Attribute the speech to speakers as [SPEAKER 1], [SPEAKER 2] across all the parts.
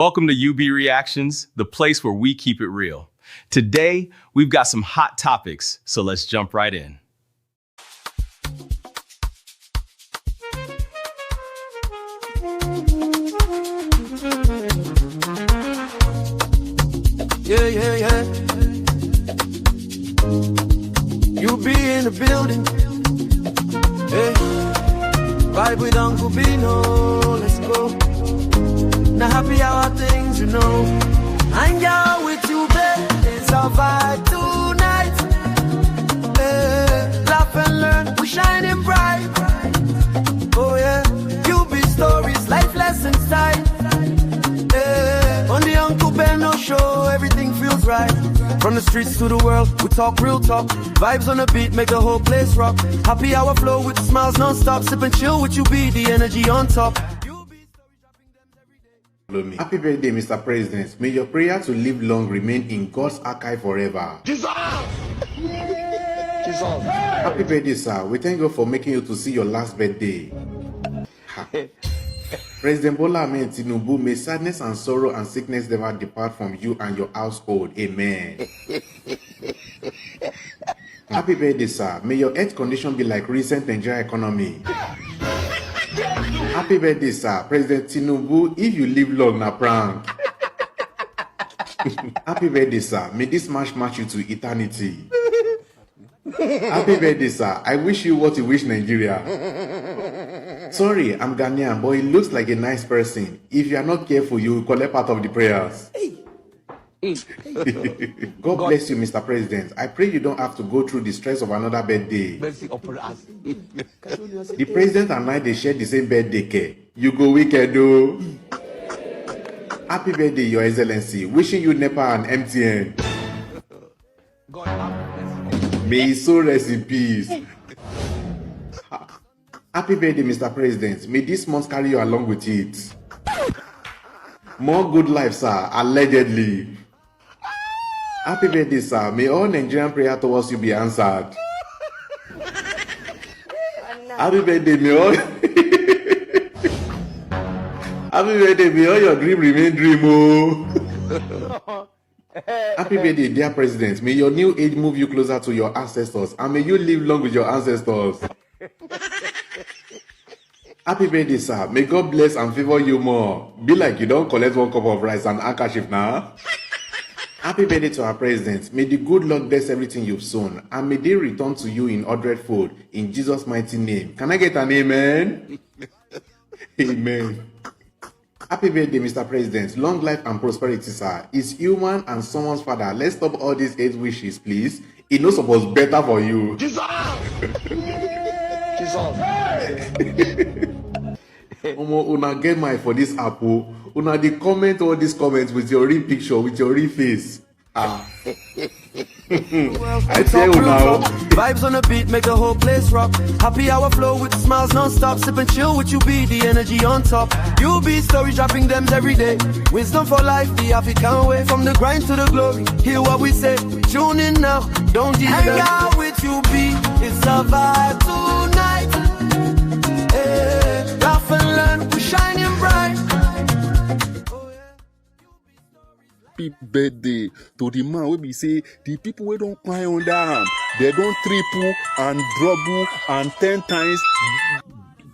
[SPEAKER 1] Welcome to UB Reactions, the place where we keep it real. Today, we've got some hot topics, so let's jump right in.
[SPEAKER 2] Yeah. You be in the building. Hey, vibe with Uncle Bino. Let's go. Now happy hour things, you know. Hang out with you, babe. It's our vibe tonight. Hey, laugh and learn. We're shining bright. Oh yeah. You be stories, life lessons time. Hey, on the Uncle Beno show, everything feels right. From the streets to the world, we talk real talk. Vibes on the beat make the whole place rock. Happy hour flow with smiles non-stop. Sip and chill with you, be the energy on top.
[SPEAKER 3] Happy birthday, Mr. President. May your prayer to live long remain in God's archive forever. Jesus! Happy birthday, sir. We thank God for making you to see your last birthday. President Bola Ahmed Tinubu, may sadness and sorrow and sickness never depart from you and your household. Amen. Happy birthday, sir. May your health condition be like recent Nigerian economy. Happy birthday, sir. President Tinubu, if you live long, na prank. Happy birthday, sir. May this match you to eternity. Happy birthday, sir. I wish you what you wish Nigeria. Sorry, I'm Ghanaian, but he looks like a nice person. If you are not careful, you will collect part of the prayers. God bless you, Mr. President. I pray you don't have to go through the stress of another birthday. The president and I, they share the same birthday cake. You go wicked, though. Happy birthday, Your Excellency. Wishing you NEPA and MTN. May his soul rest in peace. Happy birthday, Mr. President. May this month carry you along with it. More good life, sir. Allegedly. Happy birthday, sir. May all Nigerian prayer towards you be answered. Happy birthday, may all... Happy birthday, may all your dream remain dream, oh. Happy birthday, dear President. May your new age move you closer to your ancestors, and may you live long with your ancestors. Happy birthday, sir. May God bless and favor you more. Be like you don't collect 1 cup of rice and handkerchief now. Happy birthday to our president. May the good Lord bless everything you've sown, and may they return to you in 100-fold. In Jesus' mighty name. Can I get an amen? Amen. Happy birthday, Mr. President. Long life and prosperity, sir. Is human and someone's father. Let's stop all these 8 wishes, please. It knows what's better for you. Jesus! Una get my for this apple. Una the comment all these comments with your real picture, with your real face. I tell you now.
[SPEAKER 2] Vibes on the beat make the whole place rock. Happy hour flow with smiles non-stop. Sip and chill with you, be the energy on top. You be story dropping them every day. Wisdom for life, the African way. From the grind to the glory, hear what we say. Tune in now, don't give up. Hang out with you, be it's a vibe tonight. Hey, laugh and learn, we're shining bright.
[SPEAKER 4] Happy birthday to the man wey be say the people wey don't cry under am, they don't triple and double and 10 times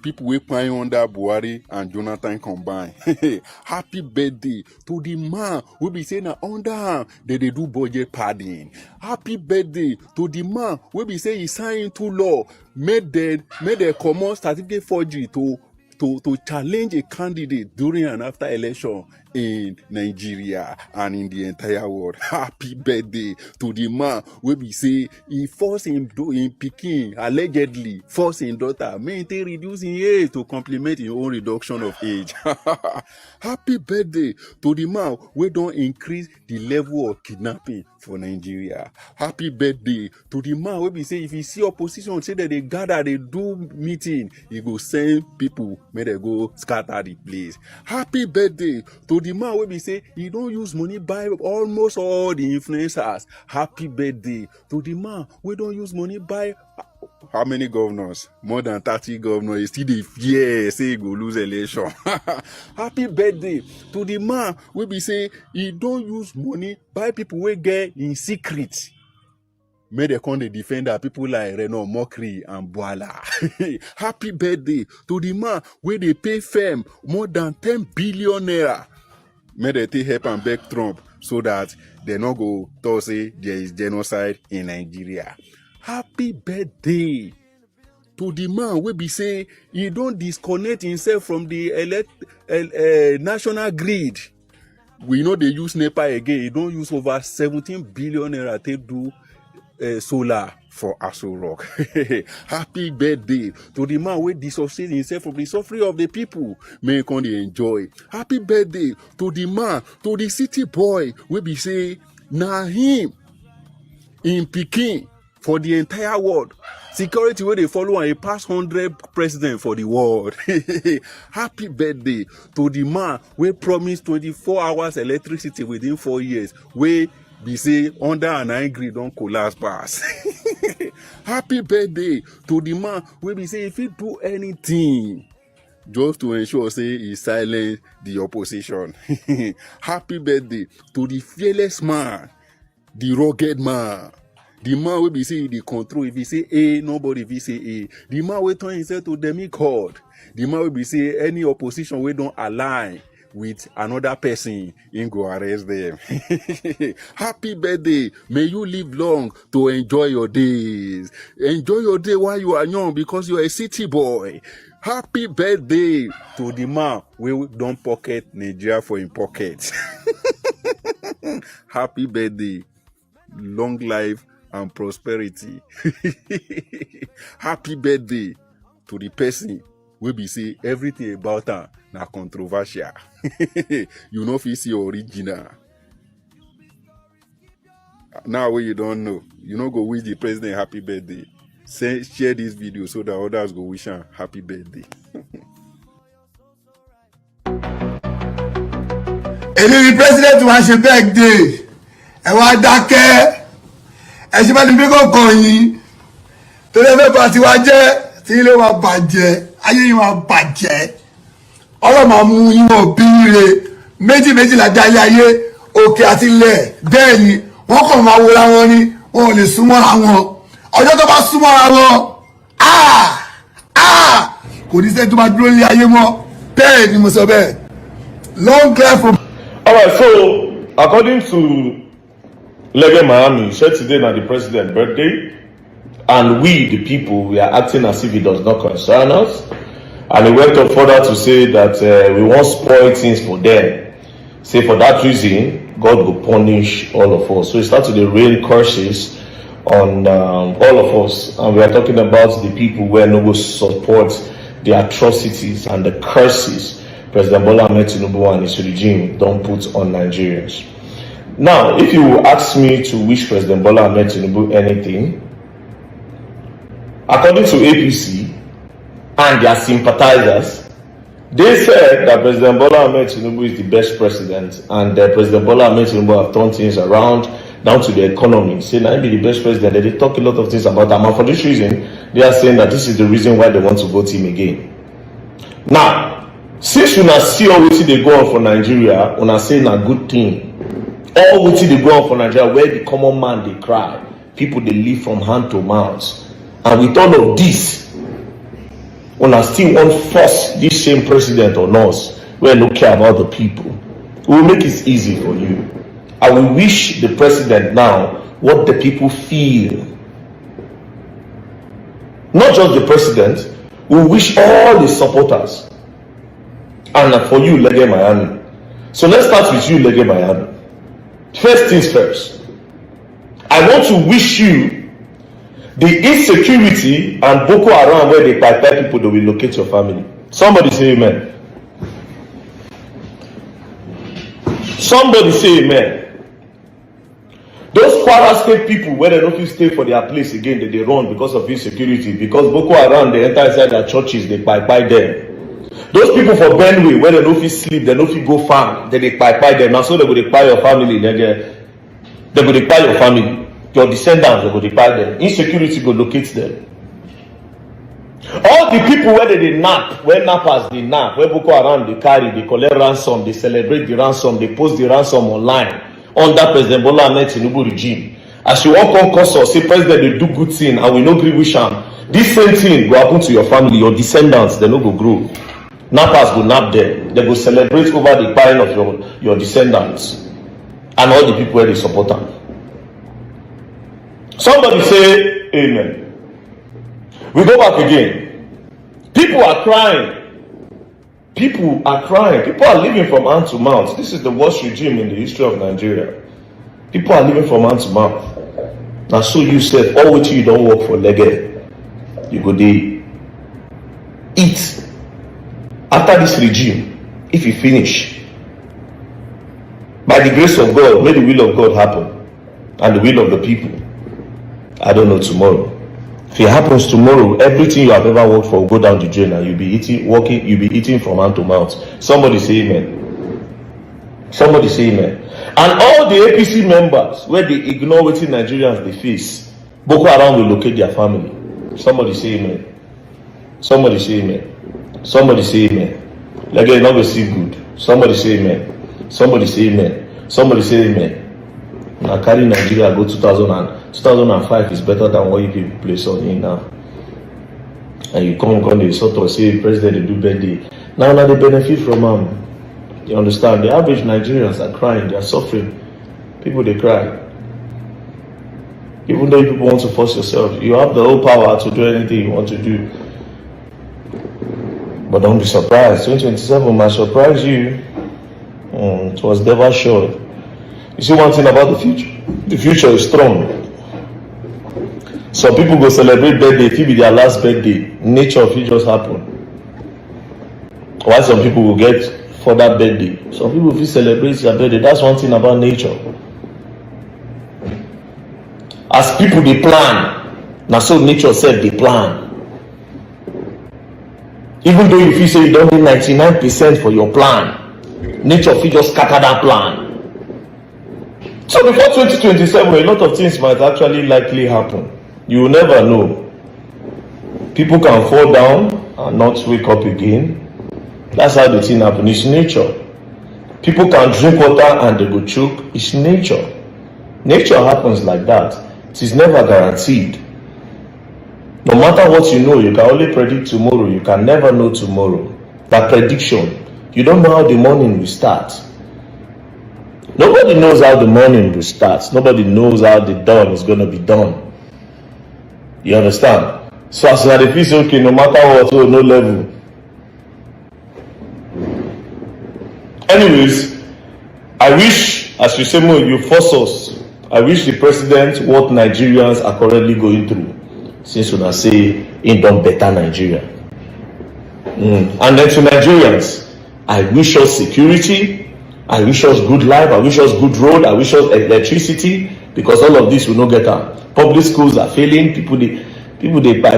[SPEAKER 4] people wey cry under Buhari and Jonathan combined. Happy birthday to the man wey be say na under am they do budget padding. Happy birthday to the man wey be say he sign into law made they comot certificate forgery to challenge a candidate during and after election in Nigeria and in the entire world. Happy birthday to the man wey be say he force him pikin, allegedly force him daughter make they reduce him age to complement his own reduction of age. Happy birthday to the man wey don increase the level of kidnapping for Nigeria. Happy birthday to the man wey be say if he see opposition say that they gather, they do meeting, he go send people make they go scatter the place. Happy birthday to the man wey be say he don't use money buy almost all the influencers. Happy birthday to the man wey don't use money buy How many governors? More than 30 governors. You still dey fear say he go lose election. Happy birthday to the man wey be say he don't use money buy people wey get in secret. May they come the defender people like Renault, Mockery, and Boala. Happy birthday to the man where they pay firm more than 10 billion naira. May they take help and beg Trump so that they not go to say there is genocide in Nigeria. Happy birthday to the man where be say he don't disconnect himself from the national grid. We know they use NEPA again. He don't use over 17 billion naira to do solar for Aso Rock. Happy birthday to the man who dissociate himself from the suffering of the people. May can they enjoy. Happy birthday to the man, to the city boy we be say na him in Peking for the entire world. Security where they follow and he pass 100 president for the world. Happy birthday to the man who promised 24 hours electricity within 4 years. Where be say under an angry don't collapse pass. Happy birthday to the man where be say if he do anything just to ensure say he silence the opposition. Happy birthday to the fearless man, the rugged man. The man will be say the control. If he say A, nobody will say A. The man will turn himself to demigod. The man will be say any opposition we don't align with another person, in go arrest them. Happy birthday. May you live long to enjoy your days. Enjoy your day while you are young because you are a city boy. Happy birthday to the man we don't pocket Nigeria for in pocket. Happy birthday. Long life and prosperity. Happy birthday to the person we be say everything about her na controversial. You know if you see original. Now when you don't know, you know go wish the president happy birthday. Share this video so that others go wish him happy birthday.
[SPEAKER 5] Èmi ni president wa ṣe birthday. Ẹ wá dákẹ́. Ẹ ṣe bá ní bí kò kàn yín. Torí ẹgbẹ́ bá ti wá jẹ́ tí ilé wa bàjẹ́, ayé yín wa bàjẹ́. Ọlọ́mà mú yín wọ̀ bíire. Méjì lájà ilé ayé òkè àti ilẹ̀. Bẹ́ẹ̀ ni wọ́n kàn máa wòra wọn ni wọn ò lè súnmọ́ra wọn. Ọjọ́ tó bá súnmọ́ra wọn, kò ní sẹ́ni tó máa dúró ní ayé mọ́. Bẹ́ẹ̀ ni mo sọ bẹ́ẹ̀. Long life from.
[SPEAKER 6] All right, so according to Lege Miami, said today na the president's birthday, and we, the people, we are acting as if it does not concern us. And he went on further to say that we won't spoil things for them. Say for that reason, God will punish all of us. So he started to rain curses on all of us, and we are talking about the people where no will support the atrocities and the curses President Bola Ahmed Tinubu and his regime don't put on Nigerians. Now, if you ask me to wish President Bola Ahmed Tinubu anything, according to APC and their sympathizers, they said that President Bola Ahmed Tinubu is the best president, and President Bola Ahmed Tinubu have turned things around down to the economy. Say now be the best president. They talk a lot of things about him, and for this reason, they are saying that this is the reason why they want to vote him again. Now, since una see all wetin dey go on for Nigeria, una say na good thing. All wetin dey go on for Nigeria, where the common man dey cry, people dey live from hand to mouth, and with all of this, una still wan force this same president on us, wey no care about the people. We will make it easy for you. I will wish the president now what the people feel. Not just the president, we wish all the supporters. And for you, Lege Miami. So let's start with you, Lege Miami. First things first. I want to wish you the insecurity and Boko Haram where they pipe people to relocate your family. Somebody say amen. Somebody say amen. Those Kwara State people where they don't stay for their place again, they run because of insecurity, because Boko Haram they enter inside their churches, they pipe them. Those people for Benue where they don't fit sleep, they don't fit go farm, they pipe them. Now so they go dey kpai your family, they go dey kpai your family, your descendants they go dey kpai them. Insecurity go locate them. All the people where they nap, where nappers they nap, where Boko Haram they carry, they collect ransom, they celebrate the ransom, they post the ransom online under President Bola Ahmed Tinubu regime. As you walk on course or say President they do good thing and we no agree with am, this same thing will happen to your family, your descendants, they no go grow. Nappers go nap them, they go celebrate over the buying of your descendants and all the people where they support them. Somebody say amen. We go back again. People are crying. People are crying. People are living from hand to mouth. This is the worst regime in the history of Nigeria. People are living from hand to mouth. Now, so you said, all which you don't work for legge, you go dey eat. After this regime, if you finish, by the grace of God, may the will of God happen and the will of the people. I don't know tomorrow. If it happens tomorrow, everything you have ever worked for will go down the drain and you'll be eating from hand to mouth. Somebody say amen. Somebody say amen. And all the APC members, where they ignore what Nigerians they face, Boko Haram will locate their family. Somebody say amen. Somebody say amen. Somebody say amen. Like it's not going to see good. Somebody say amen. Somebody say amen. Somebody say amen. Now carry Nigeria go 2005 is better than what you people place on in now. And you come they sort of say president they do birthday. Now they benefit from you understand? The average Nigerians are crying, they are suffering. People they cry. Even though people want to force yourself, you have the whole power to do anything you want to do. But don't be surprised. 2027 might surprise you. It was never sure. You see one thing about the future? The future is strong. Some people go celebrate birthday, it will be their last birthday. Nature of it just happen. Why some people will get for that birthday? Some people will celebrate their birthday. That's one thing about nature. As people they plan, now so nature said they plan. Even though you feel say you don't need 99% for your plan, nature will just scatter that plan. So before 2027, a lot of things might actually likely happen. You will never know. People can fall down and not wake up again. That's how the thing happens. It's nature. People can drink water and they go choke. It's nature. Nature happens like that. It is never guaranteed. No matter what you know, you can only predict tomorrow. You can never know tomorrow. That prediction, you don't know how the morning will start. Nobody knows how the morning will start. Nobody knows how the dawn is going to be done. You understand? So as I feel say, okay, no matter what, so no level. Anyways, I wish, as you say, you force us. I wish the president what Nigerians are currently going through. Since when I say he done better Nigeria. And then to Nigerians, I wish us security. I wish us good life. I wish us good road. I wish us electricity, because all of this will not get out. Public schools are failing. People they buy.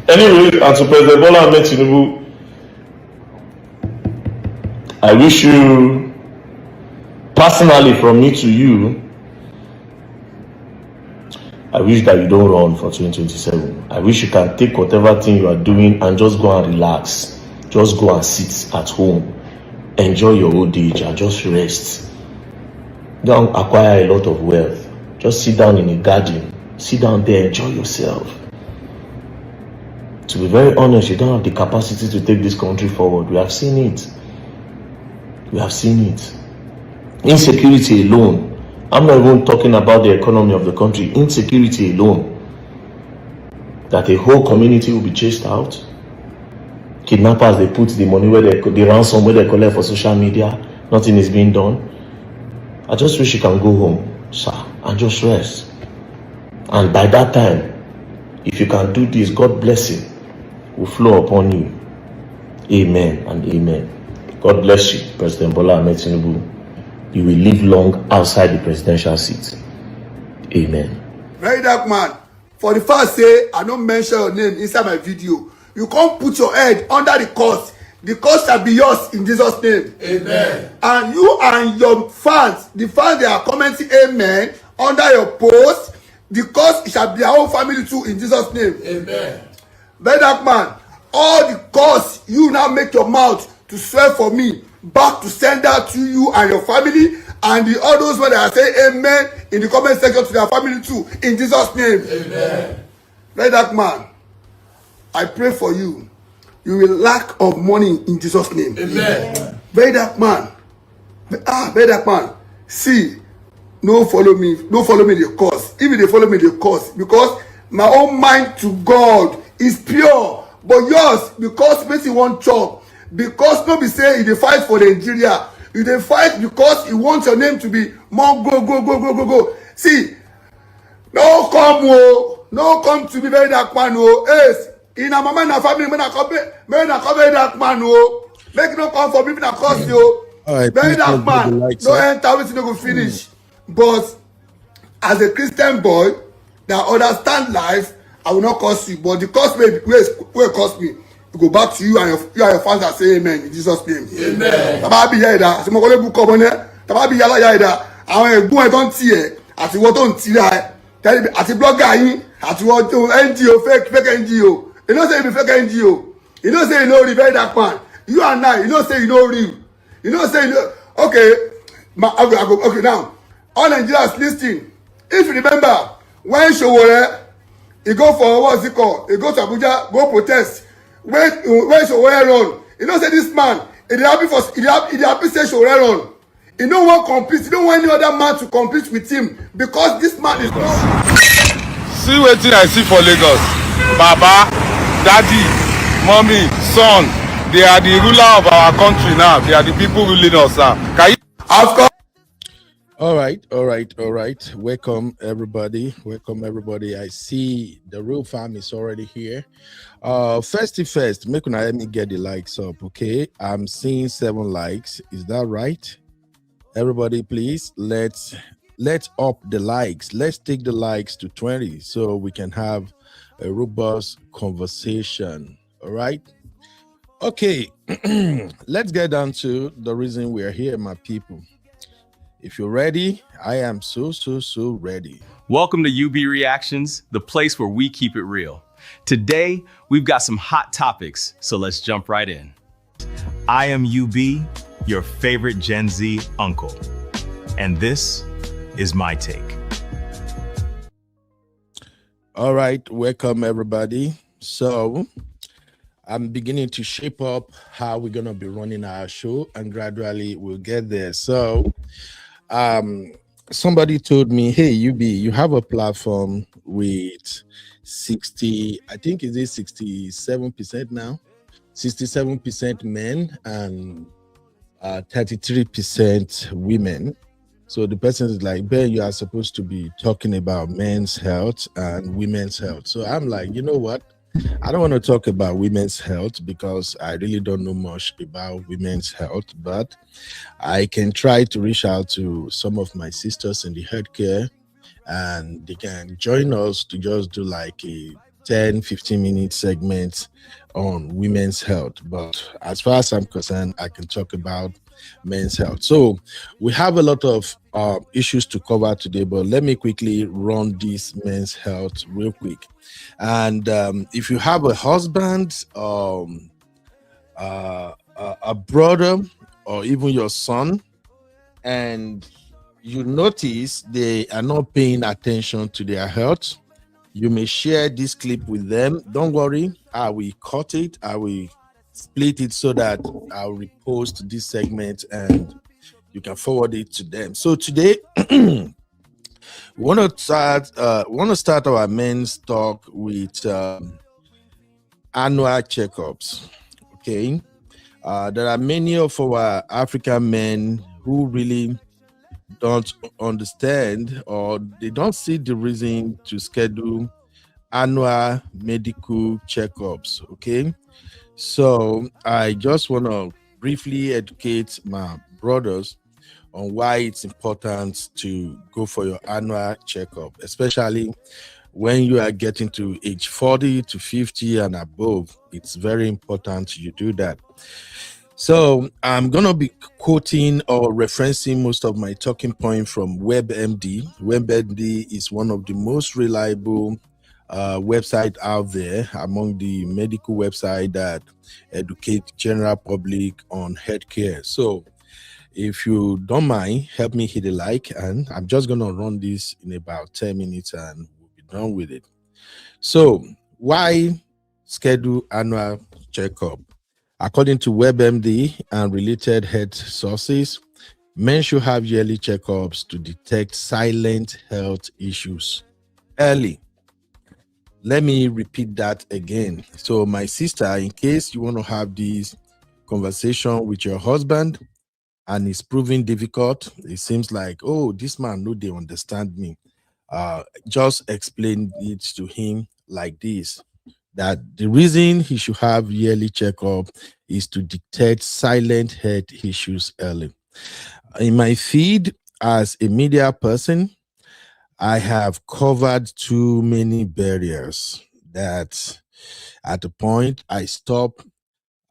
[SPEAKER 6] Anyway, and to President Bola Ahmed Tinubu, I wish you personally, from me to you, I wish that you don't run for 2027. I wish you can take whatever thing you are doing and just go and relax. Just go and sit at home, enjoy your old age, and just rest. Don't acquire a lot of wealth. Just sit down in a garden, sit down there, enjoy yourself. To be very honest, you don't have the capacity to take this country forward. We have seen it. We have seen it. Insecurity alone. I'm not even talking about the economy of the country. Insecurity alone. That a whole community will be chased out. Kidnappers, they put the money where the ransom where they collect for social media. Nothing is being done. I just wish you can go home, sir, and just rest. And by that time, if you can do this, God blessing will flow upon you. Amen and amen. God bless you, President Bola Ahmed Tinubu. You will live long outside the presidential seat. Amen.
[SPEAKER 5] Very dark man. For the first say, I don't mention your name inside my video. You can't put your head under the curse. The curse shall be yours in Jesus' name. Amen. And you and your fans, the fans they are commenting amen under your post. The curse shall be our own family too in Jesus' name. Amen. Very dark man, all the curse you now make your mouth to swear for me back to send that to you and your family, and all those ones that are saying amen in the comment section to their family too in Jesus' name. Amen. Very dark man, I pray for you. You will lack of money in Jesus' name. Amen. Very dark man. Very dark man. See, no follow me the cause. Even they follow me the cause, because my own mind to God is pure, but yours, because Mercy won't chop, because no be say they fight for Nigeria, you dey fight because you want your name to be more go. See, no come to me very dark man yes, in a mama na family me na come very dark man make no come for me na cause you. Right, very dark man no enter wetin no go finish. But as a Christian boy that understand life, I will not curse you, but the curse wey curse me, it go back to you and your fans that say amen in Jesus' name. Amen. Tàbá bí ìyá ẹ̀dá àti mọ̀kọ́lé bú kọ́ ọmọ náà, tàbá bí ìyá ẹ̀dá àwọn ẹ̀gbọ́n ẹ̀ tó ń tì ẹ̀ àti wọ́n tó ń tì ẹ̀ àti blogger yín àti wọ́n tó NGO fake NGO. You know say you be fake NGO. You know say you no real, very dark man. You and I, you know say you no real. You know say you no. Okay, okay now. All Nigerians listening, if you remember when Showore, he go for what's it called? He go to Abuja, go protest. When Showore run, you know say this man, he happy say Showore run. He don't want compete. He don't want any other man to compete with him because this man is not.
[SPEAKER 7] See wetin I see for Lagos. Baba, daddy, mommy, son, they are the ruler of our country now. They are the people ruling us now. Can you?
[SPEAKER 5] Of course.
[SPEAKER 8] All right. Welcome everybody. I see the real fam is already here. First, make una let me get the likes up, okay? I'm seeing 7 likes. Is that right? Everybody, please let's up the likes. Let's take the likes to 20 so we can have a robust conversation. All right. Okay. Let's get down to the reason we are here, my people. If you're ready, I am so ready.
[SPEAKER 1] Welcome to UB Reactions, the place where we keep it real. Today, we've got some hot topics, so let's jump right in. I am UB, your favorite Gen Z uncle, and this is my take.
[SPEAKER 8] All right, welcome everybody. So I'm beginning to shape up how we're gonna be running our show, and gradually we'll get there. So somebody told me, hey UB, you have a platform with 60, I think is it 67% now, 67% men and 33% women. So the person is like, Ben, you are supposed to be talking about men's health and women's health. So I'm like, you know what? I don't want to talk about women's health because I really don't know much about women's health, but I can try to reach out to some of my sisters in the healthcare and they can join us to just do like a 10-15 minute segment on women's health. But as far as I'm concerned, I can talk about men's health. So we have a lot of issues to cover today, but let me quickly run this men's health real quick. And if you have a husband, a brother, or even your son, and you notice they are not paying attention to their health, you may share this clip with them. Don't worry, I will cut it, I will split it so that I'll repost this segment and you can forward it to them. So today we want to start our men's talk with annual checkups. Okay, there are many of our African men who really don't understand or they don't see the reason to schedule annual medical checkups. Okay, so I just want to briefly educate my brothers on why it's important to go for your annual checkup, especially when you are getting to age 40 to 50 and above. It's very important you do that. So I'm gonna be quoting or referencing most of my talking point from WebMD. WebMD is one of the most reliable website out there among the medical website that educate general public on healthcare. So if you don't mind, help me hit a like, and I'm just gonna run this in about 10 minutes and we'll be done with it. So why schedule annual checkup? According to WebMD and related health sources, men should have yearly checkups to detect silent health issues early. Let me repeat that again. So, my sister, in case you want to have this conversation with your husband and it's proving difficult, it seems like, oh, this man, no, they understand me. Just explain it to him like this, that the reason he should have yearly checkup is to detect silent health issues early. In my feed as a media person, I have covered too many barriers that at the point I stop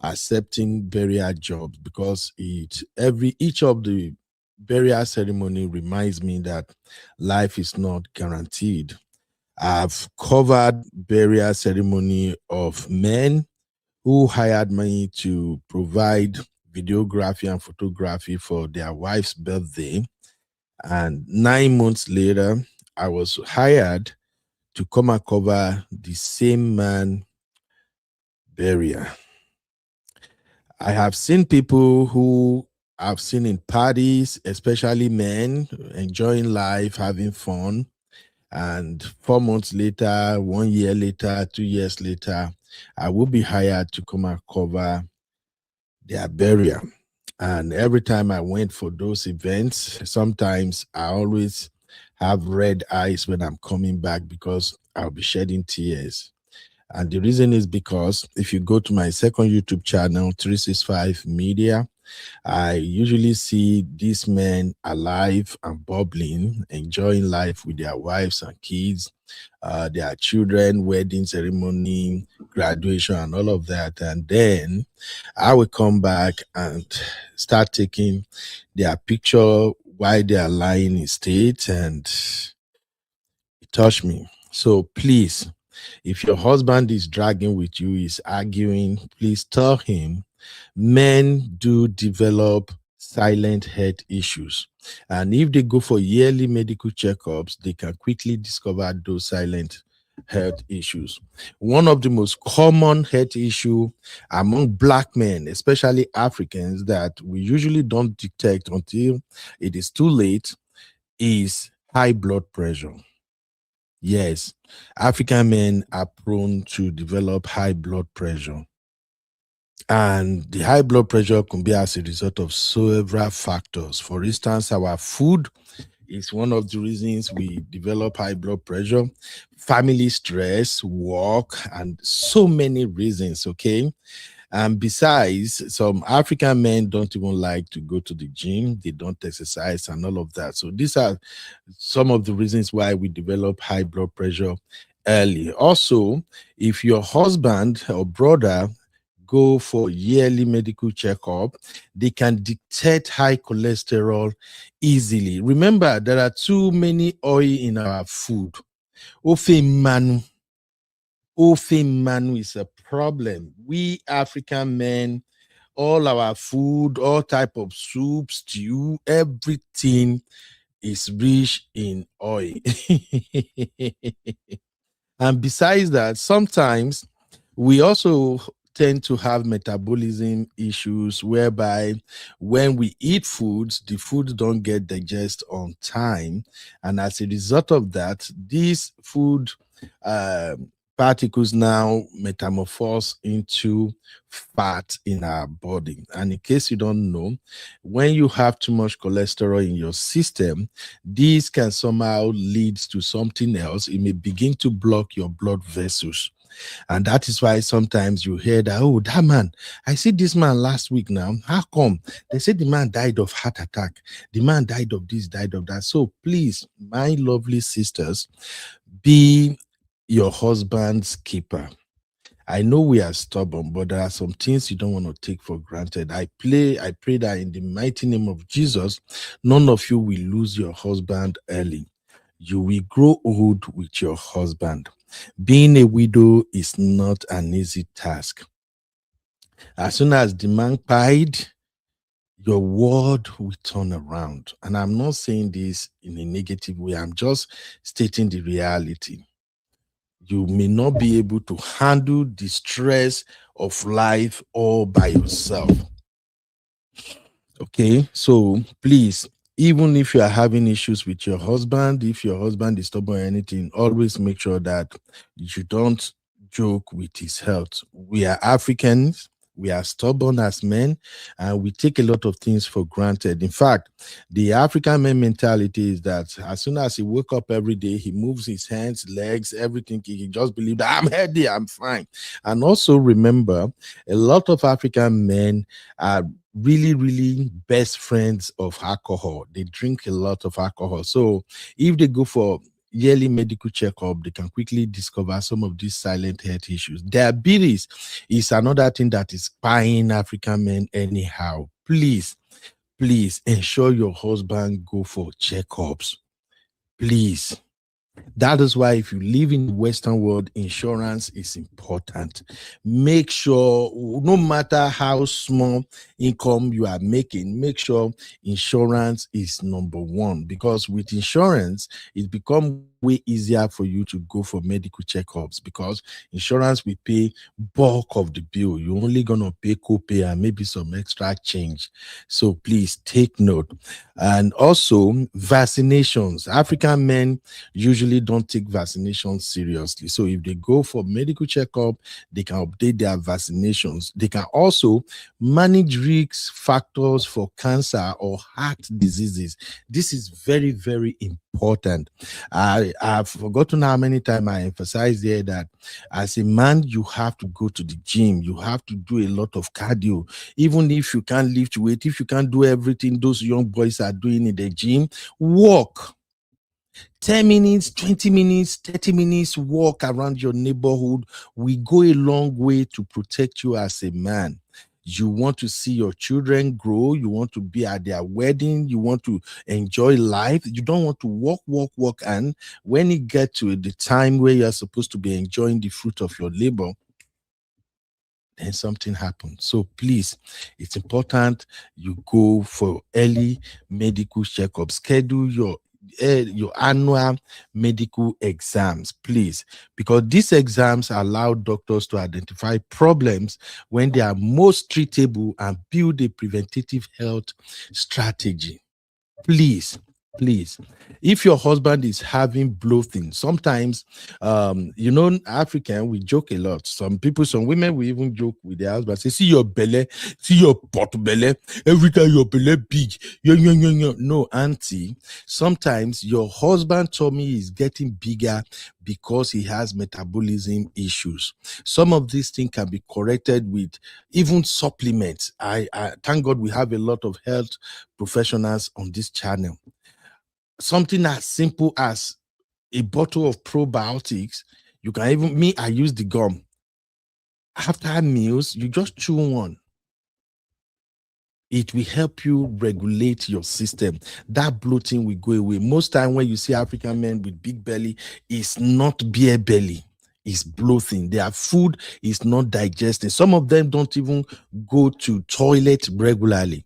[SPEAKER 8] accepting burial jobs because each of the burial ceremony reminds me that life is not guaranteed. I've covered burial ceremony of men who hired me to provide videography and photography for their wife's birthday. And 9 months later, I was hired to come and cover the same man burial. I have seen people who I've seen in parties, especially men, enjoying life, having fun. And 4 months later, 1 year later, 2 years later, I will be hired to come and cover their burial. And every time I went for those events, sometimes I always have red eyes when I'm coming back because I'll be shedding tears. And the reason is because if you go to my second YouTube channel, 365 Media, I usually see these men alive and bubbling, enjoying life with their wives and kids, their children, wedding ceremony, graduation, and all of that. And then I will come back and start taking their picture while they are lying in state, and it touched me. So please, if your husband is dragging with you, is arguing, please tell him men do develop silent health issues. And if they go for yearly medical checkups, they can quickly discover those silent health issues. One of the most common health issue among Black men, especially Africans, that we usually don't detect until it is too late, is high blood pressure. Yes, African men are prone to develop high blood pressure. And the high blood pressure can be as a result of several factors. For instance, our food is one of the reasons we develop high blood pressure, family stress, work, and so many reasons, okay? And besides, some African men don't even like to go to the gym, they don't exercise, and all of that. So these are some of the reasons why we develop high blood pressure early. Also, if your husband or brother go for yearly medical checkup, they can detect high cholesterol easily. Remember, there are too many oil in our food. Ofe manu is a problem. We African men, all our food, all type of soup, stew, everything is rich in oil. And besides that, sometimes we also tend to have metabolism issues whereby when we eat foods, the foods don't get digested on time. And as a result of that, these food particles now metamorphose into fat in our body. And in case you don't know, when you have too much cholesterol in your system, this can somehow lead to something else. It may begin to block your blood vessels. And that is why sometimes you hear that, oh, that man, I see this man last week now. How come? They said the man died of heart attack. The man died of this, died of that. So please, my lovely sisters, be your husband's keeper. I know we are stubborn, but there are some things you don't want to take for granted. I pray that in the mighty name of Jesus, none of you will lose your husband early. You will grow old with your husband. Being a widow is not an easy task. As soon as the man died, your world will turn around. And I'm not saying this in a negative way. I'm just stating the reality. You may not be able to handle the stress of life all by yourself. Okay, so please, even if you are having issues with your husband, if your husband is stubborn or anything, always make sure that you don't joke with his health. We are Africans. We are stubborn as men, and we take a lot of things for granted. In fact, the African man mentality is that as soon as he wake up every day, he moves his hands, legs, everything. He just believes that I'm healthy, I'm fine. And also remember, a lot of African men are really best friends of alcohol. They drink a lot of alcohol. So if they go for yearly medical checkup, they can quickly discover some of these silent health issues. Diabetes is another thing that is spying African men anyhow. Please ensure your husband go for checkups. Please. That is why if you live in the Western world, insurance is important. Make sure, no matter how small income you are making, make sure insurance is number one, because with insurance, it becomes way easier for you to go for medical checkups, because insurance will pay bulk of the bill. You're only gonna pay copay and maybe some extra change. So please take note. And also vaccinations. African men usually don't take vaccinations seriously. So if they go for medical checkup, they can update their vaccinations. They can also manage risk factors for cancer or heart diseases. This is very important. I've forgotten how many times I emphasize here that as a man, you have to go to the gym. You have to do a lot of cardio. Even if you can't lift weight, if you can't do everything those young boys are doing in the gym, walk. 10 minutes, 20 minutes, 30 minutes walk around your neighborhood will go a long way to protect you as a man. You want to see your children grow. You want to be at their wedding. You want to enjoy life. You don't want to walk. And when you get to the time where you're supposed to be enjoying the fruit of your labor, then something happens. So please, it's important you go for early medical checkup. Schedule your annual medical exams, please, because these exams allow doctors to identify problems when they are most treatable and build a preventative health strategy. Please, if your husband is having bloating, sometimes African, we joke a lot. Some women will even joke with their husband, say, see your belly, see your pot belly, every time your belly big. No, auntie, sometimes your husband's tummy is getting bigger because he has metabolism issues. Some of these things can be corrected with even supplements. I thank God we have a lot of health professionals on this channel. Something as simple as a bottle of probiotics. You can even, I use the gum. After meals, you just chew one. It will help you regulate your system. That bloating will go away. Most time when you see African men with big belly, it's not beer belly. Is bloating. Their food is not digesting. Some of them don't even go to toilet regularly.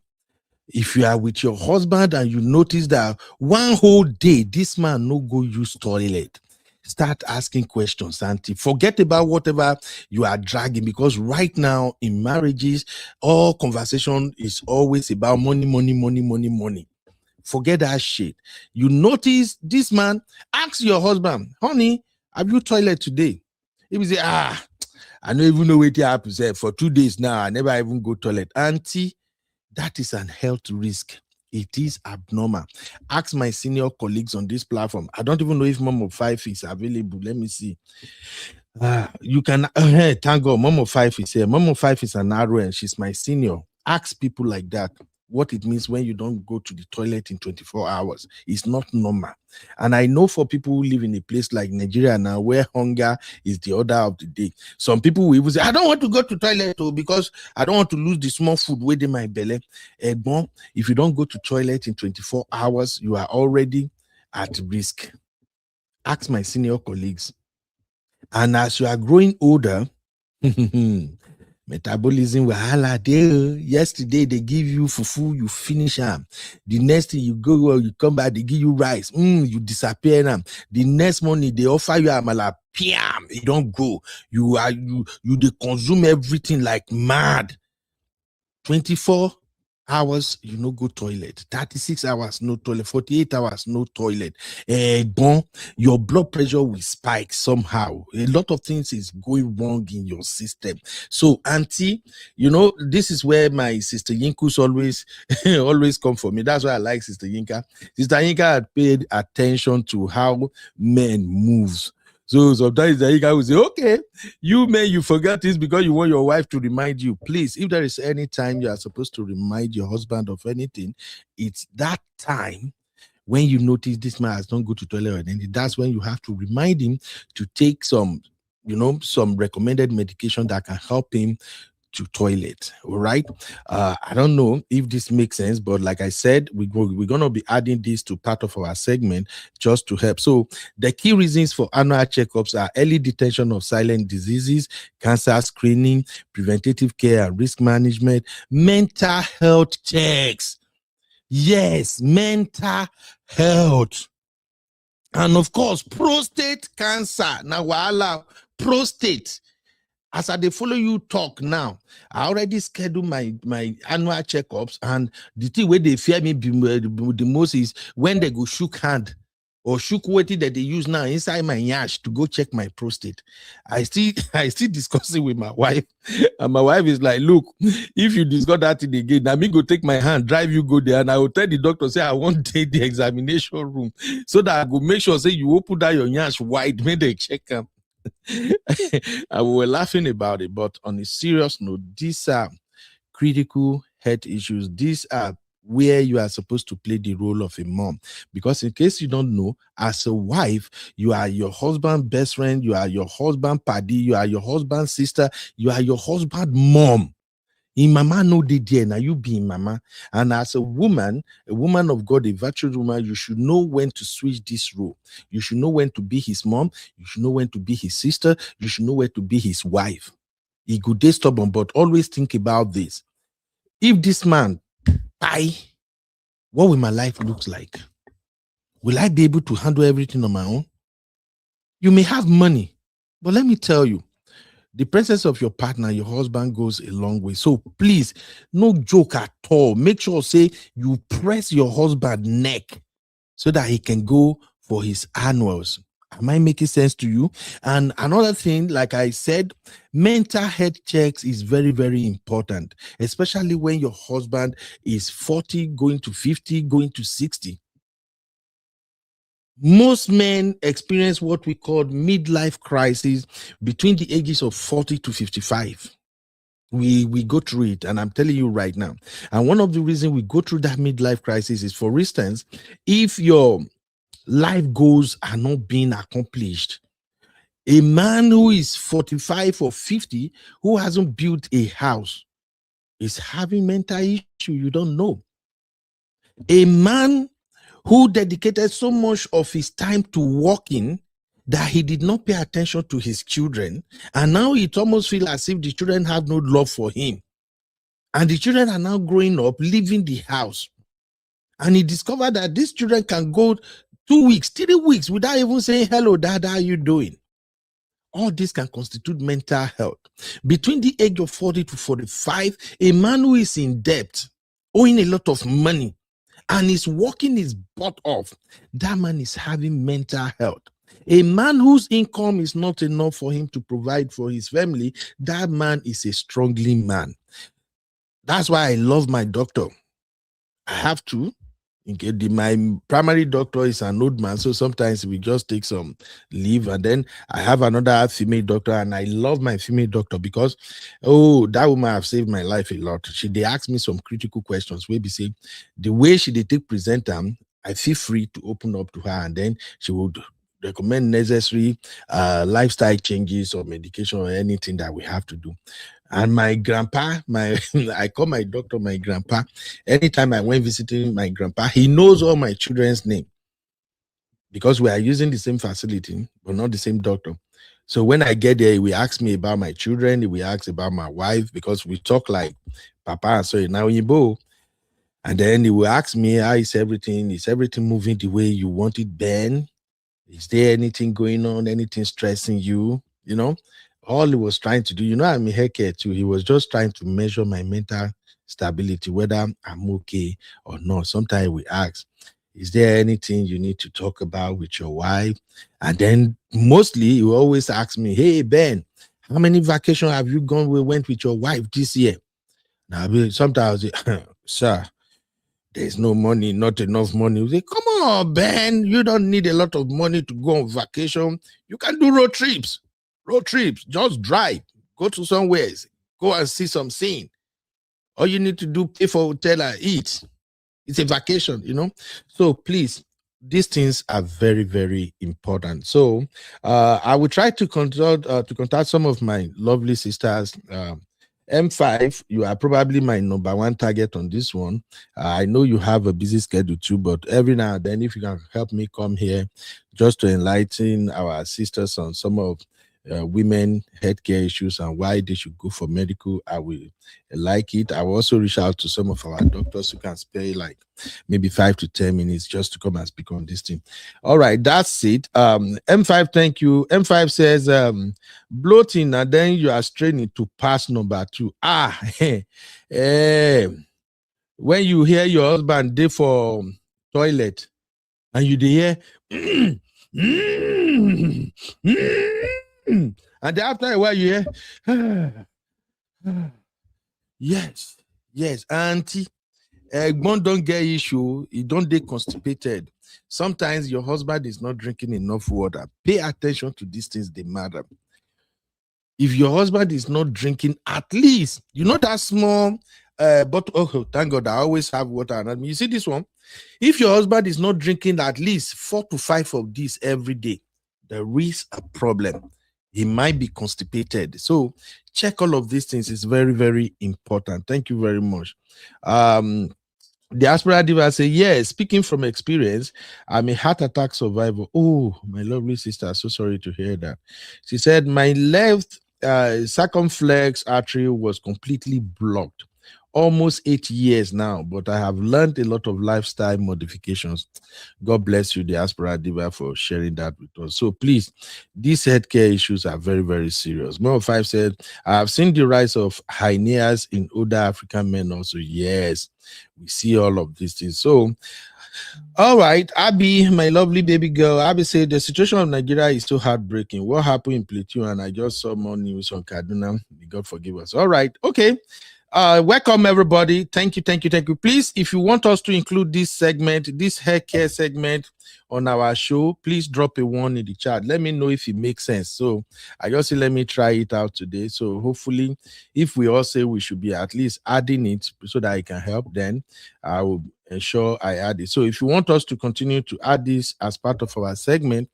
[SPEAKER 8] If you are with your husband and you notice that one whole day this man no go use toilet, start asking questions, auntie. Forget about whatever you are dragging, because right now in marriages, all conversation is always about money. Forget that shit. You notice this man, ask your husband, honey, have you toilet today? He will say, I don't even know what happens. For 2 days now, I never even go toilet. Auntie, that is an health risk. It is abnormal. Ask my senior colleagues on this platform. I don't even know if Mom of 5 is available. Let me see. You can, thank God, Mom of 5 is here. Mom of 5 is an RN. She's my senior. Ask people like that. what it means when you don't go to the toilet in 24 hours. It's not normal. And I know for people who live in a place like Nigeria now, where hunger is the order of the day, some people will even say, I don't want to go to toilet because I don't want to lose the small food within my belly. Bon, if you don't go to toilet in 24 hours, you are already at risk. Ask my senior colleagues. And as you are growing older, metabolism wahala dey. Yesterday they give you fufu, you finish them. The next thing you go, you come back, they give you rice, you disappear them. The next morning they offer you amala, piam, you don't go. You they consume everything like mad. 24 hours, you no go toilet. 36 hours, no toilet. 48 hours, no toilet. Your blood pressure will spike somehow. A lot of things is going wrong in your system. So, Auntie, this is where my sister Yinku's always come for me. That's why I like Sister Yinka. Sister Yinka had paid attention to how men moves. So sometimes the guy will say, okay, you forget this because you want your wife to remind you. Please, if there is any time you are supposed to remind your husband of anything, it's that time when you notice this man has not go to toilet or anything. That's when you have to remind him to take some recommended medication that can help him to toilet. All right. I don't know if this makes sense, but like I said, we're going to be adding this to part of our segment just to help. So the key reasons for annual checkups are early detection of silent diseases, cancer screening, preventative care and risk management, mental health checks. Yes, mental health. And of course, prostate cancer. Now, voila, prostate. As I follow you talk now, I already scheduled my annual checkups, and the thing where they fear me the most is when they go shook hand or shook weighty that they use now inside my yash to go check my prostate. I still discussing with my wife, and my wife is like, look, if you discuss that thing again, now me go take my hand, drive you go there, and I will tell the doctor, say I want to take the examination room so that I go make sure say you open that your yash wide when they check them. And we were laughing about it, but on a serious note, these are critical health issues. These are where you are supposed to play the role of a mom, because in case you don't know, as a wife, you are your husband's best friend, you are your husband's paddy, you are your husband's sister, you are your husband's mom. In mama no dey there, now you be in mama. And as a woman of God, a virtuous woman, you should know when to switch this role. You should know when to be his mom. You should know when to be his sister. You should know when to be his wife. He could be stubborn, but always think about this. If this man die, what will my life look like? Will I be able to handle everything on my own? You may have money, but let me tell you, the presence of your partner, your husband, goes a long way. So please, no joke at all. Make sure, say, you press your husband's neck so that he can go for his annuals. Am I making sense to you? And another thing, like I said, mental health checks is very, very important, especially when your husband is 40, going to 50, going to 60. Most men experience what we call midlife crisis between the ages of 40 to 55. We go through it, and I'm telling you right now. And one of the reasons we go through that midlife crisis is, for instance, if your life goals are not being accomplished. A man who is 45 or 50 who hasn't built a house is having mental issue you don't know. A man who dedicated so much of his time to working that he did not pay attention to his children, and now it almost feels as if the children have no love for him. And the children are now growing up, leaving the house. And he discovered that these children can go 2 weeks, 3 weeks without even saying, hello, Dad, how are you doing? All this can constitute mental health. Between the age of 40 to 45, a man who is in debt, owing a lot of money, and is working his butt off, that man is having mental health. A man whose income is not enough for him to provide for his family, that man is a struggling man. That's why I love my doctor. I have to. Okay, my primary doctor is an old man, so sometimes we just take some leave, and then I have another female doctor, and I love my female doctor because, oh, that woman have saved my life a lot. They asked me some critical questions where they say the way she they take present them, I feel free to open up to her, and then she would recommend necessary lifestyle changes or medication or anything that we have to do. And my grandpa, I call my doctor my grandpa. Anytime I went visiting my grandpa, he knows all my children's name because we are using the same facility, but not the same doctor. So when I get there, he will ask me about my children, he will ask about my wife, because we talk like Papa and so now Iyabo. And then he will ask me, how is everything? Is everything moving the way you want it, Ben? Is there anything going on, anything stressing you? You know, all he was trying to do, I'm a haircare too. He was just trying to measure my mental stability, whether I'm okay or not. Sometimes we ask, is there anything you need to talk about with your wife? And then mostly you always ask me, hey, Ben, how many vacations have you went with your wife this year? Now, sometimes, sir, there's no money, not enough money. We say, come on, Ben, you don't need a lot of money to go on vacation. You can do road trips. Just drive, go to somewhere, go and see some scene. All you need to do, pay for hotel and eat. It's a vacation, So please, these things are very, very important. So I will try to contact some of my lovely sisters. M5, you are probably my number one target on this one. I know you have a busy schedule too, but every now and then, if you can help me come here just to enlighten our sisters on some of women healthcare issues and why they should go for medical, I will like it. I will also reach out to some of our doctors who can spare like maybe 5 to 10 minutes just to come and speak on this thing. All right, that's it. M5, thank you. M5 says bloating, and then you are straining to pass number 2. When you hear your husband dey for toilet and you dey hear and after a while you hear yes, auntie, Egbon don't get issue, he don't dey constipated. Sometimes your husband is not drinking enough water. Pay attention to these things, they matter. If your husband is not drinking at least, that small but thank God I always have water. And you see this one, if your husband is not drinking at least 4 to 5 of these every day, there is a problem. He might be constipated. So check all of these things. It's very, very important. Thank you very much. Diaspora Diva say, yes, speaking from experience, I'm a heart attack survivor. Oh, my lovely sister, so sorry to hear that. She said, my left circumflex artery was completely blocked. Almost 8 years now, but I have learned a lot of lifestyle modifications. God bless you, Diaspora Diva, for sharing that with us. So please, these healthcare issues are very, very serious. More 5 said, I have seen the rise of hernias in older African men also. Yes, we see all of these things. So, all right, Abby, my lovely baby girl, Abby said, the situation of Nigeria is so heartbreaking. What happened in Plateau? And I just saw more news on Kaduna. May God forgive us. All right, okay. Welcome everybody. Thank you. Please, if you want us to include this segment, this hair care segment on our show, please drop a 1 in the chat. Let me know if it makes sense. So I just say let me try it out today. So hopefully, if we all say we should be at least adding it so that I can help, then I will ensure I add it. So if you want us to continue to add this as part of our segment,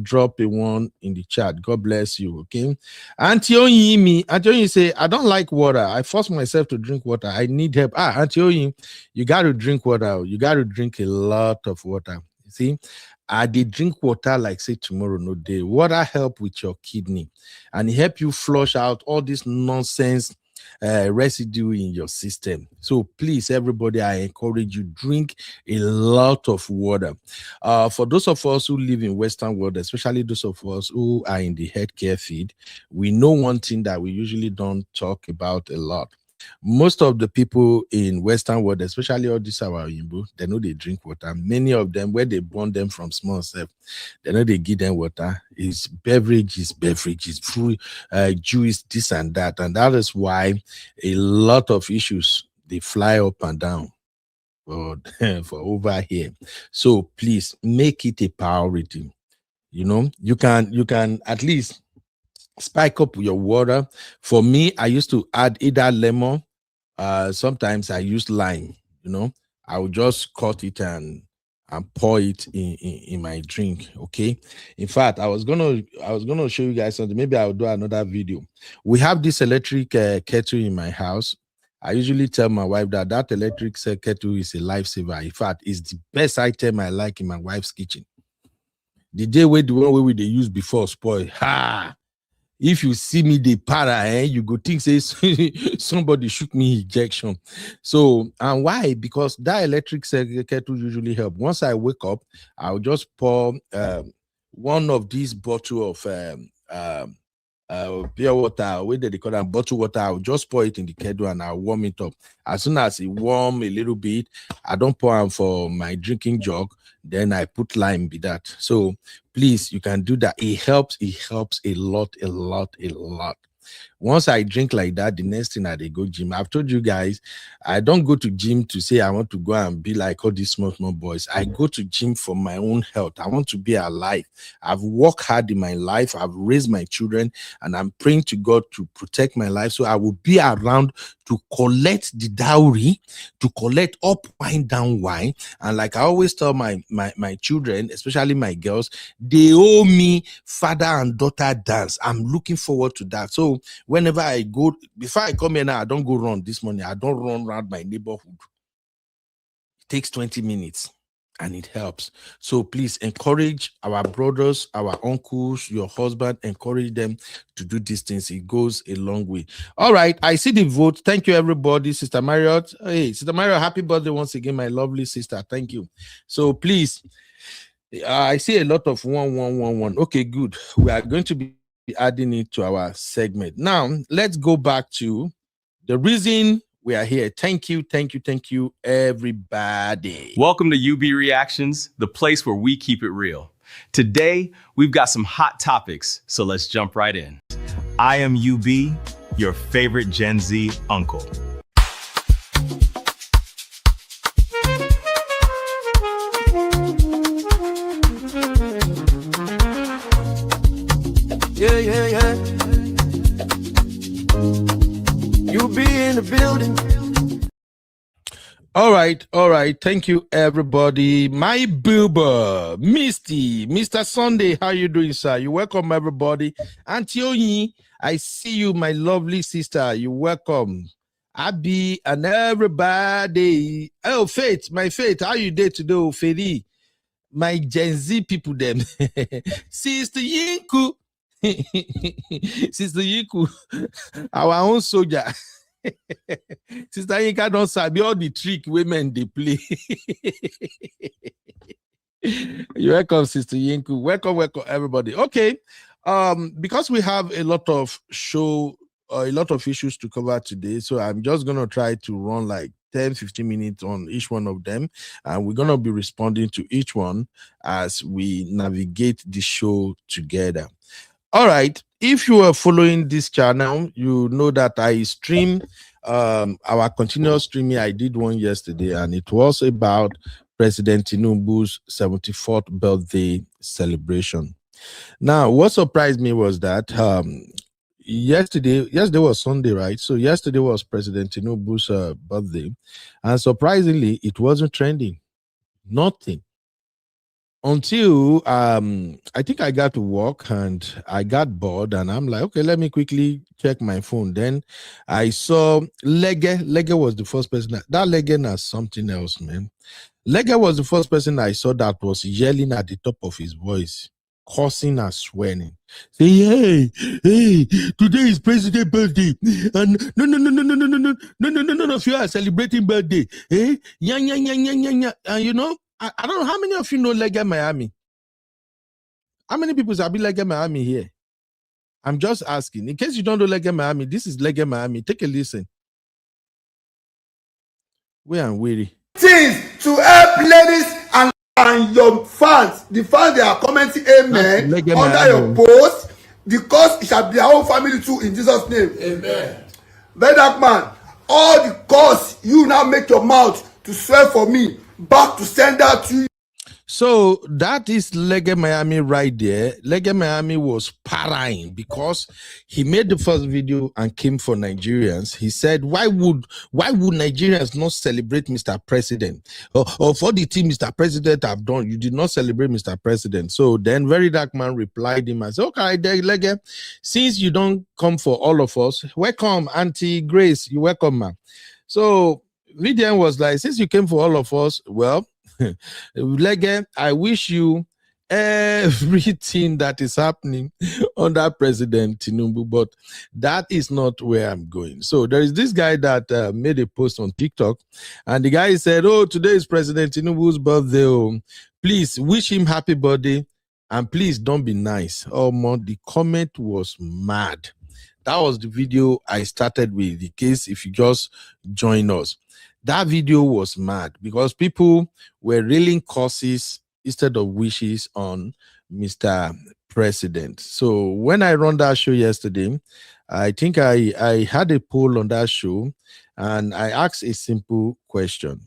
[SPEAKER 8] drop a 1 in the chat. God bless you. Okay. Aunty Oyimi say, I don't like water. I force myself to drink water. I need help. Aunty Oyimi, you got to drink water. You got to drink a lot of water. You see, I did drink water like say tomorrow no day. Water help with your kidney and it help you flush out all this nonsense residue in your system. So please, everybody, I encourage you, drink a lot of water. For those of us who live in Western world, especially those of us who are in the healthcare field, we know one thing that we usually don't talk about a lot. Most of the people in Western world, especially all these our Igbo, they know they drink water. Many of them, where they born them from small self, they know they give them water. It's beverages, food, juice, this and that. And that is why a lot of issues, they fly up and down. for, for over here. So please make it a priority. You know, you can at least spike up your water. For me, I used to add either lemon, sometimes I use lime. You know, I would just cut it and pour it in my drink. Okay. In fact, I was gonna show you guys something. Maybe I'll do another video. We have this electric kettle in my house. I usually tell my wife that electric kettle is a lifesaver. In fact, it's the best item I like in my wife's kitchen. The day where the one way they used before spoil. Ha! If you see me the para, you go think say somebody shoot me injection. So, and why? Because that electric kettle usually help. Once I wake up, I'll just pour one of these bottle of pure water, where they call them bottled water. I'll just pour it in the kettle and I'll warm it up. As soon as it warm a little bit, I don't pour them for my drinking jug. Then I put lime with that. So please, you can do that. It helps a lot. Once I drink like that, the next thing I go gym. I've told you guys, I don't go to gym to say I want to go and be like all these small boys. I go to gym for my own health. I want to be alive. I've worked hard in my life. I've raised my children, and I'm praying to God to protect my life. So I will be around to collect the dowry, to collect up wine, down wine. And like I always tell my children, especially my girls, they owe me father and daughter dance. I'm looking forward to that. So whenever I go, before I come here now, I don't go run this morning. I don't run around my neighborhood. It takes 20 minutes and it helps. So please encourage our brothers, our uncles, your husband, encourage them to do these things. It goes a long way. All right, I see the vote. Thank you, everybody. Sister Marriott. Hey, Sister Marriott, happy birthday once again, my lovely sister. Thank you. So please, I see a lot of 1. Okay, good. We are going to be adding it to our segment. Now, let's go back to the reason we are here. Thank you, everybody.
[SPEAKER 1] Welcome to UB Reactions, the place where we keep it real. Today, we've got some hot topics, so let's jump right in. I am UB, your favorite Gen Z uncle.
[SPEAKER 2] Yeah. You be in the building.
[SPEAKER 8] All right. Thank you, everybody. My boober, Misty, Mr. Sunday, how you doing, sir? You welcome, everybody. Aunty Oyi, I see you, my lovely sister. You welcome. Abby and everybody. Oh, Faith, my Faith, how you day today, Fedi? My Gen Z people, them. Sister Yinku. Sister Yiku, our own soldier. Sister Yinka don't sabi all the trick women they play. You're welcome, Sister Yinku. Welcome, everybody. Okay, because we have a lot of issues to cover today, so I'm just gonna try to run like 10-15 minutes on each one of them, and we're gonna be responding to each one as we navigate the show together. All right, if you are following this channel, you know that I stream our continuous streaming. I did one yesterday, and it was about President Tinubu's 74th birthday celebration. Now, what surprised me was that yesterday was Sunday, right? So yesterday was President Tinubu's birthday, and surprisingly, it wasn't trending. Nothing. Until I think I got to work and I got bored, and I'm like, okay, let me quickly check my phone. Then I saw Lege was the first person. That Lege has something else, man. Lege was the first person I saw that was yelling at the top of his voice, cursing and swearing. Say, hey, today is President's birthday. And no, if you are celebrating birthday, eh? Yeah. And you know, I don't know how many of you know Lege Miami. How many people have been Lege Miami here? I'm just asking. In case you don't know Lege Miami, this is Lege Miami. Take a listen. Where I'm weary.
[SPEAKER 5] Things to help ladies and your fans. The fans, they are commenting amen under your post. The cause shall be our own family too in Jesus' name. Amen. Very dark man. All the cause you now make your mouth to swear for me back to send out to you.
[SPEAKER 8] So that is Lege Miami right there. Lege Miami was parrying because he made the first video and came for Nigerians. He said, why would Nigerians not celebrate Mr. President? Or for the thing Mr. President have done, you did not celebrate Mr. President. So then Very Dark Man replied him and said, okay, Lege, since you don't come for all of us, welcome, Auntie Grace, you welcome, man. So VDM was like, since you came for all of us, well, Lege, I wish you everything that is happening under President Tinubu, but that is not where I'm going. So there is this guy that made a post on TikTok, and the guy said, oh, today is President Tinubu's birthday. Oh, please wish him happy birthday, and please don't be nice. Oh, man, the comment was mad. That was the video I started with, in case if you just join us. That video was mad because people were railing curses instead of wishes on Mr. President. So when I run that show yesterday, I think I had a poll on that show and I asked a simple question.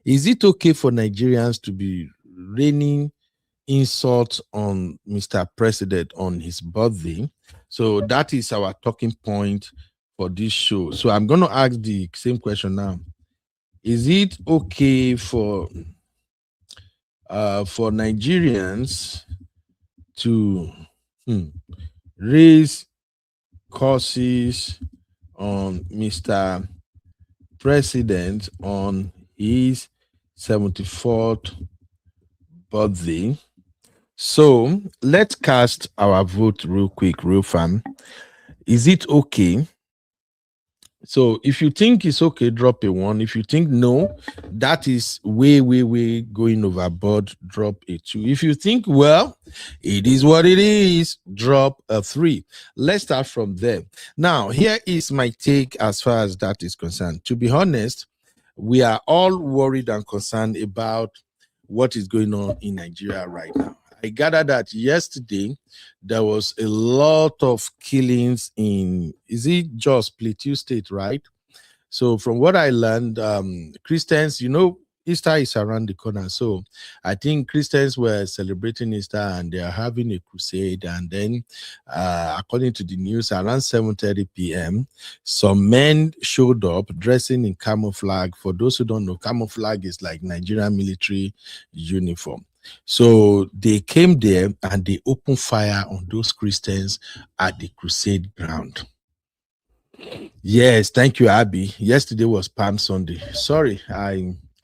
[SPEAKER 8] Is it okay for Nigerians to be raining insults on Mr. President on his birthday? So that is our talking point for this show. So I'm going to ask the same question now. Is it okay for Nigerians to raise curses on Mr. President on his 74th birthday? So let's cast our vote real quick, real fam. Is it okay? So if you think it's okay, drop a 1. If you think no, that is way going overboard, drop a 2. If you think, well, it is what it is, drop a 3. Let's start from there. Now, here is my take as far as that is concerned. To be honest, we are all worried and concerned about what is going on in Nigeria right now. I gather that yesterday there was a lot of killings in, is it just Plateau State, right? So from what I learned, Christians, you know, Easter is around the corner. So I think Christians were celebrating Easter and they are having a crusade. And then, according to the news, around 7:30 p.m., some men showed up dressing in camouflage. For those who don't know, camouflage is like Nigerian military uniform. So they came there and they opened fire on those Christians at the crusade ground. Yes, thank you, Abby. Yesterday was Palm Sunday. Sorry,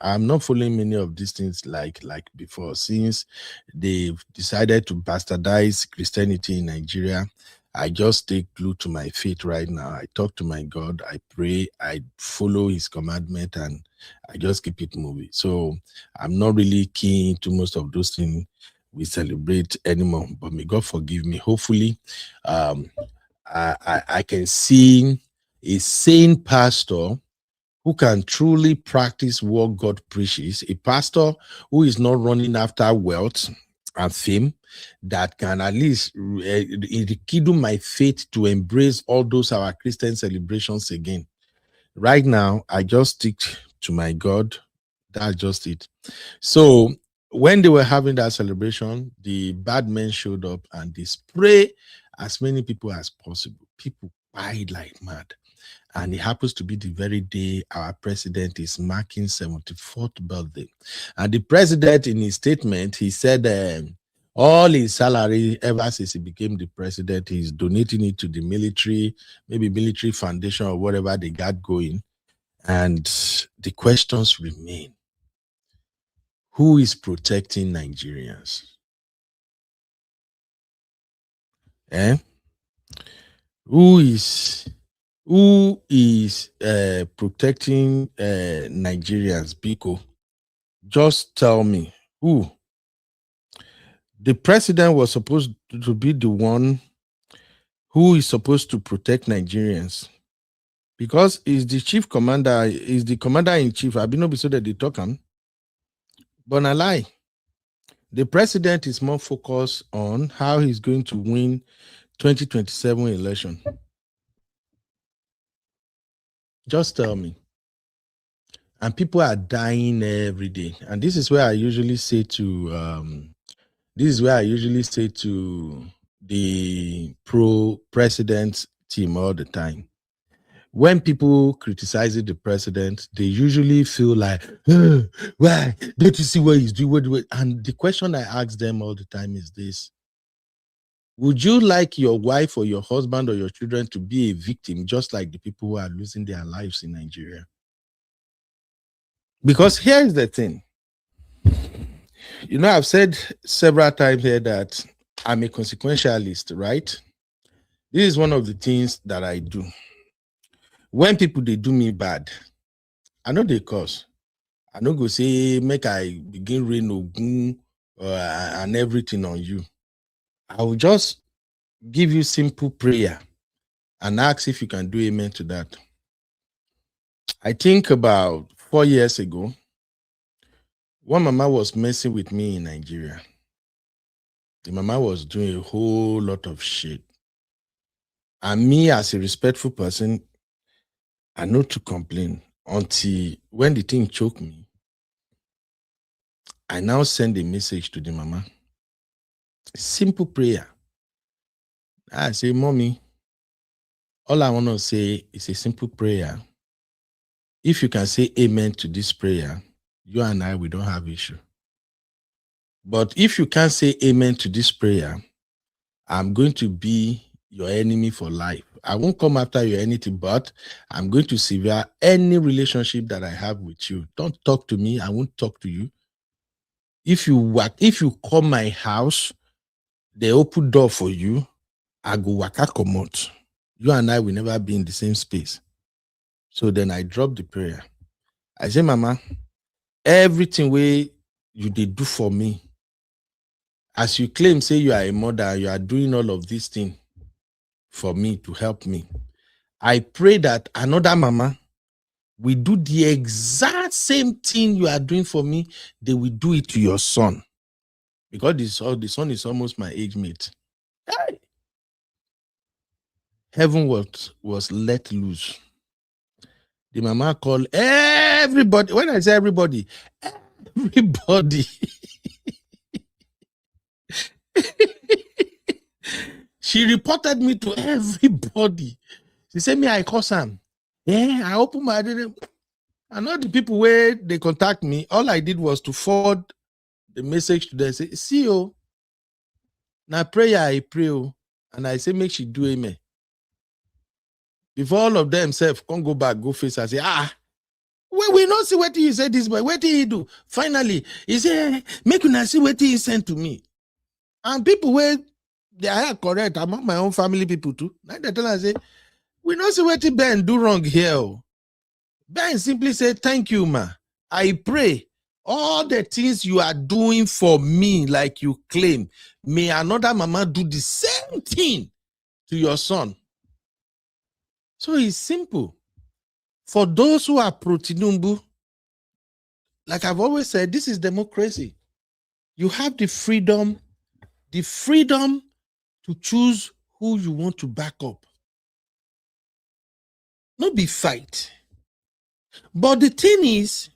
[SPEAKER 8] I'm not following many of these things like before. Since they've decided to bastardize Christianity in Nigeria, I just stay glued to my feet right now. I talk to my God, I pray, I follow his commandment, and I just keep it moving. So I'm not really keen to most of those things we celebrate anymore, but may God forgive me. Hopefully, I can see a sane pastor who can truly practice what God preaches, a pastor who is not running after wealth and fame, that can at least rekindle my faith to embrace all those our Christian celebrations again. Right now, I just stick to my God. That's just it. So when they were having that celebration, the bad men showed up and they spray as many people as possible. People died like mad. And it happens to be the very day our president is marking 74th birthday. And the president, in his statement, he said all his salary ever since he became the president, he's donating it to the military, maybe military foundation or whatever they got going. And the questions remain. Who is protecting Nigerians? Who is protecting Nigerians? Biko, just tell me who. The president was supposed to be the one who is supposed to protect Nigerians, because he's the chief commander, is the commander in chief. I've been so that they talk him, but I lie. The president is more focused on how he's going to win 2027 election. Just tell me. and people are dying every day. And this is where I usually say to the pro-president team all the time. When people criticize the president, they usually feel like, why? Don't you see what he's doing? And the question I ask them all the time is this: would you like your wife or your husband or your children to be a victim, just like the people who are losing their lives in Nigeria? Because here's the thing. You know, I've said several times here that I'm a consequentialist, right? This is one of the things that I do. When people, they do me bad, I know they cause. I no go say, make I begin rain ogun and everything on you. I will just give you simple prayer and ask if you can do amen to that. I think about 4 years ago, one mama was messing with me in Nigeria. The mama was doing a whole lot of shit. And me, as a respectful person, I know to complain until when the thing choked me. I now send a message to the mama. Simple prayer. I say, Mommy, all I want to say is a simple prayer. If you can say amen to this prayer, you and I, we don't have issue. But if you can't say amen to this prayer, I'm going to be your enemy for life. I won't come after you or anything, but I'm going to sever any relationship that I have with you. Don't talk to me. I won't talk to you. If you come my house, they open door for you, I go waka comot. You and I will never be in the same space. So then I drop the prayer. I say, Mama, everything way you did do for me, as you claim, say you are a mother, you are doing all of these things for me to help me. I pray that another mama will do the exact same thing you are doing for me. They will do it to your son. Because the son is almost my age mate. Hey. Heaven was let loose. The mama called everybody. When I say everybody, she reported me to everybody. She said, me, I call Sam. Yeah, I open my door. And all the people where they contact me, all I did was to forward the message to them. Say, see you. Now prayer, I pray. And I say, make she do amen. Before all of them self can't go back, go face and say, we not see what he said this boy. What did he do? Finally, he said, make you not see what he sent to me. And people where they are correct among my own family people too. Now they tell us, say, we not see what Ben do wrong here. Ben simply said, thank you, ma. I pray all the things you are doing for me, like you claim, may another mama do the same thing to your son. So it's simple. For those who are pro-Tinubu, like I've always said, this is democracy. You have the freedom to choose who you want to back up. Not be fight. But the thing is,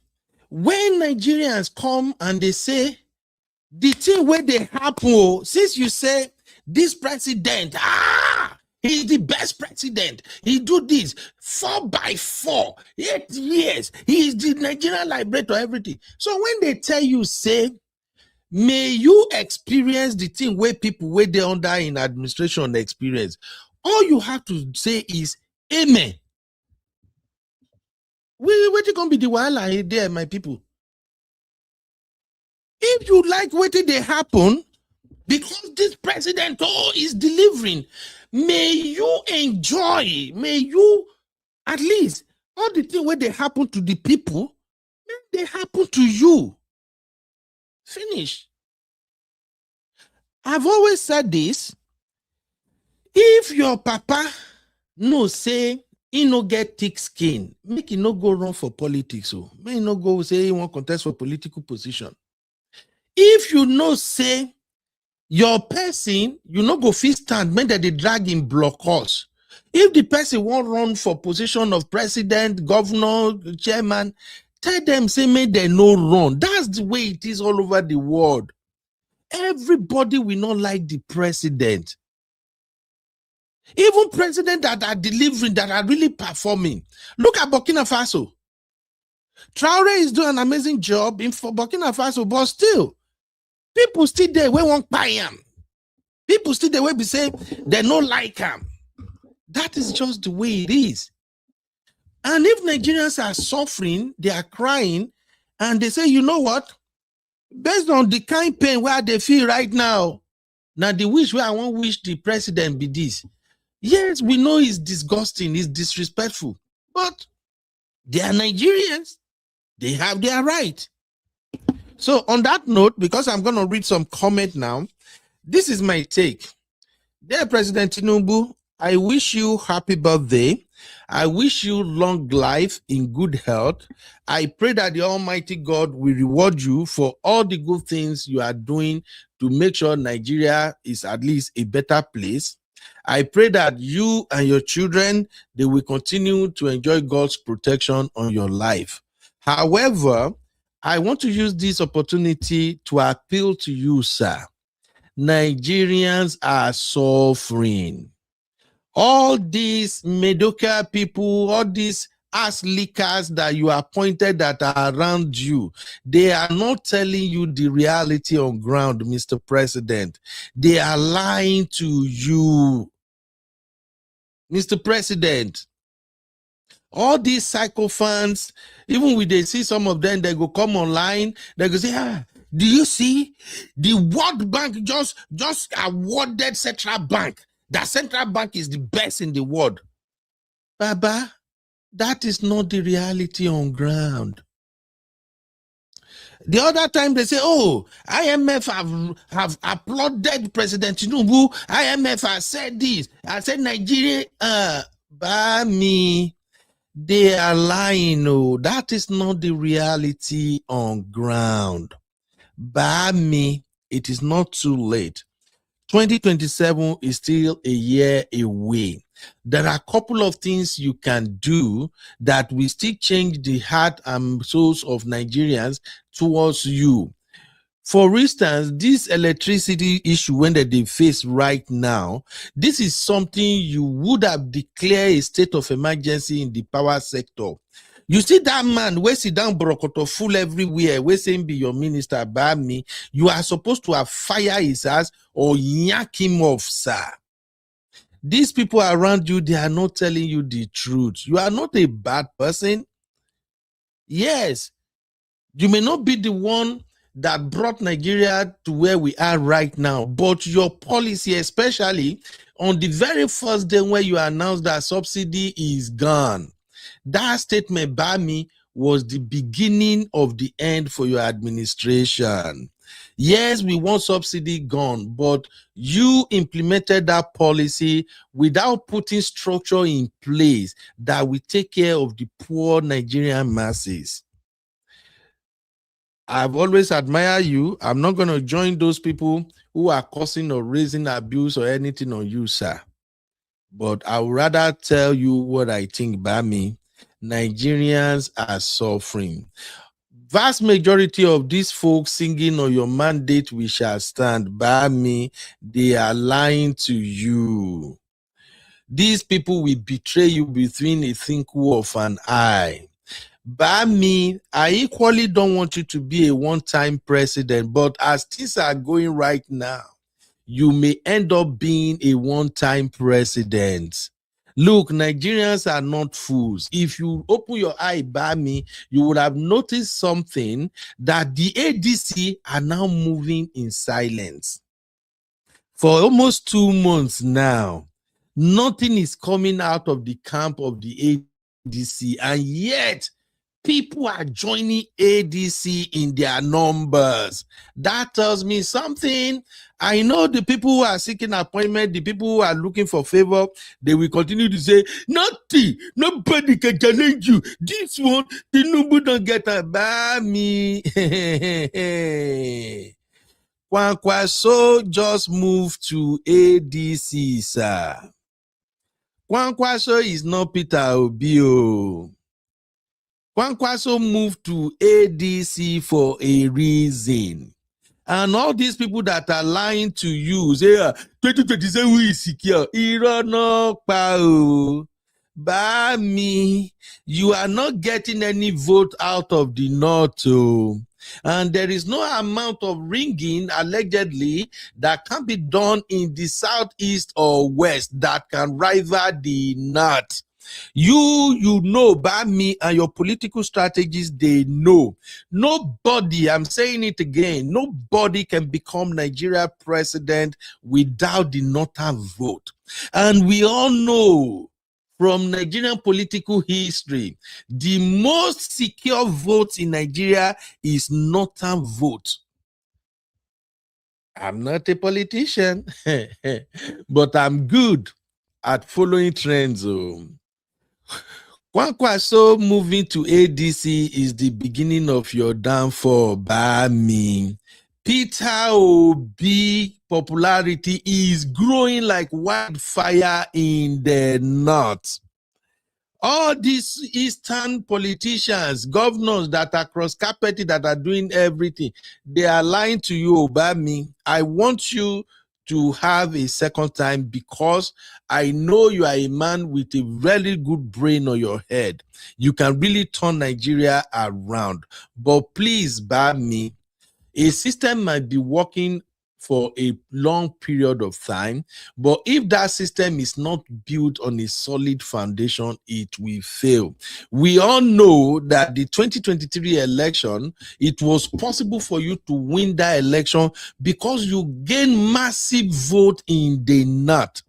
[SPEAKER 8] when Nigerians come and they say, the thing where they happen, since you say this president, he's the best president. He do this 4 by 4, 8 years. He is the Nigerian liberator, everything. So when they tell you, say, may you experience the thing where people where they under in administration experience, all you have to say is amen. What gonna be the wahala there, my people? If you like what did they happen, because this president is delivering, may you enjoy, may you at least all the things where they happen to the people, may they happen to you. Finish. I've always said this. If your papa no say he no get thick skin, make he no go run for politics. So may he no go say he won't contest for political position. If you no say your person, you no go fit stand, make that they drag in block us. If the person won't run for position of president, governor, chairman, tell them, say, may they no run. That's the way it is all over the world. Everybody will not like the president. Even presidents that are delivering, that are really performing. Look at Burkina Faso. Traore is doing an amazing job for Burkina Faso, but still, people still there we won't buy him. People still there will be saying they don't like him. That is just the way it is. And if Nigerians are suffering, they are crying, and they say, you know what? Based on the kind of pain where they feel right now, the wish where I won't wish the president be this. Yes, we know it's disgusting, it's disrespectful, but they are Nigerians. They have their right. So on that note, because I'm going to read some comment now, this is my take. Dear President Tinubu, I wish you happy birthday. I wish you long life in good health. I pray that the Almighty God will reward you for all the good things you are doing to make sure Nigeria is at least a better place. I pray that you and your children, they will continue to enjoy God's protection on your life. However, I want to use this opportunity to appeal to you, sir. Nigerians are suffering. All these mediocre people, all these ass lickers that you appointed that are around you, they are not telling you the reality on ground, Mr. President. They are lying to you, Mr. President. All these sycophants, even when they see some of them, they go come online, they go say, do you see? The World Bank just awarded Central Bank. That Central Bank is the best in the world. Baba, that is not the reality on ground. The other time they say, oh, IMF have applauded President Tinubu. IMF has said this. I said Nigeria, Bami. They are lying. No, that is not the reality on ground. By me, it is not too late. 2027 is still a year away. There are a couple of things you can do that will still change the heart and souls of Nigerians towards you. For instance, this electricity issue when they face right now, this is something you would have declared a state of emergency in the power sector. You see that man where sit down brokoto full everywhere, where saying be your minister, by me, you are supposed to have fire his ass or yank him off, sir. These people around you, they are not telling you the truth. You are not a bad person. Yes, you may not be the one that brought Nigeria to where we are right now, but your policy, especially on the very first day when you announced that subsidy is gone, that statement by me was the beginning of the end for your administration. Yes, we want subsidy gone, but you implemented that policy without putting structure in place that will take care of the poor Nigerian masses. I've always admired you. I'm not going to join those people who are causing or raising abuse or anything on you, sir. But I would rather tell you what I think by me. Nigerians are suffering. Vast majority of these folks singing on your mandate, we shall stand by me. They are lying to you. These people will betray you between a twinkle of an eye. By me, I equally don't want you to be a one-time president, but as things are going right now, you may end up being a one-time president. Look, Nigerians are not fools. If you open your eye by me, you would have noticed something that the ADC are now moving in silence. For almost 2 months now, nothing is coming out of the camp of the ADC, and yet people are joining ADC in their numbers. That tells me something. I know the people who are seeking appointment, the people who are looking for favor, they will continue to say, nothing, nobody can challenge you. This one, Tinubu don't get a by me. Kwankwaso just moved to ADC, sir. Kwankwaso is not Peter Obi. Kwankwaso moved to ADC for a reason. And all these people that are lying to you, say, 2027 is secure. By me, you are not getting any vote out of the north. And there is no amount of ringing, allegedly, that can be done in the southeast or west that can rival the north. You know, by me and your political strategies, they know. Nobody, I'm saying it again, nobody can become Nigeria president without the northern vote. And we all know from Nigerian political history, the most secure vote in Nigeria is northern vote. I'm not a politician, but I'm good at following trends. Kwankwaso moving to ADC is the beginning of your downfall, by me. Peter Obi popularity is growing like wildfire in the north. All these eastern politicians, governors that are cross-carpeted, that are doing everything, they are lying to you about me. I want you to have a second time because I know you are a man with a very good brain on your head. You can really turn Nigeria around. But please, by me, a system might be working for a long period of time, but if that system is not built on a solid foundation, it will fail. We all know that the 2023 election, it was possible for you to win that election because you gained massive vote in the north.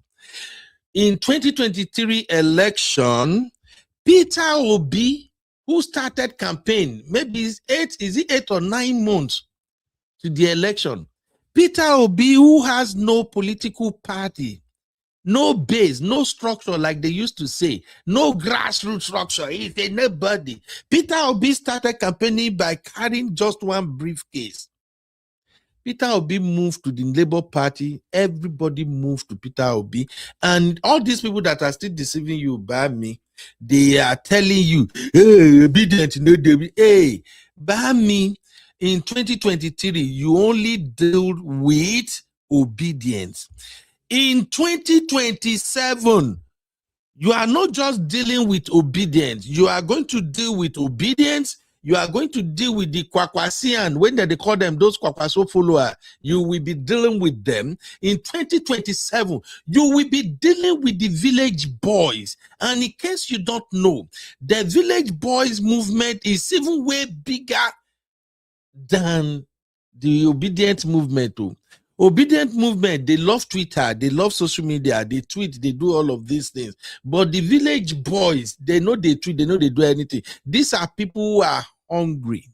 [SPEAKER 8] In 2023 election, Peter Obi, who started campaign, maybe is it 8 or 9 months to the election. Peter Obi, who has no political party, no base, no structure like they used to say, no grassroots structure, he's a nobody. Peter Obi started campaigning by carrying just one briefcase. Peter Obi moved to the Labour Party. Everybody moved to Peter Obi. And all these people that are still deceiving you by me, they are telling you, hey, obedient, no, hey, by me, in 2023, you only deal with obedience. In 2027, you are not just dealing with obedience. You are going to deal with obedience. You are going to deal with the Kwakwasian, when they call them those Kwakwaso followers. You will be dealing with them. In 2027, you will be dealing with the village boys. And in case you don't know, the village boys movement is even way bigger than the obedient movement. Obedient movement, they love Twitter, they love social media, they tweet, they do all of these things. But the village boys, they know they tweet, they know they do anything. These are people who are hungry.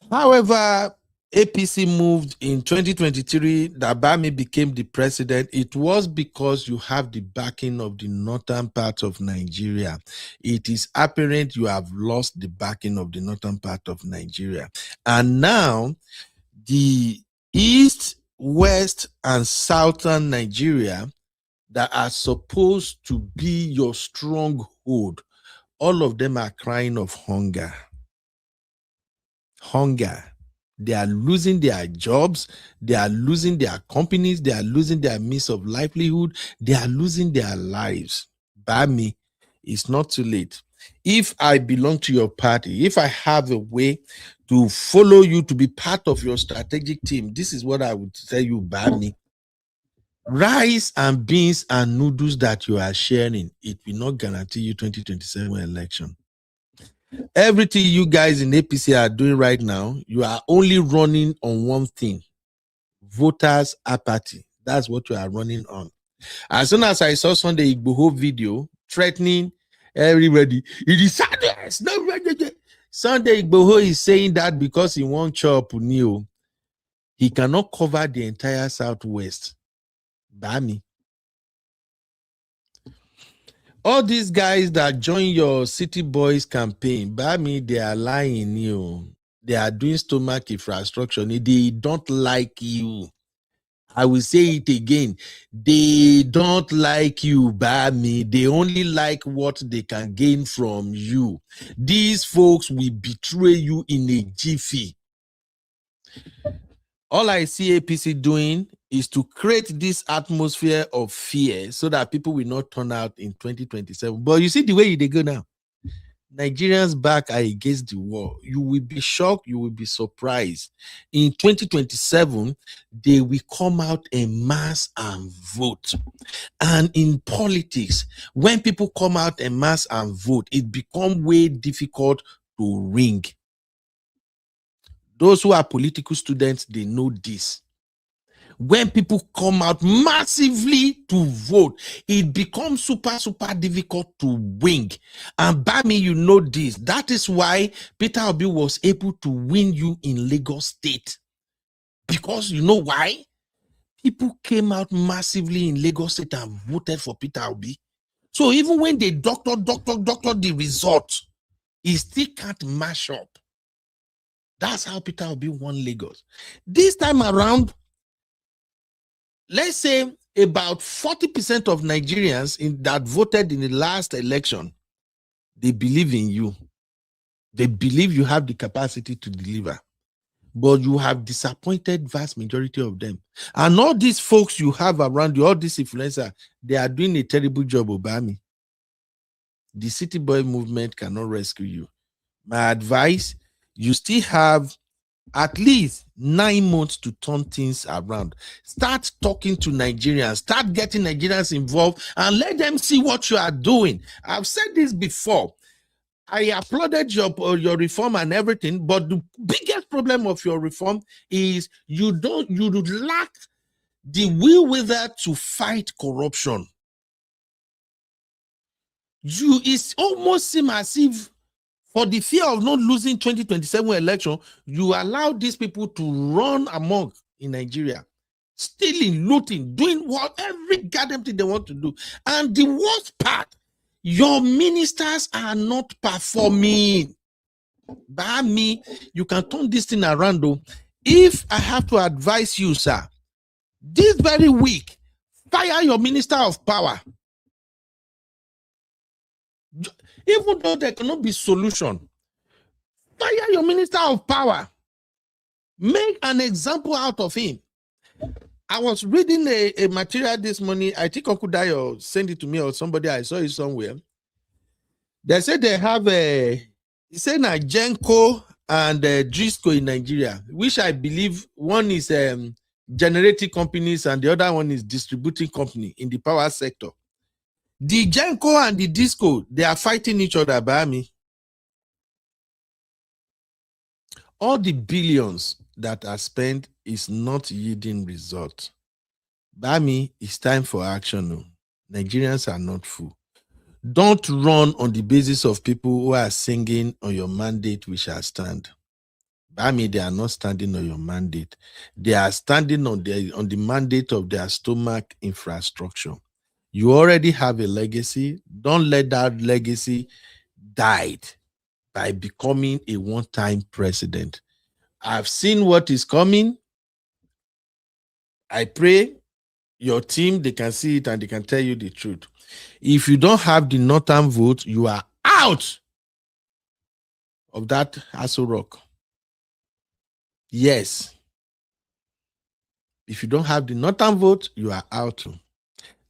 [SPEAKER 8] However, APC moved in 2023, that Bami became the president. It was because you have the backing of the northern part of Nigeria. It is apparent you have lost the backing of the northern part of Nigeria. And now, the east, west, and southern Nigeria that are supposed to be your stronghold, all of them are crying of hunger. Hunger. They are losing their jobs, they are losing their companies, they are losing their means of livelihood, they are losing their lives. By me, it's not too late. If I belong to your party, if I have a way to follow you, to be part of your strategic team, this is what I would tell you, by me. Rice and beans and noodles that you are sharing, it will not guarantee you 2027 election. Everything you guys in APC are doing right now, you are only running on one thing: voters' apathy. That's what you are running on. As soon as I saw Sunday Igboho video threatening everybody, it is sadness. No, Sunday Igboho is saying that because he won't chop new. He cannot cover the entire Southwest. Bami. All these guys that join your City Boys campaign, Bami, they are lying you. They are doing stomach infrastructure. They don't like you. I will say it again. They don't like you, Bami. They only like what they can gain from you. These folks will betray you in a jiffy. All I see APC doing is to create this atmosphere of fear so that people will not turn out in 2027. But you see the way they go now. Nigerians back are against the war. You will be shocked. You will be surprised. In 2027, they will come out en masse and vote. And in politics, when people come out en masse and vote, it becomes way difficult to ring. Those who are political students, they know this. When people come out massively to vote, it becomes super difficult to win. And by me, you know this. That is why Peter Obi was able to win you in Lagos State. Because you know why? People came out massively in Lagos State and voted for Peter Obi. So even when they doctor the result, it still can't mash up. That's how Peter Obi won Lagos. This time around, let's say about 40% of Nigerians that voted in the last election, they believe in you. They believe you have the capacity to deliver. But you have disappointed vast majority of them. And all these folks you have around you, all these influencers, they are doing a terrible job, Obama. The city boy movement cannot rescue you. My advice, you still have at least 9 months to turn things around. Start talking to Nigerians. Start getting Nigerians involved and let them see what you are doing. I've said this before. I applauded your reform and everything, but the biggest problem of your reform is you lack the will with that to fight corruption. It almost seems as if for the fear of not losing 2027 election, you allow these people to run amok in Nigeria, stealing, looting, doing what every goddamn thing they want to do. And the worst part, your ministers are not performing. By me, you can turn this thing around though. If I have to advise you, sir, this very week, fire your minister of power. Even though there cannot be solution, fire your minister of power. Make an example out of him. I was reading a material this morning. I think Uncle Dayo sent it to me or somebody. I saw it somewhere. They said they have he said Genco and Drisco in Nigeria, which I believe one is generating companies and the other one is distributing company in the power sector. The Genco and the Disco, they are fighting each other by me. All the billions that are spent is not yielding results. By me, it's time for action. No. Nigerians are not fool. Don't run on the basis of people who are singing on your mandate, we shall stand. By me, they are not standing on your mandate. They are standing on the mandate of their stomach infrastructure. You already have a legacy. Don't let that legacy die by becoming a one-time president. I've seen what is coming. I pray your team, they can see it and they can tell you the truth. If you don't have the northern vote, you are out of that Aso Rock. Yes. If you don't have the northern vote, you are out.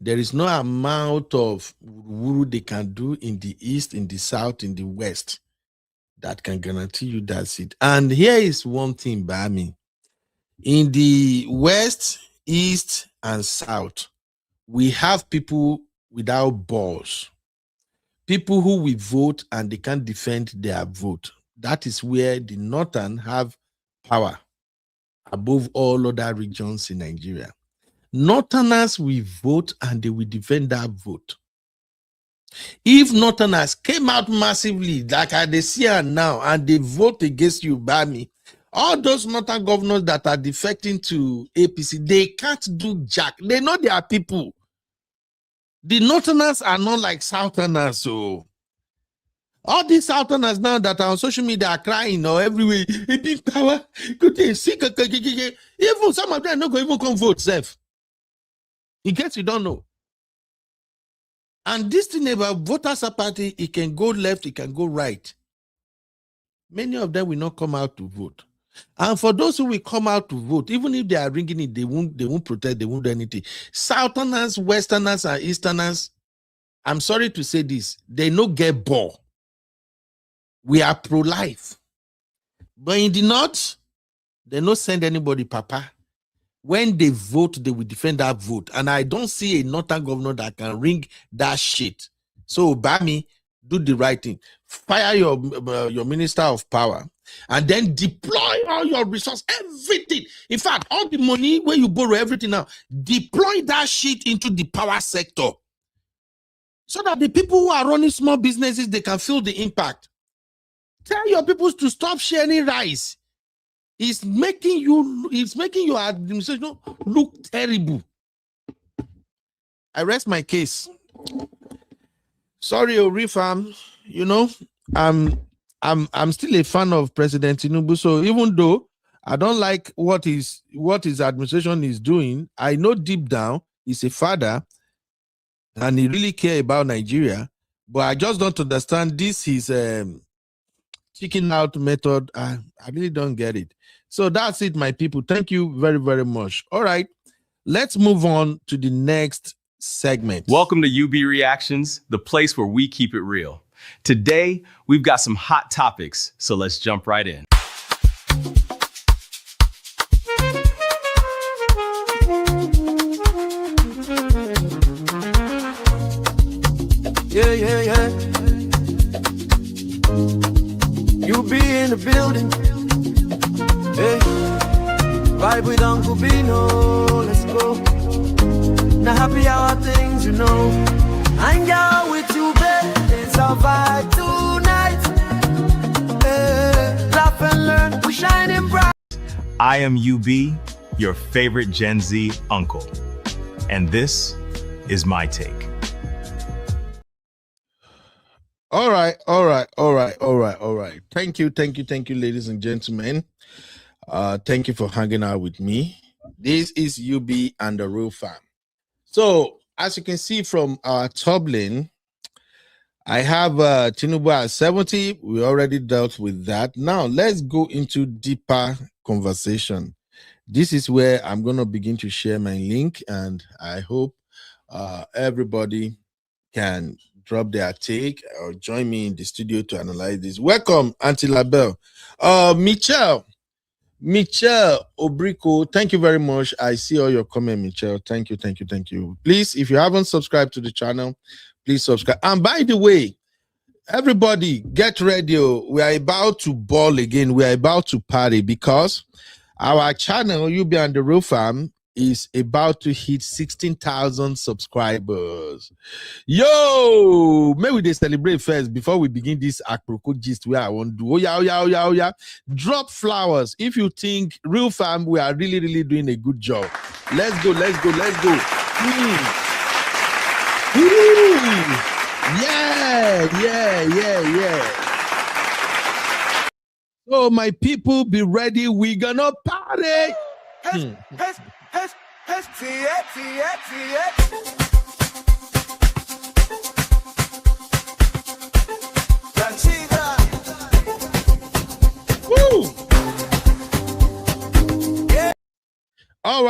[SPEAKER 8] There is no amount of wuru they can do in the east, in the south, in the west that can guarantee you that seat. And here is one thing by me. In the west, east, and south, we have people without balls. People who will vote and they can't defend their vote. That is where the northern have power above all other regions in Nigeria. Northerners will vote and they will defend that vote. If Northerners came out massively, like they see now, and they vote against you, by me, all those Northern governors that are defecting to APC, they can't do jack. They know they are people. The Northerners are not like Southerners. So All these Southerners now that are on social media are crying or everywhere. A big power. Even some of them are not going to even come vote, Seth. In case you don't know. And this thing about voters party, it can go left, it can go right. Many of them will not come out to vote. And for those who will come out to vote, even if they are ringing it, they won't protest, they won't do anything. Southerners, Westerners, and Easterners, I'm sorry to say this, they no get ball. We are pro-life. But in the North, they no send anybody, Papa. When they vote, they will defend that vote. And I don't see a Northern governor that can ring that shit. So, Obama, do the right thing. Fire your minister of power. And then deploy all your resources, everything. In fact, all the money where you borrow, everything now, deploy that shit into the power sector. So that the people who are running small businesses, they can feel the impact. Tell your people to stop sharing rice. It's making your administration look terrible. I rest my case. Sorry, Orifam. You know, I'm still a fan of President Tinubu. So even though I don't like what his administration is doing, I know deep down he's a father and he really cares about Nigeria. But I just don't understand this his chicken out method. I really don't get it. So that's it, my people. Thank you very, very much. All right, let's move on to the next segment.
[SPEAKER 1] Welcome to UB Reactions, the place where we keep it real. Today, we've got some hot topics, so let's jump right in.
[SPEAKER 2] Yeah. You be in the building. Hey, vibe with Uncle Bino. Let's go. Now happy hour things, you know. Hang out with you, babe. It's our vibe tonight. Hey, laugh and learn. We shining bright.
[SPEAKER 1] I am UB, your favorite Gen Z uncle. And this is my take.
[SPEAKER 8] All right. Thank you, ladies and gentlemen. Thank you for hanging out with me. This is UB and the Real Fam. So, as you can see from our thumbnail, I have Tinubu at 70. We already dealt with that. Now, let's go into deeper conversation. This is where I'm going to begin to share my link, and I hope everybody can drop their take or join me in the studio to analyze this. Welcome, Auntie Labelle. Michelle Obrico, thank you very much. I see all your comments, Michelle. Thank you. Please, if you haven't subscribed to the channel, please subscribe. And by the way, everybody, get ready. We are about to ball again. We are about to party because our channel, UB and the Real Fam, is about to hit 16,000 subscribers. Yo, maybe they celebrate first before we begin this aproko gist where I want to do. Oh yeah. Drop flowers if you think Real Fam, we are really doing a good job. Let's go. Yeah. So my people, be ready. We're gonna party. Woo! All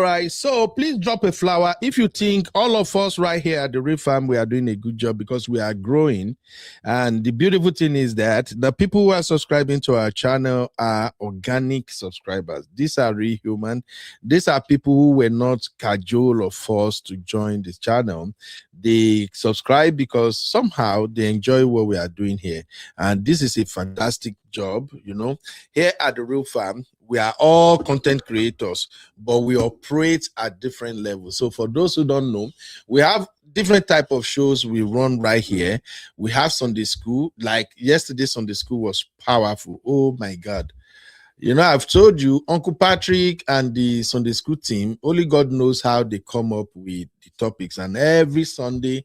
[SPEAKER 8] right. So please drop a flower if you think all of us right here at the Real Fam, we are doing a good job because we are growing. And the beautiful thing is that the people who are subscribing to our channel are organic subscribers. These are real human. These are people who were not cajoled or forced to join this channel. They subscribe because somehow they enjoy what we are doing here. And this is a fantastic job, you know. Here at the Real Fam, we are all content creators, but we operate at different levels. So for those who don't know, we have different type of shows we run right here. We have Sunday school. Like yesterday, Sunday school was powerful. Oh my God. You know, I've told you, Uncle Patrick and the Sunday school team, only God knows how they come up with the topics. And every Sunday,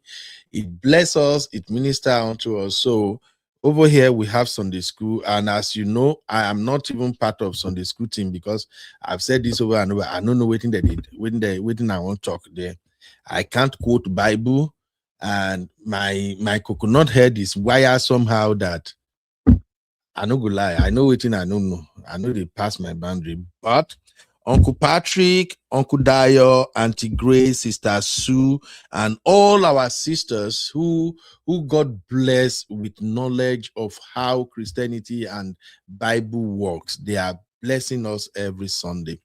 [SPEAKER 8] it blesses us, it ministers unto us. So Over here, we have Sunday school. And as you know, I am not even part of Sunday school team because I've said this over and over. I don't know waiting they did, waiting I won't talk there. I can't quote Bible, and my coconut head is wired somehow that I no go lie. I know waiting I don't know. I know they pass my boundary. But Uncle Patrick, Uncle Dio, Auntie Grace, Sister Sue, and all our sisters who got blessed with knowledge of how Christianity and Bible works. They are blessing us every Sunday.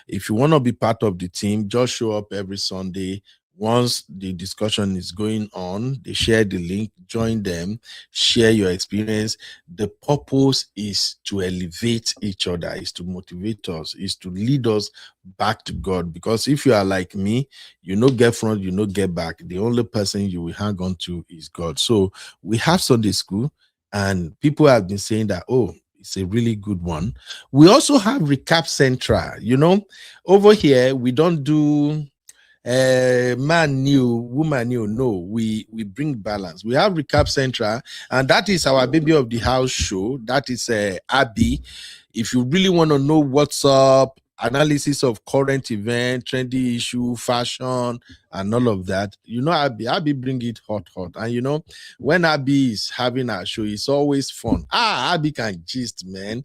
[SPEAKER 8] If you want to be part of the team, just show up every Sunday. Once the discussion is going on, they share the link, join them, share your experience. The purpose is to elevate each other, is to motivate us, is to lead us back to God. Because if you are like me, you know get front, you know get back. The only person you will hang on to is God. So we have Sunday school, and people have been saying that, oh, it's a really good one. We also have Recap Central. You know, over here, we don't do man new, woman new. No, we bring balance. We have Recap Central, and that is our baby of the house show. That is Abby. If you really want to know what's up, analysis of current event, trendy issue, fashion, and all of that, you know, Abby bring it hot. And you know, when Abby is having her show, it's always fun. Abby can gist, man.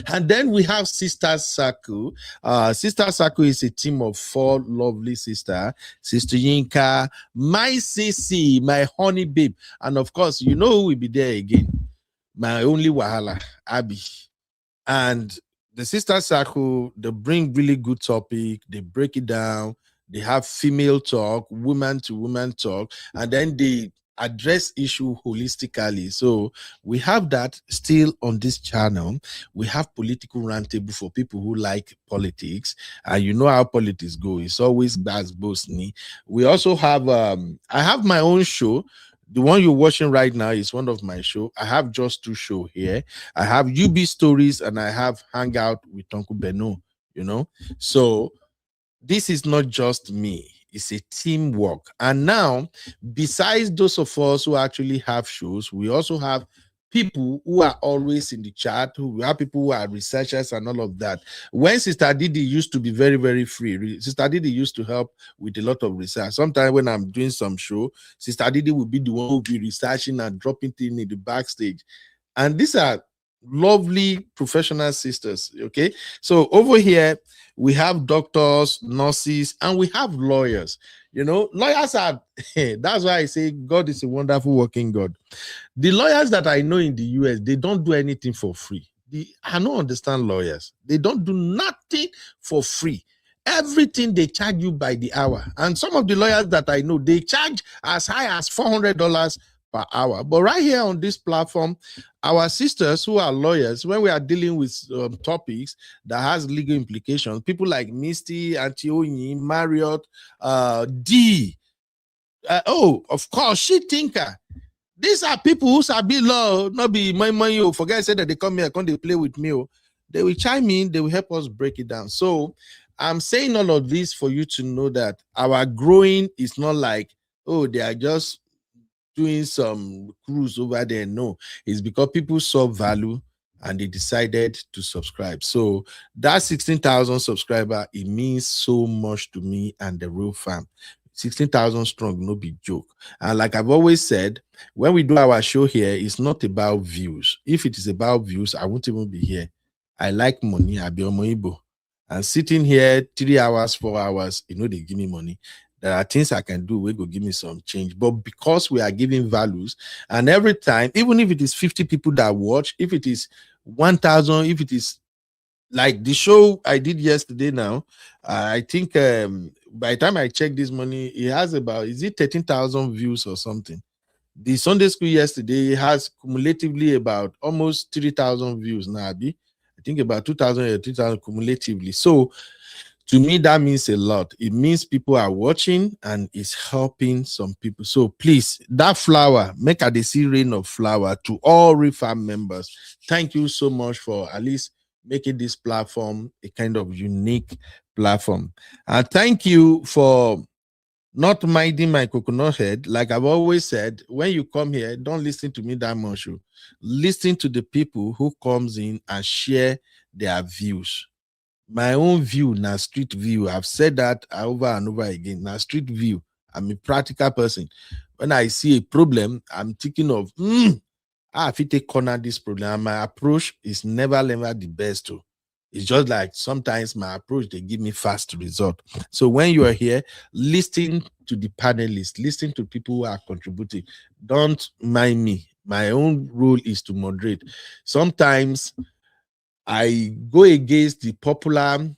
[SPEAKER 8] And then we have Sister Circle. Sister Circle is a team of 4 lovely sisters. Sister Yinka, my Sissy, my honey babe, and of course, you know who will be there again. My only wahala, Abby. And the Sister Circle, they bring really good topic. They break it down. They have female talk, woman to woman talk, and then they address issue holistically. So we have that still on this channel. We have political roundtable for people who like politics, and you know how politics go. It's always bad bossy. We also have I have my own show. The one you're watching right now is one of my show. I have just 2 shows here. I have UB Stories and I have Hangout with Uncle Beno, you know. So this is not just me. It's a teamwork. And now, besides those of us who actually have shows, we also have people who are always in the chat, who have people who are researchers and all of that. When Sister Didi used to be very, very free, Sister Didi used to help with a lot of research. Sometimes when I'm doing some show, Sister Didi will be the one who will be researching and dropping things in the backstage. And these are lovely professional sisters, okay? So over here, we have doctors, nurses, and we have lawyers. You know, lawyers are, that's why I say God is a wonderful working God. The lawyers that I know in the US, they don't do anything for free. I don't understand lawyers. They don't do nothing for free. Everything they charge you by the hour. And some of the lawyers that I know, they charge as high as $400 per hour. But right here on this platform, our sisters who are lawyers, when we are dealing with topics that has legal implications, people like Misty, Aunty Onyi, Marriott, D, of course, she thinker. These are people who sabi law, not be my money. Oh, forget I said that they come here, come they play with me. Oh. They will chime in, they will help us break it down. So I'm saying all of this for you to know that our growing is not like, oh, they are just doing some cruise over there. No, it's because people saw value and they decided to subscribe. So that 16,000 subscriber, it means so much to me and the real fam. 16,000 strong, no big joke. And like I've always said, when we do our show here, it's not about views. If it is about views, I won't even be here. I like money. I be Omoibo. And sitting here 3 hours, 4 hours, you know, they give me money. There are things I can do. We go give me some change. But because we are giving values, and every time, even if it is 50 people that watch, if it is 1,000, if it is like the show I did yesterday now, I think by the time I check this money, it has about, is it 13,000 views or something? The Sunday school yesterday has cumulatively about almost 3,000 views now. I think about 2,000 or 3,000 cumulatively. So to me, that means a lot. It means people are watching and it's helping some people. So please, that flower, make a see rain of flower to all ReFam members. Thank you so much for at least making this platform a kind of unique platform. Thank you for not minding my coconut head. Like I've always said, when you come here, don't listen to me that much. Listen to the people who comes in and share their views. My own view, now street view. I've said that over and over again. Now street view. I'm a practical person. When I see a problem, I'm thinking of, if you take corner this problem, and my approach is never the best too. It's just like sometimes my approach, they give me fast result. So when you are here, listen to the panelists, listen to people who are contributing. Don't mind me. My own role is to moderate. Sometimes I go against the popular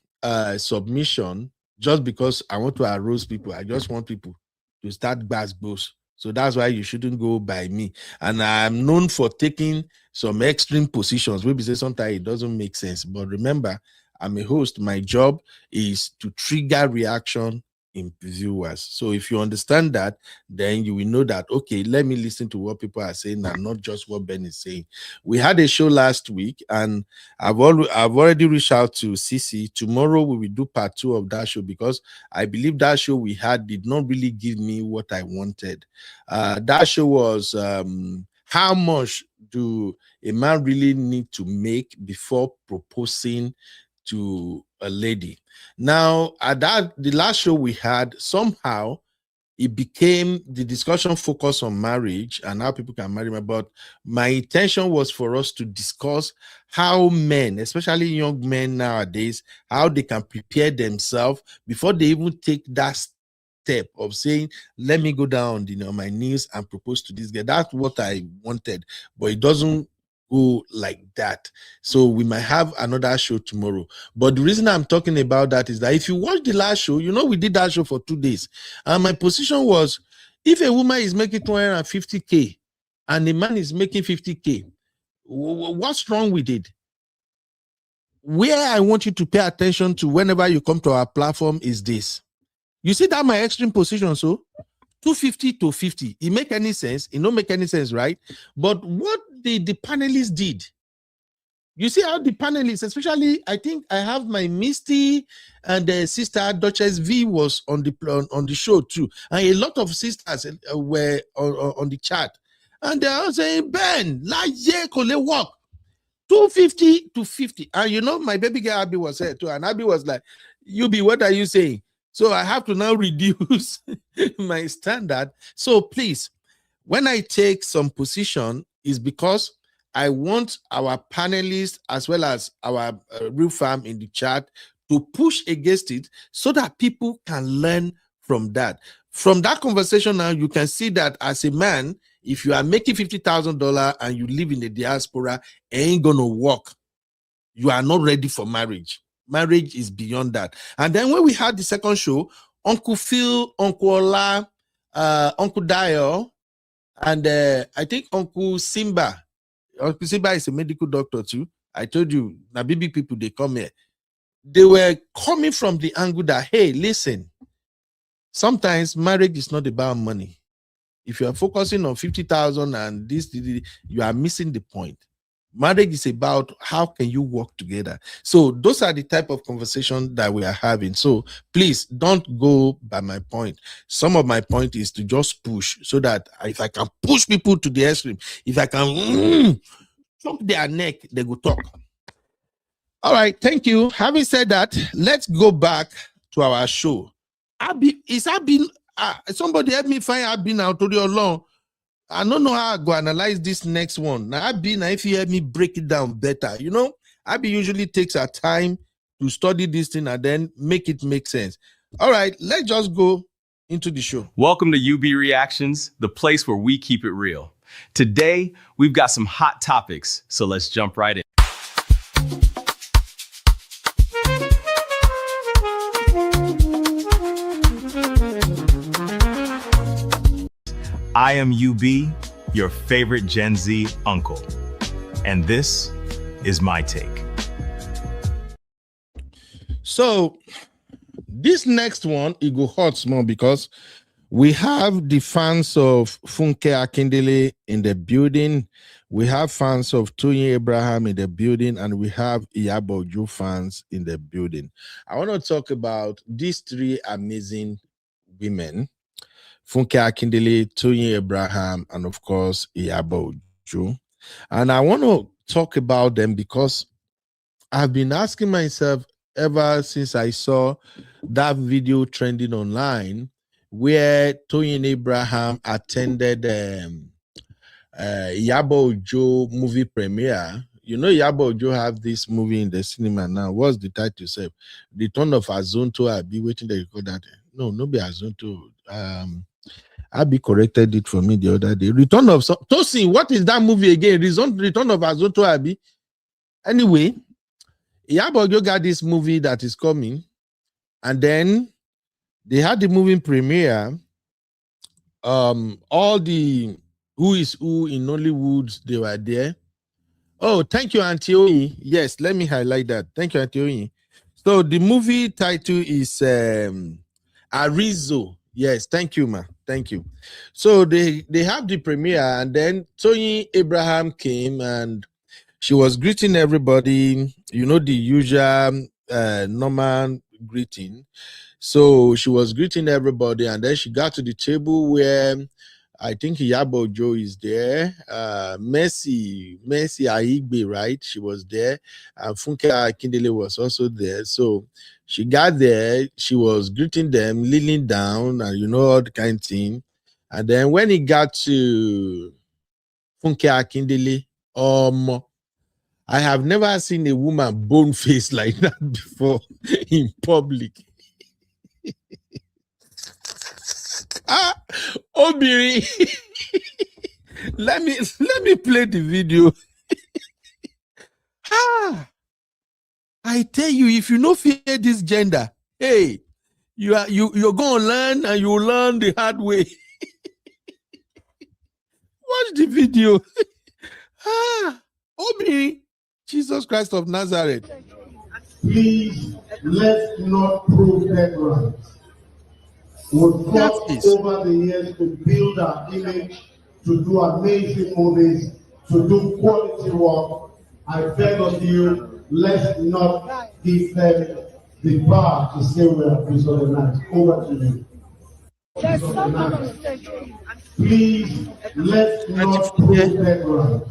[SPEAKER 8] submission just because I want to arouse people. I just want people to start bass. So that's why you shouldn't go by me. And I'm known for taking some extreme positions. Maybe say sometimes it doesn't make sense. But remember, I'm a host. My job is to trigger reaction in viewers. So if you understand that, then you will know that, okay, let me listen to what people are saying and not just what Ben is saying. We had a show last week, and I've already reached out to CC. Tomorrow we will do part 2 of that show, because I believe that show we had did not really give me what I wanted. That show was how much do a man really need to make before proposing to a lady. Now, at the last show we had, somehow it became the discussion focused on marriage and how people can marry. But my intention was for us to discuss how men, especially young men nowadays, how they can prepare themselves before they even take that step of saying, let me go down on my knees and propose to this girl. That's what I wanted, but it doesn't go like that. So we might have another show tomorrow. But the reason I'm talking about that is that if you watch the last show, we did that show for 2 days. And my position was, if a woman is making 250K and a man is making 50K, what's wrong with it? Where I want you to pay attention to whenever you come to our platform is this. You see that my extreme position, so 250 to 50. It make any sense? It don't make any sense, right? But what the panelists did, you see how the panelists, especially, I think I have my Misty and sister Duchess V was on the show too, and a lot of sisters were on the chat, and they are saying, Ben, like work 250 to 50, and my baby girl Abby was here too, and Abby was like, "Yubi, what are you saying?" So I have to now reduce my standard. So please, when I take some position, is because I want our panelists as well as our real fam in the chat to push against it so that people can learn from that. From that conversation now, you can see that as a man, if you are making $50,000 and you live in the diaspora, it ain't gonna work. You are not ready for marriage. Marriage is beyond that. And then when we had the second show, Uncle Phil, Uncle Ola, Uncle Dio, and I think Uncle Simba. Uncle Simba is a medical doctor too. I told you, now BB people, they come here. They were coming from the angle that, hey, listen, sometimes marriage is not about money. If you are focusing on 50,000 and this, you are missing the point. Marriage is about how can you work together. So those are the type of conversation that we are having. So please don't go by my point. Some of my point is to just push, so that if I can push people to the extreme, if I can choke their neck, they go talk. All right, thank you. Having said that, let's go back to our show. Somebody help me find Abby now to the alone. I don't know how I go analyze this next one. Now, Abby, if you help me break it down better, Abby usually takes her time to study this thing and then make it make sense. All right, let's just go into the show.
[SPEAKER 1] Welcome to UB Reactions, the place where we keep it real. Today, we've got some hot topics, so let's jump right in. I am UB, your favorite Gen Z uncle, and this is my take.
[SPEAKER 8] So this next one, it go hot small because we have the fans of Funke Akindele in the building. We have fans of Toyin Abraham in the building, and we have Iyabo Ojo fans in the building. I want to talk about these three amazing women Funke Akindele, Toyin Abraham, and of course, Iyabo Ojo. And I want to talk about them because I've been asking myself ever since I saw that video trending online where Toyin Abraham attended Iyabo Ojo movie premiere. You know, Iyabo Ojo have this movie in the cinema now. What's the title? Say, Return of Arinzo. I'll be waiting to record that. No be Arinzo. Abby corrected it for me the other day. Return of Tosin. What is that movie again? Return of Arinzo. Abby. Anyway, Iyabo Ojo got this movie that is coming, and then they had the movie premiere. All the who is who in Nollywood, they were there. Oh, thank you, Aunty Oyi. Yes, let me highlight that. Thank you, Aunty Oyi. So the movie title is Arinzo. Yes, thank you, ma. Thank you. So they have the premiere, and then Toyin Abraham came and she was greeting everybody, you know, the usual normal greeting. So she was greeting everybody, and then she got to the table where I think Iyabo Ojo is there. Mercy Aigbe, right? She was there. And Funke Akindele was also there. So she got there. She was greeting them, kneeling down, and you know, all the kind of thing. And then when it got to Funke Akindele, I have never seen a woman bone face like that before in public. Obiri, let me play the video. I tell you, if you no fear this gender, hey, you're gonna learn, and you learn the hard way. Watch the video. Obiri, Jesus Christ of Nazareth.
[SPEAKER 9] Please, let's not prove that right. We've fought over the years to build our image, to do amazing movies, to do quality work. I beg of you, let's not give them the power to say we are piece of the night. Over to you. Please, let's not prove that right.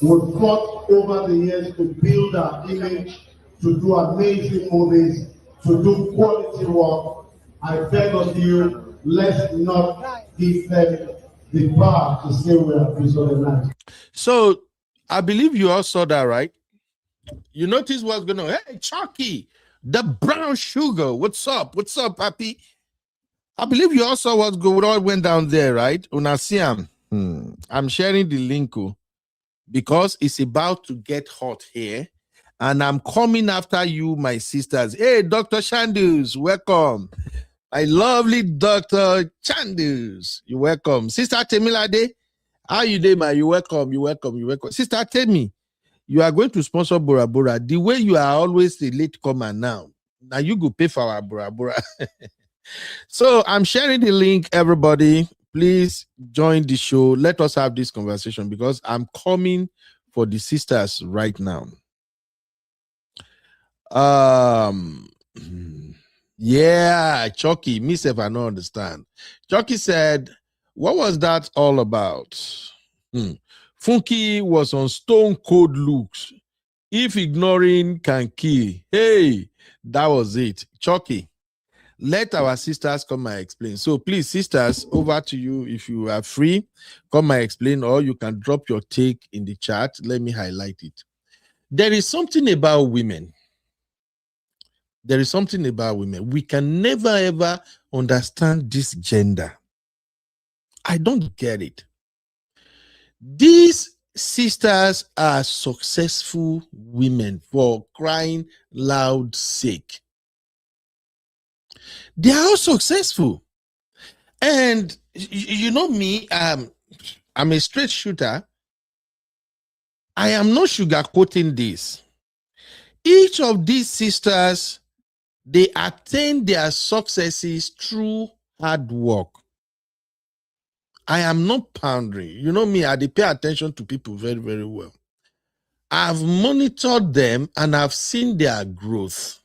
[SPEAKER 9] We've fought over the years to build our image, to do amazing movies, to do quality work. I beg of you, let's not give them the power to say we are piece of the night.
[SPEAKER 8] So I believe you all saw that, right? You notice what's going on. Hey, Chucky, the brown sugar. What's up? What's up, Papi? I believe you all saw what went down there, right? Unasiam. I'm sharing the link because it's about to get hot here. And I'm coming after you, my sisters. Hey, Dr. Shandus, welcome. My lovely Dr. Chandus, you're welcome. Sister Temilade, how you doing, man? You're welcome, you're welcome, you're welcome. Sister Temi, you are going to sponsor Bora Bora. The way you are always the late comer now you go pay for our Bora Bora. So I'm sharing the link, everybody. Please join the show. Let us have this conversation because I'm coming for the sisters right now. Yeah, Chucky, myself, I don't understand. Chucky said, what was that all about? Funke was on stone cold looks. If ignoring can kill. Hey, that was it. Chucky, let our sisters come and explain. So please, sisters, over to you. If you are free, come and explain, or you can drop your take in the chat. Let me highlight it. There is something about women. There is something about women. We can never, ever understand this gender. I don't get it. These sisters are successful women, for crying loud sake. They are all successful. And you know me, I'm a straight shooter. I am not sugarcoating this. Each of these sisters, they attain their successes through hard work. I am not pandering. You know me, I pay attention to people very, very well. I've monitored them and I've seen their growth.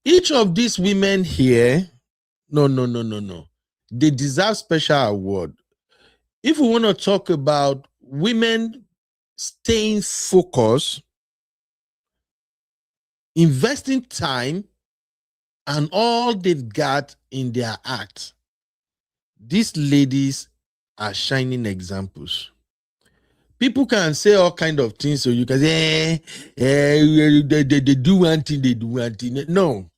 [SPEAKER 8] Each of these women here, no. They deserve special award. If we want to talk about women staying focused, investing time, and all they've got in their act, these ladies are shining examples. People can say all kind of things, so you can say, they do one thing, they do one thing. No.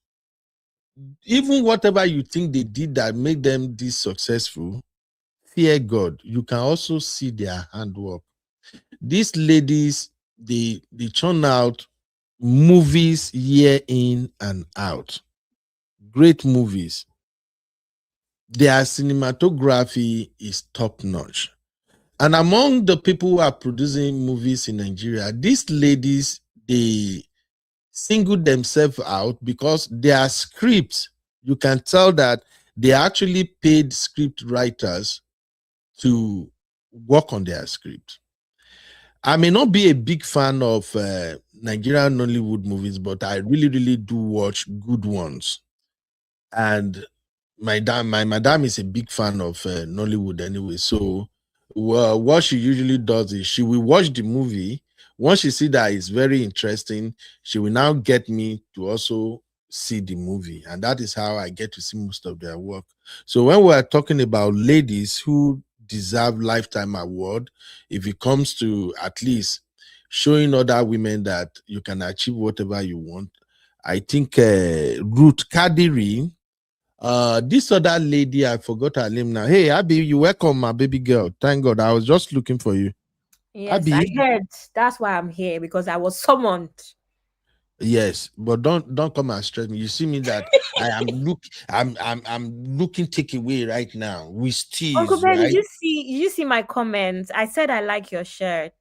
[SPEAKER 8] Even whatever you think they did that made them this successful, fear God. You can also see their handwork. These ladies, they churn out movies year in and out. Great movies. Their cinematography is top notch. And among the people who are producing movies in Nigeria, these ladies, they single themselves out because their scripts, you can tell that they actually paid script writers to work on their script. I may not be a big fan of Nigerian Nollywood movies, but I really, really do watch good ones. And my madam is a big fan of Nollywood anyway. So what she usually does is she will watch the movie. Once she see that it's very interesting, she will now get me to also see the movie. And that is how I get to see most of their work. So when we're talking about ladies who deserve lifetime award, if it comes to at least showing other women that you can achieve whatever you want, I think Ruth Kadiri, this other lady, I forgot her name now. Hey, Abby, you welcome, my baby girl. Thank God. I was just looking for you.
[SPEAKER 10] Yes,
[SPEAKER 8] Abby.
[SPEAKER 10] I heard. That's why I'm here, because I was summoned.
[SPEAKER 8] Yes, but don't come and stress me. You see me that I'm looking takeaway right now with
[SPEAKER 10] Uncle
[SPEAKER 8] steez,
[SPEAKER 10] Ben,
[SPEAKER 8] right?
[SPEAKER 10] did you see my comments? I said I like your shirt.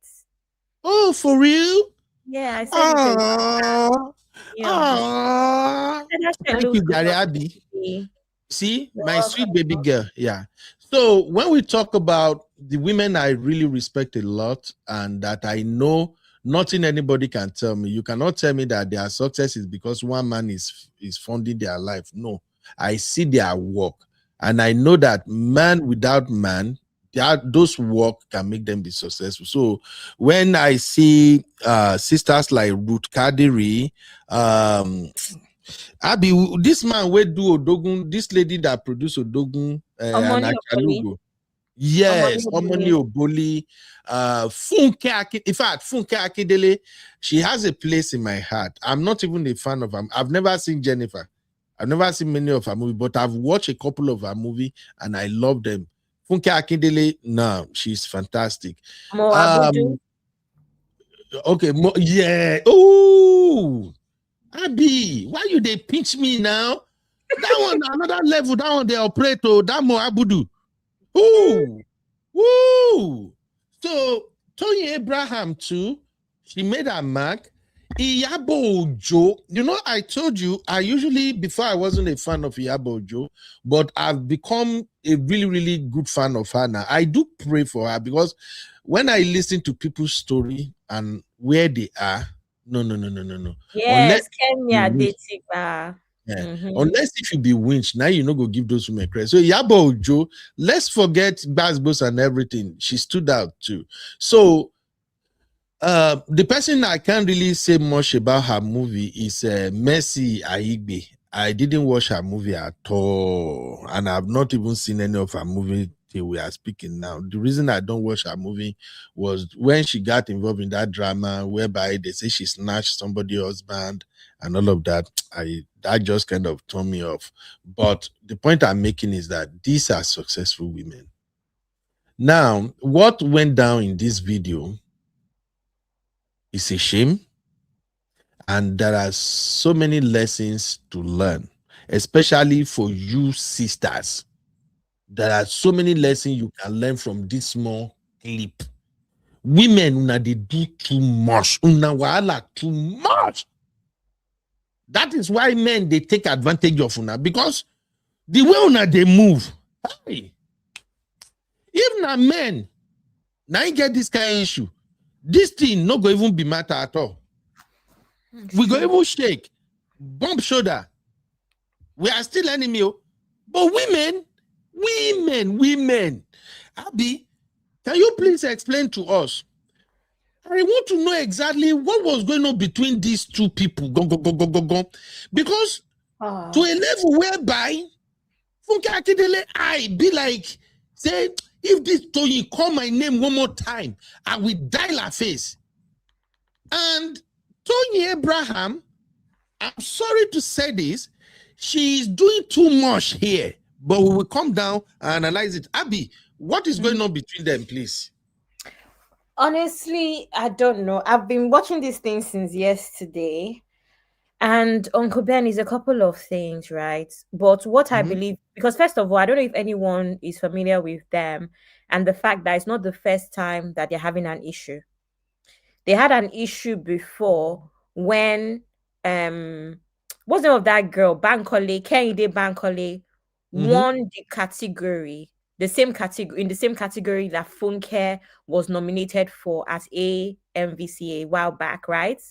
[SPEAKER 8] Oh, for real?
[SPEAKER 10] Yeah, I said it.
[SPEAKER 8] Thank you, Gary Abby. See, my sweet baby girl. Yeah. So when we talk about the women I really respect a lot and that I know nothing anybody can tell me, you cannot tell me that their success is because one man is funding their life. No, I see their work and I know that man without man, those work can make them be successful. So when I see sisters like Ruth Kadiri, Abi, this man will do Odogun, this lady that produced Odogun and Achalugo. Yes, Omoni Oboli. In fact, Funke Akindele, she has a place in my heart. I'm not even a fan of her. I've never seen Jennifer. I've never seen many of her movies, but I've watched a couple of her movies and I love them. Funke Akindele, no, she's fantastic. Okay, yeah. Oh, Abi, why you they pinch me now? That one, another level, that one they operate, that more Abudu. Ooh, woo. So, Toyin Abraham too, she made her mark. Iyabo Ojo, you know, I told you, I usually, before I wasn't a fan of Iyabo Ojo, but I've become a really, really good fan of her now. I do pray for her because when I listen to people's story and where they are, no.
[SPEAKER 10] Yes, Kenya dating.
[SPEAKER 8] Unless if you be winched, now you know go give those women credit. So Iyabo Ojo, let's forget Basbos and everything. She stood out too. So the person I can't really say much about her movie is Mercy Aigbe. I didn't watch her movie at all, and I've not even seen any of her movie till we are speaking now. The reason I don't watch her movie was when she got involved in that drama whereby they say she snatched somebody's husband and all of that. That just kind of turned me off. But the point I'm making is that these are successful women. Now, what went down in this video is a shame. And there are so many lessons to learn, especially for you sisters. There are so many lessons you can learn from this small clip. Women, they do too much. Too much. That is why men, they take advantage of una because the way they move. Hey, if na men, now you get this kind of issue, this thing not going to even be matter at all. We go even shake, bump shoulder. We are still enemy. But women, Women. Abi, can you please explain to us? I want to know exactly what was going on between these two people. Because to a level whereby Funke Akindele, I be like, say, if this Toyin call my name one more time, I will dial her face. And Toyin Abraham, I'm sorry to say this, she is doing too much here. But we will come down and analyze it. Abby, what is going on between them, please?
[SPEAKER 10] Honestly, I don't know. I've been watching this thing since yesterday. And Uncle Ben is a couple of things, right? But what I believe, because first of all, I don't know if anyone is familiar with them and the fact that it's not the first time that they're having an issue. They had an issue before when what's the name of that girl? Bankole, Kehinde Bankole won the category, the same category in the same category that Funke was nominated for at AMVCA a while back, right?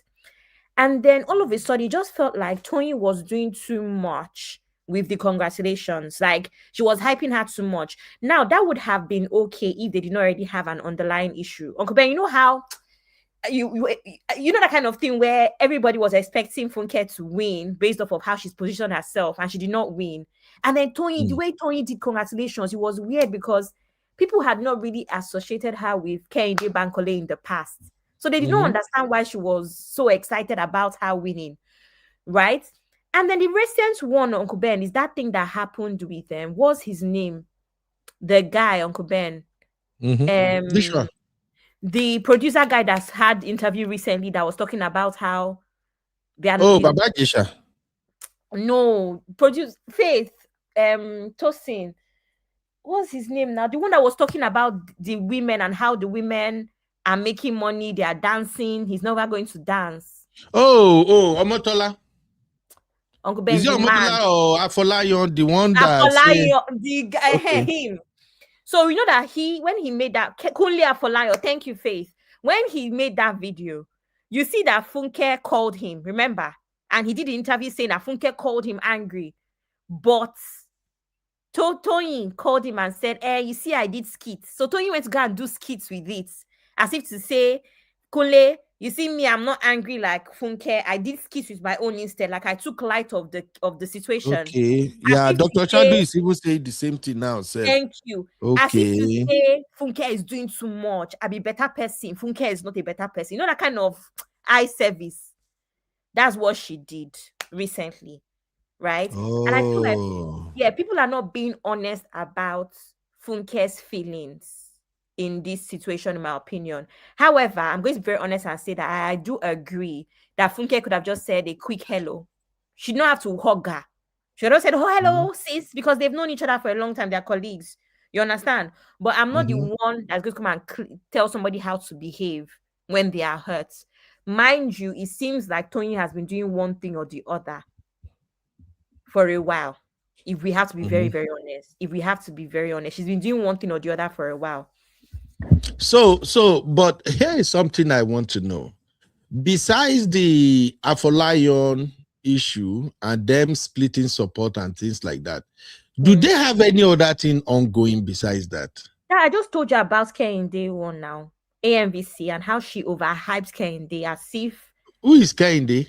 [SPEAKER 10] And then all of a sudden, it just felt like Tony was doing too much with the congratulations. Like she was hyping her too much. Now, that would have been okay if they did not already have an underlying issue. Uncle Ben, you know how you know that kind of thing where everybody was expecting Funke to win based off of how she's positioned herself, and she did not win. And then Tony, the way Tony did congratulations, it was weird because people had not really associated her with Kehinde Bankole in the past. So they did not understand why she was so excited about her winning, right? And then the recent one, Uncle Ben, is that thing that happened with them. What's his name? The guy, Uncle Ben.
[SPEAKER 8] Which one?
[SPEAKER 10] The producer guy that's had interview recently that was talking about how they are
[SPEAKER 8] Baba Gisha.
[SPEAKER 10] No, produce Faith, Tosin. What's his name now? The one that was talking about the women and how the women are making money, they are dancing. He's never going to dance.
[SPEAKER 8] Omotola.
[SPEAKER 10] Uncle Ben,
[SPEAKER 8] is it Omotola or Afolayan, the one that
[SPEAKER 10] Afolayan, the guy, him. So you know that when he made that Kunle Afolayan, thank you, Faith. When he made that video, you see that Funke called him, remember? And he did the interview saying that Funke called him angry. But Toyin called him and said, you see, I did skits. So Toyin went to go and do skits with it. As if to say, Kunle, you see me, I'm not angry like Funke. I did skits with my own instead. Like I took light of the situation.
[SPEAKER 8] Okay. Yeah, Dr. Chandu is even saying the same thing now.
[SPEAKER 10] Thank you.
[SPEAKER 8] Okay.
[SPEAKER 10] As if to say Funke is doing too much. I be better person. Funke is not a better person. You know that kind of eye service. That's what she did recently. Right? And I feel like, people are not being honest about Funke's feelings in this situation, in my opinion. However, I'm going to be very honest and say that I do agree that Funke could have just said a quick hello. She did not have to hug her. She would have said, oh, hello, sis, because they've known each other for a long time. They're colleagues. You understand? But I'm not the one that's going to come and tell somebody how to behave when they are hurt. Mind you, it seems like Tony has been doing one thing or the other for a while. If we have to be very, very honest. If we have to be very honest. She's been doing one thing or the other for a while.
[SPEAKER 8] But here is something I want to know. Besides the Afolayan issue and them splitting support and things like that, do they have any other thing ongoing besides that?
[SPEAKER 10] Yeah, I just told you about Kehinde one now, AMVC, and how she overhyped Kehinde as if.
[SPEAKER 8] Who is Kehinde?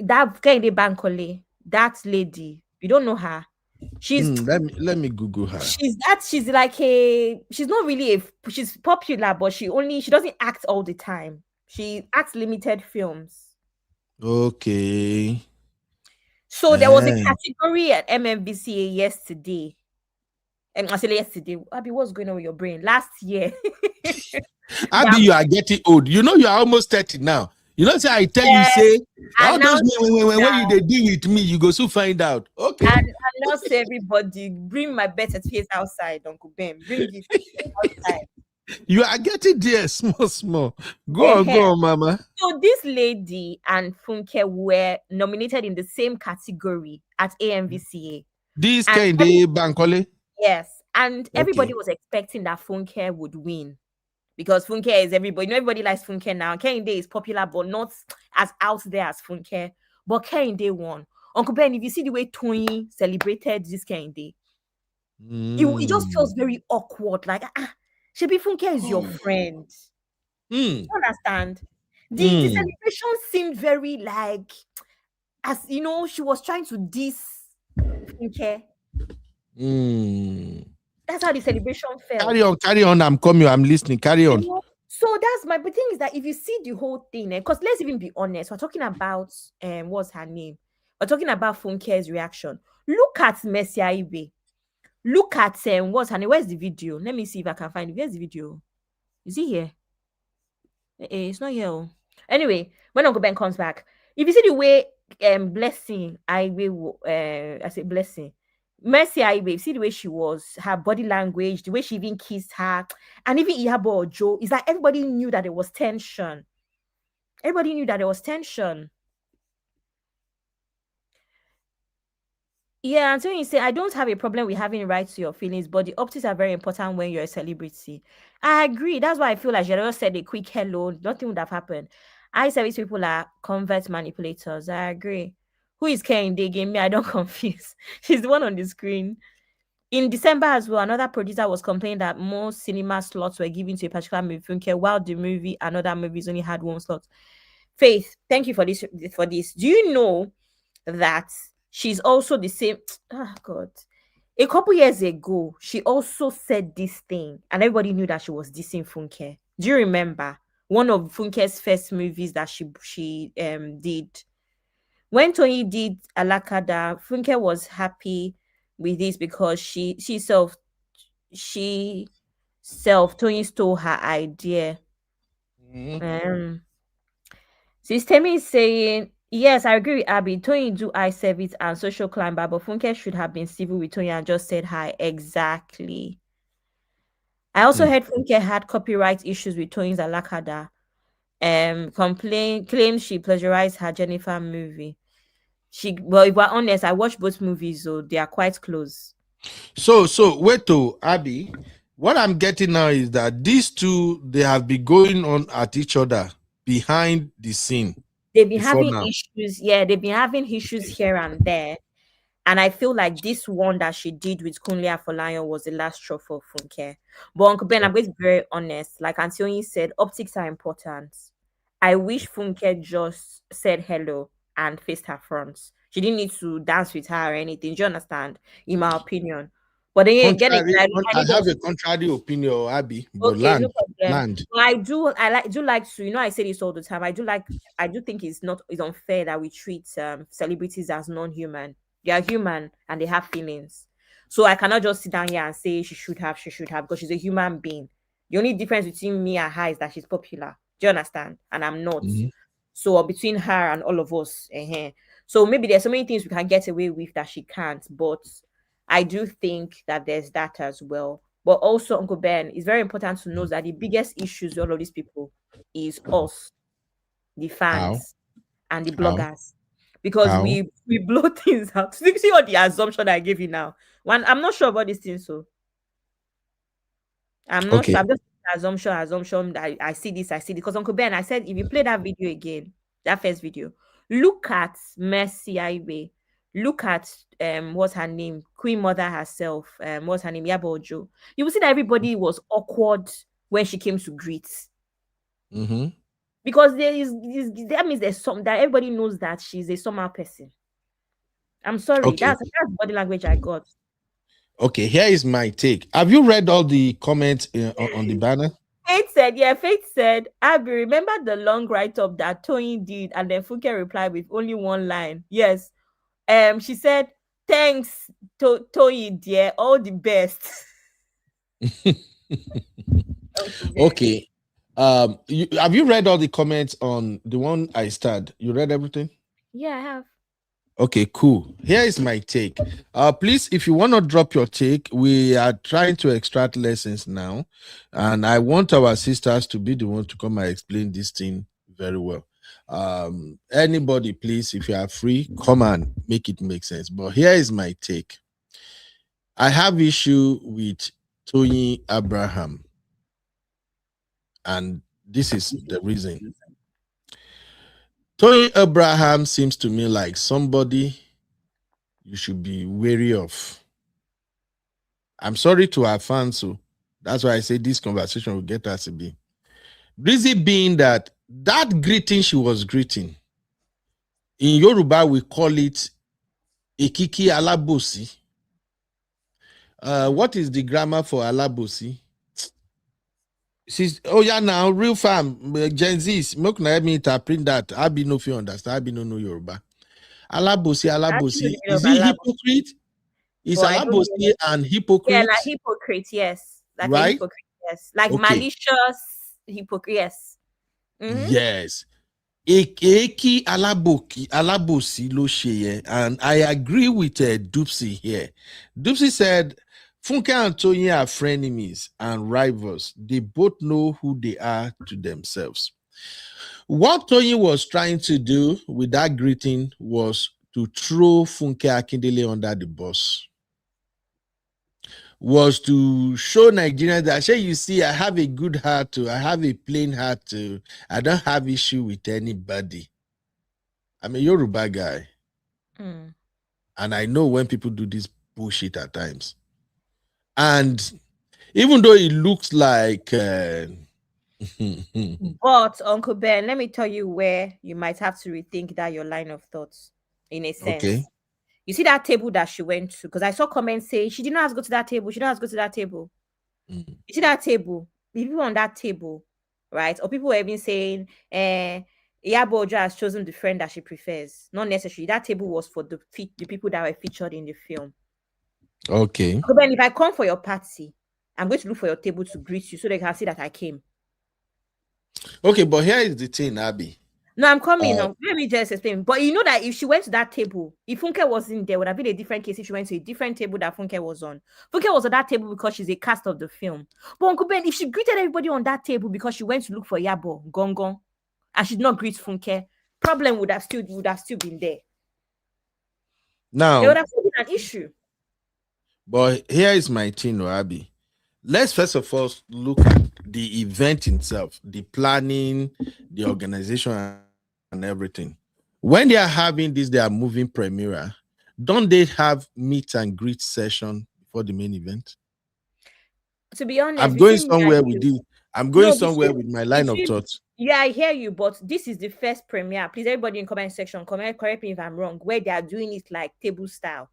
[SPEAKER 10] That Kehinde Bankole, that lady. You don't know her. She's
[SPEAKER 8] let me Google her.
[SPEAKER 10] She's not really she's popular, but she doesn't act all the time. She acts limited films.
[SPEAKER 8] Okay.
[SPEAKER 10] So there was a category at MMVCA yesterday. And I said yesterday, Abby, what's going on with your brain? Last year.
[SPEAKER 8] Abby, you are getting old. You know you are almost 30 now. You know, say I tell you, say, all those when you deal with me, you go so find out. Okay.
[SPEAKER 10] And I now say everybody, bring my best certificate outside, Uncle Ben. Bring it outside.
[SPEAKER 8] You are getting there small. Go on, Mama.
[SPEAKER 10] So this lady and Funke were nominated in the same category at AMVCA.
[SPEAKER 8] This Kehinde Bankole?
[SPEAKER 10] Yes. And everybody was expecting that Funke would win. Because Funke is everybody. Everybody likes Funke now. Kehinde is popular, but not as out there as Funke. But Kehinde won. Uncle Ben, if you see the way Toyin celebrated this Kehinde, It just feels very awkward. Like, Shebi Funke is your friend. You understand? The celebration seemed very like, as you know, she was trying to diss Funke. That's how the celebration felt.
[SPEAKER 8] Carry on. I'm coming. I'm listening. Carry on.
[SPEAKER 10] You know? So that's my but thing is that if you see the whole thing, because let's even be honest, we're talking about what's her name? We're talking about Funke's reaction. Look at Mercy Aigbe. Look at what's her name? Where's the video? Let me see if I can find it. Where's the video? Is he here? It's not here. Anyway, when Uncle Ben comes back, if you see the way Blessing Aigbe, I say Blessing, Mercy Aigbe, see the way she was, her body language, the way she even kissed her, and even Iyabo Ojo, is like everybody knew that there was tension. Everybody knew that there was tension. Yeah, until you say, I don't have a problem with having right to your feelings, but the optics are very important when you're a celebrity. I agree. That's why I feel like she just said a quick hello. Nothing would have happened. I service people are convert manipulators. I agree. Who is Kehinde they gave me? I don't confuse. She's the one on the screen. In December as well, another producer was complaining that more cinema slots were given to a particular movie, Funke, while the movie and other movies only had one slot. Faith, thank you for this. Do you know that she's also the same? Oh God. A couple years ago, she also said this thing, and everybody knew that she was dissing Funke. Do you remember one of Funke's first movies that she did? When Toyin did Alakada, Funke was happy with this because she Toyin stole her idea. Systemi is saying, yes, I agree with Abby. Toyin do eye service and social climber, but Funke should have been civil with Toyin and just said hi. Exactly. I also heard Funke had copyright issues with Toyin's Alakada. Claims she plagiarized her Jennifer movie. Well, if we're honest, I watched both movies, so they are quite close.
[SPEAKER 8] So wait to Abby. What I'm getting now is that these two, they have been going on at each other behind the scene.
[SPEAKER 10] They've been having issues. Yeah, they've been having issues here and there. And I feel like this one that she did with Kunle Afolayan was the last straw for Funke. But Uncle Ben, I'm going to be very honest. Like Anthony said, optics are important. I wish Funke just said hello and faced her front. She didn't need to dance with her or anything. Do you understand? In my opinion. But then again,
[SPEAKER 8] I have a contrary opinion, Abby. But
[SPEAKER 10] okay,
[SPEAKER 8] land.
[SPEAKER 10] But I do like to, I say this all the time. I do think it's unfair that we treat celebrities as non-human. They are human and they have feelings. So I cannot just sit down here and say she should have because she's a human being. The only difference between me and her is that she's popular. Do you understand? And I'm not. So between her and all of us, so maybe there's so many things we can get away with that she can't. But I do think that there's that as well. But also, Uncle Ben, it's very important to know that the biggest issues with all of these people is us, the fans, and the bloggers. Because we blow things out. See all the assumption I gave you now. I'm not sure about this thing, so I'm not sure. I'm just assumption that I see this. Because Uncle Ben, I said if you play that video again, that first video, look at Mercy Aigbe. Look at what's her name, Queen Mother herself, what's her name, Iyabo Ojo. You will see that everybody was awkward when she came to greet. Because that means there's something that everybody knows that she's a somehow person. I'm sorry, that's body language I got.
[SPEAKER 8] Okay, here is my take. Have you read all the comments on the banner?
[SPEAKER 10] Faith said, Abby, remember the long write-up that Toyin did, and then Funke replied with only one line. Yes. She said, thanks, Toyin, dear, all the best.
[SPEAKER 8] Okay. Have you read all the comments on the one I started? You read everything?
[SPEAKER 10] Yeah, I have.
[SPEAKER 8] Okay, cool. Here is my take. Please, if you want to drop your take, we are trying to extract lessons now. And I want our sisters to be the ones to come and explain this thing very well. Anybody, please, if you are free, come and make it make sense. But here is my take. I have issue with Toyin Abraham. And this is the reason. Toyin Abraham seems to me like somebody you should be wary of. I'm sorry to our fans, so that's why I say this conversation will get us to be. Reason being that greeting she was greeting, in Yoruba we call it Ekiki Alabosi. What is the grammar for Alabosi? She's now real fam Gen Z's. Make let me interpret that. I be no feel understand. I be no know Yoruba. Alabosi. Is he hypocrite? Is Alabosi and hypocrite?
[SPEAKER 10] Yeah, like hypocrite, yes. Like
[SPEAKER 8] right?
[SPEAKER 10] a hypocrite, yes. Like malicious hypocrite, yes.
[SPEAKER 8] Yes. Eki Alabosi lo sheye, and I agree with Dupsy here. Dupsy said, Funke and Toyin are frenemies and rivals. They both know who they are to themselves. What Toyin was trying to do with that greeting was to throw Funke Akindele under the bus. Was to show Nigerians that, you see, I have a good heart too. I have a plain heart too. I don't have issue with anybody. I'm a Yoruba guy. And I know when people do this bullshit at times. And even though it looks like...
[SPEAKER 10] but, Uncle Ben, let me tell you where you might have to rethink that your line of thoughts, in a sense.
[SPEAKER 8] Okay.
[SPEAKER 10] You see that table that she went to? Because I saw comments saying she did not have to go to that table. She didn't have to go to that table. You see that table? The people on that table, right? Or people were even saying, Iyabo Ojo has chosen the friend that she prefers. Not necessarily. That table was for the people that were featured in the film.
[SPEAKER 8] Okay.
[SPEAKER 10] So then if I come for your party, I'm going to look for your table to greet you so they can see that I came.
[SPEAKER 8] Okay, but here is the thing, Abby.
[SPEAKER 10] No, I'm coming. Let me just explain. But you know that if she went to that table, if Funke wasn't there, would have been a different case if she went to a different table that Funke was on. Funke was on that table because she's a cast of the film. But Uncle Ben, if she greeted everybody on that table because she went to look for Iyabo, Gongon, and she did not greet Funke, problem would have still been there.
[SPEAKER 8] Now,
[SPEAKER 10] there would have still been an issue.
[SPEAKER 8] But here is my thing, Abby. Let's first of all look at the event itself, the planning, the organization, and everything. When they are having this, they are moving premiere. Don't they have meet and greet session before the main event?
[SPEAKER 10] To be honest,
[SPEAKER 8] I'm going somewhere with this. I'm going somewhere with my line of thought.
[SPEAKER 10] Yeah, I hear you, but this is the first premiere. Please, everybody in comment section, correct me if I'm wrong, where they are doing it like table style.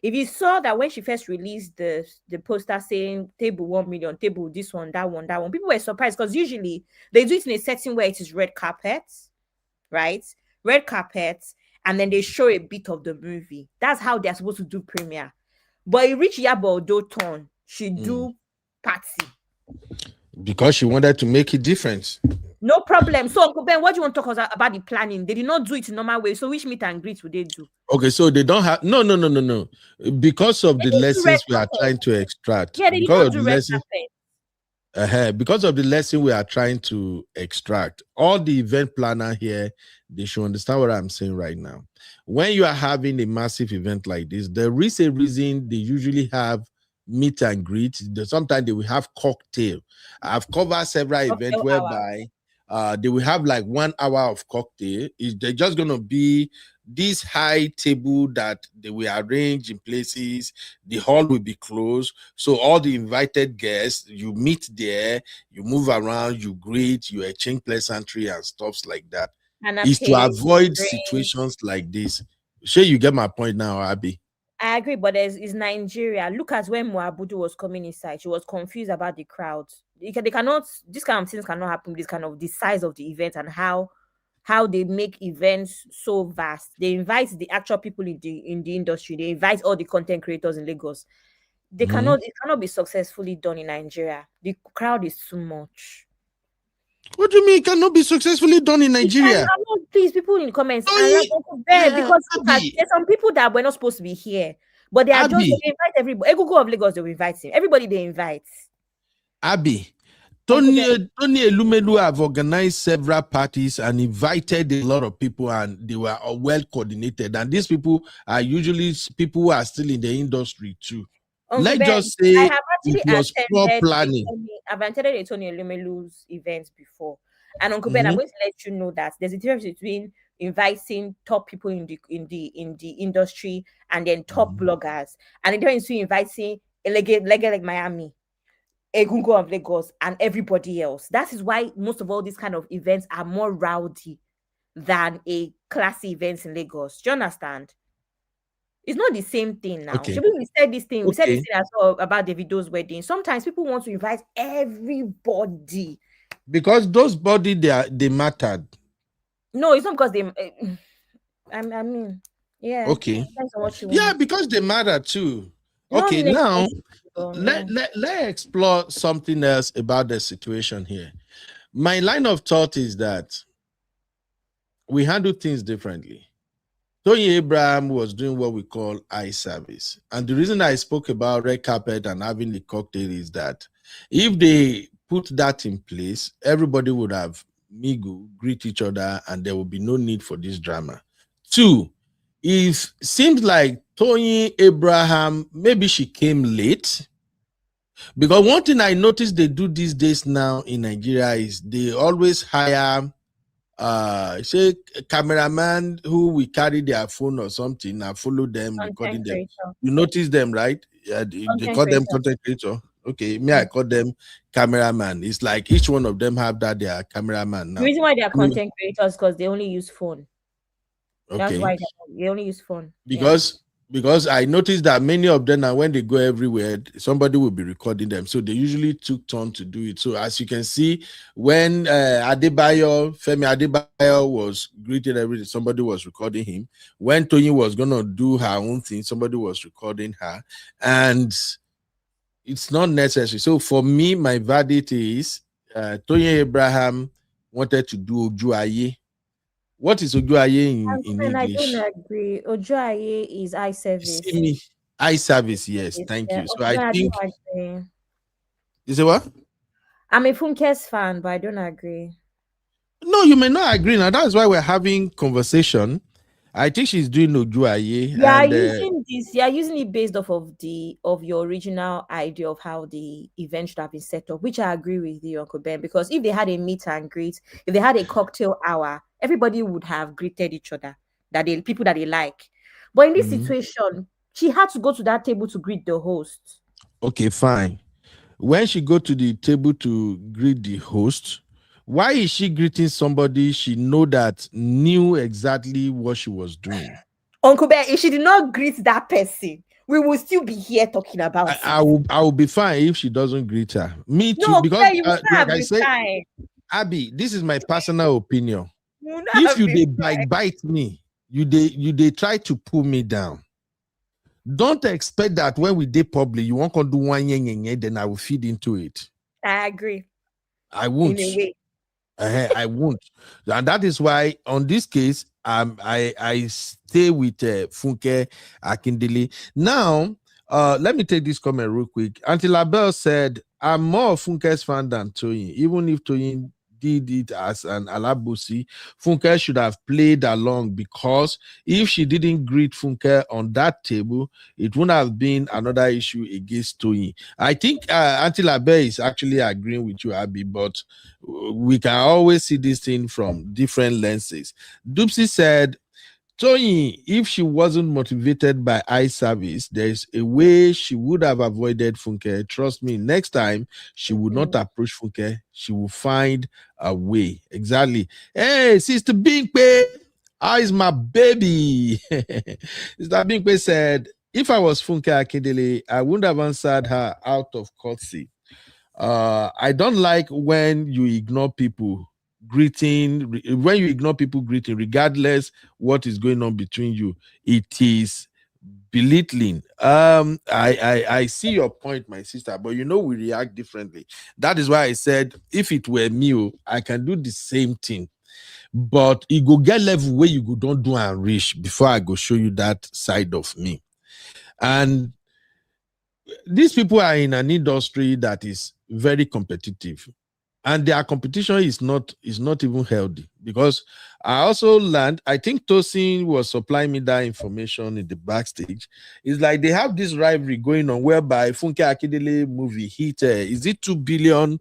[SPEAKER 10] If you saw that when she first released the poster saying table 1 million, table this one, that one, people were surprised because usually they do it in a setting where it is red carpet, right? Red carpet, and then they show a bit of the movie. That's how they're supposed to do premiere. But it reached Iyabo Ojo turn. She do party.
[SPEAKER 8] Because she wanted to make it different.
[SPEAKER 10] No problem. So, Uncle Ben, what do you want to talk about the planning? They did not do it in normal way. So, which meet and greet would they do?
[SPEAKER 8] Okay, so they don't have no. Because of the lessons we are trying to extract.
[SPEAKER 10] Yeah, they did not do red carpet.
[SPEAKER 8] Because of the lesson we are trying to extract, all the event planner here, they should understand what I'm saying right now. When you are having a massive event like this, there is a reason they usually have meet and greet. Sometimes they will have cocktail. I've covered several events whereby they will have like 1 hour of cocktail. They're just going to be this high table that they will arrange in places. The hall will be closed. So all the invited guests, you meet there, you move around, you greet, you exchange pleasantry and stuff like that. Is to avoid situations like this. Sure, you get my point now, Abby.
[SPEAKER 10] I agree, but it's Nigeria. Look at when Muabudu was coming inside. She was confused about the crowd. They cannot, this kind of things cannot happen. This kind of the size of the event and how they make events so vast. They invite the actual people in the industry. They invite all the content creators in Lagos. It cannot be successfully done in Nigeria. The crowd is too much.
[SPEAKER 8] What do you mean it cannot be successfully done in Nigeria?
[SPEAKER 10] Please, people in the comments, because there's some people that were not supposed to be here, but they are they invite everybody. Egugu of Lagos, they will invite him. Everybody they invite.
[SPEAKER 8] Abby, Tony Elumelu have organized several parties and invited a lot of people, and they were well coordinated. And these people are usually people who are still in the industry too. Let's just say
[SPEAKER 10] I have actually
[SPEAKER 8] it was poor planning.
[SPEAKER 10] I've attended a Tony Elumelu's events before, and Uncle Ben, I'm going to let you know that there's a difference between inviting top people in the industry and then top bloggers, and the difference between inviting like Miami, Egungun of Lagos, and everybody else. That is why most of all these kind of events are more rowdy than a classy events in Lagos. Do you understand? It's not the same thing now.
[SPEAKER 8] Okay.
[SPEAKER 10] Should we said this thing? We said this
[SPEAKER 8] Okay.
[SPEAKER 10] thing as well about Davido's wedding. Sometimes people want to invite everybody.
[SPEAKER 8] Because those body they mattered.
[SPEAKER 10] No, it's not because they. I mean, yeah.
[SPEAKER 8] Okay.
[SPEAKER 10] Depends on what you
[SPEAKER 8] Yeah,
[SPEAKER 10] want.
[SPEAKER 8] because they matter too.
[SPEAKER 10] Not
[SPEAKER 8] Okay, now
[SPEAKER 10] necessarily,
[SPEAKER 8] let's explore something else about the situation here. My line of thought is that we handle things differently. Toyin Abraham was doing what we call eye service. And the reason I spoke about red carpet and having the cocktail is that if they put that in place, everybody would have mingle, greet each other, and there will be no need for this drama. Two, it seems like Toyin Abraham, maybe she came late. Because one thing I noticed they do these days now in Nigeria is they always hire say cameraman who will carry their phone or something and follow them, recording them. You notice them, right? Yeah, they call them content creator. Okay, me, I call them cameraman. It's like each one of them have that their cameraman now.
[SPEAKER 10] The reason why they are content creators because they only use phone. That's
[SPEAKER 8] Okay.
[SPEAKER 10] why they only use phone.
[SPEAKER 8] Because I noticed that many of them now when they go everywhere, somebody will be recording them. So they usually took turn to do it. So as you can see, when Femi Adebayo was greeted everything, somebody was recording him. When Toyin was gonna do her own thing, somebody was recording her. And it's not necessary. So for me, my verdict is Toyin Abraham wanted to do Ojuaye. What is Ojuaye in English?
[SPEAKER 10] I don't agree. Ojuaye is eye service.
[SPEAKER 8] See me? Eye service, yes. Thank you. So I think. You say what?
[SPEAKER 10] I'm a Funke's fan, but I don't agree.
[SPEAKER 8] No, you may not agree. Now that's why we're having conversation. I think she's doing Ojuaye.
[SPEAKER 10] Yeah, using this. Yeah, using it based off of your original idea of how the event should have been set up, which I agree with you, Uncle Ben. Because if they had a meet and greet, if they had a cocktail hour, everybody would have greeted each other, people that they like. But in this situation, she had to go to that table to greet the host.
[SPEAKER 8] Okay, fine. When she go to the table to greet the host, why is she greeting somebody she knew exactly what she was doing?
[SPEAKER 10] Uncle Ben, if she did not greet that person, we will still be here talking about it.
[SPEAKER 8] I will be fine if she doesn't greet her. Me too, because like I said, Abby, this is my personal opinion. If you bite me, you try to pull me down. Don't expect that when we dey public, you won't do one then I will feed into it.
[SPEAKER 10] I agree.
[SPEAKER 8] I won't.
[SPEAKER 10] In a way.
[SPEAKER 8] I won't. And that is why on this case, I stay with Funke Akindele. Now, let me take this comment real quick. Auntie Labelle said, I'm more of Funke's fan than Toyin. Even if Toyin did it as an alabusi, Funke should have played along, because if she didn't greet Funke on that table, it wouldn't have been another issue against Toyin. I think Auntie Labelle is actually agreeing with you, Abby, but we can always see this thing from different lenses. Dupsy said, Toyin, if she wasn't motivated by eye service, there's a way she would have avoided Funke. Trust me, next time she would not approach Funke. She will find a way. Exactly. Hey, Sister Binkwe, how is my baby? Sister Binkwe said, if I was Funke Akindele, I wouldn't have answered her out of courtesy. I don't like when you ignore people greeting, regardless what is going on between you. It is belittling. I see your point, my sister, but we react differently. That is why I said, if it were me, I can do the same thing, but it go get level where you go don't do and reach before I go show you that side of me. And these people are in an industry that is very competitive, and their competition is not even healthy, because I also learned, I think Tosin was supplying me that information in the backstage. It's like they have this rivalry going on whereby Funke Akindele movie hit, is it 2 billion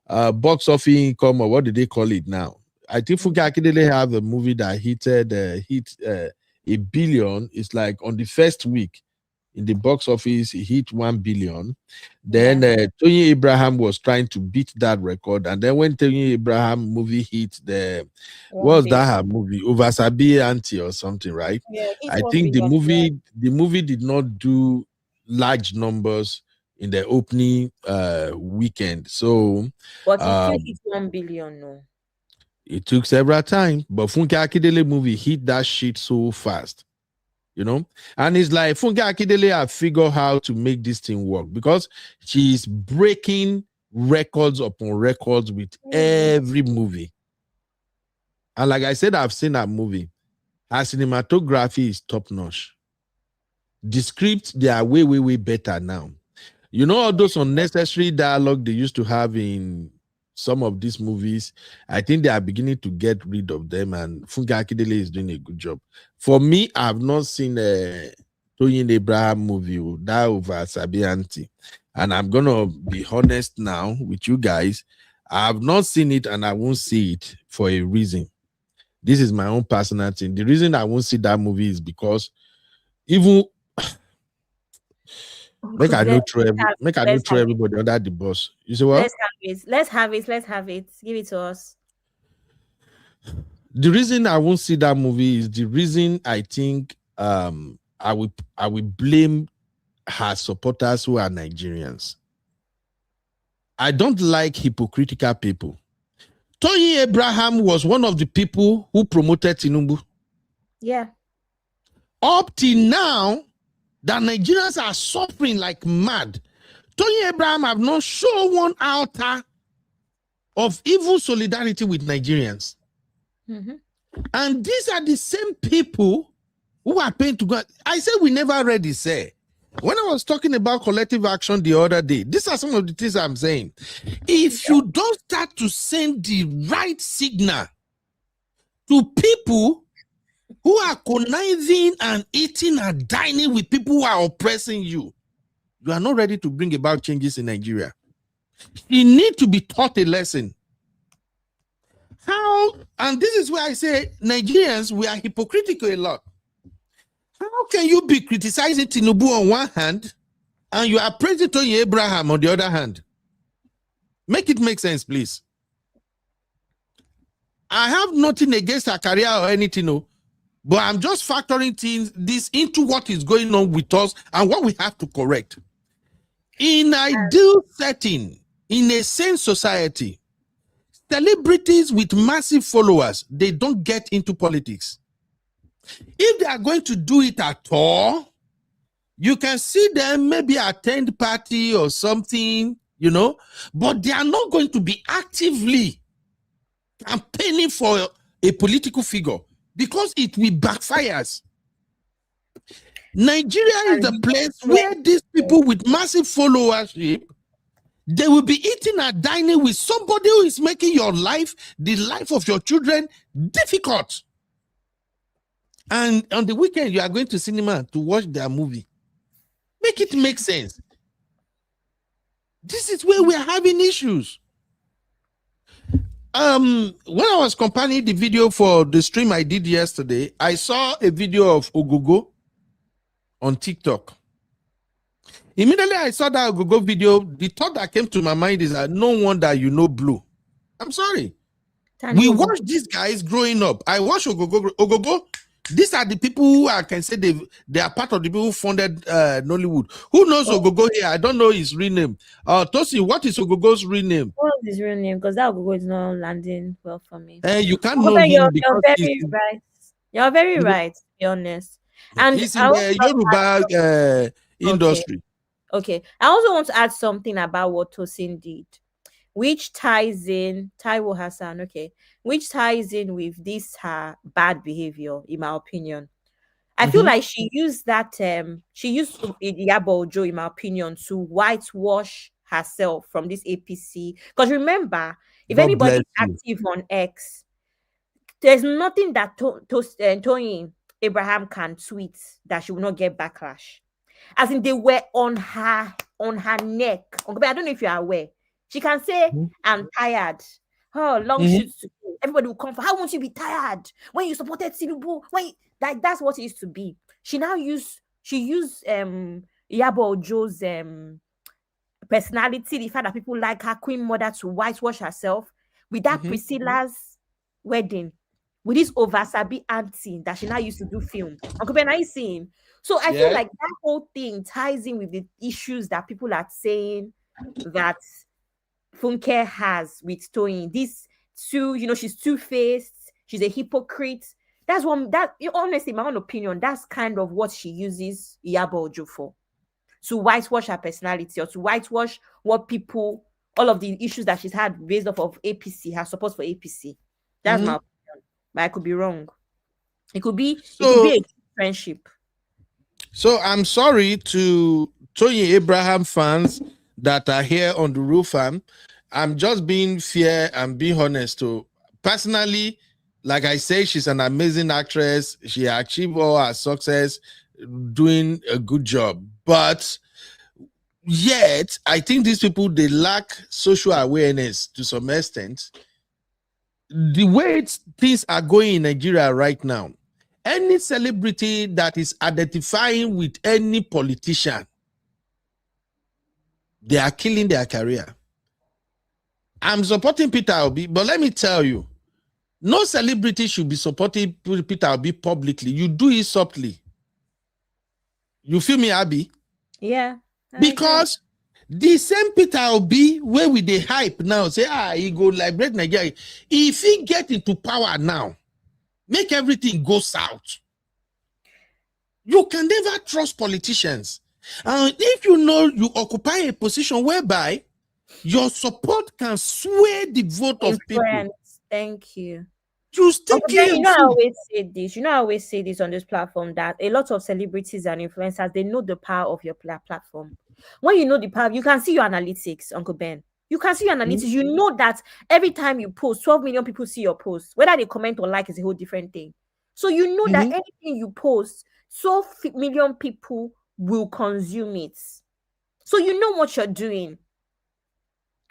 [SPEAKER 8] box office income, or what do they call it now? I think Funke Akindele have a movie that hit 1 billion. It's like on the first week. in the box office. He hit 1 billion. Then Toyin Abraham was trying to beat that record. And then when Toyin Abraham movie hit what was that her movie? Oversabi Auntie or something, right?
[SPEAKER 10] Yeah,
[SPEAKER 8] I think the movie did not do large numbers in the opening weekend. So
[SPEAKER 10] but it still hit 1 billion, no.
[SPEAKER 8] It took several times, but Funke Akindele movie hit that shit so fast, you know. And it's like Funke Akindele have figured how to make this thing work because she's breaking records upon records with every movie. And like I said, I've seen that movie. Her cinematography is top notch. The scripts, they are way, way, way better now. You know, all those unnecessary dialogue they used to have in some of these movies, I think they are beginning to get rid of them, and Funke Akindele is doing a good job. For me, I have not seen a Toyin Abraham movie that over Sabi Auntie, and I'm gonna be honest now with you guys. I have not seen it, and I won't see it for a reason. This is my own personal thing. The reason I won't see that movie is because even make I not throw everybody under the bus. You see what?
[SPEAKER 10] Let's have it. Give it to us.
[SPEAKER 8] The reason I won't see that movie is the reason I think I will blame her supporters who are Nigerians. I don't like hypocritical people. Toyin Abraham was one of the people who promoted Tinubu.
[SPEAKER 10] Yeah.
[SPEAKER 8] Up till now, the Nigerians are suffering like mad. Toyin Abraham have not shown one iota of even solidarity with Nigerians.
[SPEAKER 10] Mm-hmm.
[SPEAKER 8] And these are the same people who are paying to go. I said we never read this. When I was talking about collective action the other day, these are some of the things I'm saying. If you don't start to send the right signal to people who are conniving and eating and dining with people who are oppressing you, you are not ready to bring about changes in Nigeria. You need to be taught a lesson. How, and this is where I say Nigerians, we are hypocritical a lot. How can you be criticizing Tinubu on one hand and you are praising Toyin Abraham on the other hand? Make it make sense, please. I have nothing against her career or anything, no, but I'm just factoring this into what is going on with us and what we have to correct. In an ideal setting, in a sane society, celebrities with massive followers, they don't get into politics. If they are going to do it at all, you can see them maybe attend party or something, you know, but they are not going to be actively campaigning for a political figure because it will backfires. Nigeria is the place where these people with massive followership, they will be eating and dining with somebody who is making your life, the life of your children, difficult. And on the weekend, you are going to cinema to watch their movie. Make it make sense. This is where we are having issues. When I was compiling the video for the stream I did yesterday, I saw a video of Ogogo on TikTok. Immediately I saw that Ogogo video, the thought that came to my mind is that no wonder you know Blue. I'm sorry. We watched these guys growing up. I watched Ogogo. These are the people who I can say they are part of the people who founded Nollywood. Who knows Ogogo here? I don't know his real name. Tosi, what is Ogogo's real name?
[SPEAKER 10] What is his real name? Because that Ogogo is not landing well for me.
[SPEAKER 8] You can't know him because
[SPEAKER 10] you're very right. You're very right, to be honest. And
[SPEAKER 8] he's in the Yoruba industry.
[SPEAKER 10] Okay. I also want to add something about what Tosin did, which ties in Taiwo Hassan, which ties in with this her bad behavior, in my opinion. I feel like she used Iyabo Ojo, in my opinion, to whitewash herself from this APC. Because remember, if anybody is active on X, there's nothing that Toyin Abraham can tweet that she will not get backlash. As in, they were on her neck. I don't know if you are aware. She can say, I'm tired. Oh, long shoots to go. Everybody will come for, how won't you be tired when you supported Tinubu? That's what it used to be. She She used Iyabo Ojo's personality, the fact that people like her queen mother, to whitewash herself with that Priscilla's wedding, with this oversabi auntie that she now used to do film. Uncle Ben, are you seeing? So I feel like that whole thing ties in with the issues that people are saying that Funke has with Toyin. This she's two-faced, she's a hypocrite. That's one that honestly, my own opinion, that's kind of what she uses Iyabo Ojo for. To whitewash her personality, or to whitewash what people, all of the issues that she's had based off of APC, her support for APC. That's my opinion. But I could be wrong. It could be a friendship.
[SPEAKER 8] So I'm sorry to Toyin Abraham fans that are here on the roof farm. I'm just being fair and being honest. To personally, like I say, she's an amazing actress. She achieved all her success, doing a good job. But yet, I think these people, they lack social awareness to some extent. The way things are going in Nigeria right now, any celebrity that is identifying with any politician, they are killing their career. I'm supporting Peter Obi, but let me tell you, no celebrity should be supporting Peter Obi publicly. You do it softly. You feel me, Abby?
[SPEAKER 10] Yeah.
[SPEAKER 8] Because the same Peter Obi, where with the hype now, say, he go liberate Nigeria. If he get into power now, make everything go south. You can never trust politicians. And if you know you occupy a position whereby your support can sway the vote of people.
[SPEAKER 10] Thank you.
[SPEAKER 8] You still
[SPEAKER 10] I always say this. I always say this on this platform, that a lot of celebrities and influencers, they know the power of your platform. When you know the power, you can see your analytics, Uncle Ben. You can see your analytics. You know that every time you post, 12 million people see your post. Whether they comment or like is a whole different thing. So you know that anything you post, 12 million people will consume it. So you know what you're doing.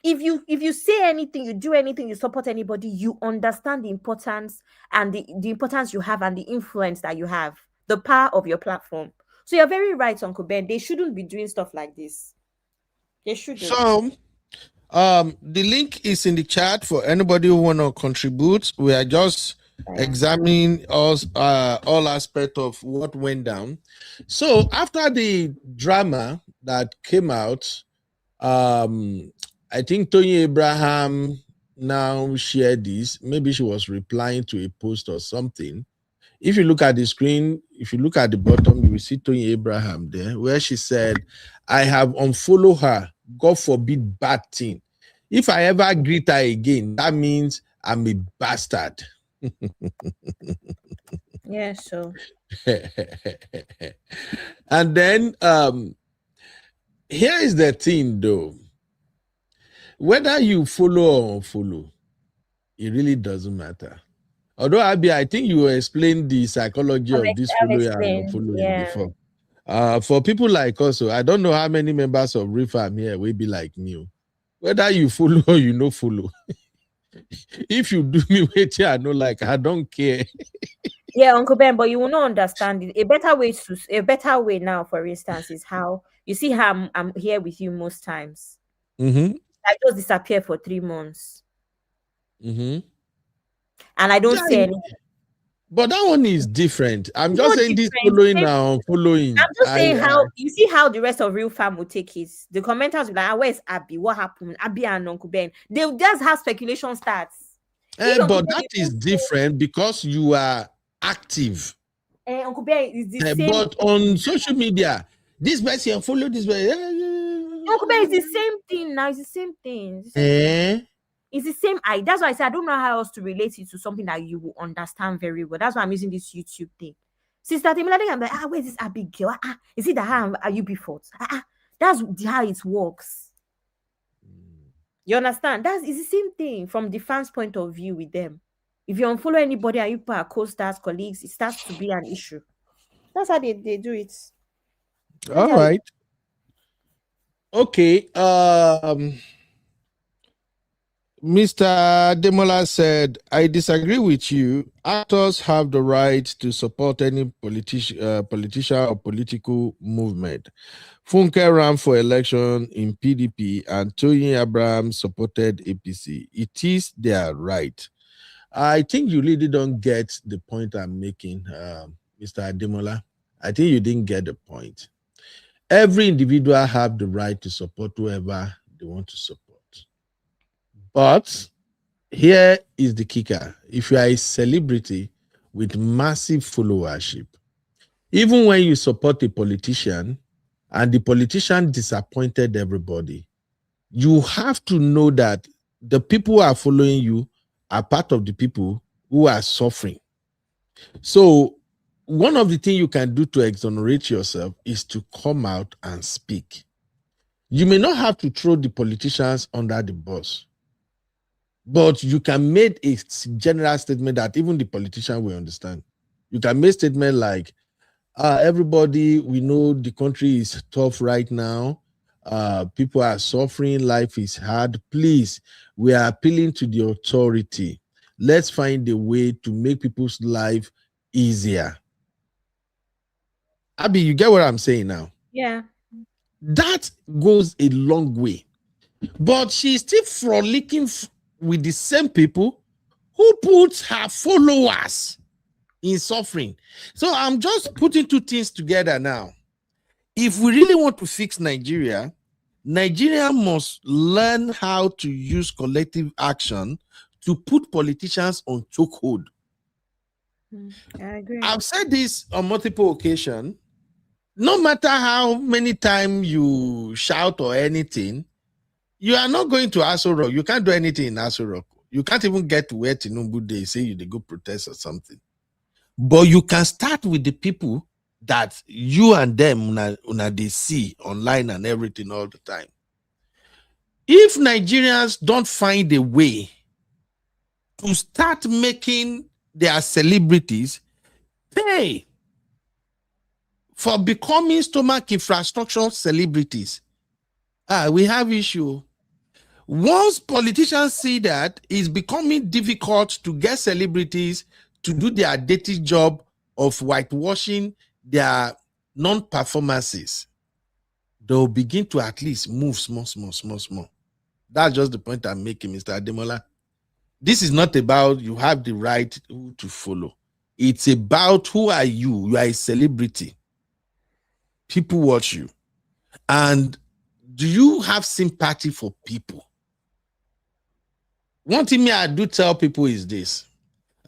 [SPEAKER 10] If you say anything, you do anything, you support anybody, you understand the importance and the importance you have and the influence that you have, the power of your platform. So you're very right, Uncle Ben. They shouldn't be doing stuff like this. They shouldn't.
[SPEAKER 8] So, the link is in the chat for anybody who want to contribute. We are just examining all aspects of what went down. So after the drama that came out, I think Toyin Abraham now shared this. Maybe she was replying to a post or something. If you look at the screen, if you look at the bottom, you will see Toyin Abraham there, where she said, I have unfollowed her. God forbid bad thing. If I ever greet her again, that means I'm a bastard.
[SPEAKER 10] Yeah, so.
[SPEAKER 8] And then here is the thing though. Whether you follow or unfollow, it really doesn't matter. Although Abby, I think you explained the psychology of this following and unfollowing before. For people like us, I don't know how many members of Refam here will be like me. Whether you follow or you no follow. If you do me wait here, I know, like, I don't care.
[SPEAKER 10] Yeah, Uncle Ben, but you will not understand it. A better way now, for instance, is how you see how I'm here with you most times. I just disappear for 3 months. And I don't say anything.
[SPEAKER 8] But that one is different. I'm just saying this following now, following.
[SPEAKER 10] I'm just saying how you see how the rest of Real Fam will take it. The commenters will be like, where's Abby? What happened? Abby and Uncle Ben. They'll just have speculation starts.
[SPEAKER 8] But that is different because you are active.
[SPEAKER 10] Uncle Ben is the same.
[SPEAKER 8] But on social media, this person follow this way.
[SPEAKER 10] Uncle Ben is the same thing now. It's the same thing. It's the same. That's why I said I don't know how else to relate it to something that you will understand very well. That's why I'm using this YouTube thing. Sister Timilade, I'm like, where's this Abigail? Is it that are you before? That's how it works. You understand? It's the same thing from the fans' point of view with them. If you unfollow anybody and you put co-stars, colleagues, it starts to be an issue. That's how they do it.
[SPEAKER 8] All right. Okay. Mr. Demola said, I disagree with you. Actors have the right to support any politician or political movement. Funke ran for election in PDP and Toyin Abraham supported APC. It is their right. I think you really don't get the point I'm making, Mr. Demola. I think you didn't get the point. Every individual have the right to support whoever they want to support. But here is the kicker. If you are a celebrity with massive followership, even when you support a politician and the politician disappointed everybody, you have to know that the people who are following you are part of the people who are suffering. So one of the things you can do to exonerate yourself is to come out and speak. You may not have to throw the politicians under the bus, but you can make a general statement that even the politician will understand. You can make a statement like, everybody, we know the country is tough right now. People are suffering. Life is hard. Please, we are appealing to the authority. Let's find a way to make people's life easier. Abby, you get what I'm saying now?
[SPEAKER 10] Yeah.
[SPEAKER 8] That goes a long way. But she's still frolicking with the same people who put her followers in suffering. So I'm just putting two things together now. If we really want to fix Nigeria, Nigeria must learn how to use collective action to put politicians on chokehold.
[SPEAKER 10] I agree.
[SPEAKER 8] I've said this on multiple occasions. No matter how many times you shout or anything, you are not going to Aso Rock. You can't do anything in Aso Rock. You can't even get to where Tinubu they say they go protest or something. But you can start with the people that you and them they see online and everything all the time. If Nigerians don't find a way to start making their celebrities pay for becoming stomach infrastructure celebrities, we have issue. Once politicians see that it's becoming difficult to get celebrities to do their dirty job of whitewashing their non-performances, they'll begin to at least move small. That's just the point I'm making, Mr. Ademola. This is not about you have the right to follow. It's about who are you? You are a celebrity. People watch you. And do you have sympathy for people? One thing I do tell people is this.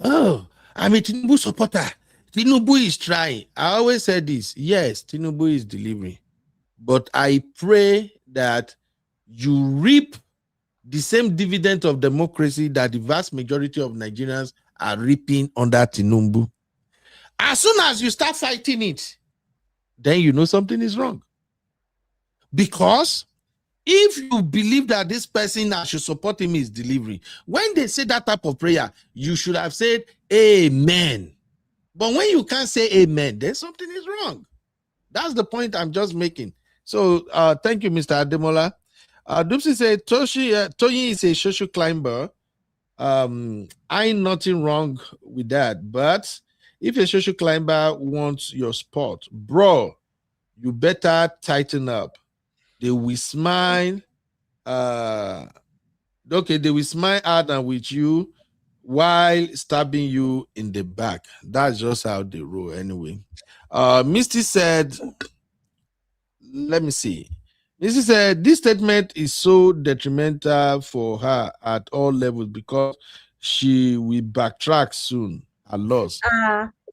[SPEAKER 8] Oh, I'm a Tinubu supporter. Tinubu is trying. I always say this. Yes, Tinubu is delivering. But I pray that you reap the same dividend of democracy that the vast majority of Nigerians are reaping under Tinubu. As soon as you start fighting it, then you know something is wrong. Because if you believe that this person that should support him is delivering, when they say that type of prayer, you should have said amen. But when you can't say amen, then something is wrong. That's the point I'm just making. So thank you, Mr. Ademola. Dupsy said, Toyin is a social climber. Ain't nothing wrong with that. But if a social climber wants your spot, bro, you better tighten up. They will smile. They will smile at and with you while stabbing you in the back. That's just how they roll anyway. Misty said, let me see. Misty said, this statement is so detrimental for her at all levels because she will backtrack soon. A loss.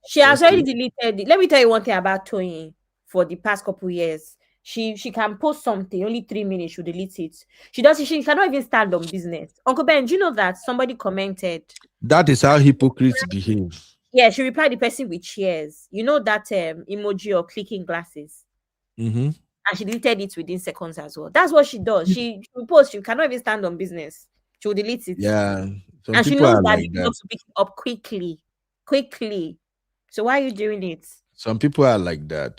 [SPEAKER 10] She has already deleted it. Let me tell you one thing about Toyin for the past couple years. She can post something, only 3 minutes, she'll delete it. She cannot even stand on business. Uncle Ben, do you know that somebody commented?
[SPEAKER 8] That is how hypocrites behave.
[SPEAKER 10] Yeah, she replied the person with cheers. You know that emoji or clicking glasses.
[SPEAKER 8] Mm-hmm.
[SPEAKER 10] And she deleted it within seconds as well. That's what she does. She posts, she cannot even stand on business. She will delete it.
[SPEAKER 8] Yeah.
[SPEAKER 10] And she knows that you have to pick it up quickly. So why are you doing it?
[SPEAKER 8] Some people are like that.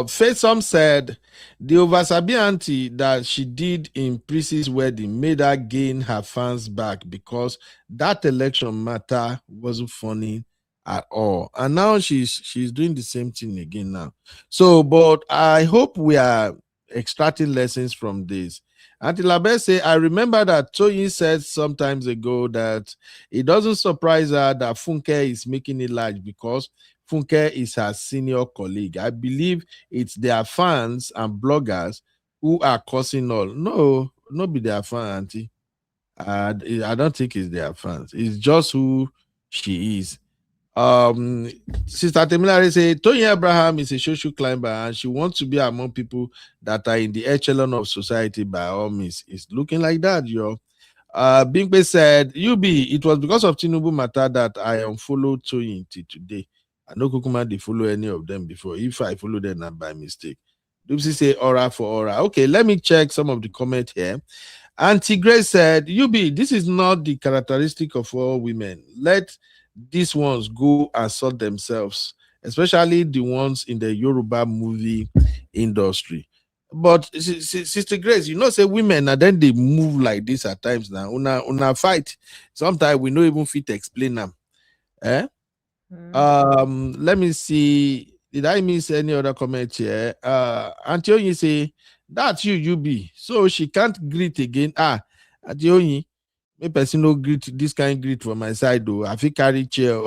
[SPEAKER 8] Faisam said the Oversabi auntie that she did in Prissy's wedding made her gain her fans back because that election matter wasn't funny at all. And now she's doing the same thing again now. So, but I hope we are extracting lessons from this. Auntie Labe say, I remember that Toyin said sometimes ago that it doesn't surprise her that Funke is making it large because Funke is her senior colleague. I believe it's their fans and bloggers who are causing all. No, not be their fan, auntie. I don't think it's their fans. It's just who she is. Sister Temilare say Toyin Abraham is a social climber and she wants to be among people that are in the echelon of society by all means. It's looking like that, yo. Bingbe said, it was because of Tinubu matter that I unfollowed Toyin till today. I know Kukuma did follow any of them before. If I follow them, not by mistake. Dupsy say aura for aura. Okay, let me check some of the comment here. Auntie Grace said, this is not the characteristic of all women. Let these ones go and sort themselves, especially the ones in the Yoruba movie industry. But Sister Grace, say women and then they move like this at times now. Una fight. Sometimes we don't even fit explain them. Let me see. Did I miss any other comment here? Auntie Onyi say that's you. So she can't greet again. Auntie Onyi, me person no greet this kind greet from my side though. I feel carry chair.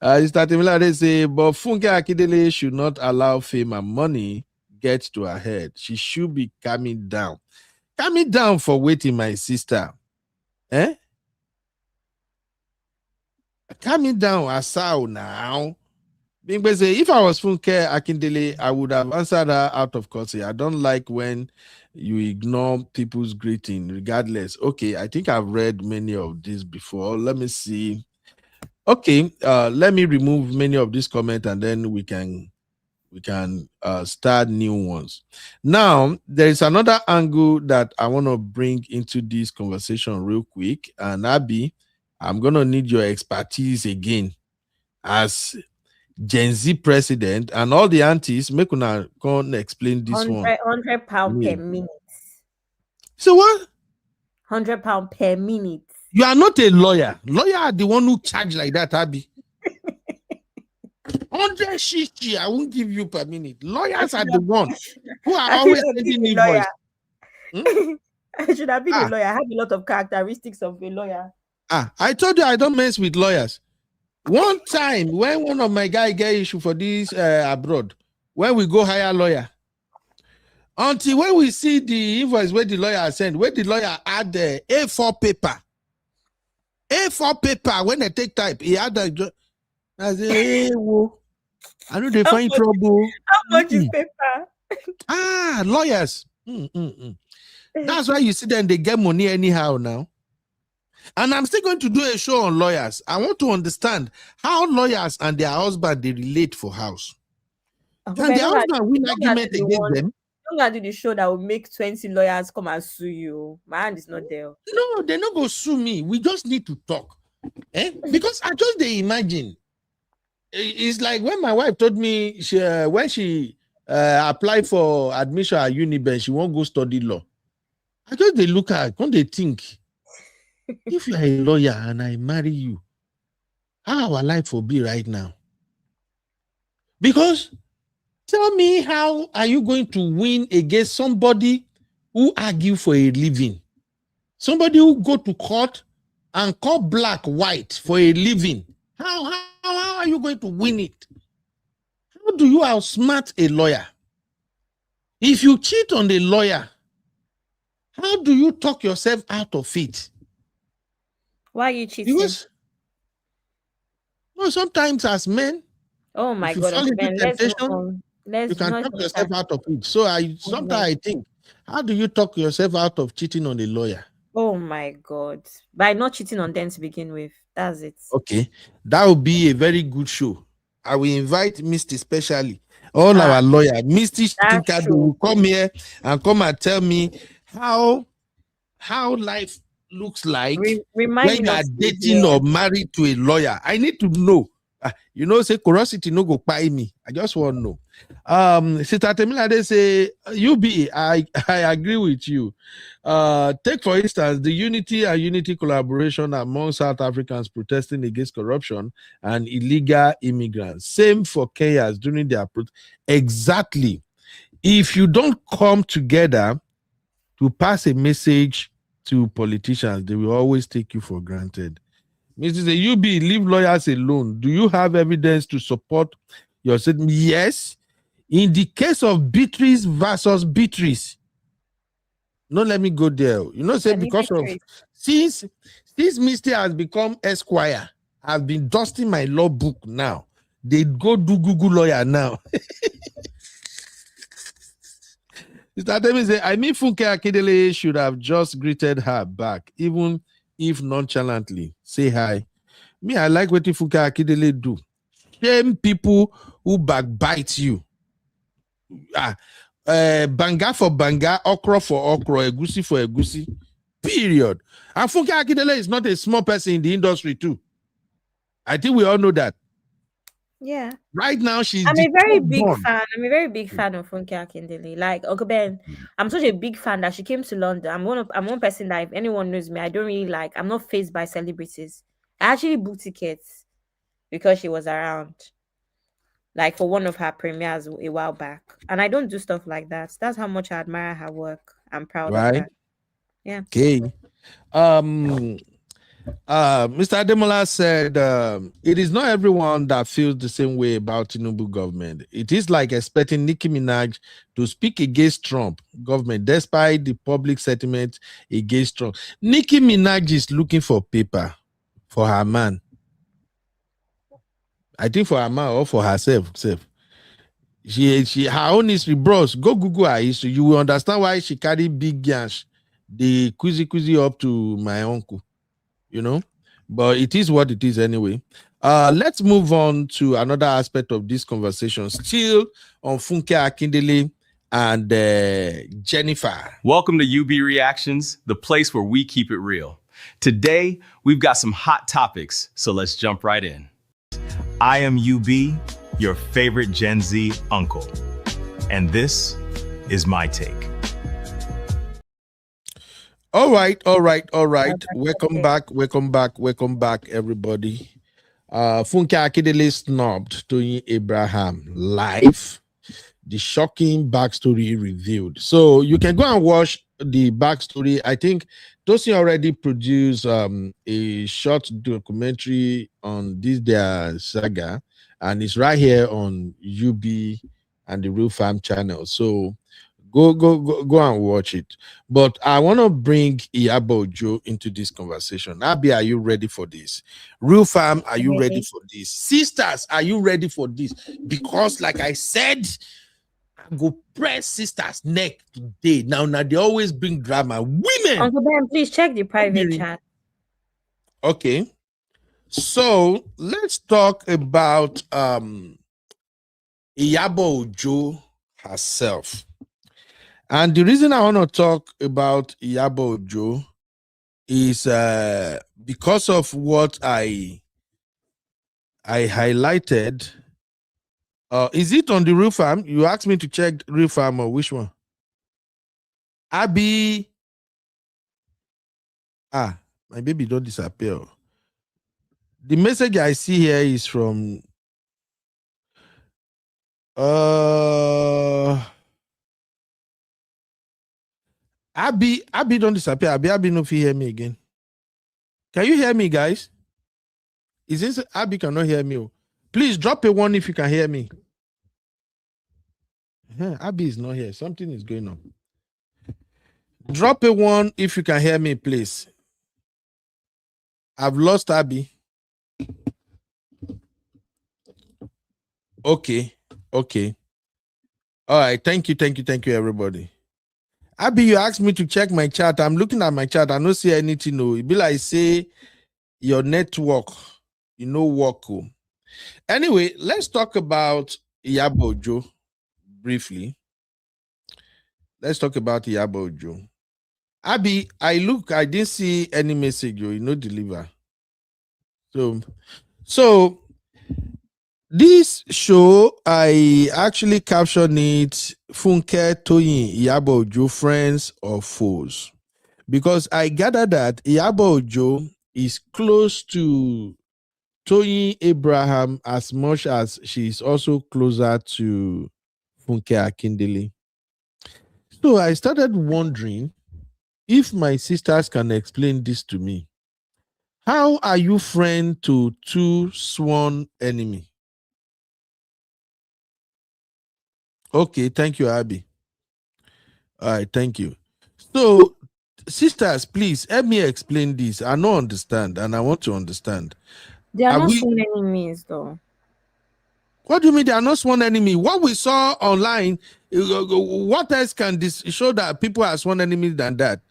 [SPEAKER 8] They say, but Funke Akindele should not allow fame and money get to her head. She should be calming down. Calming down for waiting, my sister. Calming down, Asao now. If I was Funke Akindele, I would have answered her out of courtesy. I don't like when you ignore people's greeting, regardless. Okay, I think I've read many of these before. Let me see. Okay, let me remove many of these comments and then we can start new ones. Now, there is another angle that I want to bring into this conversation real quick. And Abby, I'm going to need your expertise again as Gen Z president and all the aunties. Make una come explain this one.
[SPEAKER 10] £100 per minute.
[SPEAKER 8] So what?
[SPEAKER 10] £100 per minute.
[SPEAKER 8] You are not a lawyer. Lawyer are the one who charge like that, Abby. 100 shishi, I won't give you per minute. Lawyers are the one who are always sending invoice.
[SPEAKER 10] I should have been a lawyer. I have a lot of characteristics of a lawyer.
[SPEAKER 8] I told you I don't mess with lawyers. One time when one of my guys get issue for this abroad, when we go hire a lawyer, until when we see the invoice where the lawyer sent, where the lawyer add the A4 paper. A4 paper, when they take type, he had a. I say, hey, whoa. I know they find trouble.
[SPEAKER 10] How much is paper?
[SPEAKER 8] Lawyers. That's why you see them, they get money anyhow now. And I'm still going to do a show on lawyers. I want to understand how lawyers and their husband, they relate for house. And their husband win argument against them.
[SPEAKER 10] Don't gotta do the show that will make 20 lawyers come and sue you. My hand is not there.
[SPEAKER 8] No, they're not going to sue me. We just need to talk. Because I just imagine. It's like when my wife told me when she applied for admission at Uniben, she won't go study law. I just they look at, when they think, if you are a lawyer and I marry you, how our life will be right now? Because tell me, how are you going to win against somebody who argue for a living? Somebody who go to court and call black white for a living. How are you going to win it? How do you outsmart a lawyer? If you cheat on a lawyer, how do you talk yourself out of it?
[SPEAKER 10] Why are you cheating?
[SPEAKER 8] Because sometimes as men,
[SPEAKER 10] oh my God,
[SPEAKER 8] you can talk yourself out of it. So sometimes I think, how do you talk yourself out of cheating on a lawyer?
[SPEAKER 10] Oh my God. By not cheating on them to begin with. That's it.
[SPEAKER 8] Okay. That would be a very good show. I will invite Misty especially. All our lawyers. Misty will come here and come and tell me how life looks like when you are dating or married to a lawyer. I need to know. You know, say curiosity no go buy me. I just want to know. Sister Temila, they say I agree with you. Take for instance the unity collaboration among South Africans protesting against corruption and illegal immigrants. Same for Kenyans during their protest. Exactly. If you don't come together to pass a message to politicians, they will always take you for granted. Mrs. UB, leave lawyers alone. Do you have evidence to support your statement? Yes. In the case of Beatrice versus Beatrice, no, let me go there. You know, say because of since Misty has become Esquire, I've been dusting my law book now. They go do Google lawyer now. I mean, Funke Akindele should have just greeted her back, even if nonchalantly. Say hi. Me, I like what Funke Akindele do. Shame people who backbite you. Banga for banga, okra for okra, egusi for egusi. Period. And Funke Akindele is not a small person in the industry too. I think we all know that.
[SPEAKER 10] Yeah.
[SPEAKER 8] Right now,
[SPEAKER 10] I'm a very big fan. I'm a very big fan of Funke Akindele. Like Uncle Ben, I'm such a big fan that she came to London. I'm one person that if anyone knows me, I don't really like. I'm not fazed by celebrities. I actually booked tickets because she was around, like for one of her premieres a while back. And I don't do stuff like that. That's how much I admire her work. I'm proud of her. Yeah.
[SPEAKER 8] Okay. Mr. Ademola said, it is not everyone that feels the same way about Tinubu government. It is like expecting Nicki Minaj to speak against Trump government, despite the public sentiment against Trump. Nicki Minaj is looking for paper for her man. I think for her man or for herself. She her own history, bros. Go Google her history. You will understand why she carry big gash, the quizzy up to my uncle. You know, but it is what it is anyway. Let's move on to another aspect of this conversation, still on Funke Akindele and Jennifer.
[SPEAKER 1] Welcome to UB Reactions, the place where we keep it real. Today, we've got some hot topics, so let's jump right in. I am UB, your favorite Gen Z uncle, and this is my take.
[SPEAKER 8] All right. Welcome back, everybody. Funke Akindele snubbed Toyin Abraham live. The shocking backstory revealed. So you can go and watch the backstory. I think Tosin already produced a short documentary on this their saga, and it's right here on UB and the Real Fam channel. So go and watch it. But I want to bring Iyabo Ojo into this conversation. Abi, are you ready for this? Real Fam, are you ready for this? Sisters, are you ready for this? Because like I said, I go press sisters' neck today. Now they always bring drama. Women!
[SPEAKER 10] Uncle Ben, please check the private chat.
[SPEAKER 8] Okay. So let's talk about Iyabo Ojo herself. And the reason I want to talk about Iyabo Ojo is because of what I highlighted. Is it on the Real Fam? You asked me to check Real Fam or which one? Abby. My baby don't disappear. The message I see here is from Abby don't disappear. Abby no fit hear me again. Can you hear me, guys? Is this Abby cannot hear me? Please drop a one if you can hear me. Abby is not here. Something is going on. Drop a one if you can hear me, please. I've lost Abby. Okay. All right. Thank you, everybody. Abby, you asked me to check my chat. I'm looking at my chat. I don't see anything. No, it be like say your network, work. Anyway, let's talk about Iyabo Ojo briefly. Let's talk about Iyabo Ojo. Abby, I didn't see any message. Deliver. So This show, I actually captioned it Funke, Toyin, Iyabo Ojo, friends or foes. Because I gather that Iyabo Ojo is close to Toyin Abraham as much as she is also closer to Funke Akindele. So I started wondering if my sisters can explain this to me. How are you friend to two sworn enemy? Okay, thank you, Abby. All right, thank you. So, sisters, please help me explain this. I don't understand, and I want to understand.
[SPEAKER 10] They are not
[SPEAKER 8] we?
[SPEAKER 10] sworn enemies, though.
[SPEAKER 8] What do you mean they are not sworn enemy? What we saw online, what else can this show that people are sworn enemies than that?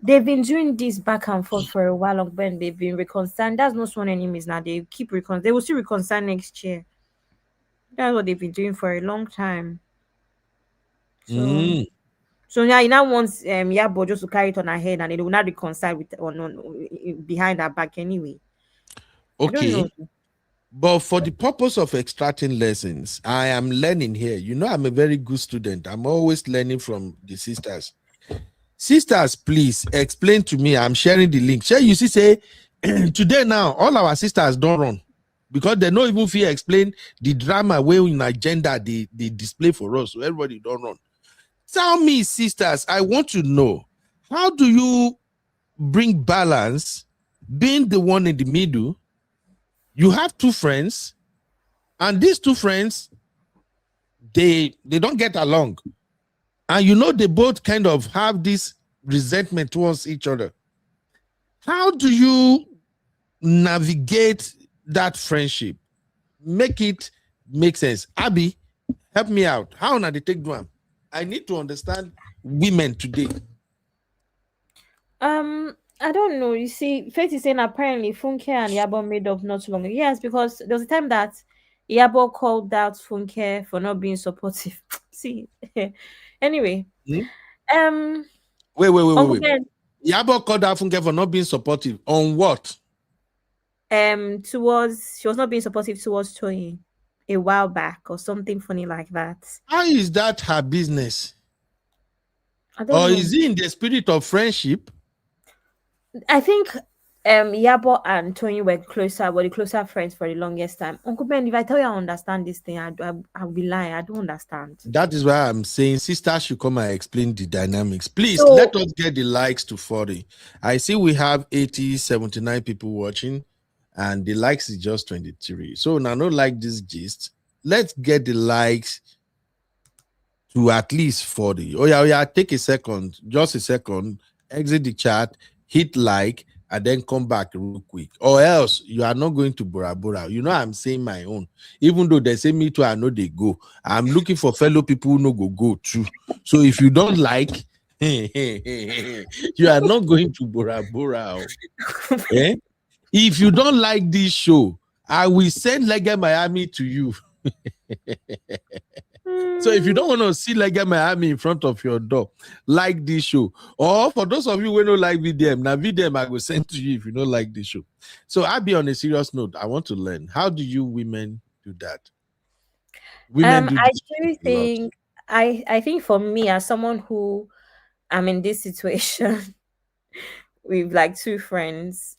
[SPEAKER 10] They've been doing this back and forth for a while when they've been reconciled. That's not sworn enemies now. They keep they will still reconcile next year. That's what they've been doing for a long time. So now you now want Iyabo just to carry it on her head and they will not reconcile with behind her back anyway.
[SPEAKER 8] Okay.
[SPEAKER 10] I don't know.
[SPEAKER 8] But for the purpose of extracting lessons, I am learning here. You know, I'm a very good student. I'm always learning from the sisters. Sisters, please explain to me. I'm sharing the link. Share you see, say today now, all our sisters don't run because they don't even feel explain the drama way in agenda they display for us. So everybody don't run. Tell me, sisters, I want to know, how do you bring balance being the one in the middle? You have two friends, and these two friends, they don't get along. And you know they both kind of have this resentment towards each other. How do you navigate that friendship? Make it make sense. Abby, help me out. How na they take one? I need to understand women today.
[SPEAKER 10] I don't know. You see, Faith is saying apparently Funke and Iyabo made up not too long ago. Yes, because there was a time that Iyabo called out Funke for not being supportive. See, anyway.
[SPEAKER 8] Wait.
[SPEAKER 10] Ben,
[SPEAKER 8] Iyabo called out Funke for not being supportive on what?
[SPEAKER 10] She was not being supportive towards Toyin a while back or something funny like that.
[SPEAKER 8] How is that her business?
[SPEAKER 10] I don't know.
[SPEAKER 8] Is it in the spirit of friendship?
[SPEAKER 10] I think Iyabo and Toyin were the closer friends for the longest time. Uncle Ben, if I tell you I understand this thing, I'll be lying. I don't understand.
[SPEAKER 8] That is why I'm saying sisters should come and explain the dynamics. Please let us get the likes to 40. I see we have 80, 79 people watching, and the likes is just 23. So now, not like this gist. Let's get the likes to at least 40. Oh yeah, take a second, just a second, exit the chat, hit like, and then come back real quick. Or else you are not going to Bora Bora. You know, I'm saying my own. Even though they say me too, I know they go. I'm looking for fellow people who know go too. So if you don't like, you are not going to Bora Bora. Eh? If you don't like this show, I will send Lega Miami to you. So if you don't want to see Lega Miami in front of your door, like this show. Or for those of you who don't like VDM, now VDM I will send to you if you don't like this show. So I'll be on a serious note. I want to learn. How do you women do that?
[SPEAKER 10] Women do I do think I think for me, as someone who I'm in this situation with like two friends,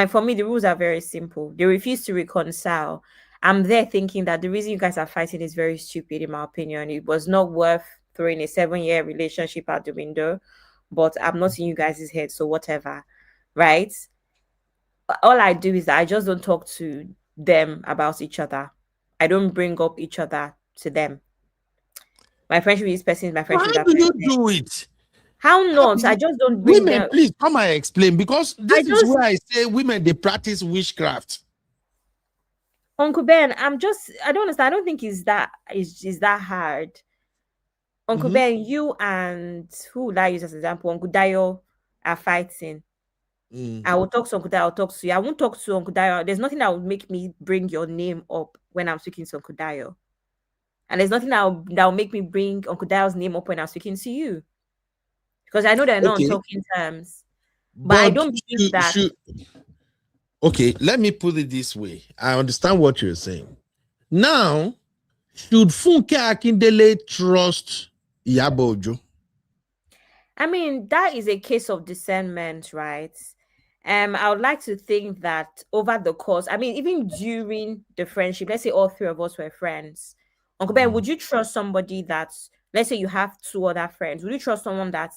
[SPEAKER 10] for me the rules are very simple. They refuse to reconcile. I'm there thinking that the reason you guys are fighting is very stupid, in my opinion. It was not worth throwing a 7-year relationship out the window, but I'm not in you guys' head, so whatever, right? All I do is that I just don't talk to them about each other. I don't bring up each other to them. My friendship with this person is my friendship with that person.
[SPEAKER 8] How do you do it?
[SPEAKER 10] How not? I just don't bring
[SPEAKER 8] women,
[SPEAKER 10] them.
[SPEAKER 8] Please come and explain, because this is where I say women, they practice witchcraft.
[SPEAKER 10] Uncle Ben, I don't understand. I don't think it's that hard. Uncle Ben, you and who would I use as an example? Uncle Dayo are fighting. I will talk to Uncle Dayo, I'll talk to you. I won't talk to Uncle Dayo. There's nothing that would make me bring your name up when I'm speaking to Uncle Dayo. And there's nothing that will make me bring Uncle Dayo's name up when I'm speaking to you. Because I know they're not on talking terms. But I don't believe that.
[SPEAKER 8] Okay, let me put it this way. I understand what you're saying. Now, should Funke Akindele trust Iyabo Ojo?
[SPEAKER 10] I mean, that is a case of discernment, right? I would like to think that over the course, I mean, even during the friendship, let's say all three of us were friends. Uncle Ben, would you trust somebody that's, let's say you have two other friends, would you trust someone that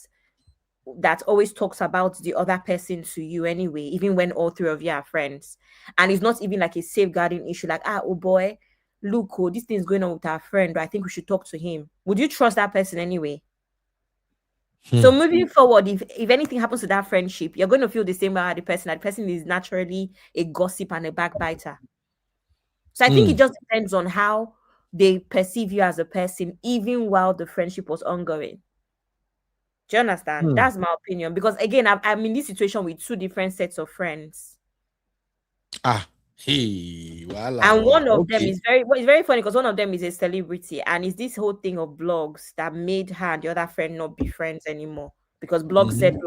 [SPEAKER 10] always talks about the other person to you anyway, even when all three of you are friends? And it's not even like a safeguarding issue, like, oh boy, look, oh, this thing's going on with our friend, I think we should talk to him. Would you trust that person anyway? So moving forward, if anything happens to that friendship, you're going to feel the same about the person. That person is naturally a gossip and a backbiter. So I think it just depends on how they perceive you as a person, even while the friendship was ongoing. Do you understand? That's my opinion. Because again, I'm in this situation with two different sets of friends.
[SPEAKER 8] Hey,
[SPEAKER 10] and one of them is it's very funny because one of them is a celebrity, and it's this whole thing of blogs that made her and the other friend not be friends anymore because blog said.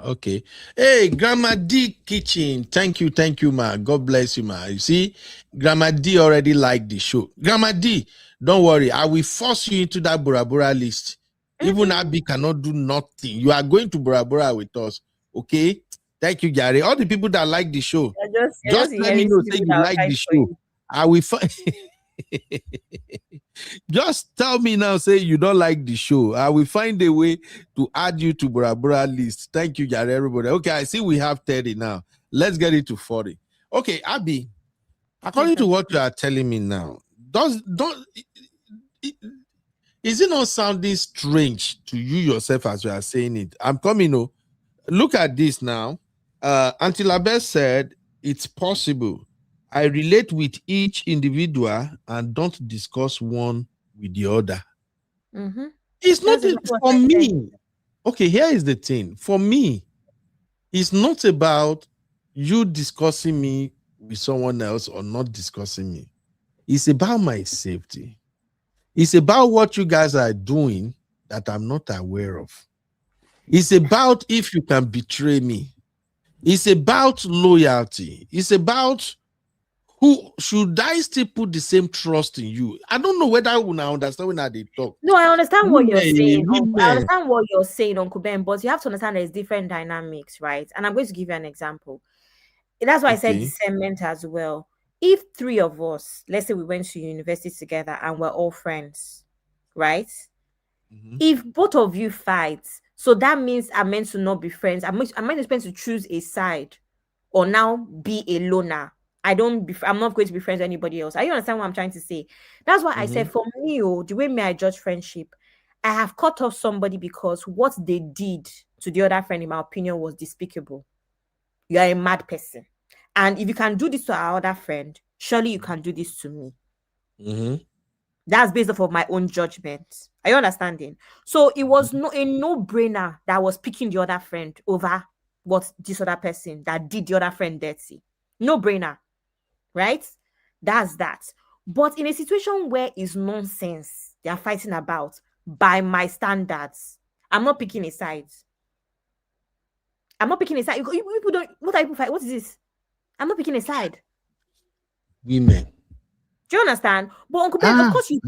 [SPEAKER 8] Okay. Hey, Grandma D Kitchen. Thank you, ma. God bless you, ma. You see, Grandma D already liked the show. Grandma D, don't worry. I will force you into that Bora Bora list. Even Abby cannot do nothing. You are going to Bora Bora with us. Okay? Thank you, Gary. All the people that like the show, just let me know say you like the show. I will find. Just tell me now, say you don't like the show. I will find a way to add you to Bora Bora list. Thank you, Gary, everybody. Okay, I see we have 30 now. Let's get it to 40. Okay, Abby, according to what you are telling me now, is it not sounding strange to you yourself as you are saying it? I'm coming. Oh, look at this now. Aunty Labelle said it's possible. I relate with each individual and don't discuss one with the other. It's not for me. Okay, here is the thing. For me, it's not about you discussing me with someone else or not discussing me. It's about my safety. It's about what you guys are doing that I'm not aware of. It's about if you can betray me. It's about loyalty. It's about who should I still put the same trust in you? I don't know whether I will understand when they talk.
[SPEAKER 10] No, I understand what you're saying. I understand what you're saying, Uncle Ben, but you have to understand there's different dynamics, right? And I'm going to give you an example. That's why I said discernment as well. If three of us, let's say we went to university together and we're all friends, right? If both of you fight, so that means I'm meant to not be friends. I'm meant to choose a side or now be a loner. I'm not going to be friends with anybody else. Are you understand what I'm trying to say? That's why I said for me, the way I judge friendship, I have cut off somebody because what they did to the other friend, in my opinion, was despicable. You are a mad person. And if you can do this to our other friend, surely you can do this to me. That's based off of my own judgment. Are you understanding? So it was a no-brainer that I was picking the other friend over what this other person that did the other friend dirty. No-brainer. Right? That's that. But in a situation where it's nonsense they are fighting about, by my standards, I'm not picking a side. I'm not picking a side. People don't. What are people fight? What is this? I'm not picking a side.
[SPEAKER 8] Women.
[SPEAKER 10] Do you understand? But Uncle Ben, of course you'll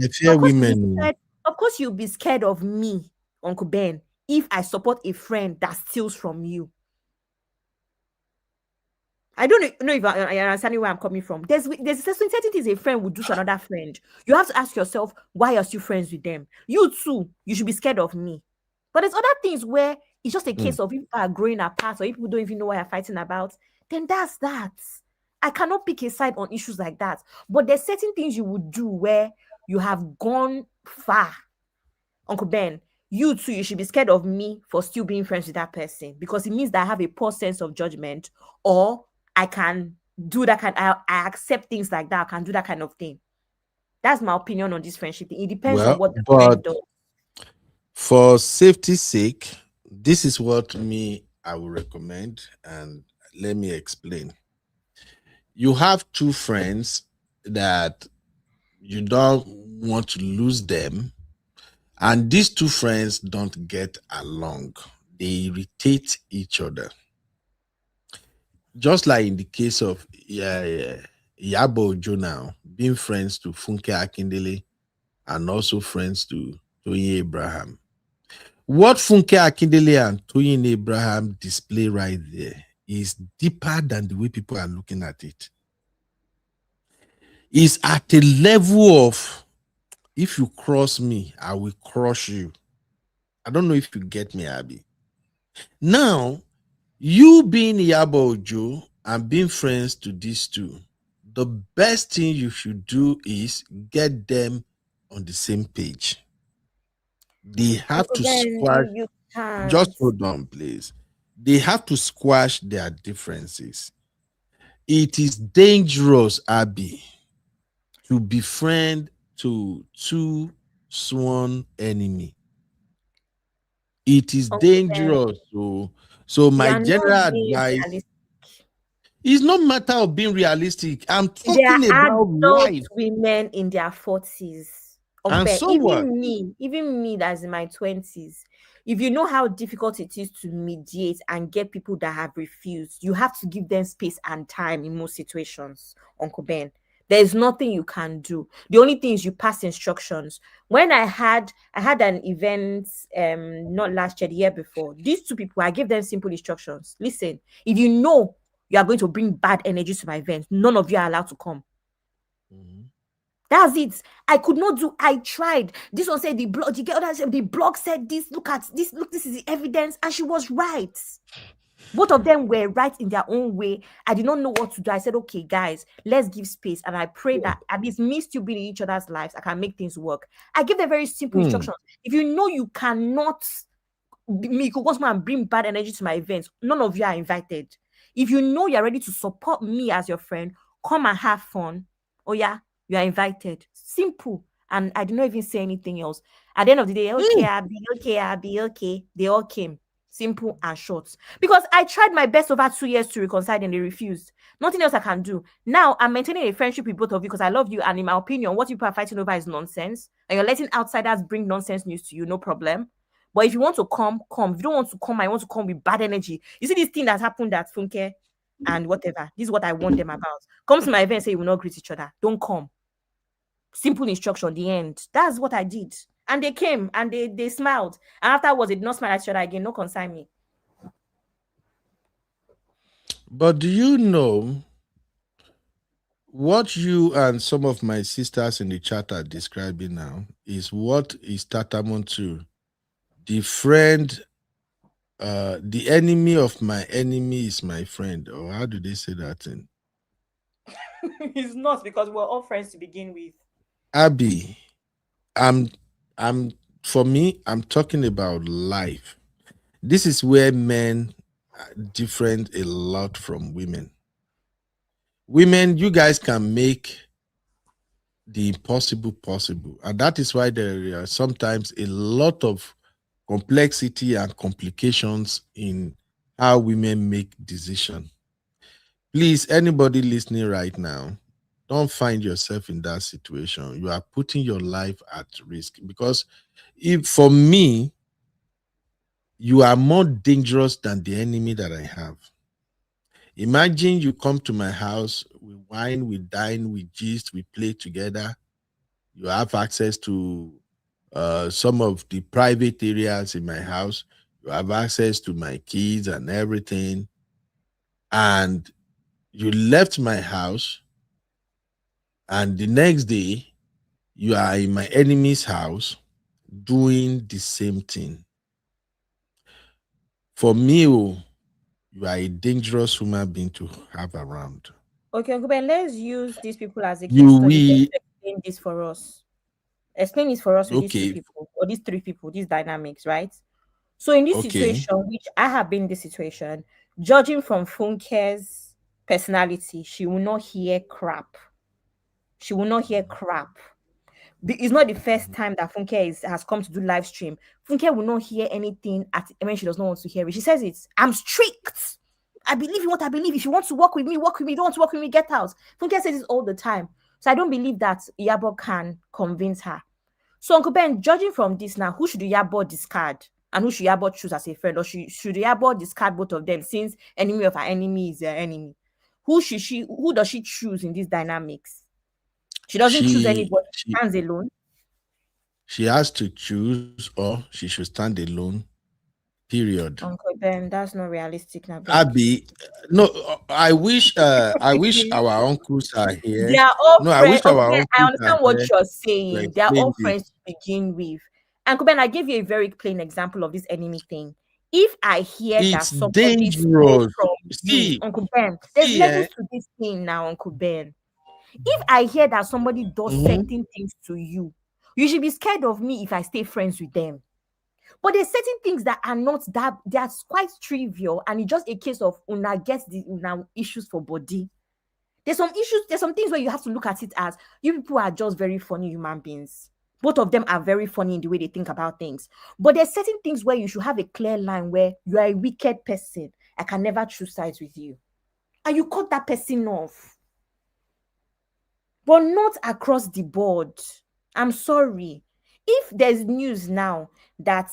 [SPEAKER 10] be scared of me, Uncle Ben, if I support a friend that steals from you. I don't know if I understand where I'm coming from. There's certain things a friend would do to another friend. You have to ask yourself, why are you friends with them? You too, you should be scared of me. But there's other things where it's just a case of people are growing apart or people don't even know what you're fighting about. Then that's that. I cannot pick a side on issues like that. But there's certain things you would do where you have gone far. Uncle Ben, you too, you should be scared of me for still being friends with that person because it means that I have a poor sense of judgment or I can do that I accept things like that. I can do that kind of thing. That's my opinion on this friendship. It depends on what the friend does.
[SPEAKER 8] For safety's sake, this is what I will recommend, and let me explain. You have two friends that you don't want to lose them, and these two friends don't get along. They irritate each other. Just like in the case of yeah. Iyabo Ojo now being friends to Funke Akindele and also friends to Toyin Abraham. What Funke Akindele and Toyin Abraham display right there is deeper than the way people are looking at it. It's at a level of, if you cross me, I will crush you. I don't know if you get me, Abby. Now, you being Iyabo Ojo and being friends to these two, the best thing you should do is get them on the same page. They have
[SPEAKER 10] Uncle
[SPEAKER 8] to
[SPEAKER 10] Ben,
[SPEAKER 8] squash.
[SPEAKER 10] you
[SPEAKER 8] Just
[SPEAKER 10] can't.
[SPEAKER 8] hold on, please. They have to squash their differences. It is dangerous, Abby, to befriend to two sworn enemy. It is
[SPEAKER 10] Uncle Ben,
[SPEAKER 8] dangerous. So
[SPEAKER 10] you
[SPEAKER 8] my
[SPEAKER 10] are
[SPEAKER 8] general
[SPEAKER 10] not being
[SPEAKER 8] advice
[SPEAKER 10] realistic.
[SPEAKER 8] is not matter of being realistic. I'm
[SPEAKER 10] There
[SPEAKER 8] talking
[SPEAKER 10] are
[SPEAKER 8] about
[SPEAKER 10] adult
[SPEAKER 8] life.
[SPEAKER 10] women in their 40s. Uncle
[SPEAKER 8] And
[SPEAKER 10] Ben,
[SPEAKER 8] so what?
[SPEAKER 10] even me that's in my 20s, if you know how difficult it is to mediate and get people that have refused, you have to give them space and time in most situations, Uncle Ben. There's nothing you can do. The only thing is you pass instructions. When I had an event not last year, the year before, these two people, I gave them simple instructions. Listen, if you know you are going to bring bad energy to my event, none of you are allowed to come. That's it. I could not do. I tried. This one said the blog. The blog said this. Look at this. Look, this is the evidence, and she was right. Both of them were right in their own way. I did not know what to do. I said, okay, guys, let's give space. And I pray that at least me still being in each other's lives, I can make things work. I give them very simple instructions. If you know you cannot me go and bring bad energy to my events, none of you are invited. If you know you're ready to support me as your friend, come and have fun. Oh yeah, you are invited. Simple. And I did not even say anything else. At the end of the day, okay, I'll be okay. They all came. Simple and short. Because I tried my best over 2 years to reconcile and they refused. Nothing else I can do. Now I'm maintaining a friendship with both of you because I love you. And in my opinion, what people are fighting over is nonsense. And you're letting outsiders bring nonsense news to you, no problem. But if you want to come, come. If you don't want to come, I want to come with bad energy. You see this thing that happened at Funke and whatever. This is what I warned them about. Come to my event, say you will not greet each other. Don't come. Simple instruction, the end. That's what I did. And they came and they smiled. And afterwards, they did not smile at each other again. No concern me.
[SPEAKER 8] But do you know what you and some of my sisters in the chat are describing now is what is tantamount to the friend, the enemy of my enemy is my friend, or how do they say that thing?
[SPEAKER 10] It's not, because we're all friends to begin with.
[SPEAKER 8] Abby, for me, I'm talking about life. This is where men are different a lot from women. Women, you guys can make the impossible possible, and that is why there are sometimes a lot of complexity and complications in how women make decisions. Please, anybody listening right now, don't find yourself in that situation. You are putting your life at risk, because if for me, you are more dangerous than the enemy that I have. Imagine you come to my house, we wine, we dine, we gist, we play together. You have access to some of the private areas in my house. You have access to my kids and everything. And you left my house, and the next day, you are in my enemy's house doing the same thing. For me, you are a dangerous human being to have around.
[SPEAKER 10] Okay, Uncle Ben, let's use these people as a case study to explain this for us. Explain this for us with these two people, or these three people, these dynamics, right? So in this situation, which I have been in this situation, judging from Funke's personality, she will not hear crap. She will not hear crap. It's not the first time that Funke has come to do live stream. Funke will not hear anything when she does not want to hear it. She says it. I'm strict. I believe in what I believe. If you want to work with me, work with me. Don't want to work with me, get out. Funke says it all the time. So I don't believe that Iyabo can convince her. So Uncle Ben, judging from this now, who should Iyabo discard? And who should Iyabo choose as a friend? Or should Iyabo discard both of them, since enemy of her enemy is their enemy? Who does she choose in these dynamics? She doesn't choose anybody. She stands alone.
[SPEAKER 8] She has to choose, or she should stand alone. Period.
[SPEAKER 10] Uncle Ben, that's not realistic now.
[SPEAKER 8] Abby, no, I wish our uncles are here.
[SPEAKER 10] They are all
[SPEAKER 8] no,
[SPEAKER 10] friends.
[SPEAKER 8] I wish our uncles
[SPEAKER 10] I understand what you're saying. They are all
[SPEAKER 8] this.
[SPEAKER 10] friends to begin with. Uncle Ben, I gave you a very plain example of this enemy thing. If I hear that somebody stole from you, Uncle Ben, there's levels to this thing now, Uncle Ben. If I hear that somebody does certain things to you, you should be scared of me if I stay friends with them. But there's certain things that are not that, that's quite trivial, and it's just a case of una gets the una issues for body. There's some issues, there's some things where you have to look at it as you people are just very funny human beings. Both of them are very funny in the way they think about things. But there's certain things where you should have a clear line where you are a wicked person. I can never choose sides with you. And you cut that person off. But not across the board. I'm sorry. If there's news now that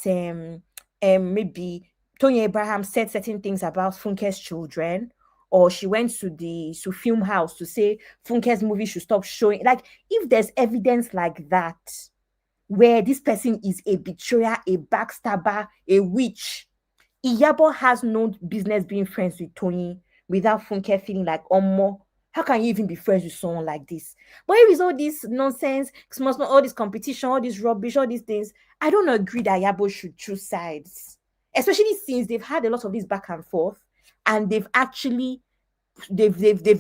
[SPEAKER 10] maybe Toyin Abraham said certain things about Funke's children, or she went to the film house to say Funke's movie should stop showing, like if there's evidence like that, where this person is a betrayer, a backstabber, a witch, Iyabo has no business being friends with Toyin without Funke feeling like, how can you even be friends with someone like this? But if it's all this nonsense, all this competition, all this rubbish, all these things, I don't agree that Iyabo should choose sides. Especially since they've had a lot of this back and forth, and they've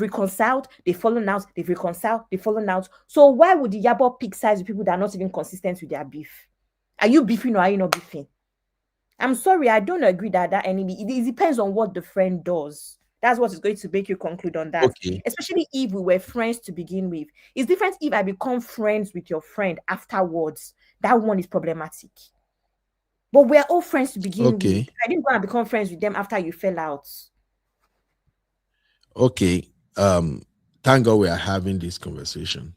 [SPEAKER 10] reconciled, they've fallen out, they've reconciled, they've fallen out. So why would the Iyabo pick sides with people that are not even consistent with their beef? Are you beefing or are you not beefing? I'm sorry, I don't agree that enemy. It depends on what the friend does. That's what is going to make you conclude on that. Okay. Especially if we were friends to begin with. It's different if I become friends with your friend afterwards. That one is problematic. But we're all friends to begin with. I didn't go and become friends with them after you fell out.
[SPEAKER 8] Okay. Thank God we are having this conversation.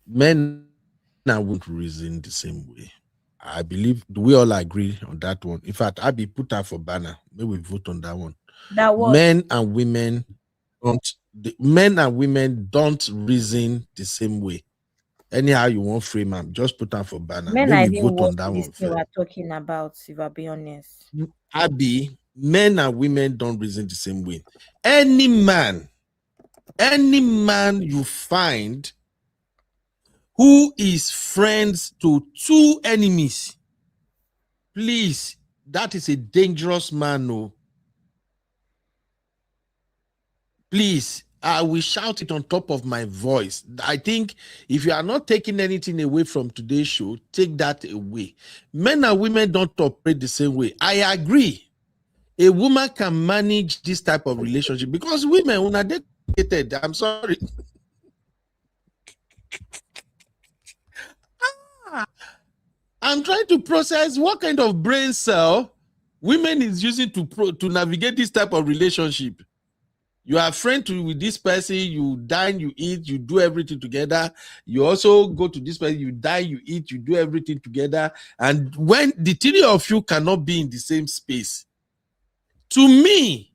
[SPEAKER 8] Men won't reason the same way. I believe we all agree on that one. In fact, I'll be put out for banner. Maybe we vote on that one.
[SPEAKER 10] That was
[SPEAKER 8] men and women don't reason the same way. Anyhow you want frame them, just put them for banner.
[SPEAKER 10] Men,
[SPEAKER 8] maybe vote on that one.
[SPEAKER 10] We're talking about, if I'll be honest.
[SPEAKER 8] Abby, men and women don't reason the same way. Any man you find who is friends to two enemies, please, that is a dangerous man. No. Please, I will shout it on top of my voice. I think if you are not taking anything away from today's show, take that away. Men and women don't operate the same way. I agree. A woman can manage this type of relationship because women, when are dedicated, I'm sorry. I'm trying to process what kind of brain cell women is using to navigate this type of relationship. You are friends with this person, you dine, you eat, you do everything together. You also go to this person, you dine, you eat, you do everything together. And when the three of you cannot be in the same space, to me,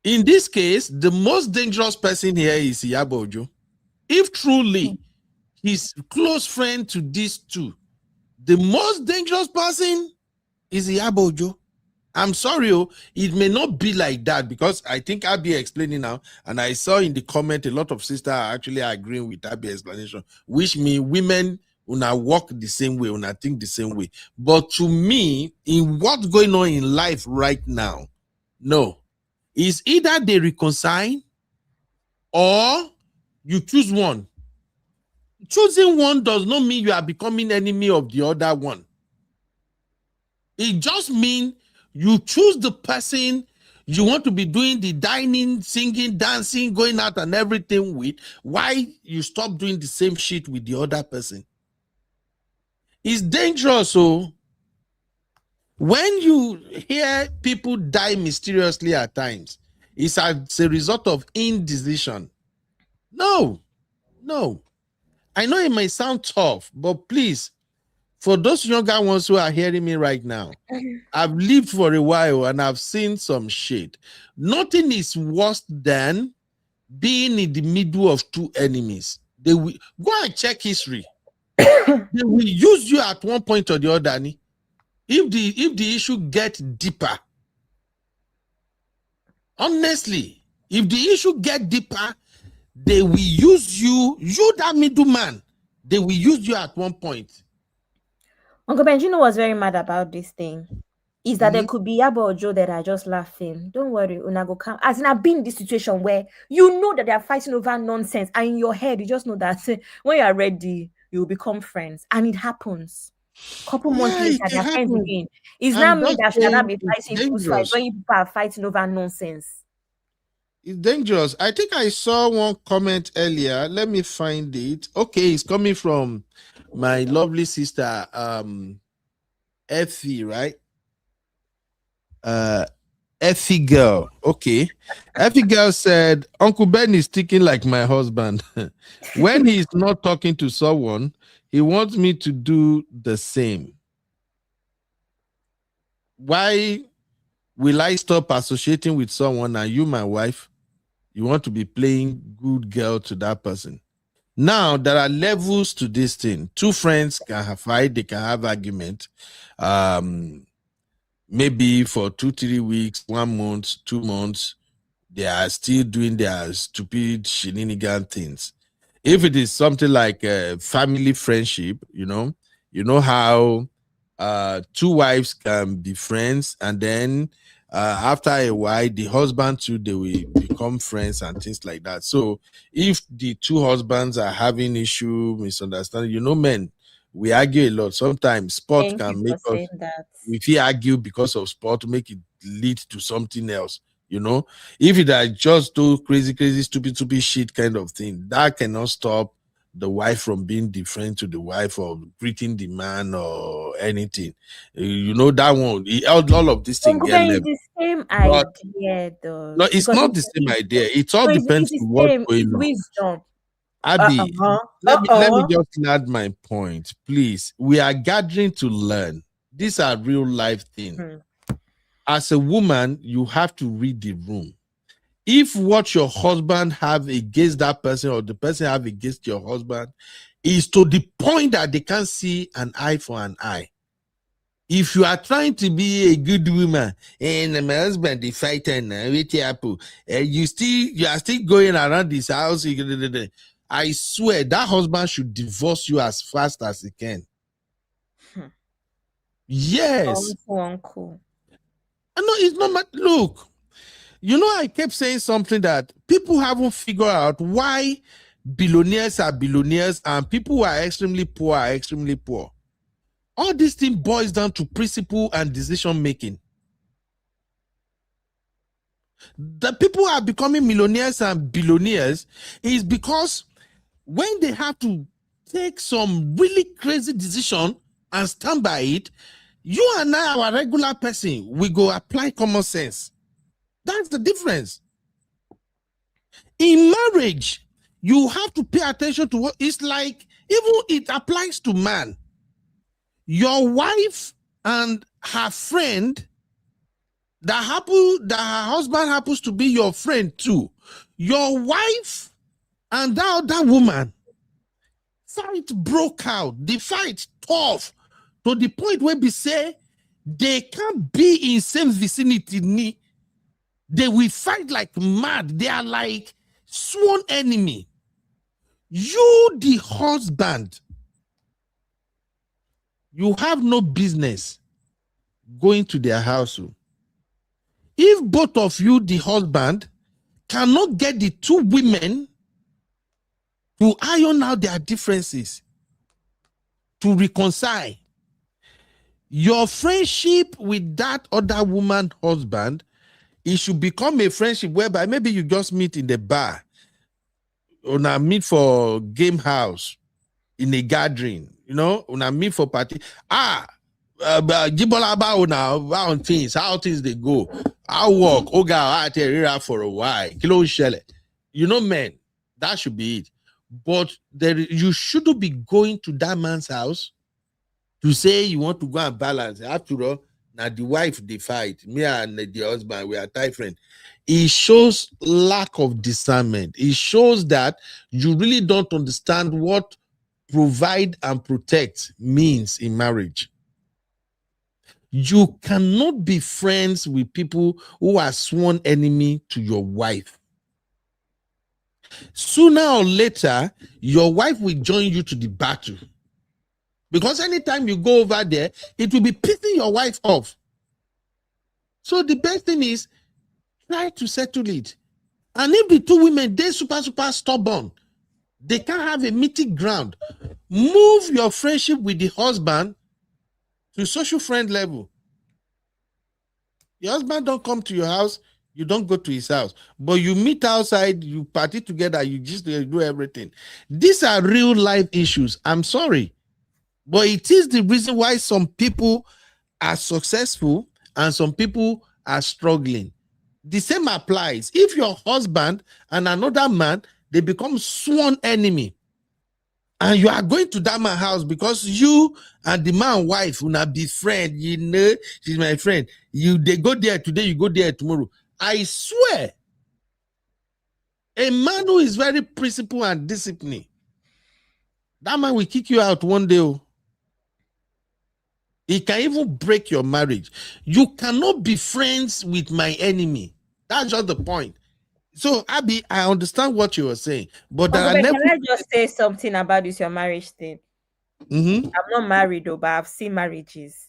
[SPEAKER 8] in this case, the most dangerous person here is Iyabo Ojo. If truly he's close friend to these two, the most dangerous person is Iyabo Ojo. I'm sorry, it may not be like that because I think I'll be explaining now, and I saw in the comment a lot of sisters are actually agreeing with Abby's explanation, which means women una walk the same way, una think the same way. But to me, in what's going on in life right now, no, it's either they reconcile or you choose one. Choosing one does not mean you are becoming enemy of the other one. It just means you choose the person you want to be doing the dining, singing, dancing, going out and everything with. Why you stop doing the same shit with the other person? It's dangerous. So when you hear people die mysteriously at times, it's as a result of indecision. No. I know it may sound tough, but please, for those younger ones who are hearing me right now, I've lived for a while and I've seen some shit. Nothing is worse than being in the middle of two enemies. They will go and check history. They will use you at one point or the other. If the issue gets deeper, honestly, if the issue gets deeper, they will use you that middleman. They will use you at one point.
[SPEAKER 10] Uncle Benjino was very mad about this thing. Is that there could be Iyabo Ojo that are just laughing. Don't worry, Unago come. As in, I've been in this situation where you know that they are fighting over nonsense, and in your head, you just know that when you are ready, you will become friends. And it happens. Couple months later, they are friends again. It's not me that should not be fighting people's fights when people are fighting over nonsense.
[SPEAKER 8] It's dangerous. I think I saw one comment earlier. Let me find it. Okay, it's coming from my lovely sister, Effie, right? Effie girl. Okay. Effie girl said, Uncle Ben is sticking like my husband. When he's not talking to someone, he wants me to do the same. Why will I stop associating with someone and you, my wife, you want to be playing good girl to that person? Now, there are levels to this thing. Two friends can have fight, they can have argument. Maybe for 2-3 weeks, 1 month, 2 months, they are still doing their stupid shenanigan things. If it is something like a family friendship, you know how two wives can be friends, and then after a while, the husband too, they will become friends and things like that. So if the two husbands are having issue, misunderstanding, men, we argue a lot. Sometimes sport can make us, if we argue because of sport, make it lead to something else. If it are just do crazy, stupid shit kind of thing, that cannot stop the wife from being different to the wife or greeting the man or anything. That one, all of these things get level.
[SPEAKER 10] It's the same idea, though.
[SPEAKER 8] No, it's not the same idea. It all depends on what's going on.
[SPEAKER 10] Wisdom.
[SPEAKER 8] Abby, let me just add my point, please. We are gathering to learn. These are real life things. As a woman, you have to read the room. If what your husband have against that person or the person have against your husband is to the point that they can't see an eye for an eye. If you are trying to be a good woman and my husband the fighter you are still going around this house, I swear that husband should divorce you as fast as he can. Yes.
[SPEAKER 10] Uncle.
[SPEAKER 8] No, it's not. Look, I kept saying something that people haven't figured out why billionaires are billionaires and people who are extremely poor are extremely poor. All this thing boils down to principle and decision making. The people who are becoming millionaires and billionaires is because when they have to take some really crazy decision and stand by it, you and I, our regular person, we go apply common sense. That's the difference. In marriage, you have to pay attention to what it's like. Even it applies to man. Your wife and her friend, that her husband happens to be your friend too. Your wife and that other woman, fight broke out. The fight tough to the point where we say they can't be in same vicinity. They will fight like mad. They are like sworn enemy. You, the husband, you have no business going to their house. If both of you, the husband, cannot get the two women to iron out their differences, to reconcile, your friendship with that other woman husband, it should become a friendship whereby maybe you just meet in the bar or now meet for game house in a gathering, or meet for party. Jibolaba now on things, how things they go. I walk, Oga for a while. Kilo shele. Men, that should be it. But you shouldn't be going to that man's house to say you want to go and balance. After all, now the wife they fight, me and the husband, we are tight friends. It shows lack of discernment. It shows that you really don't understand what provide and protect means in marriage. You cannot be friends with people who are sworn enemy to your wife. Sooner or later, your wife will join you to the battle. Because anytime you go over there, it will be pissing your wife off. So the best thing is, try to settle it. And if the two women, they're super stubborn, they can't have a meeting ground. Move your friendship with the husband to social friend level. Your husband don't come to your house, you don't go to his house. But you meet outside, you party together, you just do everything. These are real life issues. I'm sorry. But it is the reason why some people are successful and some people are struggling. The same applies. If your husband and another man, they become sworn enemy, and you are going to that man's house because you and the man's wife will not be friends. You know, she's my friend. They go there today, you go there tomorrow. I swear, a man who is very principled and disciplined, that man will kick you out one day. He can even break your marriage. You cannot be friends with my enemy. That's just the point. So, Abby, I understand what you were saying, but
[SPEAKER 10] can I just say something about this your marriage thing? I'm not married though, but I've seen marriages,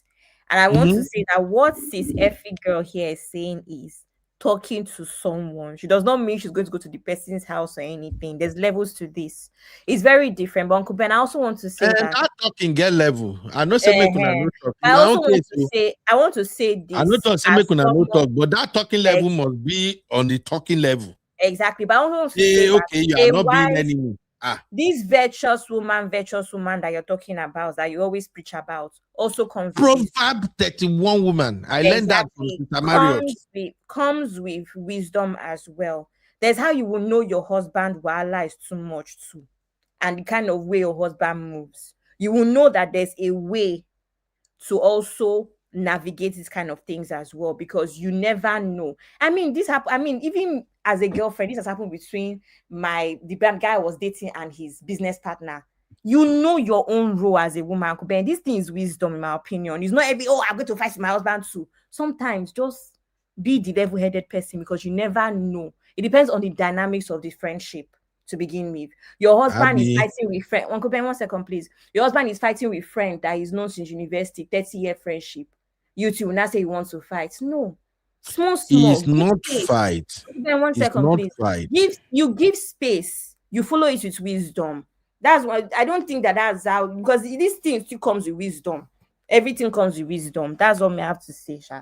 [SPEAKER 10] and I want to say that what this effing girl here is saying is talking to someone. She does not mean she's going to go to the person's house or anything. There's levels to this. It's very different. But Uncle Ben, I also want to say that
[SPEAKER 8] talking get level. I know say make una no talk.
[SPEAKER 10] I also want to say, I want to say this.
[SPEAKER 8] I know to say make una no talk, but that talking level must be on the talking level.
[SPEAKER 10] Exactly. But I also want to say
[SPEAKER 8] okay, you are not being enemy.
[SPEAKER 10] This virtuous woman that you're talking about, that you always preach about, also comes
[SPEAKER 8] with Proverb 31 woman. I learned that from Sister Marriott.
[SPEAKER 10] Comes with wisdom as well. There's how you will know your husband wala is too much too, and the kind of way your husband moves. You will know that there's a way to also navigate these kind of things as well, because you never know. I mean, this happened. I mean, even as a girlfriend, this has happened between the bad guy I was dating and his business partner. You know your own role as a woman, Uncle Ben. This thing is wisdom, in my opinion. It's not I'm going to fight with my husband too. Sometimes just be the level-headed person, because you never know. It depends on the dynamics of the friendship to begin with. Your husband is fighting with friend. Uncle Ben, 1 second, please. Your husband is fighting with friend that is known since university, 30-year friendship. You two will not say you want to fight. No. Small.
[SPEAKER 8] It's not fight.
[SPEAKER 10] Then 1 second, please.
[SPEAKER 8] Fight.
[SPEAKER 10] Give space. You follow it with wisdom. That's why I don't think that's how, because this thing still comes with wisdom. Everything comes with wisdom. That's what I have to say, Sha.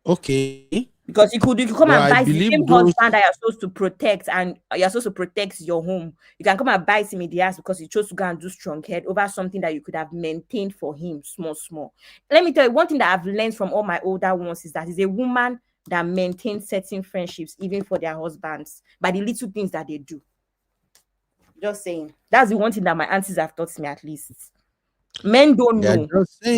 [SPEAKER 8] Okay.
[SPEAKER 10] Because you could come and bite the same husband that you're supposed to protect, and you're supposed to protect your home. You can come and bite him in the ass because he chose to go and do strong head over something that you could have maintained for him, small. Let me tell you, one thing that I've learned from all my older ones is that it's a woman that maintains certain friendships, even for their husbands, by the little things that they do. Just saying. That's the one thing that my aunties have taught me, at least. Men don't know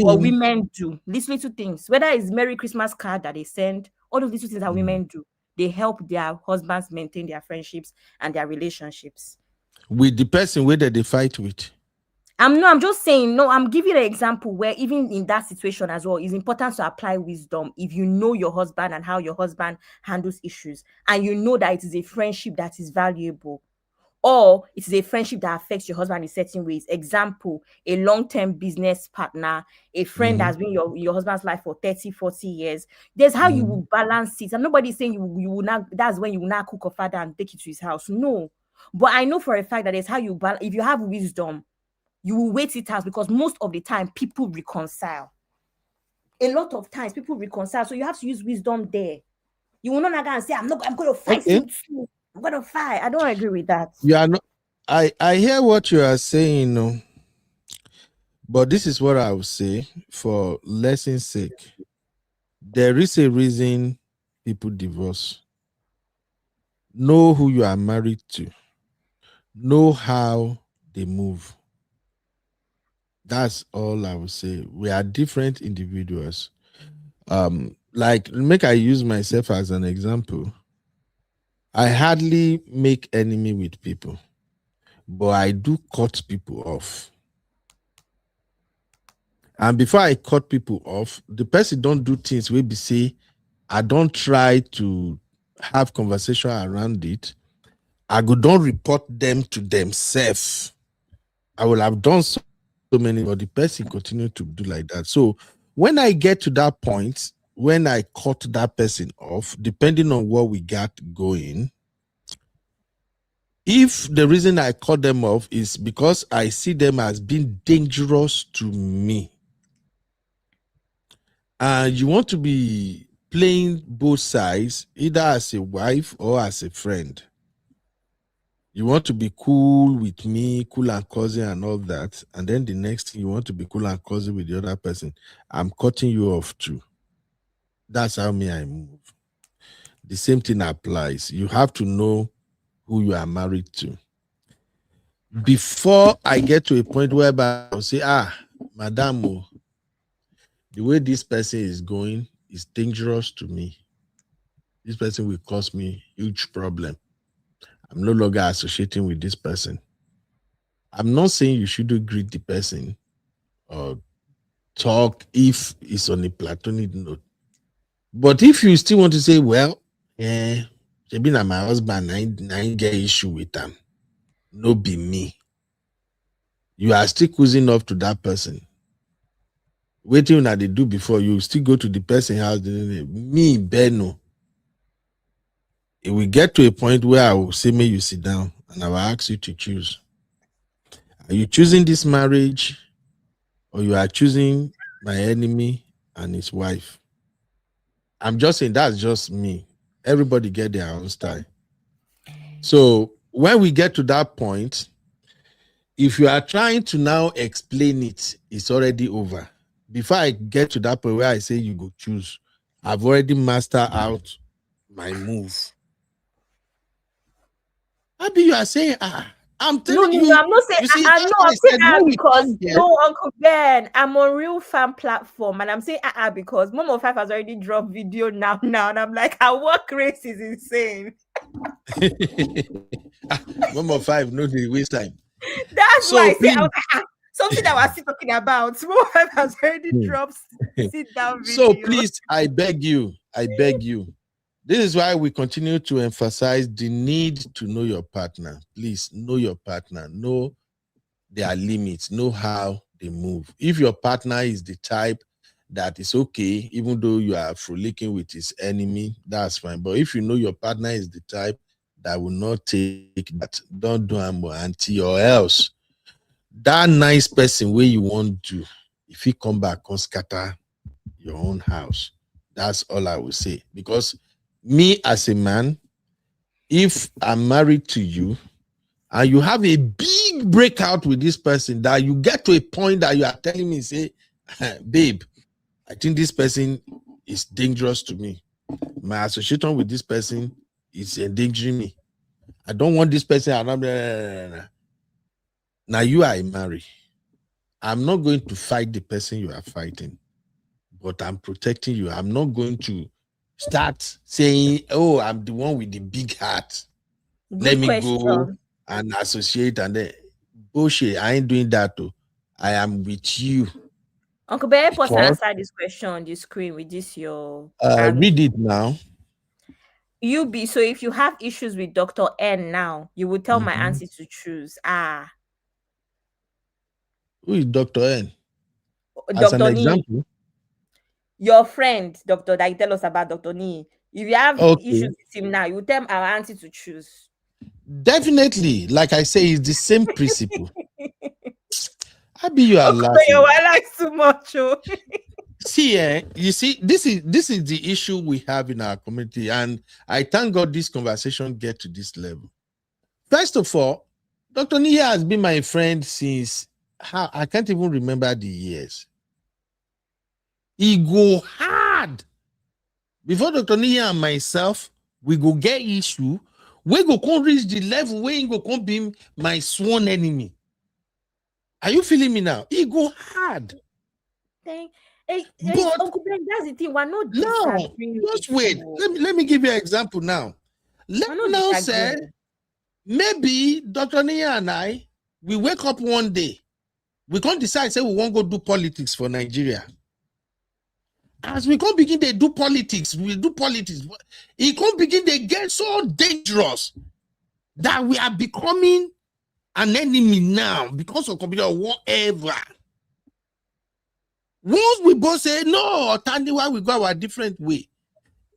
[SPEAKER 10] what women do. These little things, whether it's Merry Christmas card that they send, all those little things that women do, they help their husbands maintain their friendships and their relationships.
[SPEAKER 8] With the person where they fight with.
[SPEAKER 10] I'm just saying, I'm giving an example where even in that situation as well, it's important to apply wisdom. If you know your husband and how your husband handles issues, and you know that it is a friendship that is valuable, or it is a friendship that affects your husband in certain ways. Example, a long-term business partner, a friend that's been your husband's life for 30, 40 years. There's how you will balance it. And nobody's saying you will not, that's when you will not cook a father and take it to his house. No. But I know for a fact that there's how you balance. If you have wisdom, you will wait it out, because most of the time people reconcile. A lot of times people reconcile. So you have to use wisdom there. You will not go and say, I'm going to fight him too. I'm going to fight. I don't agree with that.
[SPEAKER 8] Yeah, no, I hear what you are saying, but this is what I would say for lesson's sake. There is a reason people divorce. Know who you are married to. Know how they move. That's all I would say. We are different individuals. Like make I use myself as an example. I hardly make enemy with people, but I do cut people off. And before I cut people off, the person don't do things where be say, I don't try to have conversation around it. I go don't report them to themselves. I will have done so many, but the person continue to do like that. So when I get to that point, when I cut that person off, depending on what we got going, if the reason I cut them off is because I see them as being dangerous to me, and you want to be playing both sides, either as a wife or as a friend. You want to be cool with me, cool and cozy and all that, and then the next thing you want to be cool and cozy with the other person. I'm cutting you off too. That's how I move. The same thing applies. You have to know who you are married to. Before I get to a point where I'll say, madam, the way this person is going is dangerous to me. This person will cause me huge problem. I'm no longer associating with this person. I'm not saying you shouldn't greet the person or talk if it's on a platonic note. But if you still want to say, well, maybe my husband, I get issue with them. No be me. You are still cruising off to that person. Waiting that they do before you still go to the person house. Me, Beno. It will get to a point where I will say, may you sit down and I will ask you to choose. Are you choosing this marriage or you are choosing my enemy and his wife? I'm just saying that's just me. Everybody get their own style. So when we get to that point, if you are trying to now explain it, it's already over. Before I get to that point where I say you go choose, I've already mastered out my move. Maybe you are saying, I'm telling you.
[SPEAKER 10] No, I'm not saying. I'm saying because no, Uncle Ben, I'm on real fan platform, and I'm saying because Momo 5 has already dropped video now, and I'm like, our work race is insane.
[SPEAKER 8] Momo 5, no, they waste time.
[SPEAKER 10] That's so why I say something that we're still talking about. Momo 5 has already dropped sit down video.
[SPEAKER 8] So please, I beg you. This is why we continue to emphasize the need to know your partner. Please know your partner. Know their limits. Know how they move. If your partner is the type that is okay, even though you are frolicking with his enemy, that's fine. But if you know your partner is the type that will not take that, don't do auntie, or else that nice person where you want to, if he come back, come scatter your own house. That's all I will say. Because me as a man, if I'm married to you and you have a big breakout with this person that you get to a point that you are telling me, say, babe, I think this person is dangerous to me. My association with this person is endangering me. I don't want this person around. Now you are married. I'm not going to fight the person you are fighting, but I'm protecting you. I'm not going to start saying, oh, I'm the one with the big heart. Let me go and associate and then bullshit. I ain't doing that too. I am with you.
[SPEAKER 10] Uncle Ben, help us answer this question on the screen with this your
[SPEAKER 8] read it now.
[SPEAKER 10] So if you have issues with Dr. N now, you would tell my auntie to choose.
[SPEAKER 8] Who is Dr. N? As an example.
[SPEAKER 10] Your friend, doctor, that you tell us about Dr. Ni. If you have issues with him now, you tell our auntie to choose.
[SPEAKER 8] Definitely. Like I say, it's the same principle. You are laughing.
[SPEAKER 10] I like too much.
[SPEAKER 8] See, you see, this is the issue we have in our community, and I thank God this conversation get to this level. First of all, Dr. Nia has been my friend since I can't even remember the years. He go hard. Before Dr. Nia and myself, we go get issue. We go come reach the level where he go come be my sworn enemy. Are you feeling me now? He go hard. But
[SPEAKER 10] Uncle Ben, that's the thing. We're not
[SPEAKER 8] no,
[SPEAKER 10] disagreeing.
[SPEAKER 8] just wait. Let me give you an example now. Let me now say, maybe Dr. Nia and I, we wake up one day, we can't decide, say we won't go do politics for Nigeria. As we can't begin to do politics, we do politics. It can't begin to get so dangerous that we are becoming an enemy now because of computer or whatever. Once we both say, no, Tandiwa, we go our different way.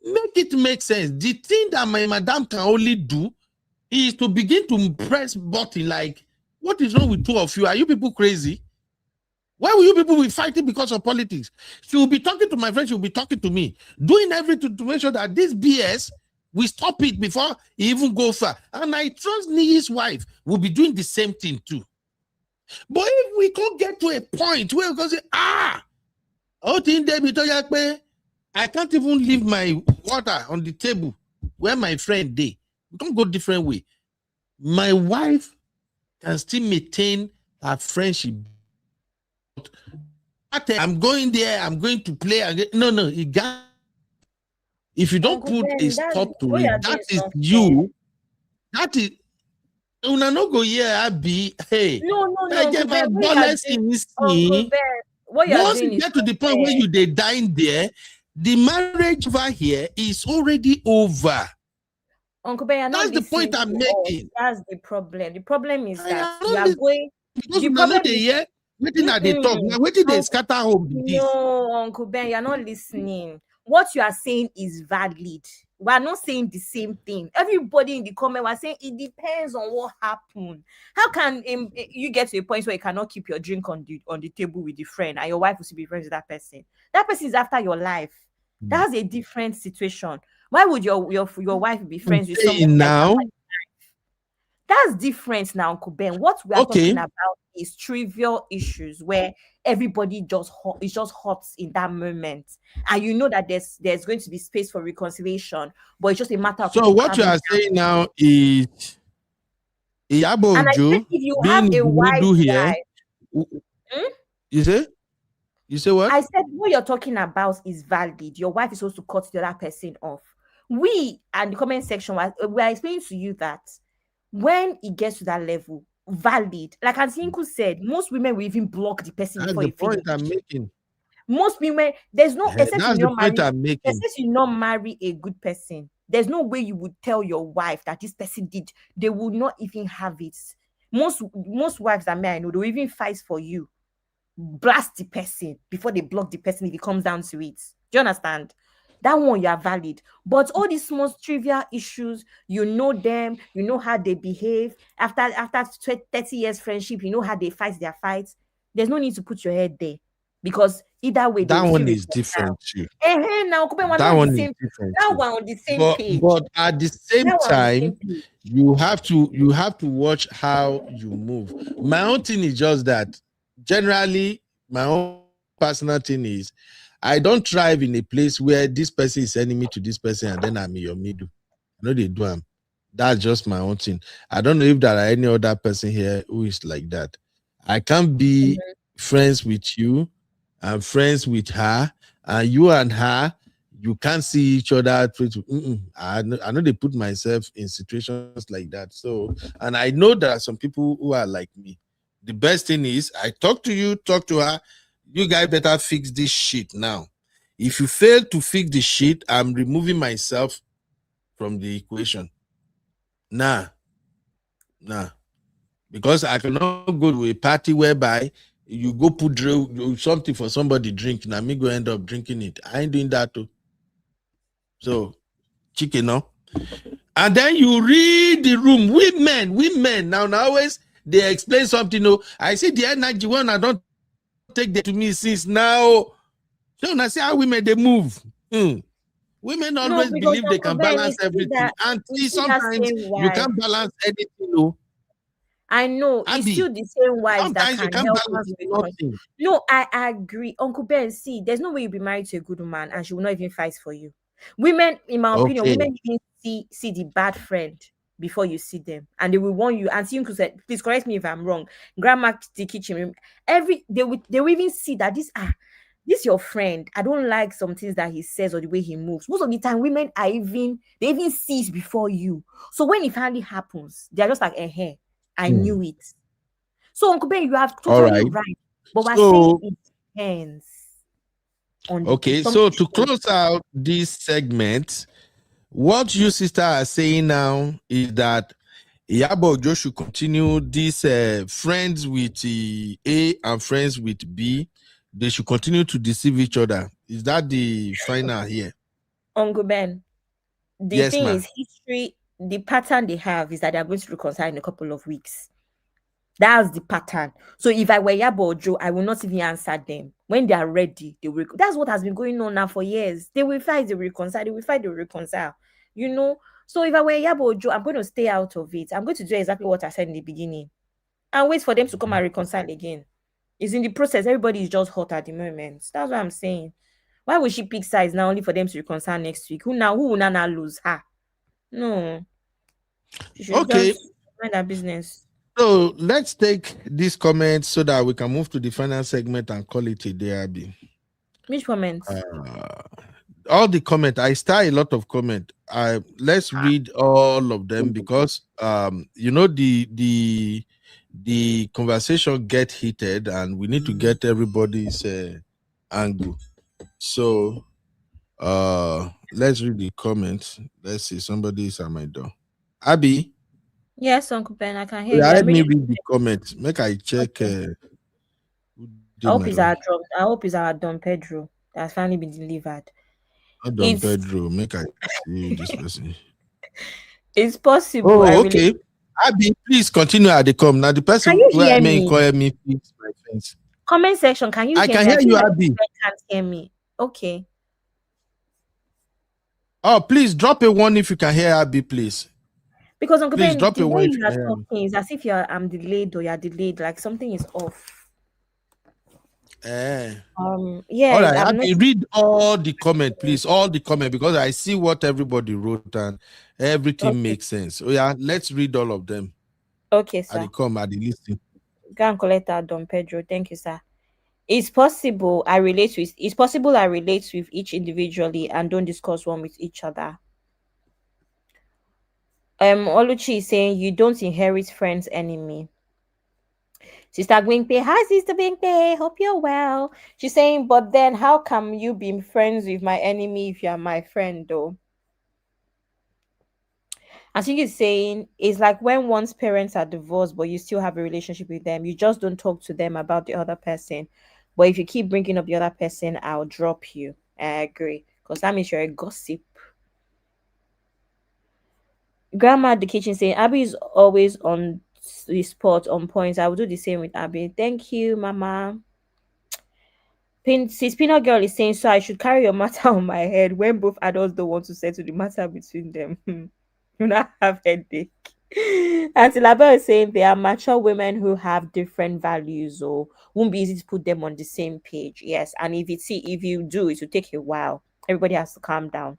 [SPEAKER 8] Make it make sense. The thing that my madam can only do is to begin to press button like, what is wrong with two of you? Are you people crazy? Why will you people be fighting because of politics? She will be talking to my friend, she will be talking to me, doing everything to make sure that this BS, we stop it before he even go far. And I trust Niyi's wife will be doing the same thing too. But if we can't get to a point where we can say, I can't even leave my water on the table where my friend did. We can't go different way. My wife can still maintain her friendship. I'm going there, I'm going to play again. No, it got. If you don't put a stop to it, that is you. That is. Una no go here, Abi. Hey.
[SPEAKER 10] No.
[SPEAKER 8] Once you get to the point where you they dying there, the marriage over here is already over.
[SPEAKER 10] Uncle Ben,
[SPEAKER 8] that's the point I'm making.
[SPEAKER 10] That's the problem. The problem is that you are going.
[SPEAKER 8] Because the problem is here. Waiting at the talk. Now, waiting they scatter home.
[SPEAKER 10] No, Uncle Ben, you're not listening. What you are saying is valid. We are not saying the same thing. Everybody in the comment was saying it depends on what happened. How can you get to a point where you cannot keep your drink on the table with the friend and your wife will still be friends with that person? That person is after your life. That's a different situation. Why would your wife be friends with someone
[SPEAKER 8] now?
[SPEAKER 10] That's different now, Uncle Ben. What we are talking about is trivial issues where everybody is just hot in that moment, and you know that there's going to be space for reconciliation, but it's just a matter of.
[SPEAKER 8] So what you are saying now is Iyabo Ojo being a wife here. You say what?
[SPEAKER 10] I said what you're talking about is valid. Your wife is supposed to cut the other person off. We and the comment section we are explaining to you that when it gets to that level, valid. Like Aunty Funke said, most women will even block the person before you finish.
[SPEAKER 8] That's the point I'm making.
[SPEAKER 10] Most women, there's no
[SPEAKER 8] that's the point I'm making.
[SPEAKER 10] Except you not marry a good person. There's no way you would tell your wife that this person did. They will not even have it. Most wives that I know, they will even fight for you. Blast the person before they block the person if it comes down to it. Do you understand? That one you are valid. But all these small trivial issues, you know them, you know how they behave. After 30 years friendship, you know how they fight their fights. There's no need to put your head there. Because either way,
[SPEAKER 8] that one is different too.
[SPEAKER 10] Now,
[SPEAKER 8] that one is different.
[SPEAKER 10] That one on the same page.
[SPEAKER 8] But at the same time, you have to watch how you move. My own thing is just that generally, my own personal thing is I don't thrive in a place where this person is enemy to this person and then I'm in your middle. I know they do them. That's just my own thing. I don't know if there are any other person here who is like that. I can't be friends with you and friends with her, and you and her, you can't see each other. I know they put myself in situations like that. So, and I know there are some people who are like me. The best thing is I talk to you, talk to her. You guys better fix this shit now. If you fail to fix the shit, I'm removing myself from the equation. Nah. Because I cannot go to a party whereby you go put something for somebody drink. Now me go end up drinking it. I ain't doing that too. So, chicken, no? And then you read the room. Women. Now always they explain something. No, I see the energy one. I don't take that to me since now. So I see how women they move. Women always believe they can balance everything. And sometimes you can't balance anything. No.
[SPEAKER 10] I know it's still the same wives that can help us with. No, I agree. Uncle Ben, see, there's no way you'll be married to a good woman and she will not even fight for you. Women, in my opinion, women even see the bad friend before you see them, and they will warn you. And Funke said, please correct me if I'm wrong. Grandma the kitchen, they will even see that this your friend. I don't like some things that he says or the way he moves. Most of the time, women they even see it before you. So when it finally happens, they're just like, hey, I knew it. So Uncle Ben, you are
[SPEAKER 8] All
[SPEAKER 10] totally
[SPEAKER 8] right.
[SPEAKER 10] right. But we're saying
[SPEAKER 8] So,
[SPEAKER 10] it depends on the
[SPEAKER 8] okay.
[SPEAKER 10] case.
[SPEAKER 8] So to close out this segment, what you sister are saying now is that Iyabo Ojo should continue this friends with A and friends with B. They should continue to deceive each other. Is that the final here?
[SPEAKER 10] Uncle Ben, the
[SPEAKER 8] Yes,
[SPEAKER 10] thing
[SPEAKER 8] ma'am.
[SPEAKER 10] is, history, the pattern they have is that they're going to reconcile in a couple of weeks. That's the pattern. So if I were Iyabo Ojo, I will not even answer them. When they are ready, they will. That's what has been going on now for years. They will fight, they will reconcile. They will fight, they will reconcile. You know. So if I were Iyabo Ojo, I'm going to stay out of it. I'm going to do exactly what I said in the beginning, and wait for them to come and reconcile again. It's in the process. Everybody is just hot at the moment. That's what I'm saying. Why would she pick sides now only for them to reconcile next week? Who will now lose her? No. She should
[SPEAKER 8] Okay.
[SPEAKER 10] just mind her business.
[SPEAKER 8] So let's take this comment so that we can move to the final segment and call it a day, Abby.
[SPEAKER 10] Which comments?
[SPEAKER 8] All the comment. I start a lot of comment. Let's read all of them because the conversation get heated and we need to get everybody's angle. So let's read the comments. Let's see, somebody is at my door. Abby.
[SPEAKER 10] Yes, Uncle Ben, I can hear you.
[SPEAKER 8] Let me read the comments. Make I check.
[SPEAKER 10] I hope it's our Don Pedro that's finally been delivered.
[SPEAKER 8] Not Don Pedro. Make I see this person.
[SPEAKER 10] It's possible.
[SPEAKER 8] Oh, okay. Abby, please continue at the com. Now the person
[SPEAKER 10] can you hear
[SPEAKER 8] me call me, please, my friends.
[SPEAKER 10] Comment section. Can you
[SPEAKER 8] I
[SPEAKER 10] hear
[SPEAKER 8] can
[SPEAKER 10] me?
[SPEAKER 8] hear you, Abby.
[SPEAKER 10] Can't hear me. Okay.
[SPEAKER 8] Oh, please drop a one if you can hear Abby, please.
[SPEAKER 10] Because Uncle Ben,
[SPEAKER 8] drop
[SPEAKER 10] the
[SPEAKER 8] a
[SPEAKER 10] way
[SPEAKER 8] one
[SPEAKER 10] you are talking is as if I'm delayed or you're delayed, like something is off.
[SPEAKER 8] Yeah.
[SPEAKER 10] All
[SPEAKER 8] right, Abby, read all the comment, please. All the comment, because I see what everybody wrote and everything makes sense. Oh yeah, let's read all of them.
[SPEAKER 10] Okay, sir.
[SPEAKER 8] At the listing.
[SPEAKER 10] Go and collect that, Don Pedro. Thank you, sir. It's possible I relate with each individually and don't discuss one with each other. Oluchi is saying you don't inherit friends enemy. Sister Gwingpe, hi Sister Gwingpe, hope you're well. She's saying, but then how can you be friends with my enemy if you're my friend though? I think it's saying it's like when one's parents are divorced, but you still have a relationship with them. You just don't talk to them about the other person. But if you keep bringing up the other person, I'll drop you. I agree. Because that means you're a gossip. Grandma at the kitchen saying, Abby is always on the spot, on points. I will do the same with Abby. Thank you, Mama. Peanut Girl is saying, so I should carry your matter on my head when both adults don't want to settle the matter between them. You not have headache. Auntie Labelle is saying they are mature women who have different values, or won't be easy to put them on the same page. Yes, and if you do, it will take a while. Everybody has to calm down.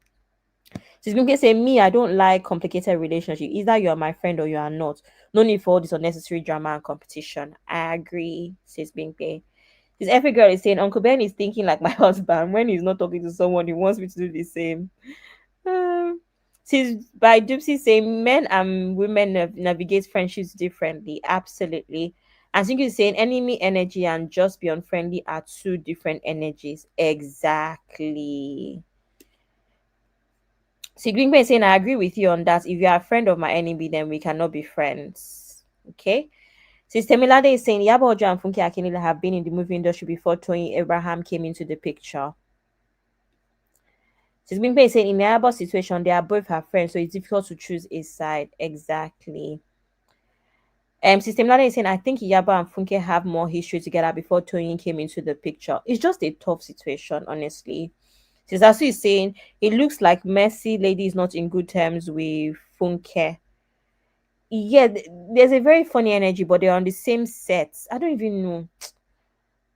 [SPEAKER 10] She's going to say, me, I don't like complicated relationship. Either you are my friend or you are not. No need for all this unnecessary drama and competition. I agree, says Bingpe. This every girl is saying Uncle Ben is thinking like my husband. When he's not talking to someone, he wants me to do the same. She's by Dupsy saying men and women navigate friendships differently. Absolutely. I think he's saying enemy energy and just be unfriendly are two different energies. Exactly. See, Greenpen is saying I agree with you on that. If you are a friend of my enemy, then we cannot be friends. Okay. Sister Milade is saying Iyabo Ojo and Funke Akindele have been in the movie industry before Toyin Abraham came into the picture. Sister Bimpe is saying in Iyabo's situation, they are both her friends, so it's difficult to choose a side. Exactly. Sister Milade is saying I think Iyabo and Funke have more history together before Toyin came into the picture. It's just a tough situation, honestly. Sister Asu is saying it looks like Mercy lady is not in good terms with Funke. Yeah, there's a very funny energy, but they're on the same set. I don't even know.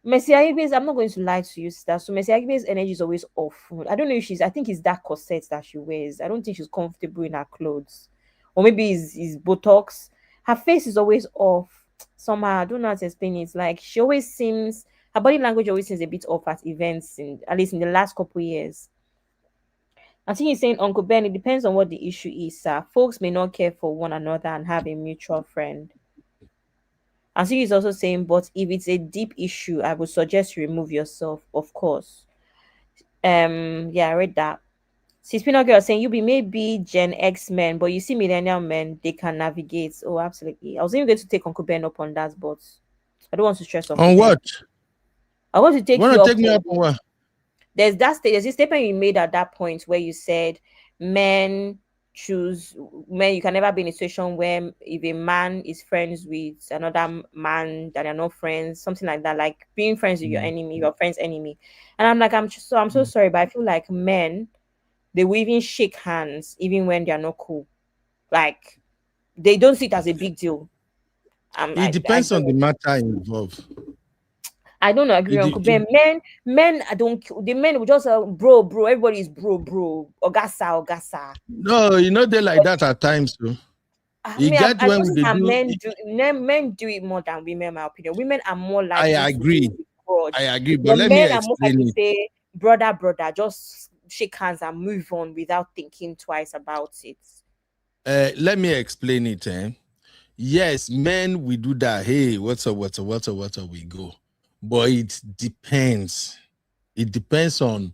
[SPEAKER 10] Mercy Aigbe's, I'm not going to lie to you, sister. So Mercy Aigbe's energy is always off. I don't know if I think it's that corset that she wears. I don't think she's comfortable in her clothes. Or maybe it's Botox. Her face is always off. Somehow, I don't know how to explain it. It's like she always seems her body language always seems a bit off at events, at least in the last couple years. I think he's saying, Uncle Ben, it depends on what the issue is, sir. Folks may not care for one another and have a mutual friend. I think he's also saying, but if it's a deep issue, I would suggest you remove yourself, of course. Yeah, I read that. Cispino girl saying you be maybe Gen X men, but you see millennial men, they can navigate. Oh, absolutely. I was even going to take Uncle Ben up on that, but I don't want to stress Uncle
[SPEAKER 8] On
[SPEAKER 10] Ben.
[SPEAKER 8] what?
[SPEAKER 10] I want to take
[SPEAKER 8] You
[SPEAKER 10] you
[SPEAKER 8] want to
[SPEAKER 10] up.
[SPEAKER 8] take me up on what?
[SPEAKER 10] There's this statement you made at that point where you said men, you can never be in a situation where if a man is friends with another man that are not friends, something like that, like being friends with your enemy, your friend's enemy. And I'm like, I'm so sorry, but I feel like men, they will even shake hands even when they are not cool. Like they don't see it as a big deal.
[SPEAKER 8] It depends on the matter involved.
[SPEAKER 10] I don't agree, Uncle Ben. Men, the men will just bro. Everybody is bro. Ogasa.
[SPEAKER 8] No, they're like that at times too.
[SPEAKER 10] I noticed that men do it more than women, in my opinion. Women are more likely.
[SPEAKER 8] I agree, but let me
[SPEAKER 10] men are more likely to
[SPEAKER 8] explain
[SPEAKER 10] say, brother, just shake hands and move on without thinking twice about it.
[SPEAKER 8] Let me explain it. Yes, men, we do that. Hey, what's up, we go. But it depends. It depends on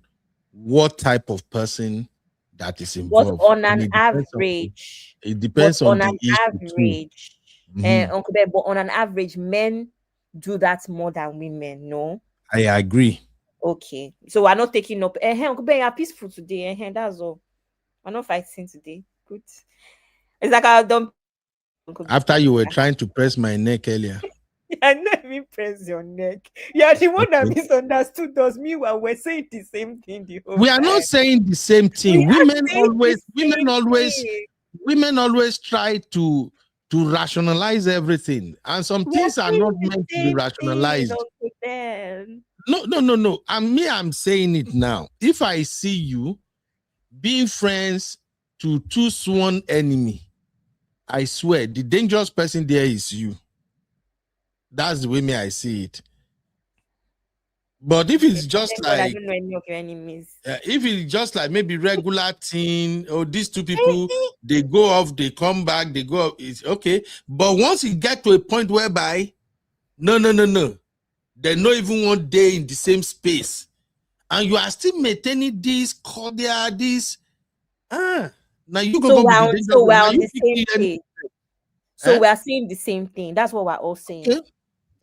[SPEAKER 8] what type of person that is involved.
[SPEAKER 10] But on an average,
[SPEAKER 8] it depends on the
[SPEAKER 10] average. Uncle Ben, but on an average, men do that more than women, no?
[SPEAKER 8] I agree.
[SPEAKER 10] Okay. So we're not taking up. Uncle Ben, you're peaceful today. That's all. We're not fighting today. Good. It's like I don't.
[SPEAKER 8] After you were trying to press my neck earlier.
[SPEAKER 10] I never even press your neck. You're the one that misunderstood us. Meanwhile, we're saying the same thing the whole
[SPEAKER 8] We are
[SPEAKER 10] time.
[SPEAKER 8] not saying the same thing. Women always try to rationalize everything, and some things are not meant to be rationalized. No. I'm saying it now. If I see you being friends to two sworn enemy, I swear the dangerous person there is you. That's the way I see it. But if it's just like,
[SPEAKER 10] I don't know any of your enemies.
[SPEAKER 8] If it's just like maybe regular thing, or these two people, they go off, they come back, they go off, it's okay. But once you get to a point whereby, no, they're not even one day in the same space, and you are still maintaining this cordial, this, now you go
[SPEAKER 10] we're on the same page. So we are saying the same thing. That's what we're all saying. Okay.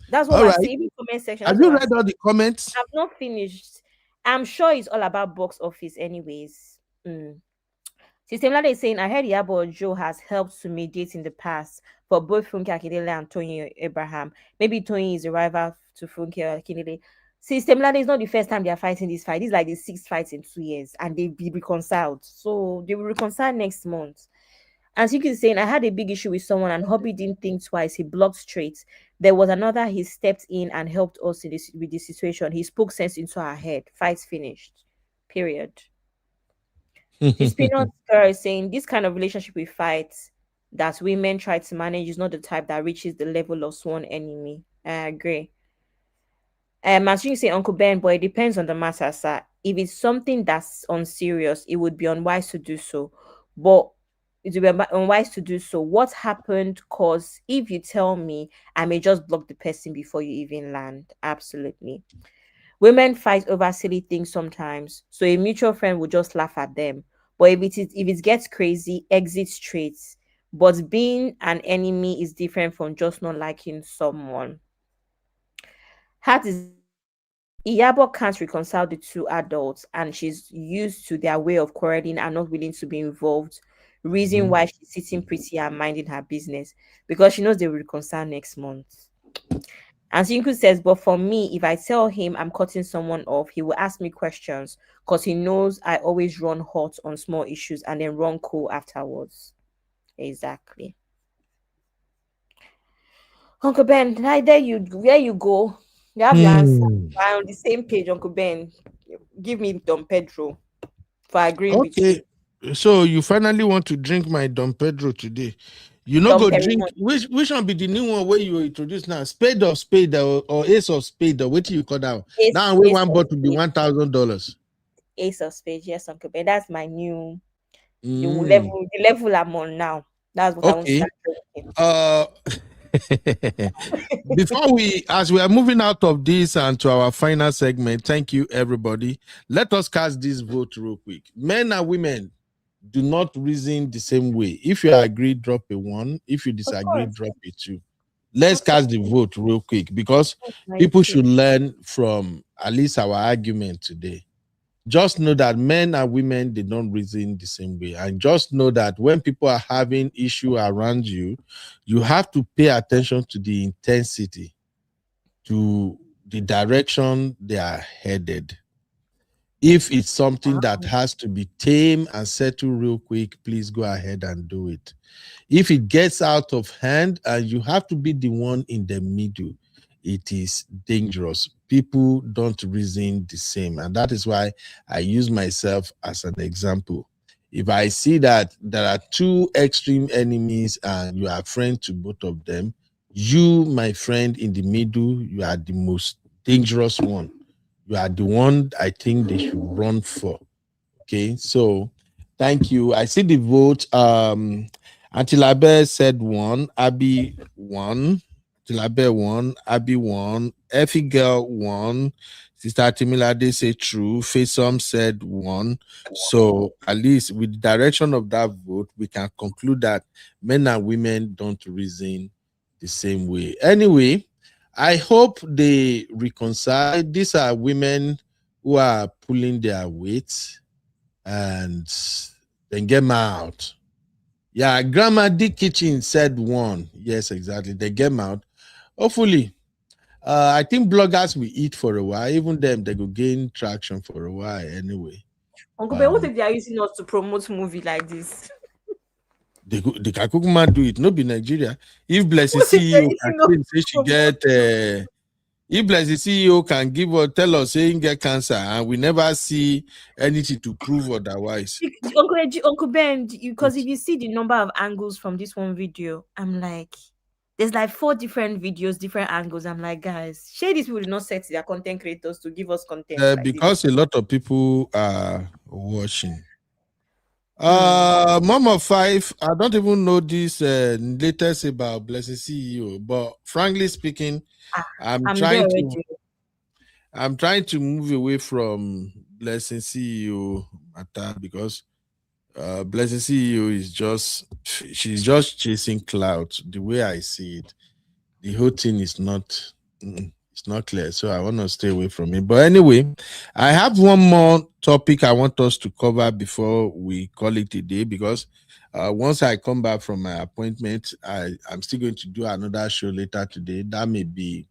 [SPEAKER 10] That's what we're saying in the comment section.
[SPEAKER 8] Have you read all the comments?
[SPEAKER 10] I've not finished. I'm sure it's all about box office anyways. System Lade is saying, I heard Iyabo Ojo has helped to mediate in the past for both Funke Akindele and Toyin Abraham. Maybe Toyin is a rival to Funke Akindele. System Lade is not the first time they are fighting this fight. This is like the 6th fight in 2 years, and they'll be reconciled. So they will reconcile next month. And Siki is saying, I had a big issue with someone and Hobby didn't think twice. He blocked straight. There was another, he stepped in and helped us with this situation. He spoke sense into our head. Fight's finished. Period. This peanut girl is saying, this kind of relationship we fight that women try to manage is not the type that reaches the level of sworn enemy. I agree. As you say, Uncle Ben, but it depends on the matter, sir. If it's something that's unserious, it would be unwise to do so. But it would be unwise to do so. What happened? Because if you tell me, I may just block the person before you even land. Absolutely. Women fight over silly things sometimes, so a mutual friend will just laugh at them. But if it gets crazy, exit straight. But being an enemy is different from just not liking someone. Heart is Iyabo can't reconcile the two adults, and she's used to their way of quarreling and not willing to be involved. Reason why she's sitting pretty and minding her business, because she knows they will reconcile next month. And Sinku says, but for me, if I tell him I'm cutting someone off, he will ask me questions because he knows I always run hot on small issues and then run cool afterwards. Exactly. Uncle Ben, where you go? You have your answer. I'm on the same page, Uncle Ben. Give me Don Pedro for agreeing with you.
[SPEAKER 8] So you finally want to drink my Don Pedro today. You know,
[SPEAKER 10] Dom
[SPEAKER 8] go
[SPEAKER 10] Perignon.
[SPEAKER 8] drink. Which one be the new one where you introduce now? Spade of spade or ace of spade or what do you call that? Now we one bottle be $1,000.
[SPEAKER 10] Ace of spades, yes, Uncle Ben. That's my new the
[SPEAKER 8] Mm.
[SPEAKER 10] level I'm on now. That's what I want to
[SPEAKER 8] Okay.
[SPEAKER 10] start drinking.
[SPEAKER 8] Before as we are moving out of this and to our final segment, thank you everybody. Let us cast this vote real quick. Men and women do not reason the same way. If you agree, drop a 1. If you disagree, drop a 2. Let's cast the vote real quick because people should learn from at least our argument today. Just know that men and women, they don't reason the same way. And just know that when people are having issue around you, you have to pay attention to the intensity, to the direction they are headed. If it's something that has to be tame and settled real quick, please go ahead and do it. If it gets out of hand and you have to be the one in the middle, it is dangerous. People don't reason the same. And that is why I use myself as an example. If I see that there are two extreme enemies and you are friends to both of them, you, my friend, in the middle, you are the most dangerous one. You are the one I think they should run for. Okay, so thank you. I see the vote. Aunty Labe said 1, Abby 1, Tilabe 1, Abby 1, Effie Girl 1, Sister Timilade say true, Faisam said 1. So at least with the direction of that vote, we can conclude that men and women don't reason the same way. Anyway, I hope they reconcile. These are women who are pulling their weight and then get them out. Yeah, Grandma D Kitchen said 1. Yes, exactly. They get them out. Hopefully, I think bloggers will eat for a while. Even them, they go gain traction for a while anyway.
[SPEAKER 10] Uncle Ben, what if they are using us to promote movie like this?
[SPEAKER 8] They can cook man do it. No be Nigeria. If Blessy CEO can say she get if Blessy CEO can give or tell us saying get cancer and we never see anything to prove otherwise.
[SPEAKER 10] Uncle Ben, because if you see the number of angles from this one video, I'm like, there's like 4 different videos, different angles. I'm like, guys, share these people did not set their content creators to give us content. Like
[SPEAKER 8] because a lot of people are watching. Mom of 5, I don't even know this latest about Blessing CEO, but frankly speaking, I'm trying to move away from Blessing CEO matter because Blessing CEO is she's just chasing clout. The way I see it, the whole thing is not it's not clear, so I want to stay away from it. But anyway, I have one more topic I want us to cover before we call it a day, because once I come back from my appointment, I'm still going to do another show later today. That may be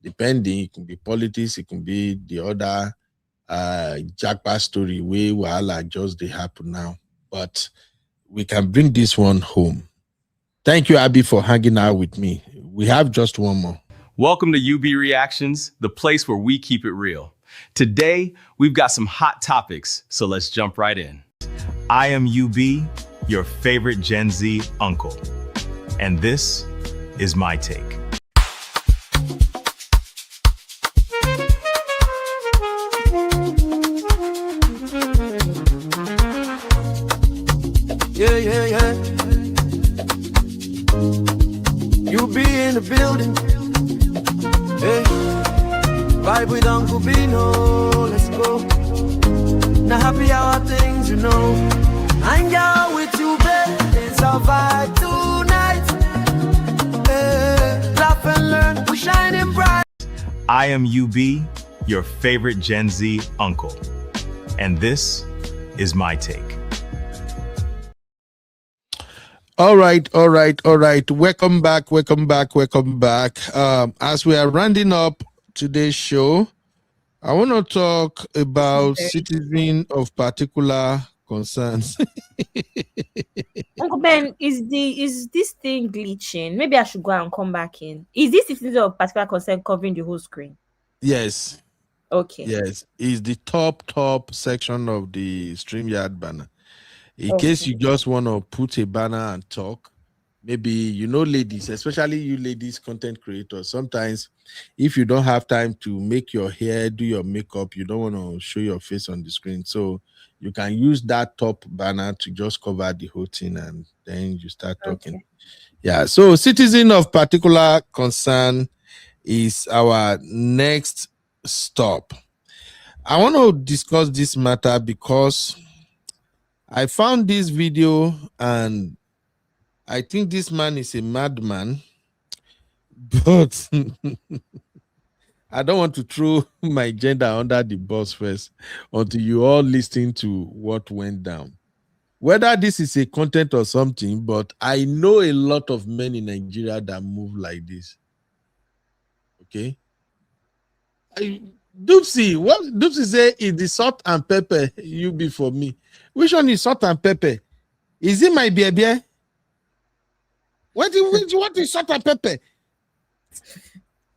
[SPEAKER 8] depending. It can be politics, it can be the other jackpot story where wahala just they happen now. But we can bring this one home. Thank you, Abby, for hanging out with me. We have just one more.
[SPEAKER 1] Welcome to UB Reactions, the place where we keep it real. Today, we've got some hot topics, so let's jump right in. I am UB, your favorite Gen Z uncle, and this is my take.
[SPEAKER 2] Yeah. You be in the building. Hey, vibe with Uncle Bino, let's go. Now happy hour things, you know. Hang out with you, babe. It's our vibe tonight. Hey, laugh and learn, we're shining bright.
[SPEAKER 1] I am UB, your favorite Gen Z uncle, and this is my take.
[SPEAKER 8] All right. Welcome back. As we are rounding up today's show, I want to talk about citizens of particular concerns.
[SPEAKER 10] Uncle Ben, is this thing glitching? Maybe I should go and come back in. Is this citizen of particular concern covering the whole screen?
[SPEAKER 8] Yes.
[SPEAKER 10] Okay.
[SPEAKER 8] Yes, is the top section of the StreamYard banner. In case you just want to put a banner and talk, maybe, you know, ladies, especially you ladies content creators, sometimes if you don't have time to make your hair, do your makeup, you don't want to show your face on the screen, so you can use that top banner to just cover the whole thing, and then you start talking.
[SPEAKER 10] Okay.
[SPEAKER 8] Yeah, so citizen of particular concern is our next stop. I want to discuss this matter because I found this video and I think this man is a madman, but I don't want to throw my gender under the bus first until you all listen to what went down. Whether this is a content or something, but I know a lot of men in Nigeria that move like this. Okay. Doopsy, what Doopsy say is the salt and pepper you be for me. Which one is salt and pepper? Is it my baby? What is salt and pepper?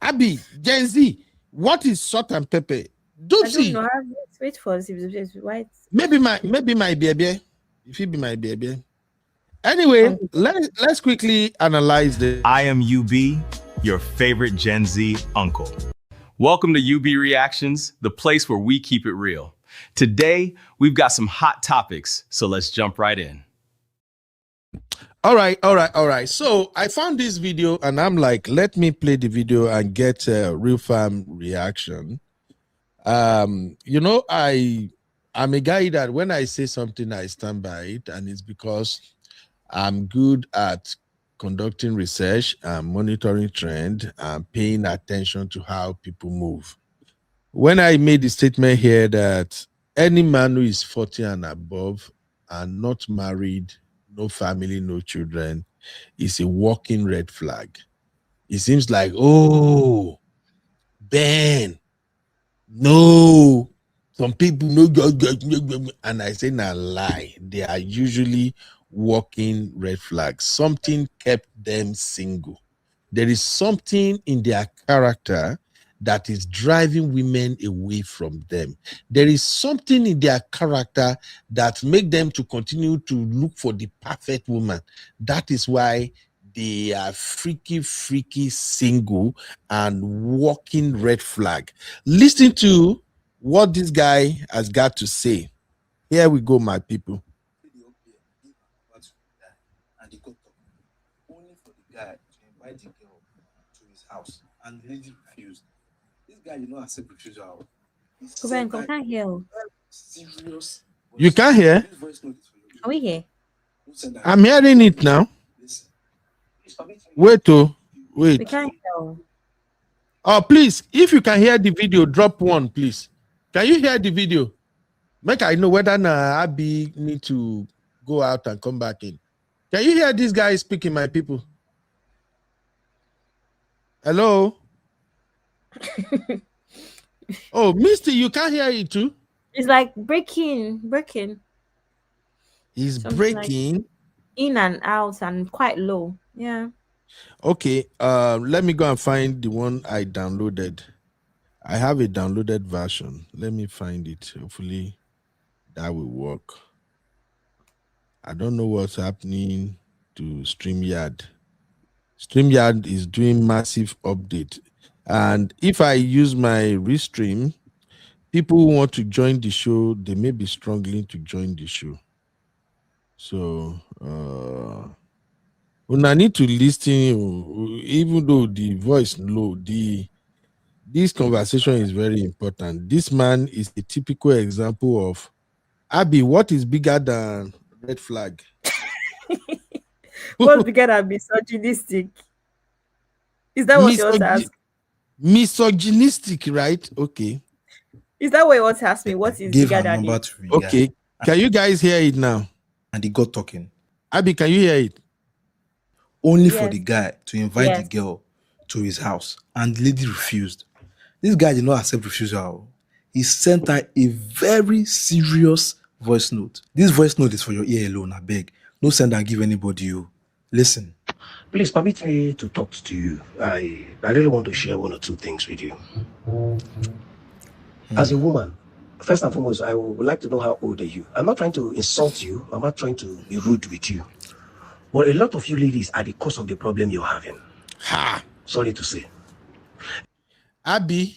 [SPEAKER 8] Abby, Gen Z, what is salt and pepper? Doopsy.
[SPEAKER 10] I don't know. Wait for it. White.
[SPEAKER 8] Maybe my baby. If it be my baby. Anyway, let's quickly analyze this.
[SPEAKER 1] I am UB, your favorite Gen Z uncle. Welcome to UB Reactions, the place where we keep it real. Today, we've got some hot topics, so let's jump right in.
[SPEAKER 8] All right. So I found this video and I'm like, let me play the video and get a real fam reaction. You know, I'm a guy that when I say something, I stand by it, and it's because I'm good at conducting research, monitoring trend, and paying attention to how people move. When I made the statement here that any man who is 40 and above and not married, no family, no children, is a walking red flag. It seems like, oh, Ben, no, some people no, and I say na lie. They are usually walking red flags. Something kept them single. There is something in their character that is driving women away from them. There is something in their character that make them to continue to look for the perfect woman. That is why they are freaky single and walking red flag. Listen to what this guy has got to say. Here we go, my people.
[SPEAKER 11] Only for the guy to invite the girl to his house, and the lady refused. This guy, you know, accept refusal.
[SPEAKER 10] Can't hear.
[SPEAKER 11] Serious.
[SPEAKER 8] You can't hear?
[SPEAKER 10] Are we here?
[SPEAKER 8] I'm hearing it now. Wait.
[SPEAKER 10] We can't hear.
[SPEAKER 8] Oh, please, if you can hear the video, drop one, please. Can you hear the video? Make I know whether Abby need to go out and come back in. Can you hear this guy speaking, my people? Hello? Oh, Misty, you can't hear it too?
[SPEAKER 10] It's like breaking.
[SPEAKER 8] He's
[SPEAKER 10] Something
[SPEAKER 8] breaking.
[SPEAKER 10] like in and out and quite low. Yeah.
[SPEAKER 8] Okay, let me go and find the one I downloaded. I have a downloaded version. Let me find it. Hopefully that will work. I don't know what's happening to StreamYard. StreamYard is doing massive update. And if I use my restream, people who want to join the show, they may be struggling to join the show. So, when I need to listen, even though the voice low, this conversation is very important. This man is a typical example of Abby. What is bigger than red flag?
[SPEAKER 10] What's bigger than misogynistic? Is that what you want to ask?
[SPEAKER 8] Misogynistic, right? Okay.
[SPEAKER 10] Is that what you want to ask me? What is bigger than it?
[SPEAKER 8] Okay. Can you guys hear it now?
[SPEAKER 11] And he got talking.
[SPEAKER 8] Abby, can you hear it?
[SPEAKER 11] Only for the guy to invite the girl to his house, and the lady refused. This guy did not accept refusal. He sent her a very serious voice note. This voice note is for your ear alone, I beg. No send and give anybody you. Listen.
[SPEAKER 12] Please permit me to talk to you. I really want to share one or two things with you. As a woman, first and foremost, I would like to know how old are you. I'm not trying to insult you. I'm not trying to be rude with you. But a lot of you ladies are the cause of the problem you're having.
[SPEAKER 8] Ha!
[SPEAKER 12] Sorry to say.
[SPEAKER 8] Abby.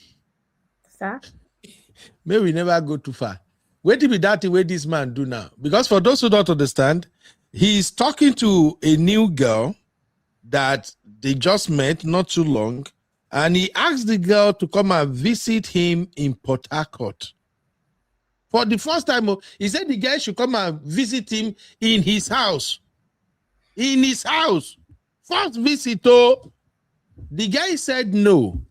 [SPEAKER 10] Sir?
[SPEAKER 8] May we never go too far. Wait till be that the way this man do now. Because for those who don't understand, he's talking to a new girl that they just met not too long, and he asked the girl to come and visit him in Port Harcourt. For the first time, he said the guy should come and visit him in his house. In his house. First visit, the guy said no,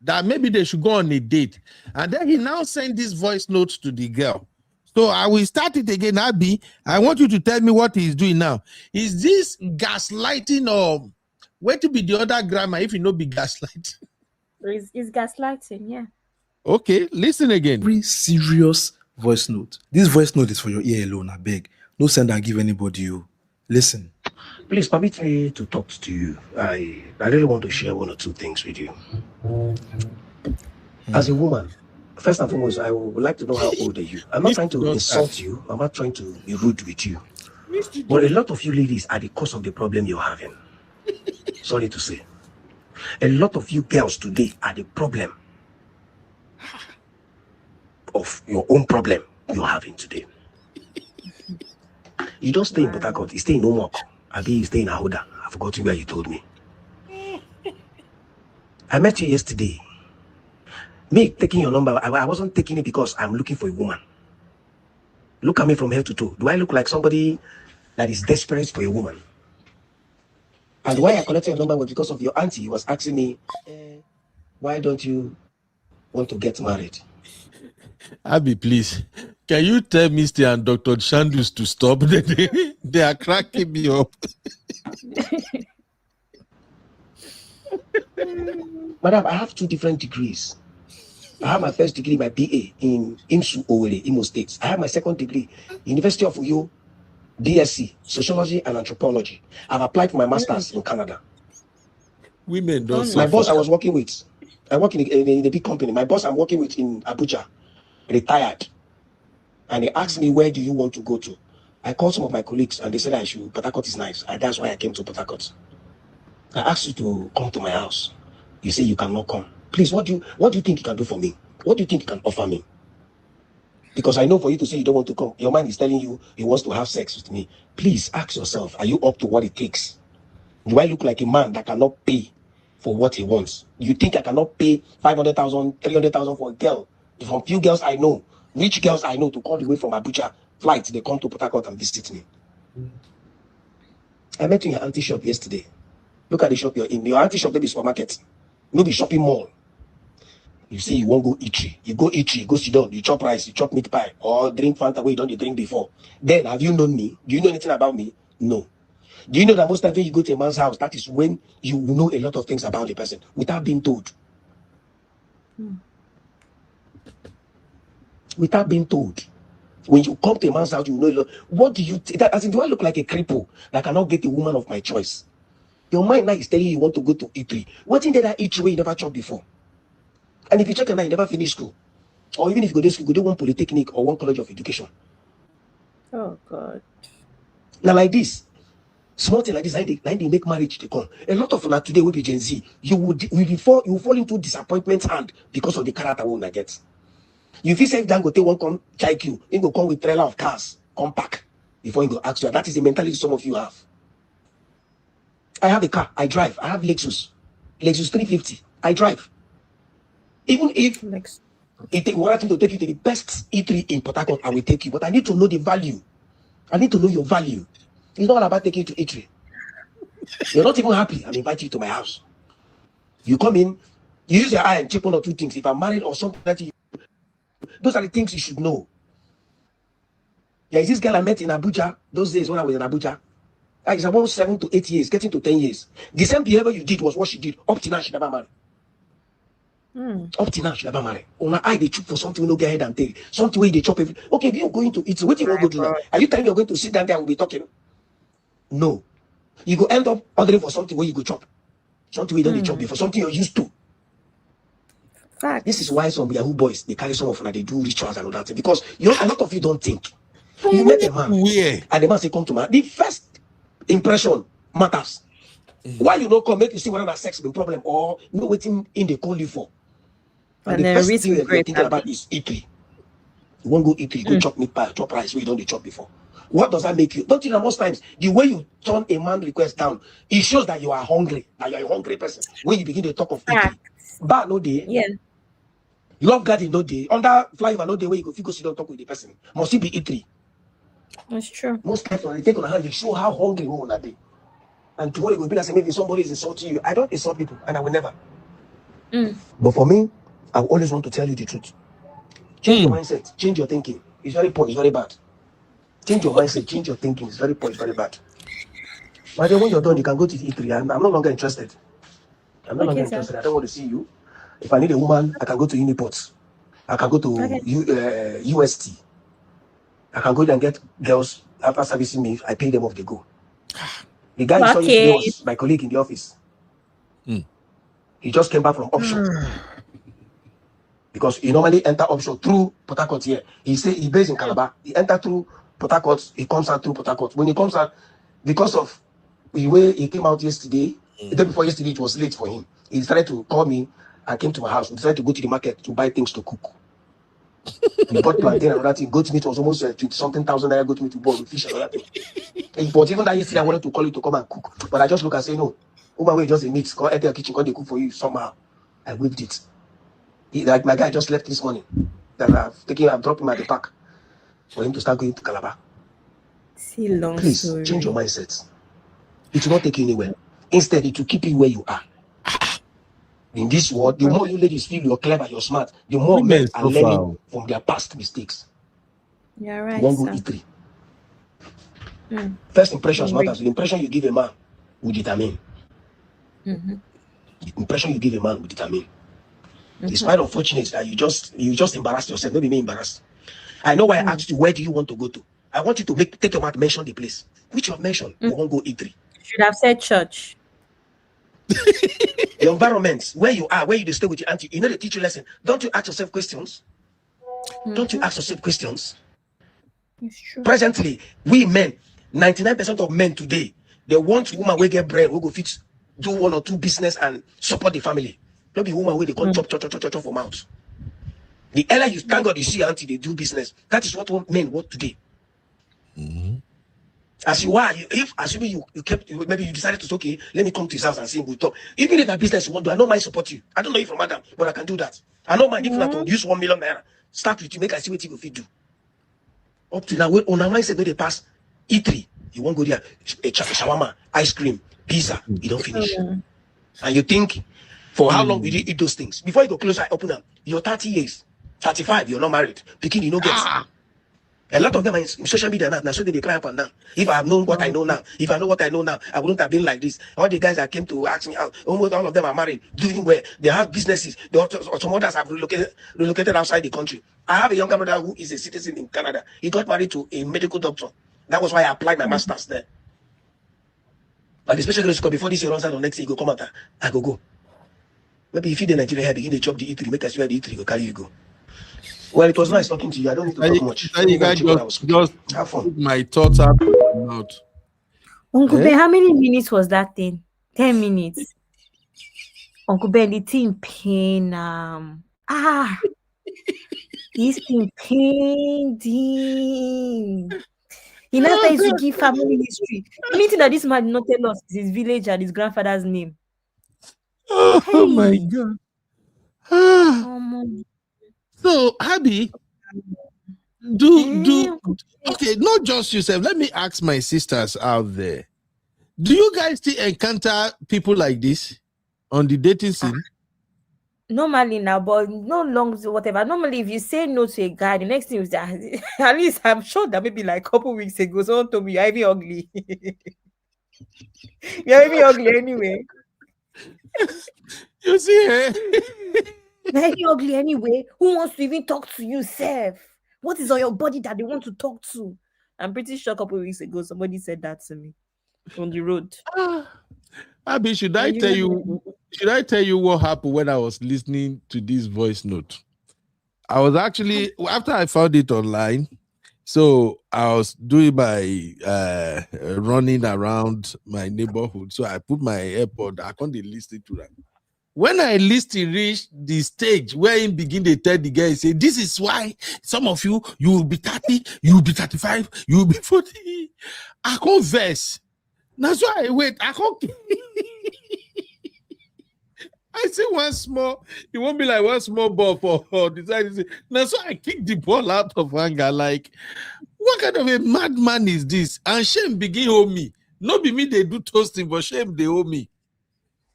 [SPEAKER 8] that maybe they should go on a date. And then he now sent this voice note to the girl. So I will start it again, Abby. I want you to tell me what he's doing now. Is this gaslighting or where to be the other grammar if you know be gaslighting?
[SPEAKER 10] It's gaslighting, yeah.
[SPEAKER 8] Okay, listen again.
[SPEAKER 11] Very serious voice note. This voice note is for your ear alone, I beg. No send and give anybody you. Listen.
[SPEAKER 12] Please permit me to talk to you. I really want to share one or two things with you. As a woman, first and foremost, I would like to know how old are you. I'm not trying to insult you. I'm not trying to be rude with you. But a lot of you ladies are the cause of the problem you're having. Sorry to say. A lot of you girls today are the problem of your own problem you're having today. You don't stay in Port Harcourt. You stay in Omok. Abi, you stay in Ahoda. I forgot where you told me. I met you yesterday. Me taking your number, I wasn't taking it because I'm looking for a woman. Look at me from head to toe. Do I look like somebody that is desperate for a woman? And why I collected your number was because of your auntie. He was asking me, why don't you want to get married?
[SPEAKER 8] Abby, please, can you tell Mr. and Dr. Shandus to stop? They are cracking me up.
[SPEAKER 12] Madam, I have 2 different degrees. I have my first degree, my BA in IMSU Owerri, Imo State. I have my second degree, University of Uyo, BSc, Sociology and Anthropology. I've applied for my master's in Canada.
[SPEAKER 8] Women don't.
[SPEAKER 12] My boss I was working with, I work in a big company. My boss I'm working with in Abuja, retired. And he asked me, where do you want to go to? I called some of my colleagues and they said I should. Port Harcourt is nice. And that's why I came to Port Harcourt. I asked you to come to my house. You say you cannot come. Please, what do you think you can do for me? What do you think you can offer me? Because I know for you to say you don't want to come, your mind is telling you he wants to have sex with me. Please ask yourself, are you up to what it takes? Do I look like a man that cannot pay for what he wants? You think I cannot pay 500,000, 300,000 for a girl? From few girls I know, rich girls I know, to call the way from Abuja flights, they come to Port Harcourt and visit me. I met you in your auntie shop yesterday. Look at the shop you're in. Your auntie shop, maybe supermarket, maybe shopping mall. You say you won't go eatery. You go eatery, you go sit down, you chop rice, you chop meat pie, or drink Fanta where you don't drink before. Then, have you known me? Do you know anything about me? No. Do you know that most times when you go to a man's house, that is when you know a lot of things about the person without being told? Without being told. When you come to a man's house, you know a lot. What do you, as in, do I look like a cripple that cannot get a woman of my choice? Your mind now is telling you want to go to eatery. What in that eatery where you never chopped before? And if you check your mind, you never finish school. Or even if you go to school, you go to one polytechnic or one college of education.
[SPEAKER 10] Oh, God.
[SPEAKER 12] Now, like this, small thing like this, like they make marriage to come. A lot of today will be Gen Z. You will fall into disappointment hand because of the character woman get. You feel safe, then go take one come check you. He go come with trailer of cars, come back before he go ask you. That is the mentality some of you have. I have a car, I drive. I have Lexus 350. I drive. Even if it take one thing to take you to the best eatery in Port Harcourt, I will take you. But I need to know the value. I need to know your value. It's not all about taking you to eatery. You're not even happy. I'm inviting you to my house. You come in, you use your eye and check 1 or 2 things. If I'm married or something that you, those are the things you should know. There is this girl I met in Abuja those days when I was in Abuja. It's about 7 to 8 years, getting to 10 years. The same behavior you did was what she did. Up to now, she never married. Up to now, she never married. On her eye, they choose for something, no get ahead and tell you. Something where they chop every. Okay, if you're going to eat, what do you want to go do now? Are you telling me you're going to sit down there and we'll be talking? No. You go end up ordering for something where you go chop. Something where you don't chop before, something you're used to.
[SPEAKER 10] Fact.
[SPEAKER 12] This is why some Yahoo boys, they carry some of them, they do rituals and all that. Because a lot of you don't think. You met a man, and the man say, come to man. The first Impression matters. Why you don't come make you see whether that sex be problem or no waiting in they call you for. And the
[SPEAKER 10] then
[SPEAKER 12] first
[SPEAKER 10] risk
[SPEAKER 12] thing you're
[SPEAKER 10] regret,
[SPEAKER 12] thinking about
[SPEAKER 10] abi.
[SPEAKER 12] is eating. You won't go eat, you go chop meat pie, chop rice, where you don't chop before. What does that make you? Don't you know most times the way you turn a man request down, it shows that you are hungry, that you're a hungry person. When you begin to talk of eating, but no day,
[SPEAKER 10] Yeah.
[SPEAKER 12] love garden no day, under flyover no day where you go sit down talk with the person. Must it be eatery?
[SPEAKER 10] That's true.
[SPEAKER 12] Most times when you take on a hand, you show how hungry we wanna be. And tomorrow you will be like, maybe somebody is insulting you. I don't insult people, and I will never. But for me, I always want to tell you the truth. Change your mindset, change your thinking. It's very poor, it's very bad. Change your mindset, change your thinking. It's very poor, it's very bad. But then when you're done, you can go to the E3. I'm no longer interested. I'm no longer interested. I don't want to see you. If I need a woman, I can go to Uniports. I can go to UST. I can go there and get girls after servicing me. I pay them off, they go. The guy you saw yesterday was my colleague in the office. He just came back from offshore. Because he normally enter offshore through Port Harcourt here. He say he based in Calabar. He enter through Port Harcourt. He comes out through Port Harcourt. When he comes out, because of the way he came out yesterday, the day before yesterday, it was late for him. He decided to call me and came to my house. We decided to go to the market to buy things to cook. We bought plantain and other thing. Goat meat was almost 20-something thousand naira goat meat to boil with fish and other thing. But even that yesterday, I wanted to call you to come and cook. But I just look and say, no, woman, we just a meat. Go enter the kitchen, go they cook for you somehow. I whipped it. Like my guy just left this morning. That I'm dropping him at the park for him to start going to Calabar. Please change your mindset. It will not take you anywhere. Instead, it will keep you where you are. In this world, the more you ladies feel you're clever, you're smart, the more men are learning from their past mistakes.
[SPEAKER 10] You're right.
[SPEAKER 12] You won't go E3. First impressions matters. The impression you give a man will determine. The impression you give a man will determine. It's quite unfortunate that you just embarrassed yourself. Maybe me embarrassed. I know why I asked you, where do you want to go to? I want you to take your mouth, mention the place. Which you have mentioned, you won't go E3.
[SPEAKER 10] Should have said church.
[SPEAKER 12] The environment, where you are, where you stay with your auntie, you know they teach you lesson. Don't you ask yourself questions? Don't you ask yourself questions?
[SPEAKER 10] It's true.
[SPEAKER 12] Presently, we men, 99% of men today, they want woman who get bread, who go fit do one or two business and support the family. Don't be woman where they call chop for mouth. The earlier you thank God you see auntie they do business. That is what men want today. As you are, if assuming you kept, maybe you decided to say, okay, let me come to his house and see him, we'll talk. Even if that business you want to do, I don't mind support you. I don't know you from Adam, but I can do that. I don't mind if I can use 1 million naira. Start with you, make I see what you will do. Up to now, on our mindset, when they pass E3, you won't go there, a shawarma, ice cream, pizza, you don't finish. And you think, for how long will you eat those things? Before you go close, I open them. You're 30 years, 35, you're not married. Picking, you don't get. A lot of them are in social media now, so they cry up and down. If I have known what I know now, if I know what I know now, I wouldn't have been like this. All the guys that came to ask me out, almost all of them are married, doing well. They have businesses. Some others have relocated outside the country. I have a younger brother who is a citizen in Canada. He got married to a medical doctor. That was why I applied my master's there. But the special grace before this year runs out on next year, you go come out, I go. Maybe if you in Nigeria here, begin to chop the E3, make us swear the E3 go carry you go. Well, it was nice talking to you. I don't need to talk much.
[SPEAKER 8] You guys just
[SPEAKER 12] have fun.
[SPEAKER 8] My thoughts out of
[SPEAKER 10] Uncle Ben, how many minutes was that thing? 10 minutes. Uncle Ben, the thing pain. This thing pained him. He now tries to give family history. Anything that this man did not tell us is his village and his grandfather's name.
[SPEAKER 8] Oh my God. So, Abby, okay, not just yourself. Let me ask my sisters out there. Do you guys still encounter people like this on the dating scene?
[SPEAKER 10] Normally now, but no long whatever. Normally, if you say no to a guy, the next thing is that at least I'm sure that maybe like a couple weeks ago, someone told me you're even ugly. You're even ugly anyway.
[SPEAKER 8] You see,
[SPEAKER 10] You're even ugly anyway. Who wants to even talk to you, Seth? What is on your body that they want to talk to? I'm pretty sure a couple weeks ago somebody said that to me on the road.
[SPEAKER 8] Abby, should I tell you what happened when I was listening to this voice note? I was actually, after I found it online, So I was doing my running around my neighborhood. So I put my AirPod. I can't listen to that. When I listen reach the stage where he begin to tell the guy, say, this is why some of you will be 30, you will be 35, you will be 40. I can't verse. That's why I wait. I can't. I say one small, it won't be like one small ball for deciding. That's why I kick the ball out of anger. Like, what kind of a madman is this? And shame begin hold me. Not be me they do toasting, but shame they hold me.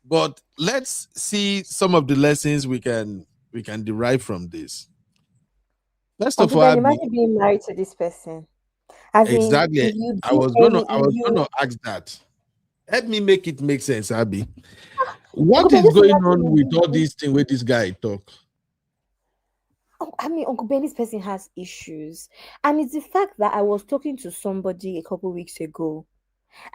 [SPEAKER 8] But let's see some of the lessons we can derive from this. First of all,
[SPEAKER 10] imagine being married to this person. As
[SPEAKER 8] exactly.
[SPEAKER 10] if you
[SPEAKER 8] I was gonna ask that. Let me make it make sense, Abby. What is going on with all these things with this guy talk?
[SPEAKER 10] I mean, Uncle Benny's person has issues. And it's the fact that I was talking to somebody a couple weeks ago,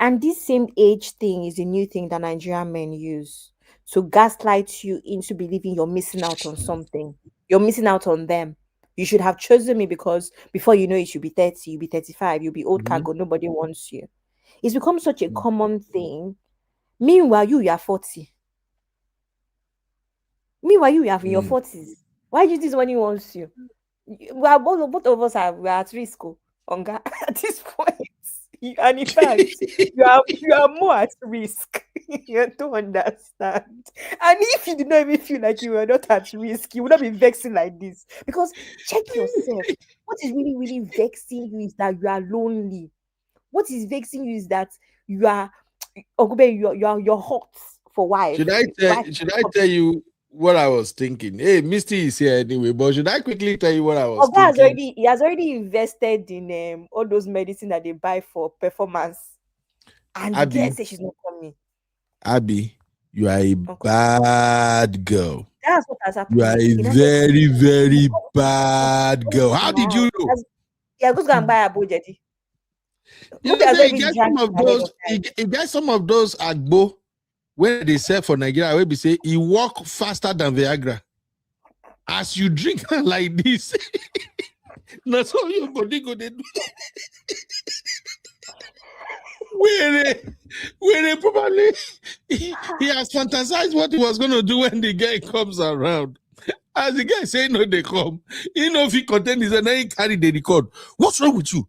[SPEAKER 10] and this same age thing is a new thing that Nigerian men use to gaslight you into believing you're missing out on something. You're missing out on them. You should have chosen me because before you know it, you'll be 30, you'll be 35, you'll be old cargo, nobody wants you. It's become such a common thing. Meanwhile, you are 40. Meanwhile, you are in your 40s. Why do you think somebody wants you? We are both of us we are at risk, Onga, at this point. And in fact, you are more at risk. You don't understand. And if you did not even feel like you were not at risk, you would not be vexing like this. Because check yourself. What is really, really vexing you is that you are lonely. What is vexing you is that you are you're hot for wife.
[SPEAKER 8] Should I tell you what I was thinking? Hey, Misty is here anyway, but should I quickly tell you what I was thinking?
[SPEAKER 10] He has already invested in all those medicine that they buy for performance. And the girl says she's not coming.
[SPEAKER 8] Abby, you are a bad girl.
[SPEAKER 10] That's what has happened.
[SPEAKER 8] You are a very, very bad girl. How did you know?
[SPEAKER 10] Yeah, go and buy a budget.
[SPEAKER 8] You know, he got some of those agbo when they sell for Nigeria, where we say he walk faster than Viagra. As you drink like this, that's all your body go to do. Where probably he has fantasized what he was going to do when the guy comes around. As the guy say no, they come. You know if he content is and then he carry the record. What's wrong with you?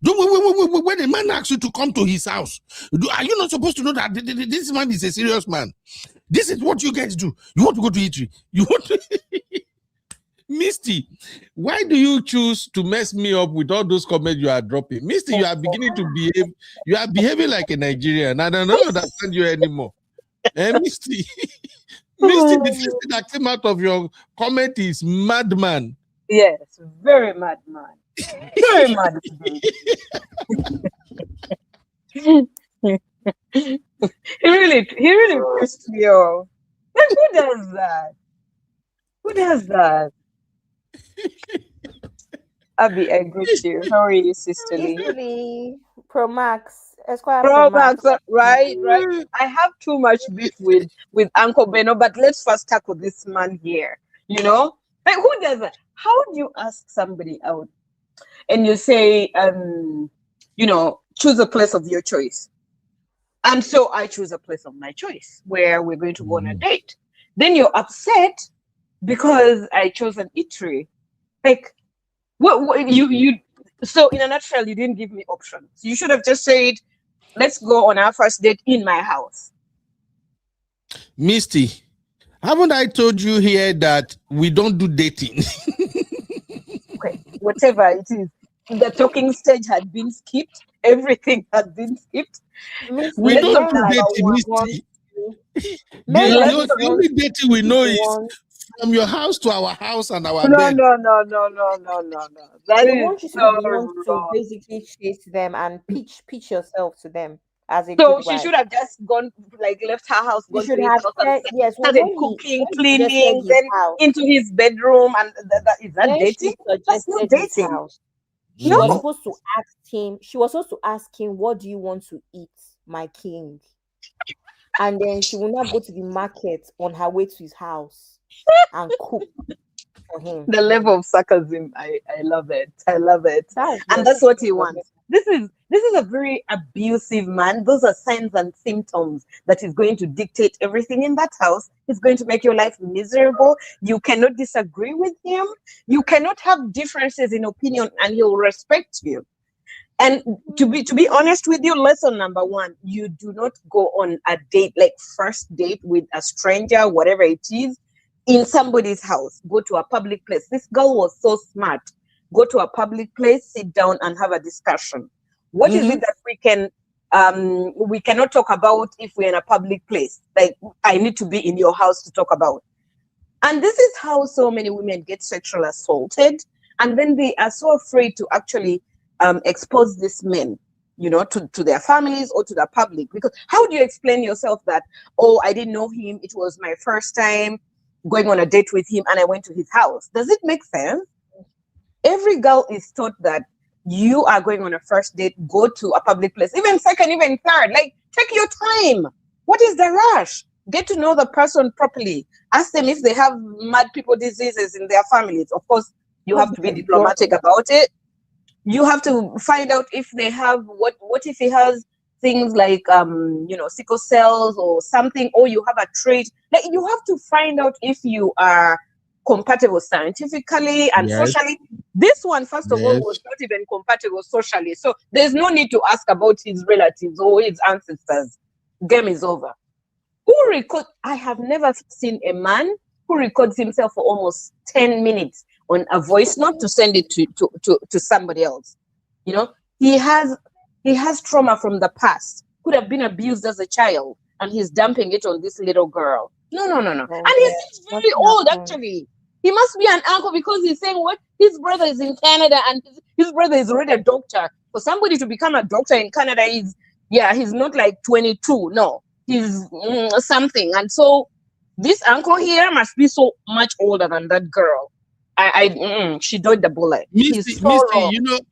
[SPEAKER 8] When a man asks you to come to his house, are you not supposed to know that this man is a serious man? This is what you guys do. You want to go to eatery. You want to... Misty, why do you choose to mess me up with all those comments you are dropping? Misty, you are beginning to behave. You are behaving like a Nigerian. I don't understand you anymore. Misty, Misty, the first thing that came out of your comment is madman.
[SPEAKER 13] Yes, very madman. Very mad. He really pissed me off. Like, who does that? Who does that? Abby, I greet you. How are you, sisterly?
[SPEAKER 10] Pro Max.
[SPEAKER 13] Pro Max, right. I have too much beef with Uncle Beno, but let's first tackle this man here. You know? Like, who does that? How do you ask somebody out and you say, choose a place of your choice? And so I choose a place of my choice where we're going to go on a date. Then you're upset because I chose an eatery. Like, what you so in a nutshell, you didn't give me options. You should have just said, let's go on our first date in my house.
[SPEAKER 8] Misty, haven't I told you here that we don't do dating?
[SPEAKER 13] Okay, whatever it is. The talking stage had been skipped. Everything had been skipped.
[SPEAKER 8] We don't do dating, Misty. The only dating we know is from your house to our house and our bed.
[SPEAKER 13] No. That
[SPEAKER 10] they want you to basically chase them and pitch yourself to them as a
[SPEAKER 13] so
[SPEAKER 10] good
[SPEAKER 13] she
[SPEAKER 10] wife.
[SPEAKER 13] should have just gone, like, left her house,
[SPEAKER 10] You should have said, yes,
[SPEAKER 13] started cooking, cleaning, then into his bedroom, and is that dating? That's not dating.
[SPEAKER 10] She was supposed to ask him. She was supposed to ask him, "What do you want to eat, my king?" And then she will not go to the market on her way to his house and cook
[SPEAKER 13] The level of sarcasm, I love it. I love it. And that's what he wants. This is a very abusive man. Those are signs and symptoms that he's going to dictate everything in that house. He's going to make your life miserable. You cannot disagree with him. You cannot have differences in opinion, and he'll respect you. And to be honest with you, lesson number one, you do not go on a date, like first date with a stranger, whatever it is, in somebody's house. Go to a public place. This girl was so smart. Go to a public place, sit down and have a discussion. What is it that we cannot talk about if we're in a public place? Like, I need to be in your house to talk about. And this is how so many women get sexually assaulted. And then they are so afraid to actually expose these men, you know, to their families or to the public. Because how do you explain yourself that, oh, I didn't know him, it was my first time going on a date with him and I went to his house? Does it make sense? Every girl is taught that you are going on a first date, go to a public place, even second, even third. Like, take your time. What is the rush? Get to know the person properly. Ask them if they have mad people diseases in their families. Of course, you have to be diplomatic about it. You have to find out if they have what if he has things like sickle cells or something, or you have a trait. Like, you have to find out if you are compatible scientifically and socially. This one, first of all, was not even compatible socially. So there's no need to ask about his relatives or his ancestors. Game is over. I have never seen a man who records himself for almost 10 minutes on a voice note to send it to somebody else. You know, he has trauma from the past. Could have been abused as a child, and he's dumping it on this little girl. No. And he's very old, actually. He must be an uncle, because he's saying what? His brother is in Canada, and his brother is already a doctor. For somebody to become a doctor in Canada, he's not like 22. No, he's something. And so this uncle here must be so much older than that girl. She dodged the bullet.
[SPEAKER 8] Misty,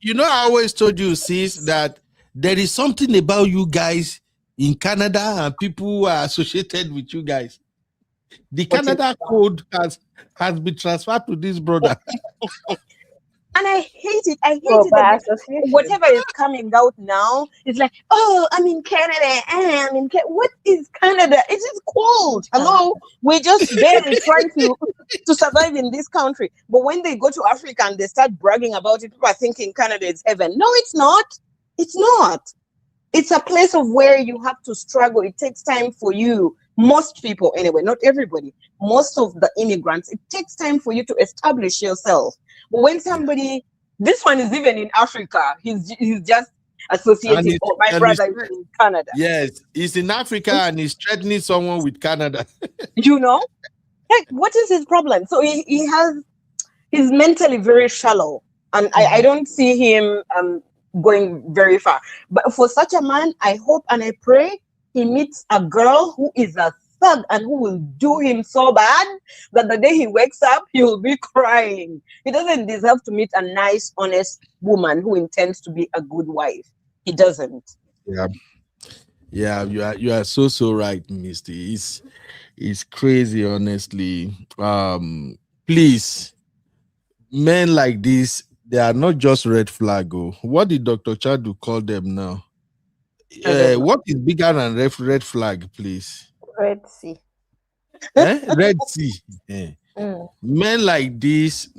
[SPEAKER 8] you know, I always told you, sis, that there is something about you guys in Canada and people who are associated with you guys. The Canada code has been transferred to this brother.
[SPEAKER 13] And I hate it. I hate it. That whatever is coming out now, it's like, oh, I'm in Canada. I'm in what is Canada? It is cold. Hello, we're just barely trying to survive in this country. But when they go to Africa and they start bragging about it, people are thinking Canada is heaven. No, it's not. It's not. It's a place of where you have to struggle. It takes time for you. Most people, anyway, not everybody. Most of the immigrants, it takes time for you to establish yourself. But when somebody, this one is even in Africa, he's just associated. Oh, my brother is in Canada.
[SPEAKER 8] Yes, he's in Africa and he's threatening someone with Canada.
[SPEAKER 13] You know, like, what is his problem? So he's mentally very shallow, and I don't see him going very far. But for such a man, I hope and I pray he meets a girl who is a thug and who will do him so bad that the day he wakes up, he will be crying. He doesn't deserve to meet a nice, honest woman who intends to be a good wife. He doesn't.
[SPEAKER 8] Yeah, you are so right, Misty. It's crazy, honestly. Please, men like this, they are not just red flag. What did Dr. Chadu call them now? What is bigger than red flag, please?
[SPEAKER 10] Red Sea.
[SPEAKER 8] Red Sea. Men like this,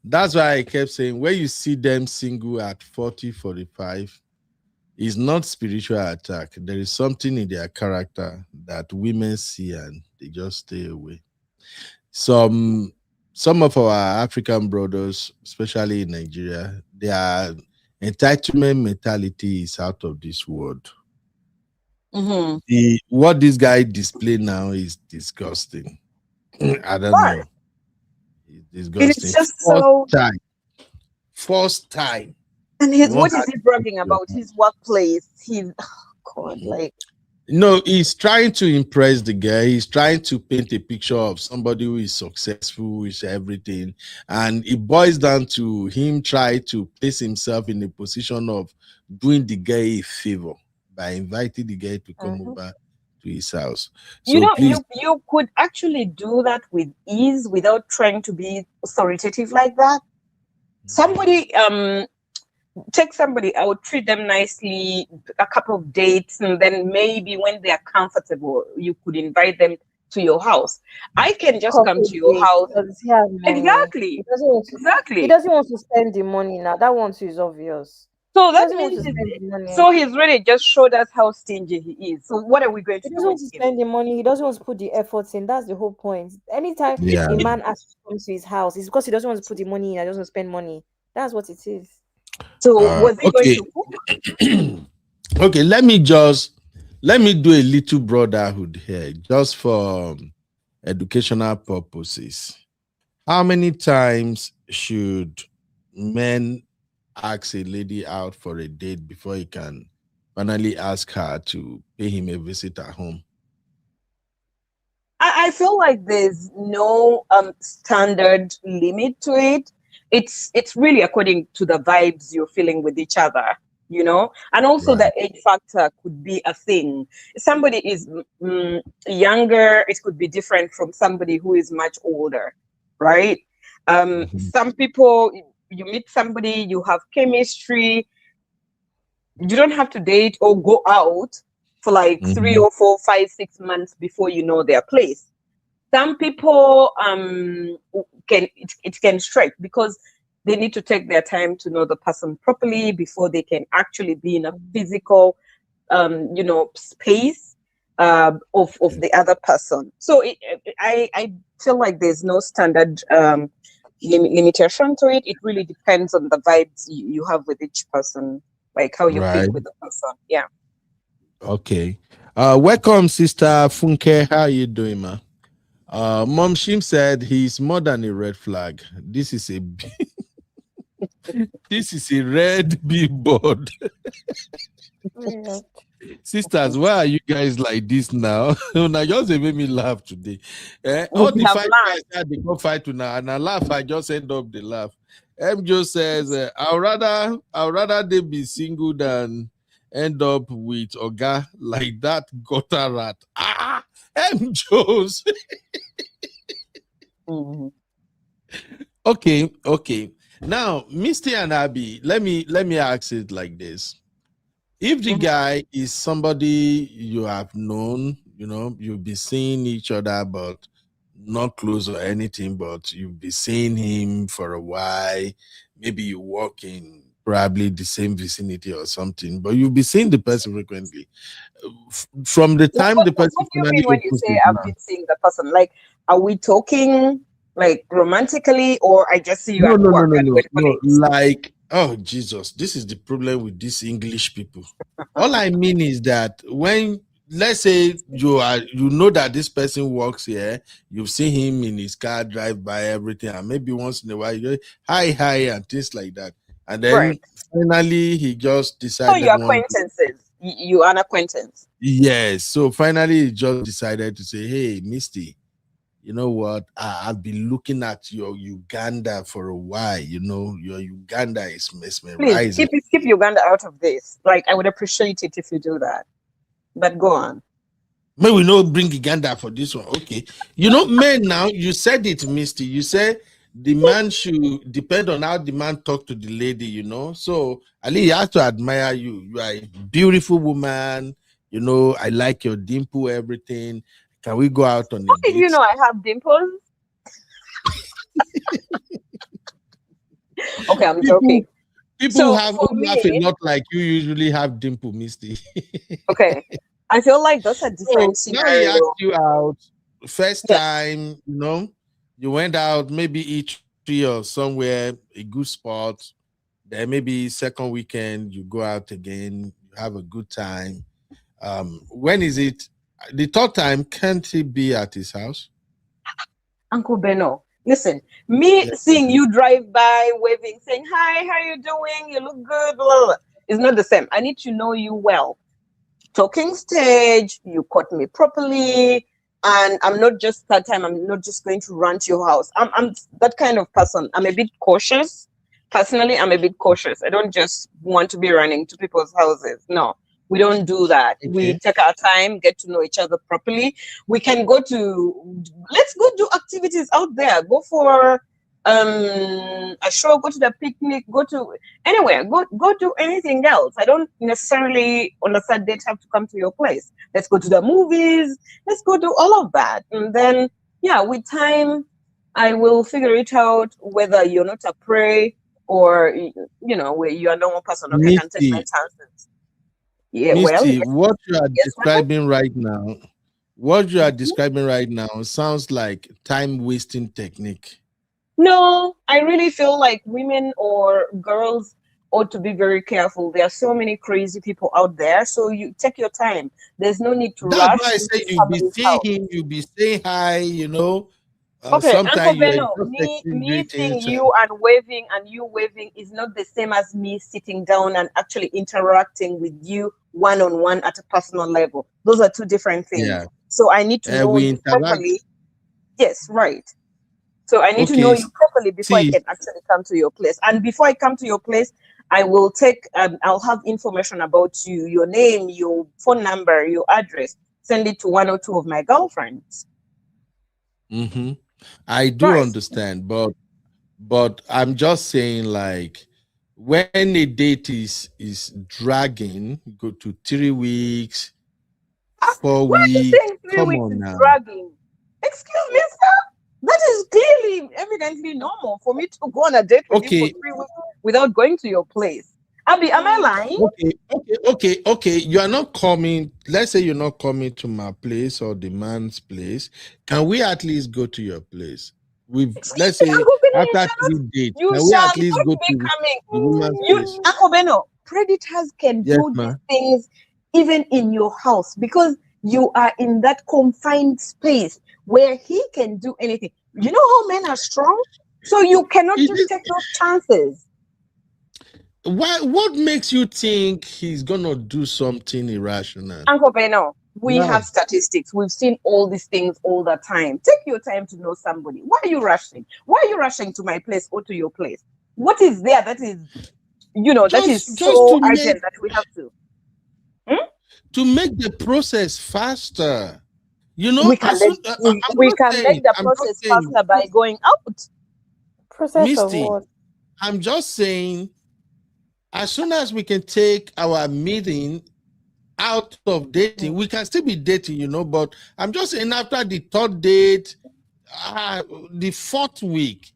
[SPEAKER 8] that's why I kept saying, when you see them single at 40, 45, it's not spiritual attack. There is something in their character that women see and they just stay away. Some of our African brothers, especially in Nigeria, their entitlement mentality is out of this world. What this guy displayed now is disgusting. I don't know. It's disgusting.
[SPEAKER 13] It's just
[SPEAKER 8] First time.
[SPEAKER 13] And what is he bragging about? His workplace.
[SPEAKER 8] No, he's trying to impress the guy. He's trying to paint a picture of somebody who is successful, who is everything. And it boils down to him trying to place himself in a position of doing the guy a favor by inviting the guy to come over to his house.
[SPEAKER 13] You
[SPEAKER 8] So
[SPEAKER 13] know,
[SPEAKER 8] please,
[SPEAKER 13] you could actually do that with ease without trying to be authoritative like that. Somebody take somebody out, treat them nicely, a couple of dates, and then maybe when they are comfortable, you could invite them to your house. I can just come to your house.
[SPEAKER 10] Does he have money?
[SPEAKER 13] Exactly.
[SPEAKER 10] He doesn't want to spend the money now. That one too is obvious.
[SPEAKER 13] So that
[SPEAKER 10] He doesn't want
[SPEAKER 13] means
[SPEAKER 10] to spend the money.
[SPEAKER 13] so he's really just showed us how stingy he is. So what are we going to
[SPEAKER 10] He
[SPEAKER 13] do?
[SPEAKER 10] doesn't want to spend the money. He doesn't want to put the efforts in. That's the whole point. Anytime
[SPEAKER 8] Yeah.
[SPEAKER 10] a man asks to come to his house, it's because he doesn't want to put the money in. He doesn't want to spend money. That's what it is.
[SPEAKER 13] So was he
[SPEAKER 8] okay.
[SPEAKER 13] going to cook?
[SPEAKER 8] Okay, let me do a little brotherhood here, just for educational purposes. How many times should men ask a lady out for a date before he can finally ask her to pay him a visit at home?
[SPEAKER 13] I feel like there's no standard limit to it. It's really according to the vibes you're feeling with each other, you know, and also the age factor could be a thing. If somebody is younger, it could be different from somebody who is much older, right? Some people, you meet somebody, you have chemistry, you don't have to date or go out for like 3 or 4, 5, 6 months before you know their place. Some people it can stretch because they need to take their time to know the person properly before they can actually be in a physical space of the other person. So I feel like there's no standard limitation to it. It really depends on the vibes you have with each person, like how you click with the person. Yeah.
[SPEAKER 8] Okay. Welcome, Sister Funke. How are you doing, ma? Mom Shim said he's more than a red flag. This is a this is a red billboard. Sisters, why are you guys like this now? Now just made me laugh today. All the fight guys that they go fight to now, and I laugh. I just end up the laugh. MJ says, I'd rather they be single than end up with Oga like that gutter rat. Ah, MJs. Okay. Now, Misty and Abby, let me ask it like this. If the guy is somebody you have known, you know, you'll be seeing each other, but not close or anything, but you'll be seeing him for a while. Maybe you walk in probably the same vicinity or something, but you'll be seeing the person frequently. From the time the person
[SPEAKER 13] what do you mean when you say I've been seeing the person? Like, are we talking like romantically, or I just see you at work?
[SPEAKER 8] No. Like, oh Jesus, this is the problem with these English people. All I mean is that when, let's say you know that this person works here, you've seen him in his car drive by everything, and maybe once in a while you go, hi, and things like that. And then finally he just decided.
[SPEAKER 13] So your acquaintances, you are an acquaintance.
[SPEAKER 8] Yes. So finally he just decided to say, hey, Misty, you know what? I've been looking at your Uganda for a while. You know, your Uganda is mesmerizing.
[SPEAKER 13] Please keep Uganda out of this. Like, I would appreciate it if you do that. But go on.
[SPEAKER 8] May we not bring Uganda for this one. Okay. You know, men now, you said it, Misty. You said the man should depend on how the man talk to the lady, you know. So at least he has to admire you. You are a beautiful woman. You know, I like your dimple, everything. Can we go out on a date?
[SPEAKER 13] You know I have dimples. Okay, I'm joking.
[SPEAKER 8] People who have a lot like you usually have dimple, Misty.
[SPEAKER 13] Okay. I feel like that's a different scenario.
[SPEAKER 8] Now he asked you out first time, you know, you went out, maybe each tree or somewhere, a good spot. Then maybe second weekend, you go out again, you have a good time. When is it? The third time, can't he be at his house?
[SPEAKER 13] Uncle Beno, listen, seeing you drive by, waving, saying, hi, how you doing? You look good, blah, blah, it's not the same. I need to know you well. Talking stage, you caught me properly, and I'm not just that time, I'm not just going to run to your house. I'm that kind of person. I'm a bit cautious. Personally, I'm a bit cautious. I don't just want to be running to people's houses. No. We don't do that.
[SPEAKER 8] Okay.
[SPEAKER 13] We take our time, get to know each other properly. We can let's go do activities out there. Go for a show, go to the picnic, go to anywhere, go do anything else. I don't necessarily on a third date have to come to your place. Let's go to the movies, let's go do all of that. And then with time I will figure it out whether you're not a prey or where you are a normal person. Okay, I can take my chances. Yeah,
[SPEAKER 8] Misty, what you are describing right now, sounds like time wasting technique.
[SPEAKER 13] No, I really feel like women or girls ought to be very careful. There are so many crazy people out there, so you take your time. There's no need to rush.
[SPEAKER 8] That's why I say you be seeing him, you be saying hi,
[SPEAKER 13] Okay,
[SPEAKER 8] sometimes
[SPEAKER 13] Uncle Beno, me seeing you and you waving is not the same as me sitting down and actually interacting with you one-on-one at a personal level. Those are two different things. Yeah. So I need to know you properly. Yes, right. So I need to know you properly before I can actually come to your place. And before I come to your place, I will I'll have information about you, your name, your phone number, your address. Send it to one or two of my girlfriends.
[SPEAKER 8] Mm-hmm. I do understand, but I'm just saying, like, when a date is dragging, go to 3 weeks, 4 weeks.
[SPEAKER 13] Why are you saying 3 weeks is dragging? Excuse me, sir. That is clearly, evidently normal for me to go on a date with you for 3 weeks without going to your place. Abby, am I lying?
[SPEAKER 8] Okay. You are not coming. Let's say you're not coming to my place or the man's place. Can we at least go to your place? Let's say after 3 dates, can we at least go to the woman's place?
[SPEAKER 13] Uncle Beno, predators can do these things even in your house because you are in that confined space where he can do anything. You know how men are strong? So you cannot just take those chances.
[SPEAKER 8] What makes you think he's gonna do something irrational?
[SPEAKER 13] Uncle Beno, we have statistics. We've seen all these things all the time. Take your time to know somebody. Why are you rushing? Why are you rushing to my place or to your place? What is there that is, that is so urgent that we have to?
[SPEAKER 8] To make the process faster.
[SPEAKER 13] We can make the process faster by going out.
[SPEAKER 8] Misty, I'm just saying, as soon as we can take our meeting out of dating, we can still be dating, but I'm just saying after the third date, the 4th week,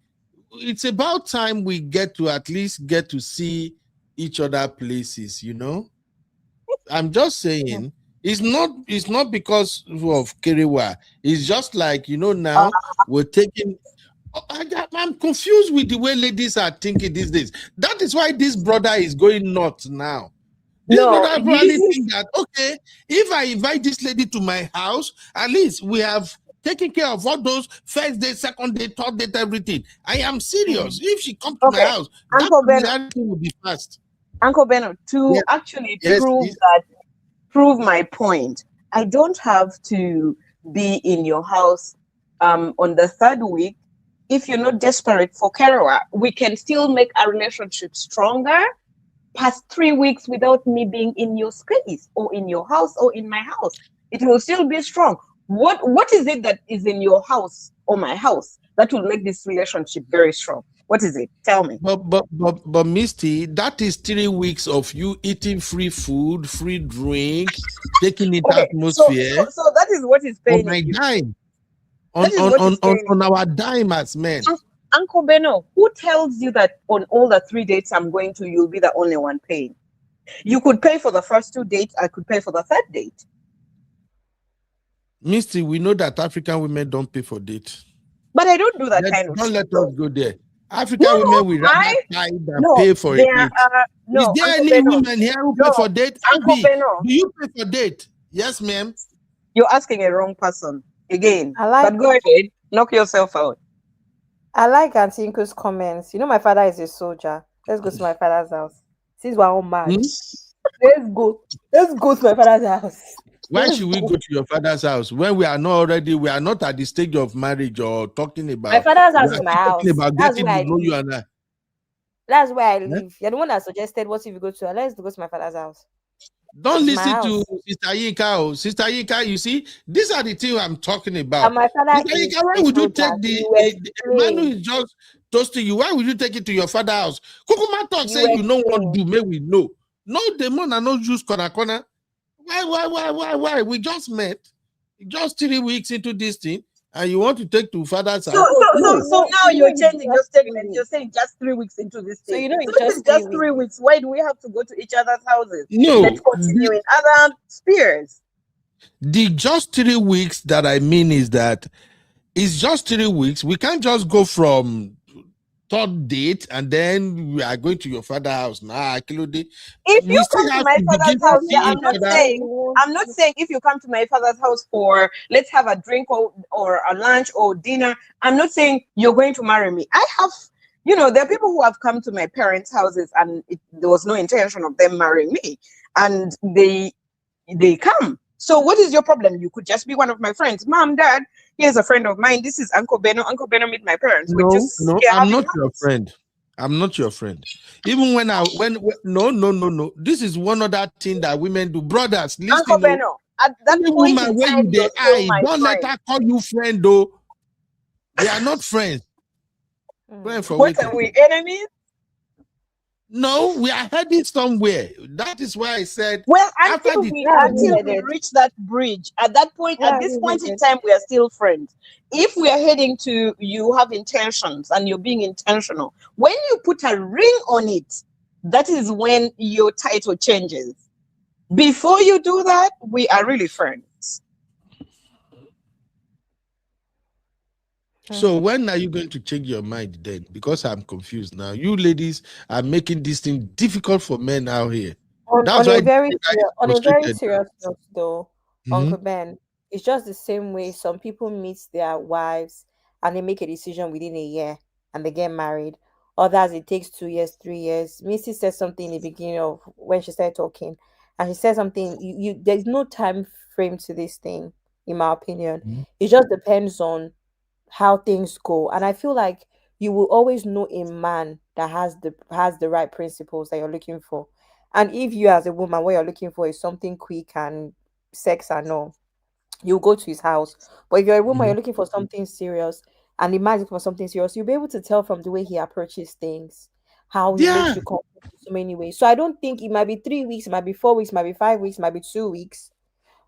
[SPEAKER 8] it's about time we get to see each other places, I'm just saying, it's not because of Kerewa. It's just like, now we're taking. I'm confused with the way ladies are thinking these days. That is why this brother is going nuts now. This brother probably think that, okay, if I invite this lady to my house, at least we have taken care of all those first date, second date, third date, everything. I am serious. If she comes to my house, that will be fast.
[SPEAKER 13] Uncle Beno, to actually prove my point, I don't have to be in your house on the 3rd week. If you're not desperate for Kerewa, we can still make our relationship stronger past 3 weeks without me being in your space or in your house or in my house. It will still be strong. What is it that is in your house or my house that will make this relationship very strong? What is it? Tell me.
[SPEAKER 8] But Misty, that is 3 weeks of you eating free food, free drink, taking in atmosphere.
[SPEAKER 13] So that is what is paying
[SPEAKER 8] on my dime. On our dime as men.
[SPEAKER 13] Uncle Beno, who tells you that on all the 3 dates I'm going to, you'll be the only one paying? You could pay for the first 2 dates. I could pay for the 3rd date.
[SPEAKER 8] Misty, we know that African women don't pay for dates.
[SPEAKER 13] But I don't do that kind of
[SPEAKER 8] stuff. Don't let us go there. African women will rather pay for it. Is there any women here who pay for date? Do you pay for date? Yes, ma'am.
[SPEAKER 13] You're asking a wrong person again. But go ahead, knock yourself out.
[SPEAKER 10] I like Aunty Funke's comments. My father is a soldier. Let's go to my father's house. Since we're all mad, let's go to my father's house.
[SPEAKER 8] Why should we go to your father's house when we are not at the stage of marriage or talking about?
[SPEAKER 10] My father's house is my house.
[SPEAKER 8] That's where I live.
[SPEAKER 10] That's where I live. You're the one that suggested what if you go to. Let's go to my father's house.
[SPEAKER 8] Don't
[SPEAKER 10] It's my
[SPEAKER 8] listen to
[SPEAKER 10] house.
[SPEAKER 8] Sister Yinka. Oh. Sister Yinka, you see, these are the things I'm talking about.
[SPEAKER 10] And my father
[SPEAKER 8] Sister
[SPEAKER 10] is
[SPEAKER 8] Yinka, why
[SPEAKER 10] a
[SPEAKER 8] would you
[SPEAKER 10] soldier.
[SPEAKER 8] take
[SPEAKER 10] He will
[SPEAKER 8] the man who
[SPEAKER 10] explain.
[SPEAKER 8] is just toasting you? Why would you take it to your father's house? Kukuma talk
[SPEAKER 10] He
[SPEAKER 8] say
[SPEAKER 10] will
[SPEAKER 8] you know what
[SPEAKER 10] explain.
[SPEAKER 8] do, may we know. No, the man are not just corner. Why? We just met. Just 3 weeks into this thing, and you want to take to father's house?
[SPEAKER 13] So now
[SPEAKER 10] You know
[SPEAKER 13] you're
[SPEAKER 10] it's
[SPEAKER 13] changing your
[SPEAKER 10] just 3
[SPEAKER 13] statement. You're
[SPEAKER 10] weeks.
[SPEAKER 13] saying just 3 weeks into this
[SPEAKER 10] So
[SPEAKER 13] thing.
[SPEAKER 10] you know
[SPEAKER 13] So
[SPEAKER 10] it's
[SPEAKER 13] if it's
[SPEAKER 10] just 3
[SPEAKER 13] just
[SPEAKER 10] weeks.
[SPEAKER 13] 3 weeks, why do we have to go to each other's houses?
[SPEAKER 8] No,
[SPEAKER 13] Let's continue in other spheres.
[SPEAKER 8] The just 3 weeks that I mean is that it's just 3 weeks. We can't just go from third date and then we are going to your father's house. Nah,
[SPEAKER 13] If
[SPEAKER 8] we
[SPEAKER 13] you
[SPEAKER 8] still
[SPEAKER 13] come to
[SPEAKER 8] have
[SPEAKER 13] my
[SPEAKER 8] to begin
[SPEAKER 13] father's
[SPEAKER 8] to
[SPEAKER 13] house,
[SPEAKER 8] see each other.
[SPEAKER 13] I'm not saying if you come to my father's house for let's have a drink or a lunch or dinner, I'm not saying you're going to marry me. I have, there are people who have come to my parents' houses and there was no intention of them marrying me, and they come. So what is your problem? You could just be one of my friends. Mom, Dad, here's a friend of mine. This is Uncle Beno. Uncle Beno meet my parents. We're just
[SPEAKER 8] No,
[SPEAKER 13] here
[SPEAKER 8] I'm
[SPEAKER 13] having
[SPEAKER 8] not
[SPEAKER 13] lunch.
[SPEAKER 8] your friend. I'm not your friend. Even when no. This is one other thing that women do. Brothers,
[SPEAKER 13] Uncle
[SPEAKER 8] listen.
[SPEAKER 13] Beno, at that
[SPEAKER 8] Any
[SPEAKER 13] point
[SPEAKER 8] woman
[SPEAKER 13] in
[SPEAKER 8] where
[SPEAKER 13] time,
[SPEAKER 8] you
[SPEAKER 13] you're
[SPEAKER 8] they
[SPEAKER 13] still
[SPEAKER 8] eye,
[SPEAKER 13] my
[SPEAKER 8] don't let
[SPEAKER 13] friend.
[SPEAKER 8] her call you friend though. We are not friends. Friend for
[SPEAKER 13] What
[SPEAKER 8] waiting.
[SPEAKER 13] are we, enemies?
[SPEAKER 8] No, we are heading somewhere. That is why I said
[SPEAKER 13] Well,
[SPEAKER 8] after
[SPEAKER 13] until
[SPEAKER 8] the
[SPEAKER 13] we reach that bridge, at this point in time, we are still friends. If we are heading to you have intentions and you're being intentional, when you put a ring on it, that is when your title changes. Before you do that, we are really friends.
[SPEAKER 8] So when are you going to change your mind then? Because I'm confused now. You ladies are making this thing difficult for men out here. That's
[SPEAKER 10] On
[SPEAKER 8] why
[SPEAKER 10] a very
[SPEAKER 8] the guy is
[SPEAKER 10] on a very
[SPEAKER 8] frustrated.
[SPEAKER 10] serious note, though,
[SPEAKER 8] Mhm.
[SPEAKER 10] Uncle Ben, it's just the same way some people meet their wives and they make a decision within a year and they get married. Others, it takes 2 years, 3 years. Missy said something in the beginning of when she started talking, and she said something. There's no time frame to this thing, in my opinion. It just depends on how things go, and I feel like you will always know a man that has the right principles that you're looking for. And if you as a woman, what you're looking for is something quick and sex and all, you go to his house. But if you're a woman, you're looking for something serious, and the man is looking for something serious, you'll be able to tell from the way he approaches things, how he
[SPEAKER 8] Yeah.
[SPEAKER 10] makes you comfortable in so many ways. So I don't think it might be 3 weeks, it might be 4 weeks, it might be 5 weeks, it might be 2 weeks,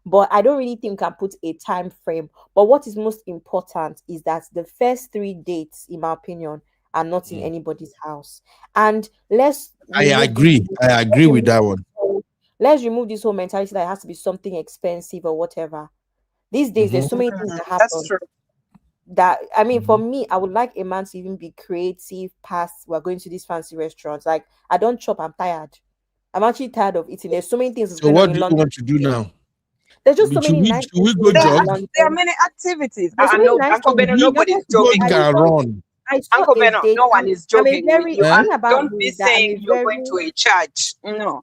[SPEAKER 10] but I don't really think I put a time frame. But what is most important is that the first 3 dates, in my opinion, are not in anybody's house. And let's
[SPEAKER 8] I
[SPEAKER 10] remove this.
[SPEAKER 8] agree. I agree with that one.
[SPEAKER 10] Let's remove this whole mentality that it has to be something expensive or whatever. These days, there's so many things that
[SPEAKER 13] That's
[SPEAKER 10] happen.
[SPEAKER 13] true.
[SPEAKER 10] That I mean, for me, I would like a man to even be creative. Past we're going to these fancy restaurants. Like I don't chop. I'm tired. I'm actually tired of eating. There's so many things that's
[SPEAKER 8] So
[SPEAKER 10] going on
[SPEAKER 8] what
[SPEAKER 10] in
[SPEAKER 8] do you
[SPEAKER 10] London.
[SPEAKER 8] want to do now?
[SPEAKER 10] There's just so
[SPEAKER 8] Should
[SPEAKER 10] many
[SPEAKER 8] we,
[SPEAKER 10] nice
[SPEAKER 8] should
[SPEAKER 10] things
[SPEAKER 8] we go
[SPEAKER 10] going on
[SPEAKER 8] jog?
[SPEAKER 10] in London.
[SPEAKER 13] There are many activities.
[SPEAKER 10] There's so
[SPEAKER 13] I
[SPEAKER 10] many
[SPEAKER 13] know,
[SPEAKER 10] nice
[SPEAKER 13] Uncle
[SPEAKER 10] things.
[SPEAKER 13] Beno,
[SPEAKER 8] We
[SPEAKER 13] nobody's
[SPEAKER 8] just go
[SPEAKER 13] joking
[SPEAKER 10] I
[SPEAKER 13] with
[SPEAKER 8] and
[SPEAKER 10] saw,
[SPEAKER 13] you.
[SPEAKER 8] run.
[SPEAKER 10] I saw
[SPEAKER 13] Uncle
[SPEAKER 10] a
[SPEAKER 13] Beno,
[SPEAKER 10] date.
[SPEAKER 13] no one is
[SPEAKER 10] I'm a
[SPEAKER 13] joking with
[SPEAKER 10] very
[SPEAKER 13] you.
[SPEAKER 10] the
[SPEAKER 8] Eh?
[SPEAKER 10] thing about
[SPEAKER 13] Don't
[SPEAKER 10] me
[SPEAKER 13] be
[SPEAKER 10] is that I'm
[SPEAKER 13] saying
[SPEAKER 10] a
[SPEAKER 13] you're going
[SPEAKER 10] very
[SPEAKER 13] to a church. No.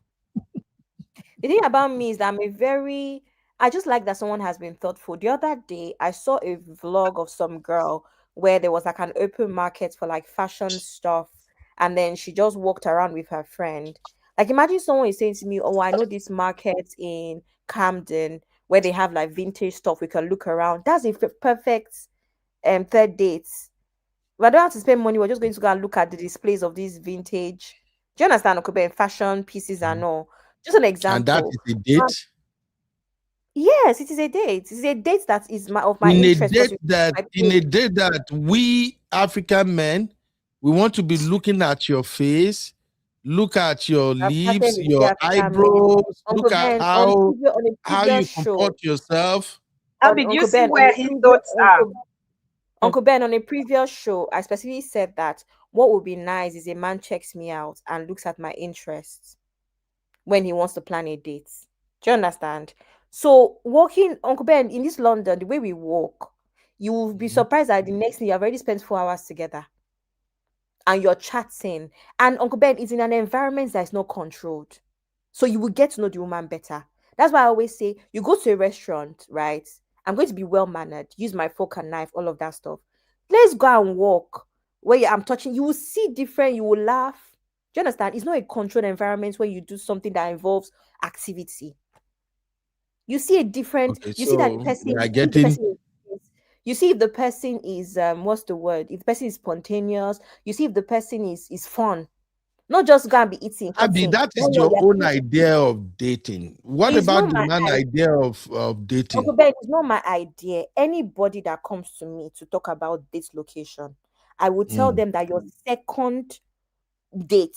[SPEAKER 10] the thing about me is that I'm a very I just like that someone has been thoughtful. The other day I saw a vlog of some girl where there was like an open market for like fashion stuff, and then she just walked around with her friend. Like imagine someone is saying to me, "Oh, I know this market in Camden where they have like vintage stuff. We can look around." That's a perfect third date. We don't have to spend money. We're just going to go and look at the displays of these vintage. Do you understand? Okay, fashion pieces and all. Just an
[SPEAKER 8] And that
[SPEAKER 10] example.
[SPEAKER 8] is a date.
[SPEAKER 10] Yes, it is a date. It is a date that is of my
[SPEAKER 8] In a
[SPEAKER 10] interest because
[SPEAKER 8] date
[SPEAKER 10] it's
[SPEAKER 8] that
[SPEAKER 10] my
[SPEAKER 8] in a
[SPEAKER 10] place.
[SPEAKER 8] date that we African men, we want to be looking at your face, look at your
[SPEAKER 10] I've started
[SPEAKER 8] lips,
[SPEAKER 10] with the
[SPEAKER 8] your
[SPEAKER 10] African men.
[SPEAKER 8] eyebrows,
[SPEAKER 10] Uncle
[SPEAKER 8] look at
[SPEAKER 10] Ben on a
[SPEAKER 8] how
[SPEAKER 10] previous
[SPEAKER 8] you
[SPEAKER 10] show.
[SPEAKER 8] comport yourself.
[SPEAKER 13] Abby, do you
[SPEAKER 10] Uncle
[SPEAKER 13] see
[SPEAKER 10] Ben on
[SPEAKER 13] where
[SPEAKER 10] a
[SPEAKER 13] his
[SPEAKER 10] previous
[SPEAKER 13] thoughts are?
[SPEAKER 10] Uncle Ben on a previous show, I specifically said that what would be nice is a man checks me out and looks at my interests when he wants to plan a date. Do you understand? So walking, Uncle Ben, in this London, the way we walk, you will be surprised that the next thing you have already spent 4 hours together and you're chatting. And Uncle Ben is in an environment that is not controlled. So you will get to know the woman better. That's why I always say you go to a restaurant, right? I'm going to be well mannered, use my fork and knife, all of that stuff. Let's go and walk where I'm touching. You will see different, you will laugh. Do you understand? It's not a controlled environment where you do something that involves activity. You see a different.
[SPEAKER 8] Okay,
[SPEAKER 10] You see that the
[SPEAKER 8] so
[SPEAKER 10] person.
[SPEAKER 8] we are
[SPEAKER 10] If the
[SPEAKER 8] getting
[SPEAKER 10] person you see if the person is what's the word? If the person is spontaneous, you see if the person is fun. Not just go and be eating,
[SPEAKER 8] Abby,
[SPEAKER 10] eating.
[SPEAKER 8] that is
[SPEAKER 10] Don't
[SPEAKER 8] your
[SPEAKER 10] worry,
[SPEAKER 8] own idea of dating. What
[SPEAKER 10] it's
[SPEAKER 8] about
[SPEAKER 10] not
[SPEAKER 8] the
[SPEAKER 10] my
[SPEAKER 8] man
[SPEAKER 10] idea.
[SPEAKER 8] idea of dating?
[SPEAKER 10] Uncle Ben, it's not my idea. Anybody that comes to me to talk about this location, I will tell them that your second date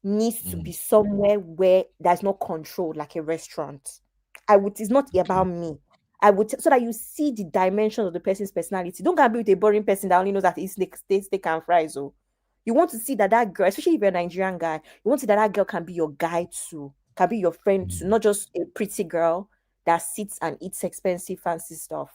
[SPEAKER 10] needs to be somewhere where there's no control, like a restaurant. It's not about me. So that you see the dimension of the person's personality. Don't go and be with a boring person that only knows that it's steak and fries. Oh, you want to see that girl, especially if you're a Nigerian guy, you want to see that girl can be your guy too, can be your friend too, not just a pretty girl that sits and eats expensive, fancy stuff.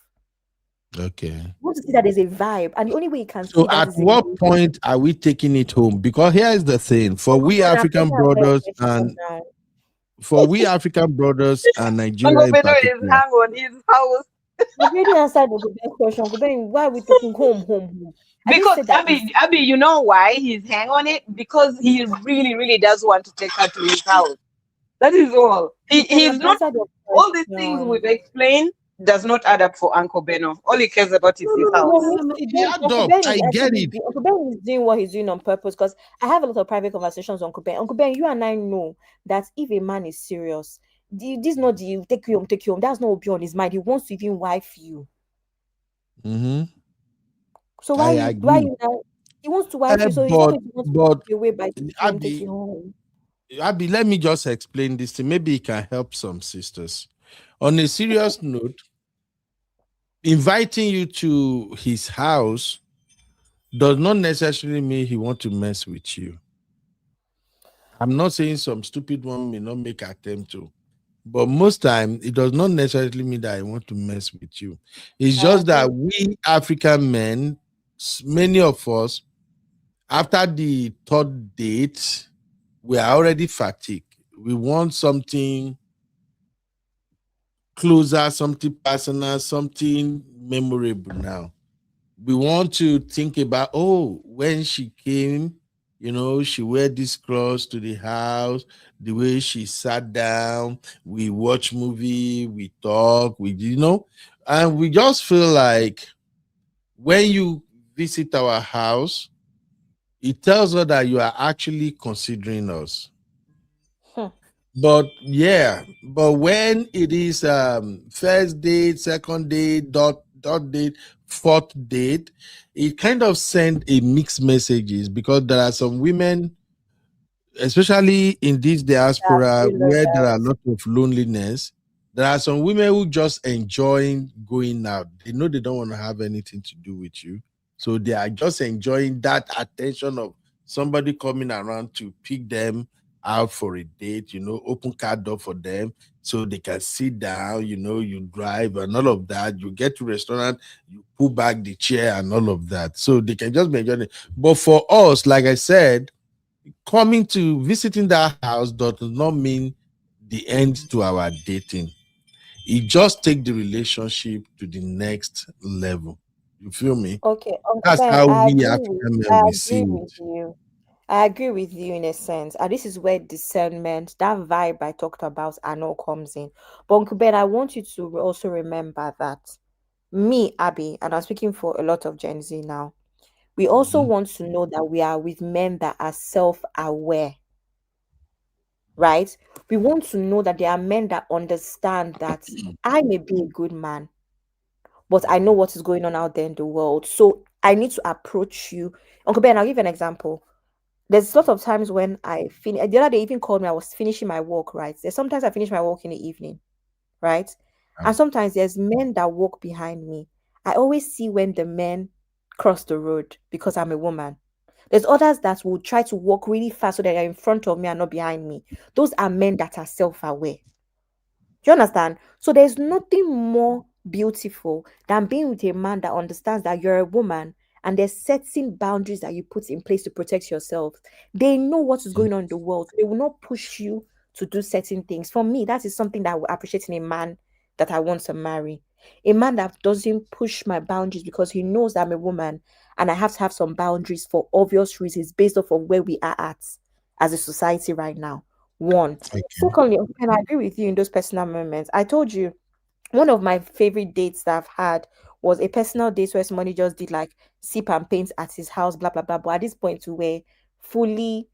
[SPEAKER 8] Okay.
[SPEAKER 10] You want to see that there's a vibe, and the only way you can
[SPEAKER 8] So
[SPEAKER 10] see that
[SPEAKER 8] at
[SPEAKER 10] is
[SPEAKER 8] what point are we taking it home? Because here is the thing: for we African brothers and Nigeria in
[SPEAKER 13] Uncle Beno is
[SPEAKER 8] particular.
[SPEAKER 13] hang on his house.
[SPEAKER 10] I've already answered the best question. Uncle Ben, why are we talking home? I just
[SPEAKER 13] Because
[SPEAKER 10] said that
[SPEAKER 13] Abby, you know why he's hang on it? Because he really, really does want to take her to his house. That is all. He's not. All these things we've explained does not add up for Uncle Beno. All he cares about is his house.
[SPEAKER 10] Uncle Ben Uncle Ben is doing what he's doing on purpose, because I have a lot of private conversations with Uncle Ben. Uncle Ben, you and I know that if a man is serious, this is not the take you home. That's not what be on his mind. He wants to even wife you. So why you now? He wants to wife you, so he's not going to want to take you away by take you home.
[SPEAKER 8] Abby, let me just explain this thing. Maybe it can help some sisters. On a serious note, inviting you to his house does not necessarily mean he wants to mess with you. I'm not saying some stupid one may not make attempt to, but most time it does not necessarily mean that I want to mess with you. It's just that we African men, many of us, after the third date, we are already fatigued. We want something closer, something personal, something memorable now. We want to think about, when she came, she wear this clothes to the house, the way she sat down, we watch movie, we talk, and we just feel like when you visit our house, it tells us that you are actually considering us. But when it is first date, second date, third date, fourth date, it kind of send a mixed messages, because there are some women, especially in this diaspora where there are a lot of loneliness, there are some women who just enjoy going out. They know they don't want to have anything to do with you, so they are just enjoying that attention of somebody coming around to pick them out for a date, open car door for them so they can sit down, you drive and all of that. You get to restaurant, you pull back the chair and all of that. So they can just be enjoying it. But for us, like I said, visiting that house does not mean the end to our dating. It just take the relationship to the next level. You feel me?
[SPEAKER 10] Okay, Uncle
[SPEAKER 8] That's
[SPEAKER 10] Ben,
[SPEAKER 8] how
[SPEAKER 10] I
[SPEAKER 8] we
[SPEAKER 10] agree
[SPEAKER 8] African men we see
[SPEAKER 10] with
[SPEAKER 8] it.
[SPEAKER 10] you. I agree with you in a sense. And this is where discernment, that vibe I talked about, I know comes in. But Uncle Ben, I want you to also remember that me, Abby, and I'm speaking for a lot of Gen Z now, we also want to know that we are with men that are self-aware. Right? We want to know that there are men that understand that I may be a good man, but I know what is going on out there in the world. So I need to approach you. Uncle Ben, I'll give you an example. There's lots of times when I finish. The other day, even called me. I was finishing my work. Right. There's sometimes I finish my work in the evening. Right. And sometimes there's men that walk behind me. I always see when the men cross the road because I'm a woman. There's others that will try to walk really fast so that they're in front of me and not behind me. Those are men that are self-aware. Do you understand? So there's nothing more beautiful than being with a man that understands that you're a woman and there's certain boundaries that you put in place to protect yourself. They know what is going on in the world. They will not push you to do certain things. For me, that is something that I will appreciate in a man that I want to marry. A man that doesn't push my boundaries because he knows I'm a woman and I have to have some boundaries for obvious reasons based off of where we are at as a society right now. One.
[SPEAKER 8] Okay.
[SPEAKER 10] Secondly, and I agree with you in those personal moments. I told you one of my favorite dates that I've had was a personal date where somebody just did like sip and paint at his house, blah blah blah. But at this point, we were fully,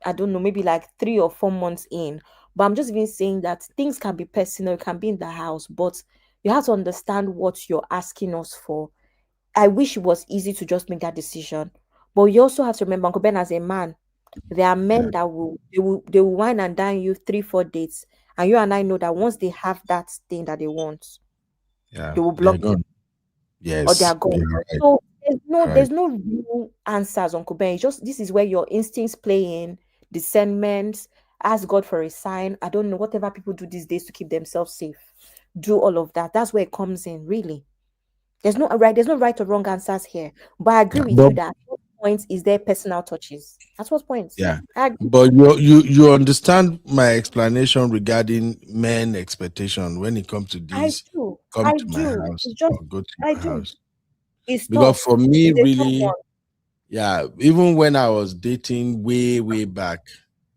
[SPEAKER 10] I don't know, maybe like 3 or 4 months in. But I'm just even saying that things can be personal, it can be in the house, but you have to understand what you're asking us for. I wish it was easy to just make that decision. But you also have to remember, Uncle Ben, as a man, there are men that will wine and dine you 3 4 dates. And you and I know that once they have that thing that they want,
[SPEAKER 8] Yeah,
[SPEAKER 10] they will
[SPEAKER 8] they're
[SPEAKER 10] block you
[SPEAKER 8] gone.
[SPEAKER 10] or they are
[SPEAKER 8] Yes,
[SPEAKER 10] gone.
[SPEAKER 8] you're right.
[SPEAKER 10] So
[SPEAKER 8] Right.
[SPEAKER 10] there's no real answers, Uncle Ben. It's just this is where your instincts play in, discernment, ask God for a sign. I don't know, whatever people do these days to keep themselves safe. Do all of that. That's where it comes in, really. There's no right or wrong answers here. But I agree
[SPEAKER 8] Yeah,
[SPEAKER 10] with
[SPEAKER 8] but
[SPEAKER 10] you that at what point is there personal touches? At what point?
[SPEAKER 8] yeah,
[SPEAKER 10] I agree.
[SPEAKER 8] but you understand my explanation regarding men expectation when it comes to
[SPEAKER 10] I
[SPEAKER 8] this.
[SPEAKER 10] do.
[SPEAKER 8] Come
[SPEAKER 10] I
[SPEAKER 8] to my
[SPEAKER 10] do.
[SPEAKER 8] house
[SPEAKER 10] It's just
[SPEAKER 8] or go to
[SPEAKER 10] I
[SPEAKER 8] your
[SPEAKER 10] do.
[SPEAKER 8] house,
[SPEAKER 10] It's
[SPEAKER 8] because for
[SPEAKER 10] tough.
[SPEAKER 8] me,
[SPEAKER 10] It's a tough
[SPEAKER 8] really,
[SPEAKER 10] one.
[SPEAKER 8] yeah. Even when I was dating way back,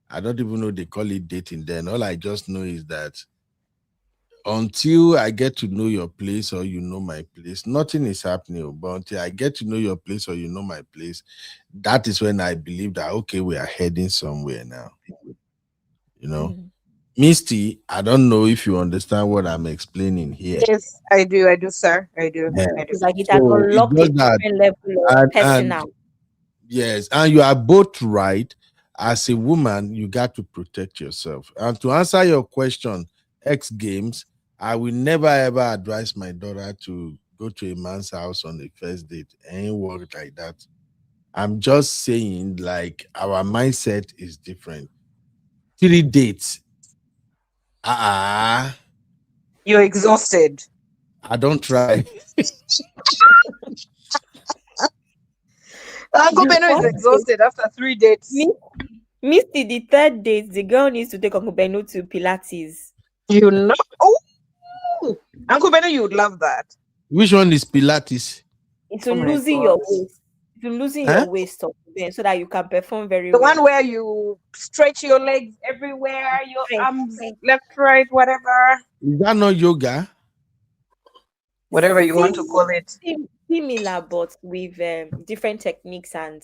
[SPEAKER 8] I don't even know they call it dating then. All I just know is that until I get to know your place or you know my place, nothing is happening. But until I get to know your place or you know my place, that is when I believe that okay, we are heading somewhere now. You know,
[SPEAKER 10] Mhm.
[SPEAKER 8] Misty, I don't know if you understand what I'm explaining here.
[SPEAKER 13] Yes, I do. I do, sir. I do.
[SPEAKER 8] Yeah.
[SPEAKER 13] I do.
[SPEAKER 10] It's like it has
[SPEAKER 8] So it's
[SPEAKER 10] unlocked a
[SPEAKER 8] just that,
[SPEAKER 10] different level of
[SPEAKER 8] and
[SPEAKER 10] personal.
[SPEAKER 8] yes, and you are both right. As a woman, you got to protect yourself. And to answer your question, X Games, I will never ever advise my daughter to go to a man's house on the first date. It ain't work like that. I'm just saying, like, our mindset is different. 3 dates.
[SPEAKER 13] You're exhausted.
[SPEAKER 8] I don't try.
[SPEAKER 13] Uncle
[SPEAKER 10] You
[SPEAKER 13] Beno is
[SPEAKER 10] want
[SPEAKER 13] exhausted after 3 dates.
[SPEAKER 10] Misty, the third date, the girl needs to take Uncle Beno to Pilates.
[SPEAKER 13] You know? Oh, Uncle Beno, you would love that.
[SPEAKER 8] Which one is Pilates?
[SPEAKER 10] It's
[SPEAKER 13] Oh my
[SPEAKER 10] losing
[SPEAKER 13] God.
[SPEAKER 10] your waist. It's losing
[SPEAKER 8] Huh?
[SPEAKER 10] your waist, Uncle Ben, so that you can perform very
[SPEAKER 13] The
[SPEAKER 10] well.
[SPEAKER 13] one where you stretch your legs everywhere, your
[SPEAKER 10] Right,
[SPEAKER 13] arms
[SPEAKER 10] right.
[SPEAKER 13] left, right, whatever.
[SPEAKER 8] Is that not yoga?
[SPEAKER 13] Whatever you want to call it.
[SPEAKER 10] Similar, but with different techniques and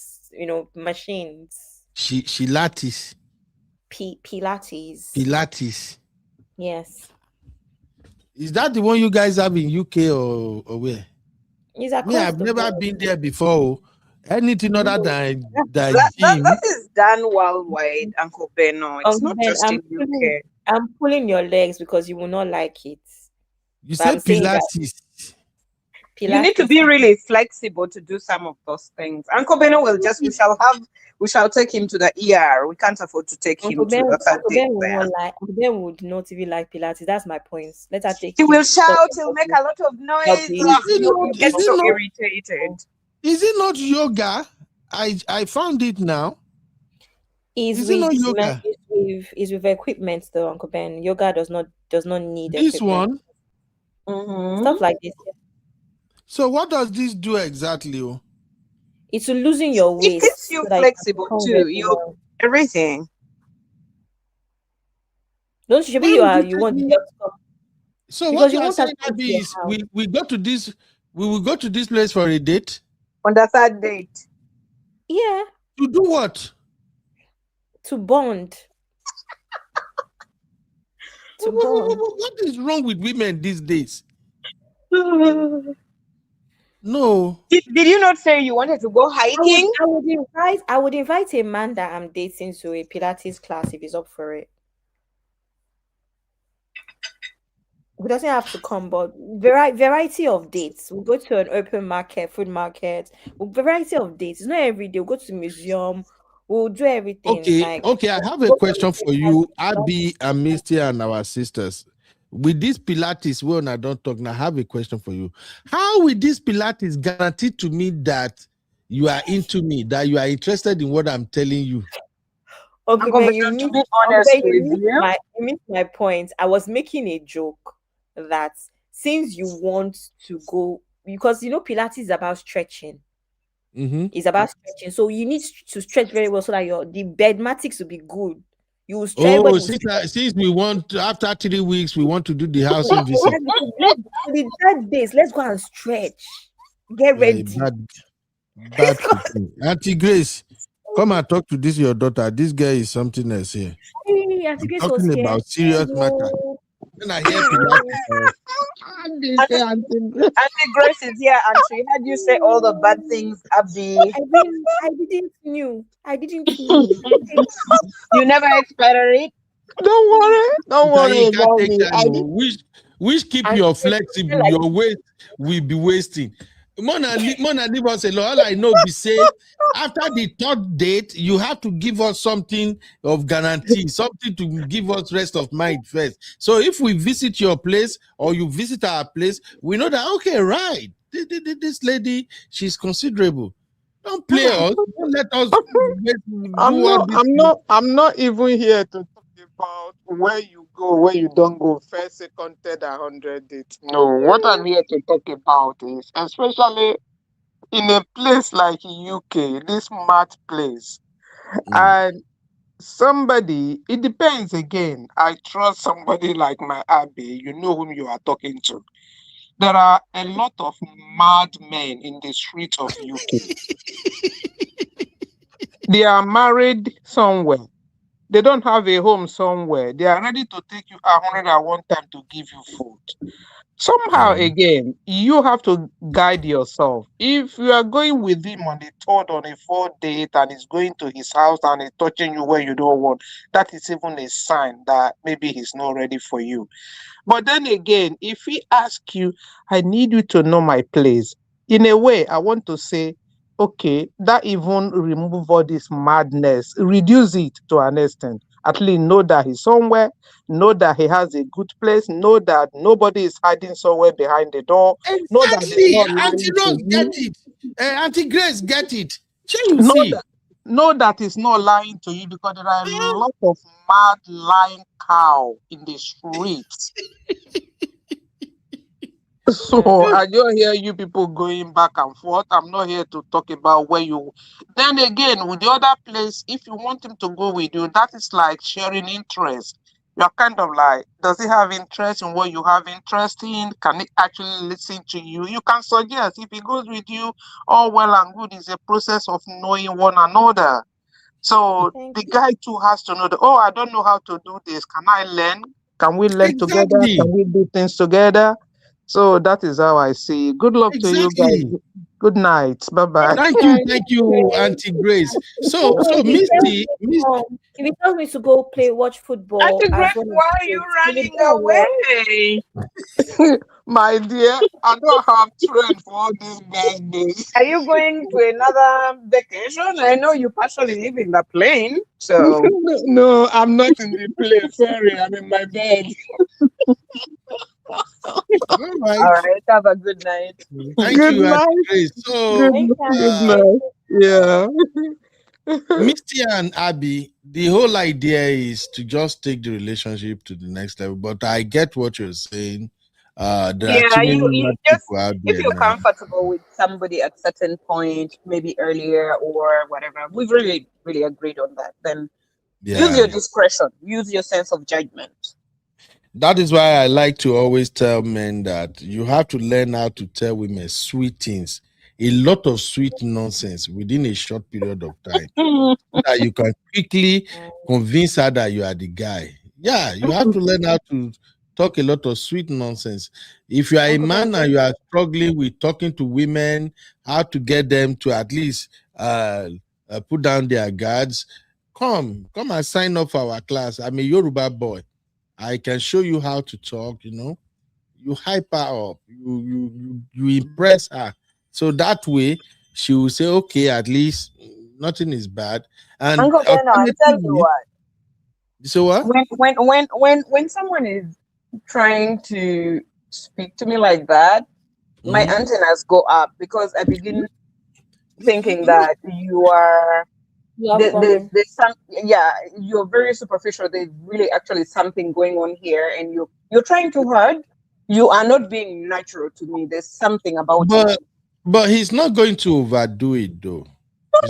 [SPEAKER 10] machines.
[SPEAKER 8] She lattice.
[SPEAKER 10] Pilates.
[SPEAKER 8] Pilates.
[SPEAKER 10] Yes,
[SPEAKER 8] Is that the one you guys have in UK or where?
[SPEAKER 10] it's
[SPEAKER 8] Me,
[SPEAKER 10] across
[SPEAKER 8] I've
[SPEAKER 10] the
[SPEAKER 8] never
[SPEAKER 10] board.
[SPEAKER 8] been there before. Oh. Anything other
[SPEAKER 10] No,
[SPEAKER 8] than
[SPEAKER 13] That
[SPEAKER 8] gym.
[SPEAKER 13] is done worldwide, Uncle Beno. It's
[SPEAKER 10] Uncle
[SPEAKER 13] not
[SPEAKER 10] Ben,
[SPEAKER 13] just in UK.
[SPEAKER 10] I'm pulling your legs because you will not like it.
[SPEAKER 8] You
[SPEAKER 10] But
[SPEAKER 8] say
[SPEAKER 10] I'm saying that
[SPEAKER 8] Pilates.
[SPEAKER 13] You need to
[SPEAKER 10] Pilates.
[SPEAKER 13] be really flexible to do some of those things. Uncle Beno will just we shall take him to the ER. We can't afford to take him to a third
[SPEAKER 10] Uncle
[SPEAKER 13] date
[SPEAKER 10] Ben will
[SPEAKER 13] there.
[SPEAKER 10] not like. Uncle Ben would not even like Pilates. That's my point. Let her take
[SPEAKER 13] He
[SPEAKER 10] him
[SPEAKER 13] will
[SPEAKER 10] to something
[SPEAKER 13] shout, he'll make a lot of
[SPEAKER 10] that
[SPEAKER 13] noise.
[SPEAKER 10] be
[SPEAKER 13] You get so irritated.
[SPEAKER 8] Is it not yoga? I found it now.
[SPEAKER 10] is
[SPEAKER 8] Is it not
[SPEAKER 10] with
[SPEAKER 8] yoga?
[SPEAKER 10] is with equipment though, Uncle Ben. Yoga does not need
[SPEAKER 8] This
[SPEAKER 10] equipment.
[SPEAKER 8] one.
[SPEAKER 10] Stuff like this. Yeah.
[SPEAKER 8] So what does this do exactly? Oh?
[SPEAKER 10] It's losing your
[SPEAKER 13] It keeps
[SPEAKER 10] waist
[SPEAKER 13] you
[SPEAKER 10] so that you can
[SPEAKER 13] flexible
[SPEAKER 10] perform
[SPEAKER 13] too.
[SPEAKER 10] very
[SPEAKER 13] You
[SPEAKER 10] well.
[SPEAKER 13] everything.
[SPEAKER 10] Don't you? Maybe
[SPEAKER 8] Why would you
[SPEAKER 10] you
[SPEAKER 8] take
[SPEAKER 10] want the
[SPEAKER 8] me?
[SPEAKER 10] girl to come
[SPEAKER 8] So what
[SPEAKER 10] because
[SPEAKER 8] you
[SPEAKER 10] you
[SPEAKER 8] are
[SPEAKER 10] want her to
[SPEAKER 8] saying,
[SPEAKER 10] come to
[SPEAKER 8] Abby,
[SPEAKER 10] your
[SPEAKER 8] is
[SPEAKER 10] house
[SPEAKER 8] we go to this, we will go to this place for a date.
[SPEAKER 13] On the third date.
[SPEAKER 10] Yeah,
[SPEAKER 8] To do what?
[SPEAKER 10] to bond. To bond.
[SPEAKER 8] What is wrong with women these days?
[SPEAKER 13] did
[SPEAKER 8] No.
[SPEAKER 13] you not say you wanted to go hiking?
[SPEAKER 10] I would invite a man that I'm dating to a Pilates class if he's up for it. He doesn't have to come, but variety of dates. We'll go to an open market, food market, variety of dates. It's not every day. We'll go to museum. We'll do everything.
[SPEAKER 8] Okay,
[SPEAKER 10] Like
[SPEAKER 8] okay. I have a
[SPEAKER 10] go for
[SPEAKER 8] question for you, Abby and Misty and our sisters. With this Pilates, when I don't talk now, I have a question for you. How will this Pilates guarantee to me that you are into me, that you are interested in what I'm telling you?
[SPEAKER 10] Uncle
[SPEAKER 13] Uncle
[SPEAKER 10] Ben,
[SPEAKER 13] Beno, to be honest with you.
[SPEAKER 10] you missed my point. I was making a joke that since you want to go, because Pilates is about stretching.
[SPEAKER 8] Mm-hmm.
[SPEAKER 10] It's about stretching. So you need to stretch very well so that the bedmatics will be good. You will everybody will
[SPEAKER 8] since we want after 3 weeks, we want to do the housing visit.
[SPEAKER 10] For the bad days, let's go and stretch. Get ready.
[SPEAKER 8] Bad Auntie Grace, come and talk to this your daughter. This girl is something else here.
[SPEAKER 10] Hey, Auntie Grace was
[SPEAKER 8] talking about serious matter. When I hear
[SPEAKER 13] Auntie Grace is here, and she had you say all the bad things, Abby.
[SPEAKER 10] I didn't know.
[SPEAKER 13] You never expected it.
[SPEAKER 8] Don't worry about me. Wish keep your flexible, your weight will be wasting. Mona, leave us alone. All I know be say after the third date, you have to give us something of guarantee, something to give us rest of mind first. So if we visit your place or you visit our place, we know that okay, right? This lady, she's considerable. Don't play us. Don't let us.
[SPEAKER 14] I'm not even here to talk about where you go, where you don't go, first, second, third, 100 dates. No, what I'm here to talk about is, especially in a place like UK, this mad place, and somebody, it depends again. I trust somebody like my Abby, you know whom you are talking to. There are a lot of mad men in the streets of UK. They are married somewhere. They don't have a home somewhere. They are ready to take you 101 time to give you food. Somehow, again, you have to guide yourself. If you are going with him on the third, on a fourth date, and he's going to his house and he's touching you where you don't want, that is even a sign that maybe he's not ready for you. But then again, if he asks you, I need you to know my place, in a way, I want to say, okay, that even remove all this madness, reduce it to an extent. At least know that he's somewhere, know that he has a good place, know that nobody is hiding somewhere behind the door.
[SPEAKER 8] Exactly. Auntie Rose, get it. Auntie Grace, get it.
[SPEAKER 14] Know that he's not lying to you, because there are a lot of mad lying cow in the streets. So I don't hear you people going back and forth. I'm not here to talk about where you. Then again, with the other place, if you want him to go with you, that is like sharing interest. You're kind of like, does he have interest in what you have interest in? Can he actually listen to you? You can suggest. If he goes with you, all well and good. It's a process of knowing one another. So the guy too has to know that, oh, I don't know how to do this. Can I learn? Can we learn together? Can we do things together? So that is how I see. Good luck to you guys. Good night. Bye-bye.
[SPEAKER 8] Thank you, Auntie Grace. So Misty,
[SPEAKER 10] if he tells me to go watch football,
[SPEAKER 13] Auntie Grace, why are you running away?
[SPEAKER 14] My dear, I don't have trend for all these bad days.
[SPEAKER 13] Are you going to another vacation? I know you partially live in the plane, so
[SPEAKER 14] no, I'm not in the plane. Sorry, I'm in my bed.
[SPEAKER 13] All right. Have a good night.
[SPEAKER 8] Thank you, Auntie Grace. So,
[SPEAKER 14] good night. Yeah.
[SPEAKER 8] Misty and Abby, the whole idea is to just take the relationship to the next level. But I get what you're saying. There are too many
[SPEAKER 13] you just, if you're comfortable with somebody at a certain point, maybe earlier or whatever, we've really agreed on that. Then use your discretion, use your sense of judgment.
[SPEAKER 8] That is why I like to always tell men that you have to learn how to tell women sweet things, a lot of sweet nonsense within a short period of time, that you can quickly convince her that you are the guy. Yeah, you have to learn how to talk a lot of sweet nonsense. If you are a man and you are struggling with talking to women, how to get them to at least put down their guards, come and sign up for our class. I'm a Yoruba boy. I can show you how to talk, you hype her up, you impress her. So that way she will say, okay, at least nothing is bad. And
[SPEAKER 13] Uncle Ben, I'll tell you what.
[SPEAKER 8] So what?
[SPEAKER 13] When someone is trying to speak to me like that, my antennas go up, because I begin thinking that you are there's some, you're very superficial. There's really actually something going on here, and you're trying too hard. You are not being natural to me. There's something about it.
[SPEAKER 8] But he's not going to overdo it, though.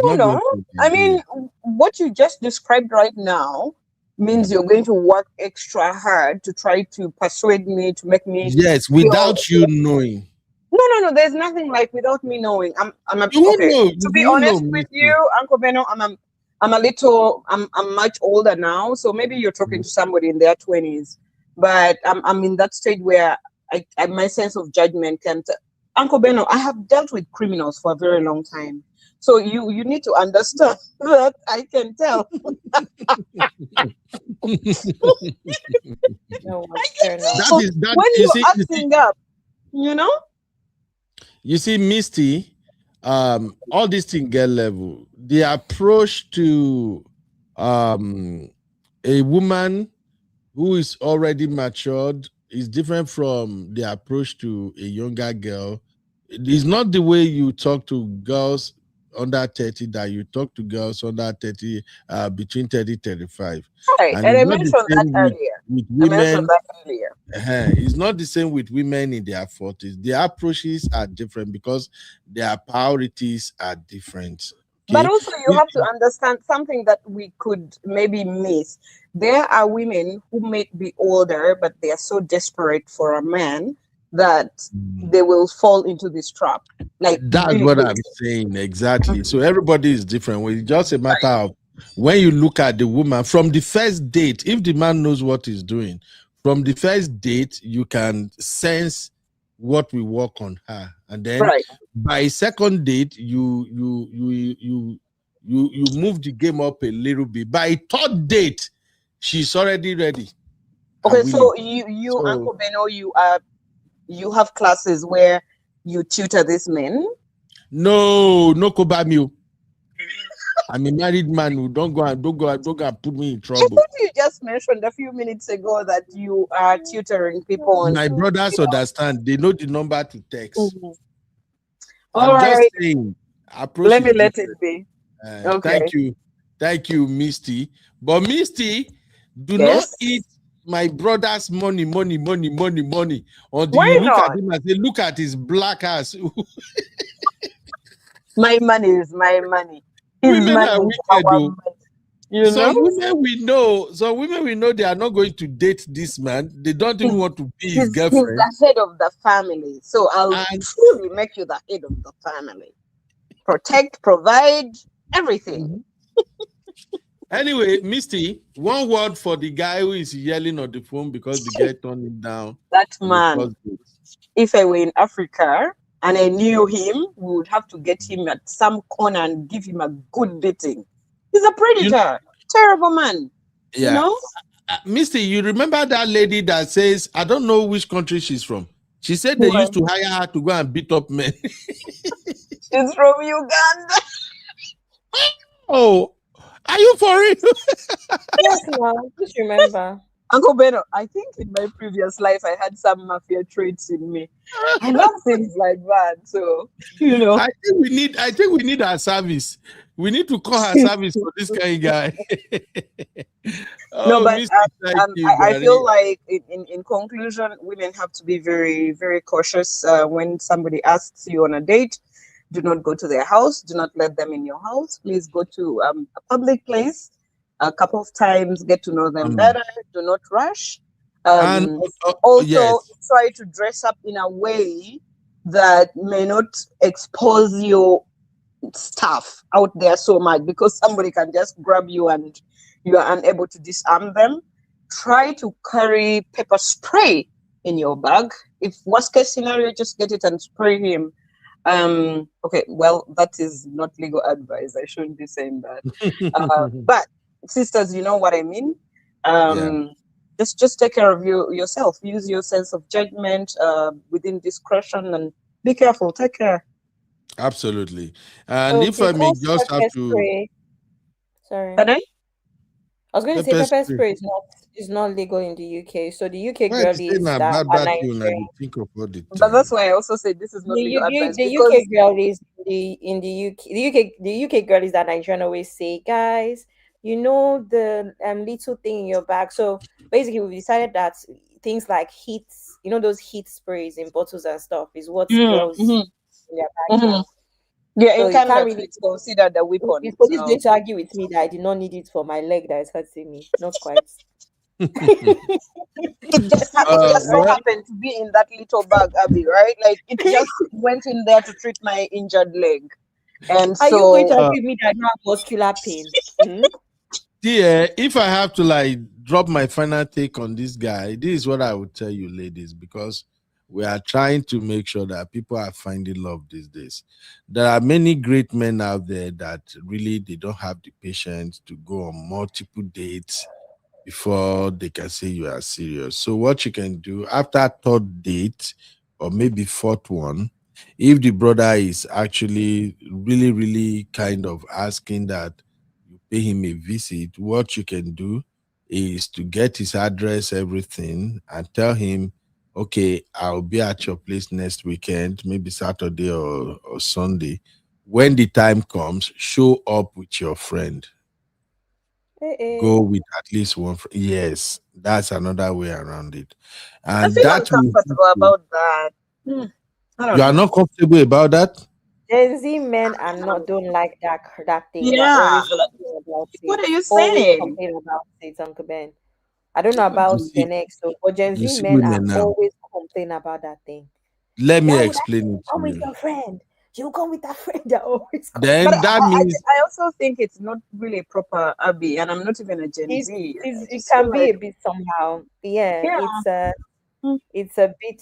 [SPEAKER 13] No. I mean, what you just described right now means you're going to work extra hard to try to persuade me to make me
[SPEAKER 8] Yes, without you knowing.
[SPEAKER 13] No. There's nothing like without me knowing.
[SPEAKER 8] You won't
[SPEAKER 13] okay.
[SPEAKER 8] know.
[SPEAKER 13] To be honest with you, Uncle Beno, I'm much older now, so maybe you're talking to somebody in their 20s, but I'm in that stage where I my sense of judgment can. Uncle Beno, I have dealt with criminals for a very long time, so you need to understand that I can tell.
[SPEAKER 10] No,
[SPEAKER 13] I can tell when you're acting up, you know.
[SPEAKER 8] You see, Misty, all these things get level. The approach to a woman who is already matured is different from the approach to a younger girl. It's not the way you talk to girls under 30 that you talk to girls under 30, between 30 35.
[SPEAKER 13] Right, and I mentioned that earlier.
[SPEAKER 8] With women,
[SPEAKER 13] It's
[SPEAKER 8] not the same with women in their 40s. Their approaches are different because their priorities are different. Okay?
[SPEAKER 13] But also, you have to understand something that we could maybe miss. There are women who may be older, but they are so desperate for a man that they will fall into this trap. Like
[SPEAKER 8] that's what I'm saying exactly. So everybody is different. It's just a matter of when you look at the woman from the first date. If the man knows what he's doing, from the first date, you can sense what will work on her, and then by second date, you move the game up a little bit. By third date, she's already ready.
[SPEAKER 13] Okay, so you Uncle Beno, you have classes where you tutor these men?
[SPEAKER 8] No, Kobamio. I'm a married man who don't go and put me in trouble.
[SPEAKER 13] I thought you just mentioned a few minutes ago that you are tutoring people.
[SPEAKER 8] My brothers understand. They know the number to text.
[SPEAKER 13] All
[SPEAKER 8] I'm
[SPEAKER 13] right.
[SPEAKER 8] just saying.
[SPEAKER 13] Let me let it be. Okay.
[SPEAKER 8] Thank you, Misty. But Misty, do not eat my brother's money. Until you look at him and say, look at his black ass.
[SPEAKER 13] My money is my money.
[SPEAKER 8] Women are wicked, though.
[SPEAKER 13] Some
[SPEAKER 8] women we know they are not going to date this man. They don't even want to be his girlfriend.
[SPEAKER 13] He's the head of the family. So I'll truly make you the head of the family. Protect, provide, everything.
[SPEAKER 8] Anyway, Misty, one word for the guy who is yelling on the phone because the guy turned him down.
[SPEAKER 13] That man, if I were in Africa and I knew him, we would have to get him at some corner and give him a good beating. He's a predator, terrible man.
[SPEAKER 8] Yeah.
[SPEAKER 13] You know?
[SPEAKER 8] Misty, you remember that lady that says, I don't know which country she's from. She said they used to hire her to go and beat up men.
[SPEAKER 13] She's from Uganda.
[SPEAKER 8] Oh, are you for real?
[SPEAKER 10] Yes, no, just remember.
[SPEAKER 13] Uncle Beno, I think in my previous life I had some mafia traits in me. I love things like that. So, you know.
[SPEAKER 8] I think we need her service. We need to call her service for this kind of guy.
[SPEAKER 13] No, but I feel like in conclusion, women have to be very, very cautious when somebody asks you on a date. Do not go to their house. Do not let them in your house. Please go to a public place a couple of times, get to know them better. Do not rush. Also, try to dress up in a way that may not expose your stuff out there so much, because somebody can just grab you and you are unable to disarm them. Try to carry pepper spray in your bag. If worst case scenario, just get it and spray him. Okay, well, that is not legal advice. I shouldn't be saying that. But sisters, you know what I mean. Just take care of yourself. Use your sense of judgment within discretion, and be careful. Take care.
[SPEAKER 8] Absolutely. And if I may just have to,
[SPEAKER 10] sorry,
[SPEAKER 13] pardon?
[SPEAKER 10] I was going to say pepper spray is not legal in the UK. So the UK girlies that are Nigerian.
[SPEAKER 13] But that's why I also say this is not legal advice.
[SPEAKER 10] The UK girlies in the UK girlies that Nigerian always say, guys, you know the little thing in your bag. So basically, we decided that things like heat, you know, those heat sprays in bottles and stuff is what girls in their bags.
[SPEAKER 13] Yeah,
[SPEAKER 10] So
[SPEAKER 13] in
[SPEAKER 10] you can't
[SPEAKER 13] Canada,
[SPEAKER 10] really.
[SPEAKER 13] it's considered a weapon.
[SPEAKER 10] Is police
[SPEAKER 13] So
[SPEAKER 10] going to argue with me that I did not need it for my leg that is hurting me? Not quite.
[SPEAKER 13] it just so
[SPEAKER 8] Well,
[SPEAKER 13] happened to be in that little bag, Abby, right? Like it just went in there to treat my injured leg. And
[SPEAKER 10] Are you going to
[SPEAKER 13] so
[SPEAKER 10] argue with me that I don't have muscular pain? Hmm?
[SPEAKER 8] yeah, if I have to like drop my final take on this guy, this is what I would tell you, ladies, because we are trying to make sure that people are finding love these days. There are many great men out there that really they don't have the patience to go on multiple dates before they can say you are serious. So what you can do after third date or maybe fourth one, if the brother is actually really, really kind of asking that you pay him a visit, what you can do is to get his address, everything, and tell him, okay, I'll be at your place next weekend, maybe Saturday or Sunday. When the time comes, show up with your friend, go with at least one yes, that's another way around it,
[SPEAKER 13] I
[SPEAKER 8] and
[SPEAKER 13] feel
[SPEAKER 8] that will
[SPEAKER 13] uncomfortable about that. I
[SPEAKER 8] you
[SPEAKER 13] don't
[SPEAKER 8] are
[SPEAKER 13] know.
[SPEAKER 8] not comfortable about that.
[SPEAKER 10] Gen Z men are not don't like that thing. They're
[SPEAKER 13] Yeah,
[SPEAKER 10] always
[SPEAKER 13] like,
[SPEAKER 10] complaining about
[SPEAKER 13] what
[SPEAKER 10] it.
[SPEAKER 13] are you
[SPEAKER 10] Always
[SPEAKER 13] saying?
[SPEAKER 10] complain about it, Uncle Ben. I don't know
[SPEAKER 8] you
[SPEAKER 10] about
[SPEAKER 8] see
[SPEAKER 10] Gen X, so but Gen
[SPEAKER 8] you
[SPEAKER 10] Z
[SPEAKER 8] see
[SPEAKER 10] men are
[SPEAKER 8] women now,
[SPEAKER 10] always complain about that thing.
[SPEAKER 8] let me
[SPEAKER 10] Why would I
[SPEAKER 8] explain it to
[SPEAKER 10] come with
[SPEAKER 8] you.
[SPEAKER 10] your friend? You come with a friend. They're always
[SPEAKER 13] But
[SPEAKER 8] Then
[SPEAKER 10] complaining.
[SPEAKER 8] that means
[SPEAKER 13] I also think it's not really proper, Abby, and I'm not even a Gen
[SPEAKER 10] It,
[SPEAKER 13] Z. I
[SPEAKER 10] it
[SPEAKER 13] just feel
[SPEAKER 10] can be
[SPEAKER 13] like,
[SPEAKER 10] a bit somehow. Yeah,
[SPEAKER 13] yeah, mm,
[SPEAKER 10] it's a bit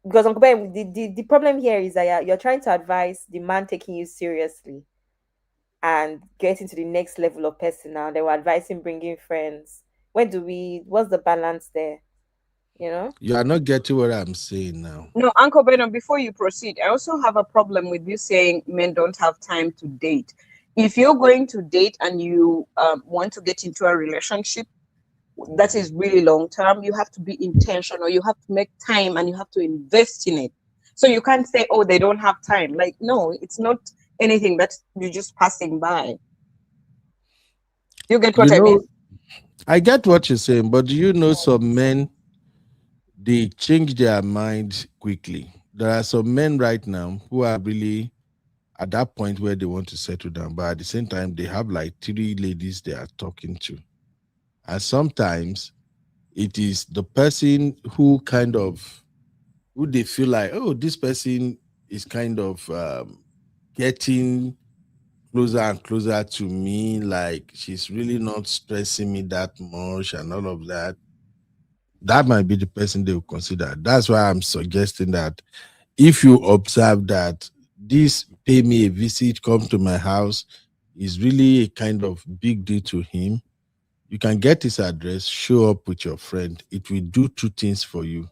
[SPEAKER 10] because Uncle Ben, the problem here is that you're trying to advise the man taking you seriously and getting to the next level of person now. They were advising bringing friends. What's the balance there? You know?
[SPEAKER 8] you are not getting what I'm saying now.
[SPEAKER 13] no, Uncle Bernard, before you proceed, I also have a problem with you saying men don't have time to date. If you're going to date and you want to get into a relationship that is really long term, you have to be intentional. You have to make time and you have to invest in it. So you can't say, oh, they don't have time. Like, no, it's not anything that you're just passing by. You get
[SPEAKER 8] You
[SPEAKER 13] what I mean?
[SPEAKER 8] know, I get what you're saying, but do you know some men, they change their mind quickly. There are some men right now who are really at that point where they want to settle down, but at the same time, they have like three ladies they are talking to. And sometimes it is the person who kind of who they feel like, oh, this person is kind of getting closer and closer to me, like she's really not stressing me that much and all of that. That might be the person they will consider. That's why I'm suggesting that if you observe that this pay me a visit, come to my house is really a kind of big deal to him, you can get his address, show up with your friend. It will do two things for you.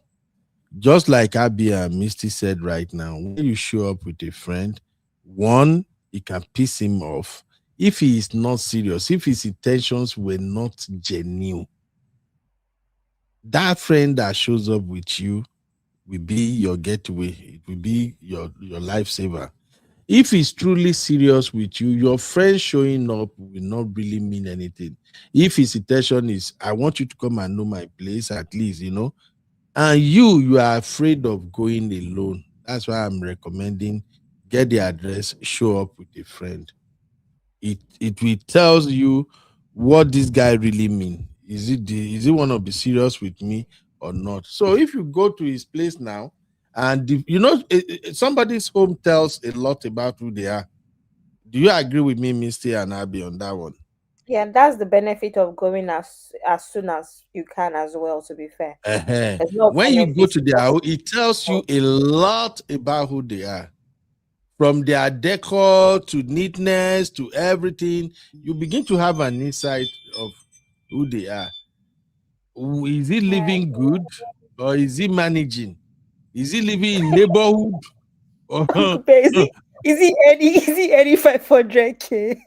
[SPEAKER 8] Just like Abby and Misty said right now, when you show up with a friend, one, it can piss him off. If he is not serious, if his intentions were not genuine, that friend that shows up with you will be your getaway. It will be your lifesaver. If he's truly serious with you, your friend showing up will not really mean anything. If his intention is, I want you to come and know my place, at least, and you are afraid of going alone. That's why I'm recommending get the address, show up with a friend. It will tells you what this guy really mean. Is he want to be serious with me or not? So if you go to his place now, and somebody's home tells a lot about who they are. Do you agree with me, Misty and Abby, on that one?
[SPEAKER 10] Yeah, that's the benefit of going as soon as you can as well, to be fair. There's no
[SPEAKER 8] When you go
[SPEAKER 10] benefit
[SPEAKER 8] to
[SPEAKER 10] in
[SPEAKER 8] their
[SPEAKER 10] just
[SPEAKER 8] house, it tells you a lot about who they are. From their decor to neatness to everything, you begin to have an insight of who they are. Is he living good or is he managing? Is he living in neighborhood? Or
[SPEAKER 10] Uncle Bear, is he any 500K?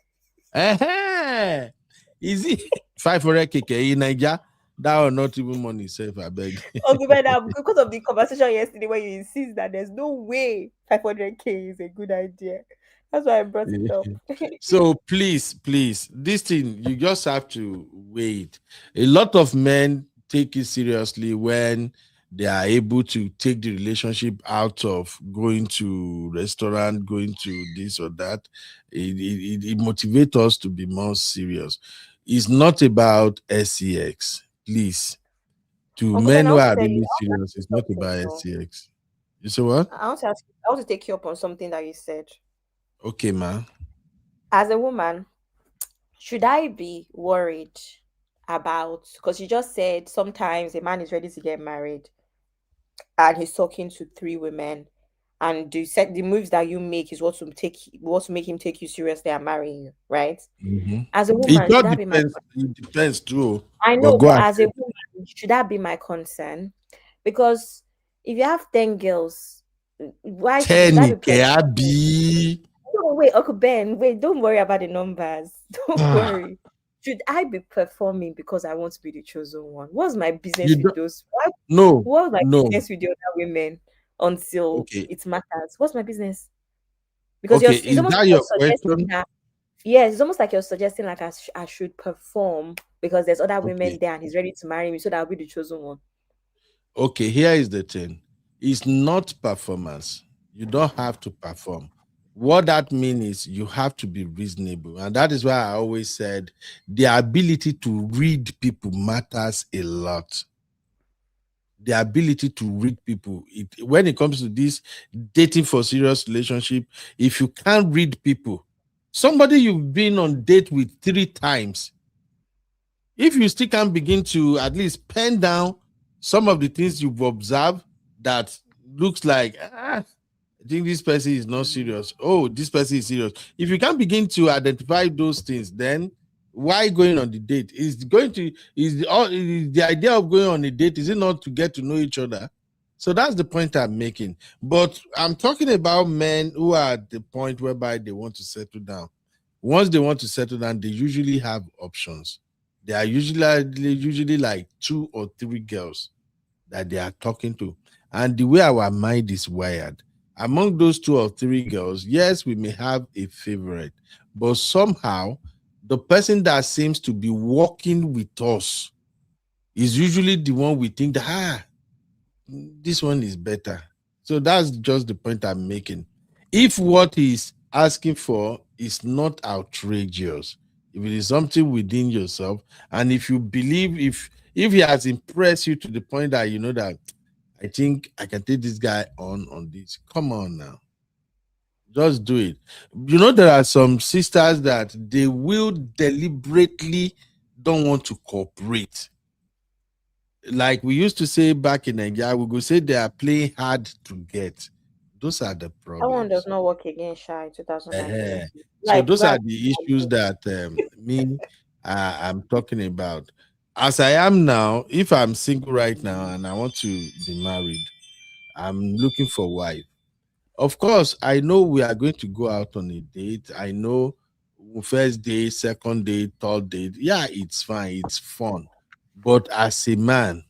[SPEAKER 8] Is he 500 kk in Niger? That or not even money safe, I beg.
[SPEAKER 10] Uncle Bear, now because of the conversation yesterday where you insist that there's no way 500K is a good idea. That's why I brought it up.
[SPEAKER 8] So please, this thing you just have to wait. A lot of men take it seriously when they are able to take the relationship out of going to restaurant, going to this or that. It motivates us to be more serious. It's not about sex, please. To
[SPEAKER 10] Uncle Ben,
[SPEAKER 8] men
[SPEAKER 10] I
[SPEAKER 8] who
[SPEAKER 10] want to
[SPEAKER 8] are
[SPEAKER 10] tell you,
[SPEAKER 8] really
[SPEAKER 10] I want to ask
[SPEAKER 8] serious,
[SPEAKER 10] you
[SPEAKER 8] it's not
[SPEAKER 10] something
[SPEAKER 8] about
[SPEAKER 10] though.
[SPEAKER 8] sex. You say what?
[SPEAKER 10] I want to take you up on something that you said.
[SPEAKER 8] Okay, man.
[SPEAKER 10] As a woman, should I be worried about, because you just said sometimes a man is ready to get married and he's talking to three women, and the moves that you make is what to make him take you seriously and marry you, right? As a
[SPEAKER 8] It
[SPEAKER 10] woman,
[SPEAKER 8] all
[SPEAKER 10] should that be my
[SPEAKER 8] depends. It depends too.
[SPEAKER 10] I
[SPEAKER 8] But
[SPEAKER 10] know,
[SPEAKER 8] go
[SPEAKER 10] but
[SPEAKER 8] ahead.
[SPEAKER 10] as a woman, should that be my concern? Because if you have 10 girls, why should I be protecting? No, wait, Uncle Ben, wait, don't worry about the numbers. Don't worry. Should I be performing because I want to be the chosen one? What's my business
[SPEAKER 8] You
[SPEAKER 10] with
[SPEAKER 8] don't.
[SPEAKER 10] those?
[SPEAKER 8] No,
[SPEAKER 10] What's my
[SPEAKER 8] no.
[SPEAKER 10] business with the other women until
[SPEAKER 8] Okay,
[SPEAKER 10] it matters? What's my business? Because
[SPEAKER 8] okay.
[SPEAKER 10] it's
[SPEAKER 8] Is
[SPEAKER 10] almost
[SPEAKER 8] that
[SPEAKER 10] like
[SPEAKER 8] your
[SPEAKER 10] you're suggesting
[SPEAKER 8] question?
[SPEAKER 10] that. Yes, it's almost like you're suggesting like I should perform because there's other women
[SPEAKER 8] Okay,
[SPEAKER 10] there and he's ready to marry me, so that I'll be the chosen one.
[SPEAKER 8] okay. Here is the thing. It's not performance. You don't have to perform. What that means is you have to be reasonable, and that is why I always said the ability to read people matters a lot. The ability to read people. When it comes to this dating for serious relationship, if you can't read people, somebody you've been on date with 3 times, if you still can't begin to at least pen down some of the things you've observed that looks like I think this person is not serious. Oh, this person is serious. If you can't begin to identify those things, then why going on the date? Is the idea of going on a date, is it not to get to know each other? So that's the point I'm making. But I'm talking about men who are at the point whereby they want to settle down. Once they want to settle down, they usually have options. They are usually like 2 or 3 girls that they are talking to. And the way our mind is wired, among those 2 or 3 girls, yes, we may have a favorite, but somehow the person that seems to be walking with us is usually the one we think that this one is better. So that's just the point I'm making. If what he's asking for is not outrageous, if it is something within yourself, and if you believe, if he has impressed you to the point that you know that I think I can take this guy on this, come on now, just do it. You know, there are some sisters that they will deliberately don't want to cooperate. Like we used to say back in Nigeria, we could say they are playing hard to get. Those are the
[SPEAKER 10] That one does
[SPEAKER 8] problems.
[SPEAKER 10] not work again, Shy 2020.
[SPEAKER 8] So
[SPEAKER 10] Like,
[SPEAKER 8] those
[SPEAKER 10] go
[SPEAKER 8] are
[SPEAKER 10] and
[SPEAKER 8] the issues that I'm talking about. As I am now, if I'm single right now and I want to be married, I'm looking for a wife. Of course, I know we are going to go out on a date. I know first date, second date, third date. Yeah, it's fine, it's fun. But as a man,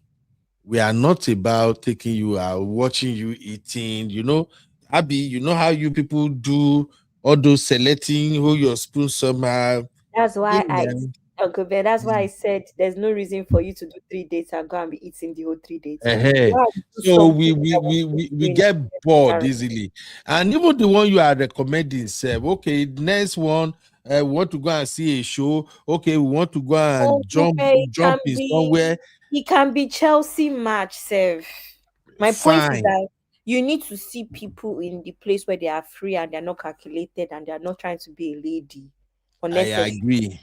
[SPEAKER 8] we are not about taking you out, watching you eating. You know, Abby, you know how you people do all those selecting who your spoon somehow.
[SPEAKER 10] That's
[SPEAKER 8] Hey,
[SPEAKER 10] why
[SPEAKER 8] man.
[SPEAKER 10] Uncle Ben, that's why I said there's no reason for you to do 3 dates and go and be eating the whole 3 dates.
[SPEAKER 8] Uh-huh.
[SPEAKER 10] Go and do
[SPEAKER 8] So
[SPEAKER 10] something that will
[SPEAKER 8] we
[SPEAKER 10] sustain
[SPEAKER 8] get bored
[SPEAKER 10] marriage.
[SPEAKER 8] easily, and even the one you are recommending, say, okay, next one, we want to go and see a show. Okay, we want to go and
[SPEAKER 10] Uncle Ben,
[SPEAKER 8] jump in somewhere.
[SPEAKER 10] it can be Chelsea match, Sev. My point is
[SPEAKER 8] Fine,
[SPEAKER 10] that you need to see people in the place where they are free and they're not calculated and they're not trying to be a lady
[SPEAKER 8] I
[SPEAKER 10] unnecessary.
[SPEAKER 8] agree.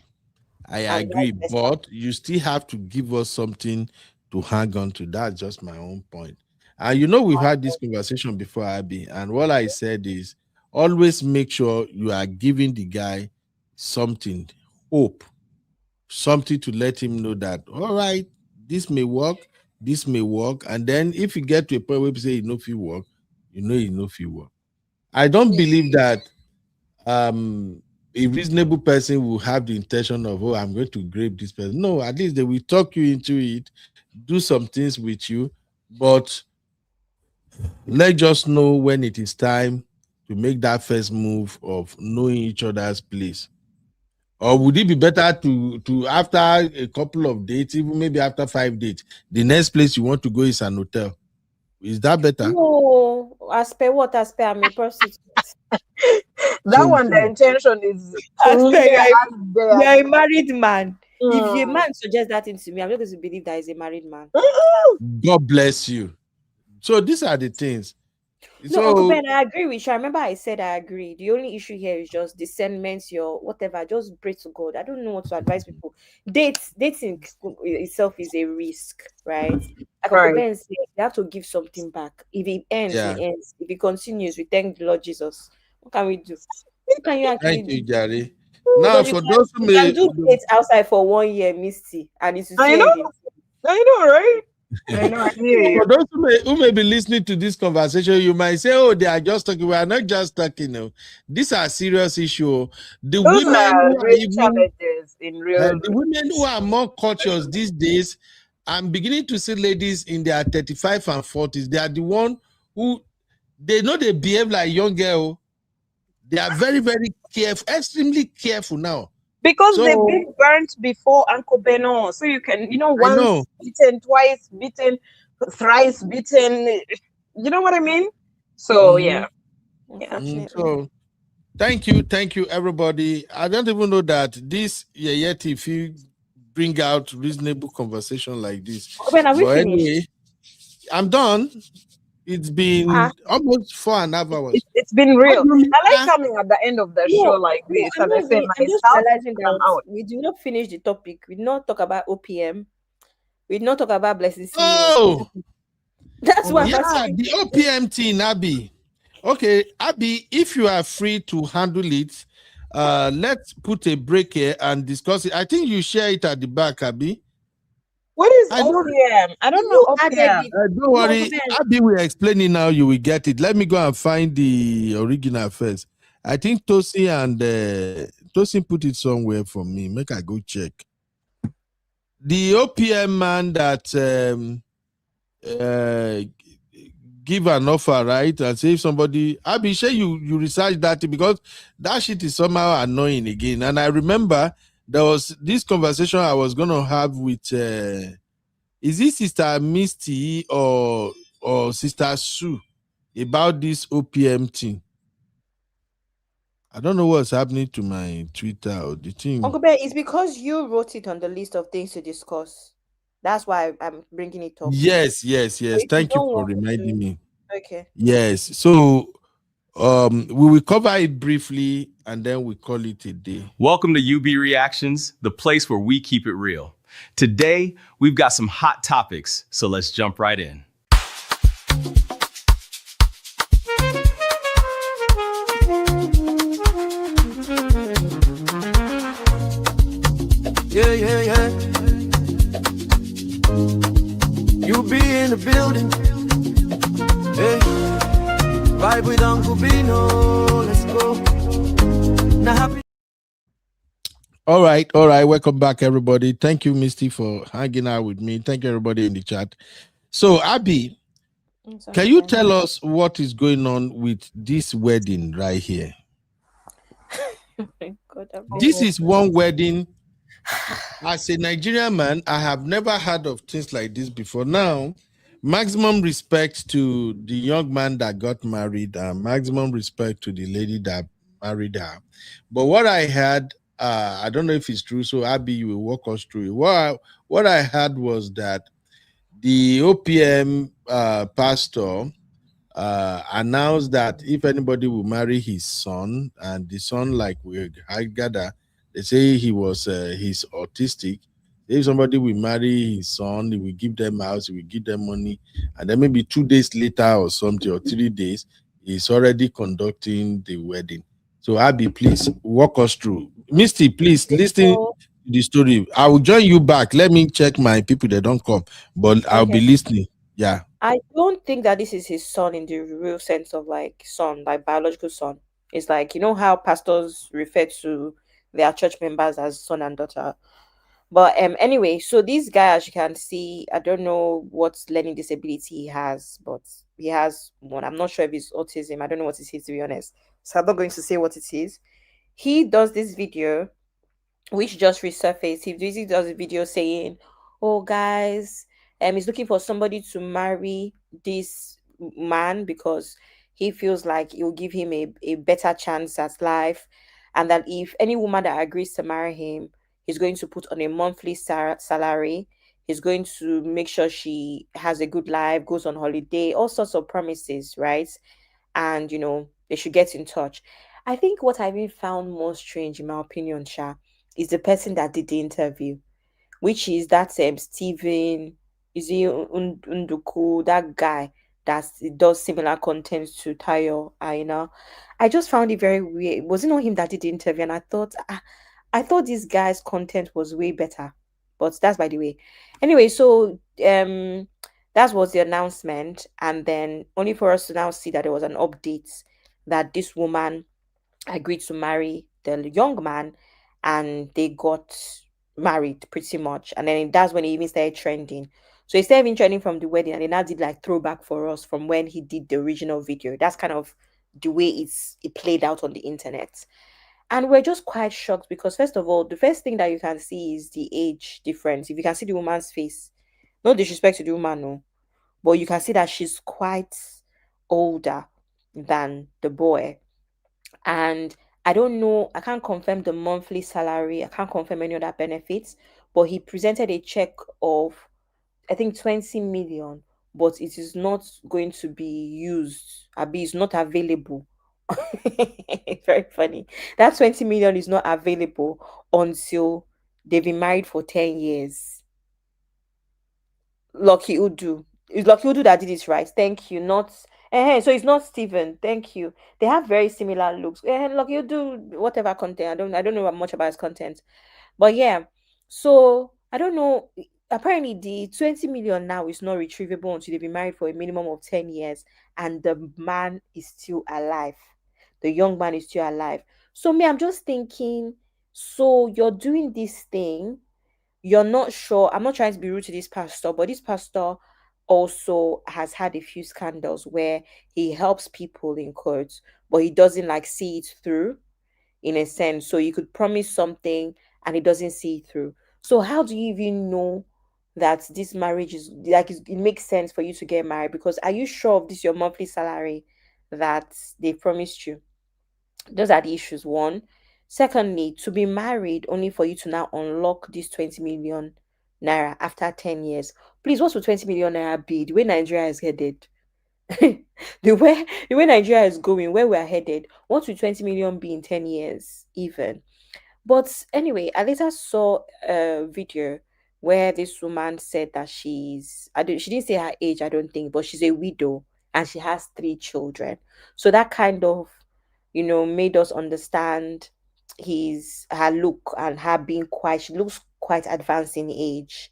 [SPEAKER 8] I
[SPEAKER 10] And
[SPEAKER 8] agree,
[SPEAKER 10] vice versa.
[SPEAKER 8] but you still have to give us something to hang on to. That's just my own point. And you know, we've had this conversation before, Abby, and what I said is always make sure you are giving the guy something, hope, something to let him know that, all right, this may work. And then if you get to a point where you say, you know, if you work, you know, if you work. I don't believe that a reasonable person will have the intention of, oh, I'm going to grape this person. No, at least they will talk you into it, do some things with you, but let's just know when it is time to make that first move of knowing each other's place. Or would it be better to after a couple of dates, even maybe after 5 dates, the next place you want to go is an hotel? Is that better?
[SPEAKER 10] No, as per what? As per I'm a prostitute.
[SPEAKER 13] That one, the intention is
[SPEAKER 10] As per
[SPEAKER 13] clear as
[SPEAKER 10] you're a married man. If a
[SPEAKER 13] Mm.
[SPEAKER 10] man suggests that into me, I'm not going to believe that he's a married man.
[SPEAKER 8] God bless you. So these are the things.
[SPEAKER 10] No, Uncle
[SPEAKER 8] So
[SPEAKER 10] Ben, I agree with you. I remember I said I agree. The only issue here is just discernment, your whatever. Just pray to God. I don't know what to advise people. Dating itself is a risk, right? Like Uncle
[SPEAKER 13] Right.
[SPEAKER 10] Ben said, you have to give something back. If it ends,
[SPEAKER 8] yeah.
[SPEAKER 10] it ends. If it continues, we thank the Lord Jesus. What can we do? What can you actually
[SPEAKER 8] Thank you,
[SPEAKER 10] do?
[SPEAKER 8] Gary. Now,
[SPEAKER 10] Because
[SPEAKER 8] for those who
[SPEAKER 10] you can
[SPEAKER 8] may
[SPEAKER 10] do dates outside for 1 year, Misty, and it's
[SPEAKER 13] I
[SPEAKER 10] here
[SPEAKER 13] know.
[SPEAKER 10] in
[SPEAKER 13] I know, right? I know. I hear you.
[SPEAKER 8] for those who may be listening to this conversation, you might say, "Oh, they are just talking." We are not just talking. No, these are serious issues. The
[SPEAKER 13] Those
[SPEAKER 8] women
[SPEAKER 13] are
[SPEAKER 8] who are
[SPEAKER 13] real
[SPEAKER 8] even
[SPEAKER 13] challenges in real.
[SPEAKER 8] the women who are more cautious these days. I'm beginning to see ladies in their 35 and 40s. They are the one who they know they behave like young girl. They are very, very careful, extremely careful now.
[SPEAKER 13] Because they've
[SPEAKER 8] So
[SPEAKER 13] been burnt before, Uncle Beno. So you can,
[SPEAKER 8] I know.
[SPEAKER 13] once beaten, twice beaten, thrice beaten. You know what I mean? So yeah.
[SPEAKER 8] So thank you, everybody. I don't even know that this yet if you bring out reasonable conversation like this.
[SPEAKER 10] Ben, are we
[SPEAKER 8] But
[SPEAKER 10] finished?
[SPEAKER 8] anyway, I'm done. It's been almost 4.5 hours.
[SPEAKER 13] It's been real. I like
[SPEAKER 8] Ah.
[SPEAKER 13] coming at the end of the show like this,
[SPEAKER 10] I'm
[SPEAKER 13] and I say
[SPEAKER 10] I'm
[SPEAKER 13] nice
[SPEAKER 10] just
[SPEAKER 13] stuff,
[SPEAKER 10] realizing
[SPEAKER 13] and I'm
[SPEAKER 10] that
[SPEAKER 13] out.
[SPEAKER 10] we did not finish the topic. We did not talk about OPM. We did not talk about Blessing CEO.
[SPEAKER 8] Oh,
[SPEAKER 10] That's why
[SPEAKER 8] yeah,
[SPEAKER 10] I'm asking.
[SPEAKER 8] the OPM team, Abby. Okay, Abby, if you are free to handle it, let's put a break here and discuss it. I think you share it at the back, Abby.
[SPEAKER 13] What is OPM? I don't know OPM.
[SPEAKER 8] Don't worry, Abby will explain it now. You will get it. Let me go and find the original first. I think Tosin and Tosin put it somewhere for me. Make I go check. The OPM man that give an offer, right? And say if somebody, Abby, sure you research that because that shit is somehow annoying again. And I remember there was this conversation I was gonna have with is this Sister Misty or Sister Sue about this OPM thing? I don't know what's happening to my Twitter or the thing.
[SPEAKER 10] Uncle Ben, it's because you wrote it on the list of things to discuss. That's why I'm bringing it up.
[SPEAKER 8] Yes. Thank you for reminding me.
[SPEAKER 10] Okay.
[SPEAKER 8] Yes. So we will cover it briefly and then we call it a day.
[SPEAKER 1] Welcome to UB Reactions, the place where we keep it real. Today, we've got some hot topics, so let's jump right in.
[SPEAKER 2] Yeah. You be in the building. Hey, vibe with Uncle Bino. Let's go. Now happy.
[SPEAKER 8] All right. Welcome back, everybody. Thank you, Misty, for hanging out with me. Thank you, everybody in the chat. So, Abby, can you tell us what is going on with this wedding right here? This is one wedding. As a Nigerian man, I have never heard of things like this before. Now, maximum respect to the young man that got married, and maximum respect to the lady that married her. But what I heard, I don't know if it's true, so Abby, you will walk us through it. What I heard was that the OPM pastor announced that if anybody will marry his son, and the son, like I gather, they say he's autistic. If somebody will marry his son, he will give them house, he will give them money, and then maybe 2 days later or something, or 3 days, he's already conducting the wedding. So Abby, please walk us through. Misty, please listen to the story. I will join you back. Let me check my people that don't come, but I'll be listening. Yeah.
[SPEAKER 10] I don't think that this is his son in the real sense of like son, like biological son. It's like, you know how pastors refer to their church members as son and daughter. But anyway, so this guy, as you can see, I don't know what learning disability he has, but he has one. I'm not sure if it's autism. I don't know what it is, to be honest. So I'm not going to say what it is. He does this video, which just resurfaced. He basically does a video saying, "Oh, guys, he's looking for somebody to marry. this man because he feels like it will give him a better chance at life, and that if any woman that agrees to marry him, he's going to put on a monthly salary. He's going to make sure she has a good life, goes on holiday, all sorts of promises, right? And they should get in touch. I think what I really found more strange, in my opinion, Sha, is the person that did the interview, which is that Stephen, is he Unduku, that guy that does similar content to Tayo Aina. I just found it very weird. It wasn't not him that did the interview, and I thought this guy's content was way better. But that's by the way. Anyway, so that was the announcement, and then only for us to now see that there was an update that this woman agreed to marry the young man, and they got married pretty much. And then that's when he even started trending. So instead of him trending from the wedding, and they now did like throwback for us from when he did the original video. That's kind of the way it played out on the internet. And we're just quite shocked because first of all, the first thing that you can see is the age difference. If you can see the woman's face, no disrespect to the woman, no, but you can see that she's quite older than the boy. And I don't know, I can't confirm the monthly salary, I can't confirm any other benefits, but he presented a check of, I think, 20 million, but it is not going to be used. Abi is not available. It's very funny. That 20 million is not available until they've been married for 10 years. Lucky Udu. It's Lucky Udu that did it right. Thank you. Not so it's not Steven. Thank you. They have very similar looks. Lucky Udu, whatever content. I don't know much about his content. But yeah. So I don't know. Apparently the 20 million now is not retrievable until they've been married for a minimum of 10 years and the man is still alive. The young man is still alive. So me, I'm just thinking, so you're doing this thing, you're not sure. I'm not trying to be rude to this pastor, but this pastor also has had a few scandals where he helps people in court, but he doesn't like see it through in a sense. So you could promise something and he doesn't see it through. So how do you even know that this marriage is like it makes sense for you to get married? Because are you sure of this your monthly salary that they promised you? Those are the issues. One. Secondly, to be married only for you to now unlock this 20 million naira after 10 years. Please, what will 20 million naira be? The way Nigeria is headed. The way Nigeria is going, where we are headed, what will 20 million be in 10 years, even? But anyway, I later saw a video where this woman said that she didn't say her age, I don't think, but she's a widow and she has 3 children. So that kind of, made us understand her look and her being quite, she looks quite advanced in age.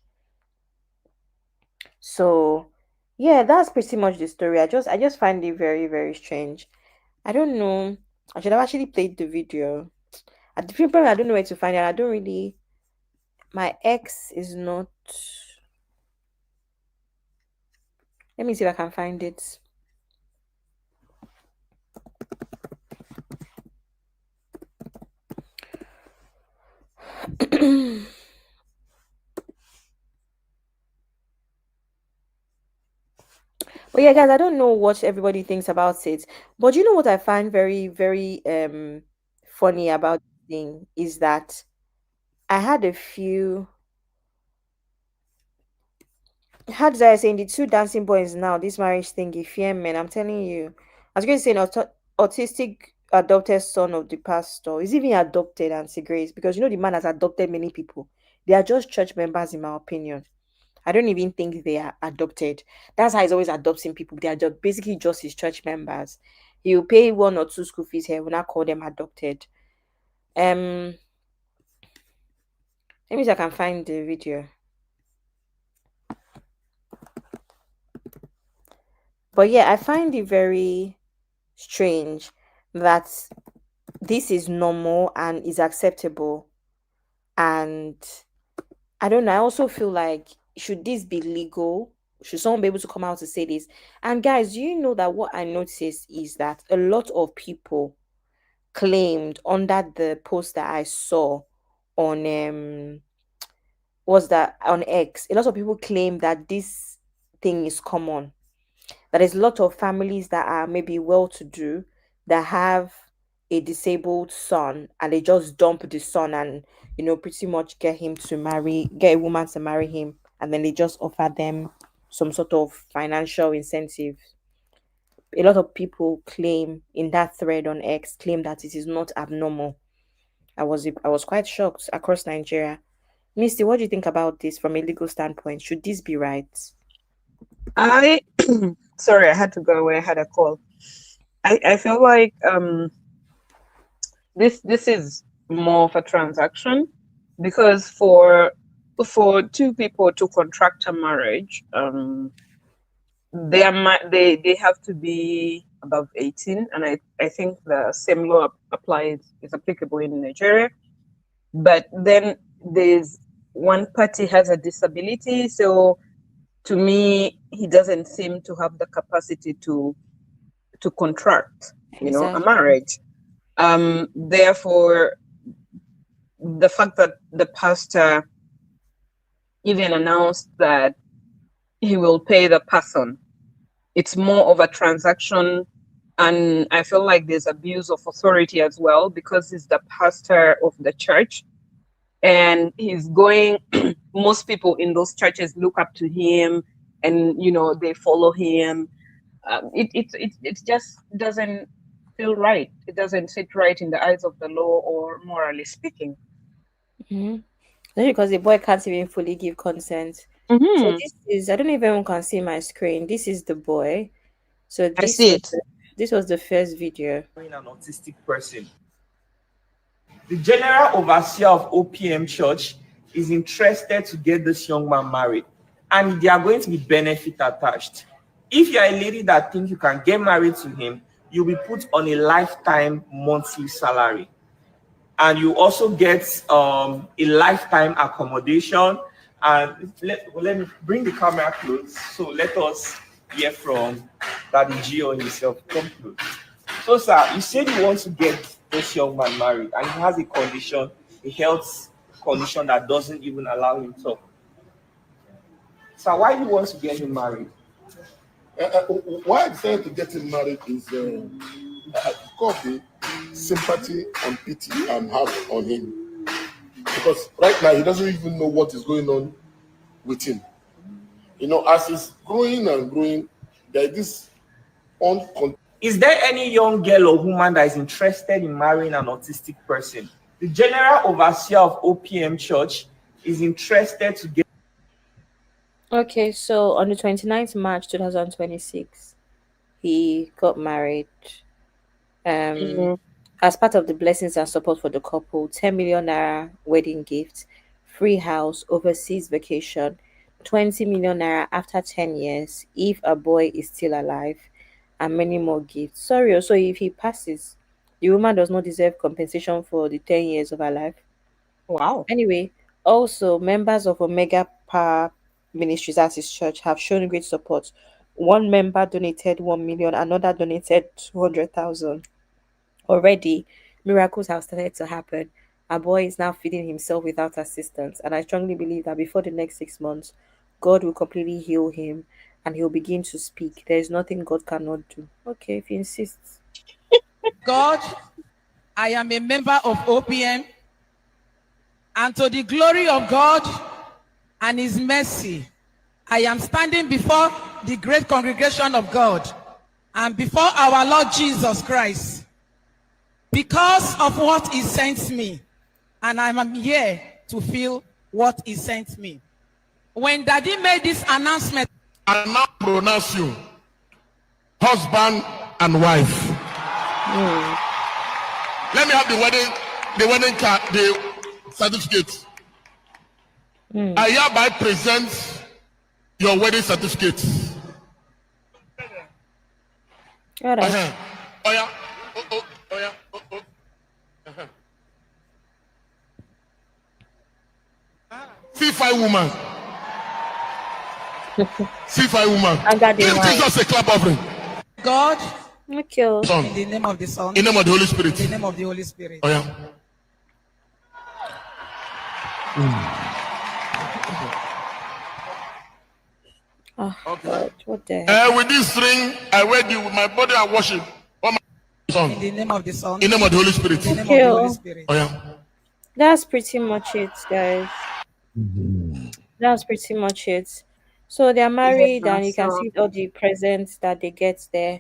[SPEAKER 10] So yeah, that's pretty much the story. I just find it very, very strange. I don't know. I should have actually played the video. At the problem, I don't know where to find it. I don't really. My ex is not. Let me see if I can find it. But yeah, guys, I don't know what everybody thinks about it. But you know what I find very, very funny about the thing is that I had a few. How did I say, in the two dancing boys now, this marriage thing, if fear men, I'm telling you. I was going to say an autistic adopted son of the pastor is even adopted, and Grace, because the man has adopted many people. They are just church members, in my opinion. I don't even think they are adopted. That's how he's always adopting people. They are just basically just his church members. He'll pay 1 or 2 school fees here. We'll not call them adopted. Let me see if I can find the video. But yeah, I find it very strange that this is normal and is acceptable. And I don't know. I also feel like, should this be legal? Should someone be able to come out to say this? And guys, do you know that what I noticed is that a lot of people claimed under the post that I saw on was that on X, a lot of people claim that this thing is common. That is a lot of families that are maybe well-to-do that have a disabled son, and they just dump the son and pretty much get a woman to marry him, and then they just offer them some sort of financial incentive. A lot of people claim in that thread on X claim that it is not abnormal. I was quite shocked across Nigeria. Misty, what do you think about this from a legal standpoint? Should this be right?
[SPEAKER 13] I sorry, I had to go away. I had a call. I feel like this is more of a transaction, because for two people to contract a marriage, they have to be above 18, and I think the same law is applicable in Nigeria. But then there's one party has a disability, so to me, he doesn't seem to have the capacity to contract, a marriage. Therefore, the fact that the pastor even announced that he will pay the person, it's more of a transaction. And I feel like there's abuse of authority as well, because he's the pastor of the church, and he's going most people in those churches look up to him, and they follow him. It just doesn't feel right. It doesn't sit right in the eyes of the law, or morally speaking.
[SPEAKER 10] Because the boy can't even fully give consent. So this is, I don't know if anyone can see my screen. This is the boy. So this was the first video.
[SPEAKER 15] An autistic person. The general overseer of OPM Church is interested to get this young man married, and there are going to be benefits attached. If you're a lady that thinks you can get married to him, you'll be put on a lifetime monthly salary, and you also get a lifetime accommodation. And let me bring the camera close, so let us hear from Daddy Gio himself. Come close. So, sir, you said you want to get this young man married, and he has a condition, a health condition that doesn't even allow him to talk. So, why do you want to get him married?
[SPEAKER 16] Why I decided to get him married is because of the sympathy and pity I have on him. Because right now he doesn't even know what is going on with him. As he's growing and growing, there is this
[SPEAKER 15] Is there any young girl or woman that is interested in marrying an autistic person? The general overseer of OPM Church is interested to get.
[SPEAKER 10] Okay, so on the 29th March 2026, he got married. As part of the blessings and support for the couple, 10 million naira wedding gift, free house, overseas vacation, 20 million naira after 10 years if a boy is still alive, and many more gifts. Sorry, so if he passes, the woman does not deserve compensation for the 10 years of her life.
[SPEAKER 13] Wow.
[SPEAKER 10] Anyway, also members of Omega Power Ministries as his church have shown great support. One member donated 1 million, another donated 200,000. Already, miracles have started to happen. Our boy is now feeding himself without assistance, and I strongly believe that before the next 6 months, God will completely heal him and he'll begin to speak. There is nothing God cannot do. Okay, if he insists.
[SPEAKER 17] God, I am a member of OPM, and to the glory of God and his mercy, I am standing before the great congregation of God and before our Lord Jesus Christ because of what he sent me, and I am here to feel what he sent me. When Daddy made this announcement,
[SPEAKER 16] I now pronounce you husband and wife. Let me have the wedding card, the certificate. I hereby present your wedding certificate.
[SPEAKER 10] All right.
[SPEAKER 16] Oh yeah. C5 woman. C5 woman. Give Jesus a clap offering.
[SPEAKER 17] God,
[SPEAKER 10] Son.
[SPEAKER 17] in the name of the Son,
[SPEAKER 16] in the name of the Holy Spirit.
[SPEAKER 17] in the name of the Holy Spirit.
[SPEAKER 16] Oh yeah.
[SPEAKER 10] Oh, God, what the heck?
[SPEAKER 16] With this ring, I wed you with my body and worship. Oh, my son.
[SPEAKER 17] In the name of the Son.
[SPEAKER 16] In the name of the Holy Spirit.
[SPEAKER 17] In the name of the Holy Spirit.
[SPEAKER 16] Oh, yeah.
[SPEAKER 10] That's pretty much it, guys. That's pretty much it. So they're married,
[SPEAKER 13] Yeah,
[SPEAKER 10] and you can
[SPEAKER 13] so
[SPEAKER 10] see all the presents that they get there.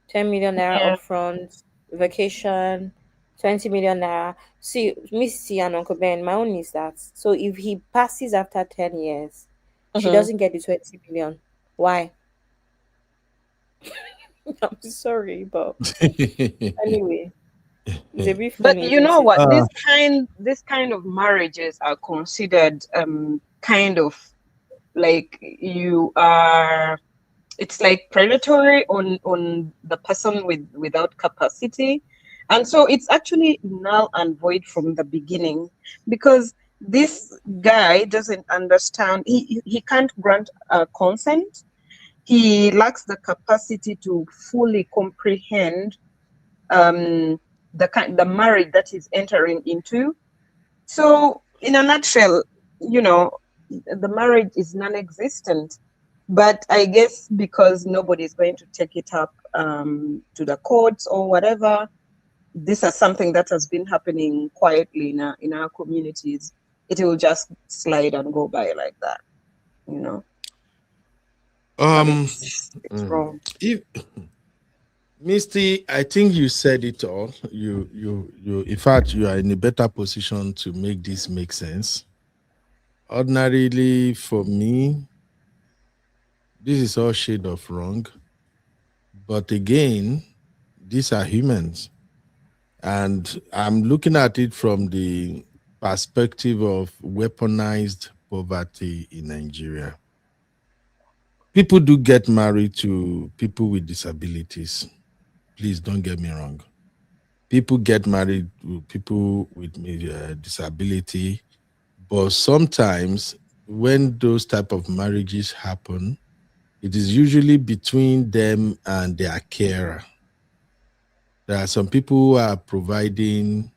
[SPEAKER 10] 10 million naira
[SPEAKER 13] yeah.
[SPEAKER 10] upfront, vacation, 20 million naira. See, Missy and Uncle Ben, my own is that. So if he passes after 10 years, she doesn't get the 20 million. Why? I'm sorry, but anyway, it's a bit
[SPEAKER 13] But
[SPEAKER 10] funny,
[SPEAKER 13] you know
[SPEAKER 10] isn't it?
[SPEAKER 13] what? This kind of marriages are considered kind of like you are. It's like predatory on the person without capacity, and so it's actually null and void from the beginning, because this guy doesn't understand. He can't grant consent. He lacks the capacity to fully comprehend the marriage that he's entering into. So in a nutshell, the marriage is non-existent. But I guess because nobody's going to take it up to the courts or whatever, this is something that has been happening quietly in our communities. It will just slide and go by like that, It's wrong.
[SPEAKER 8] If Misty, I think you said it all. In fact, you are in a better position to make this make sense. Ordinarily, for me, this is all shade of wrong. But again, these are humans. And I'm looking at it from the perspective of weaponized poverty in Nigeria. People do get married to people with disabilities. Please don't get me wrong. People get married to people with disability, but sometimes when those type of marriages happen, it is usually between them and their carer. There are some people who are providing,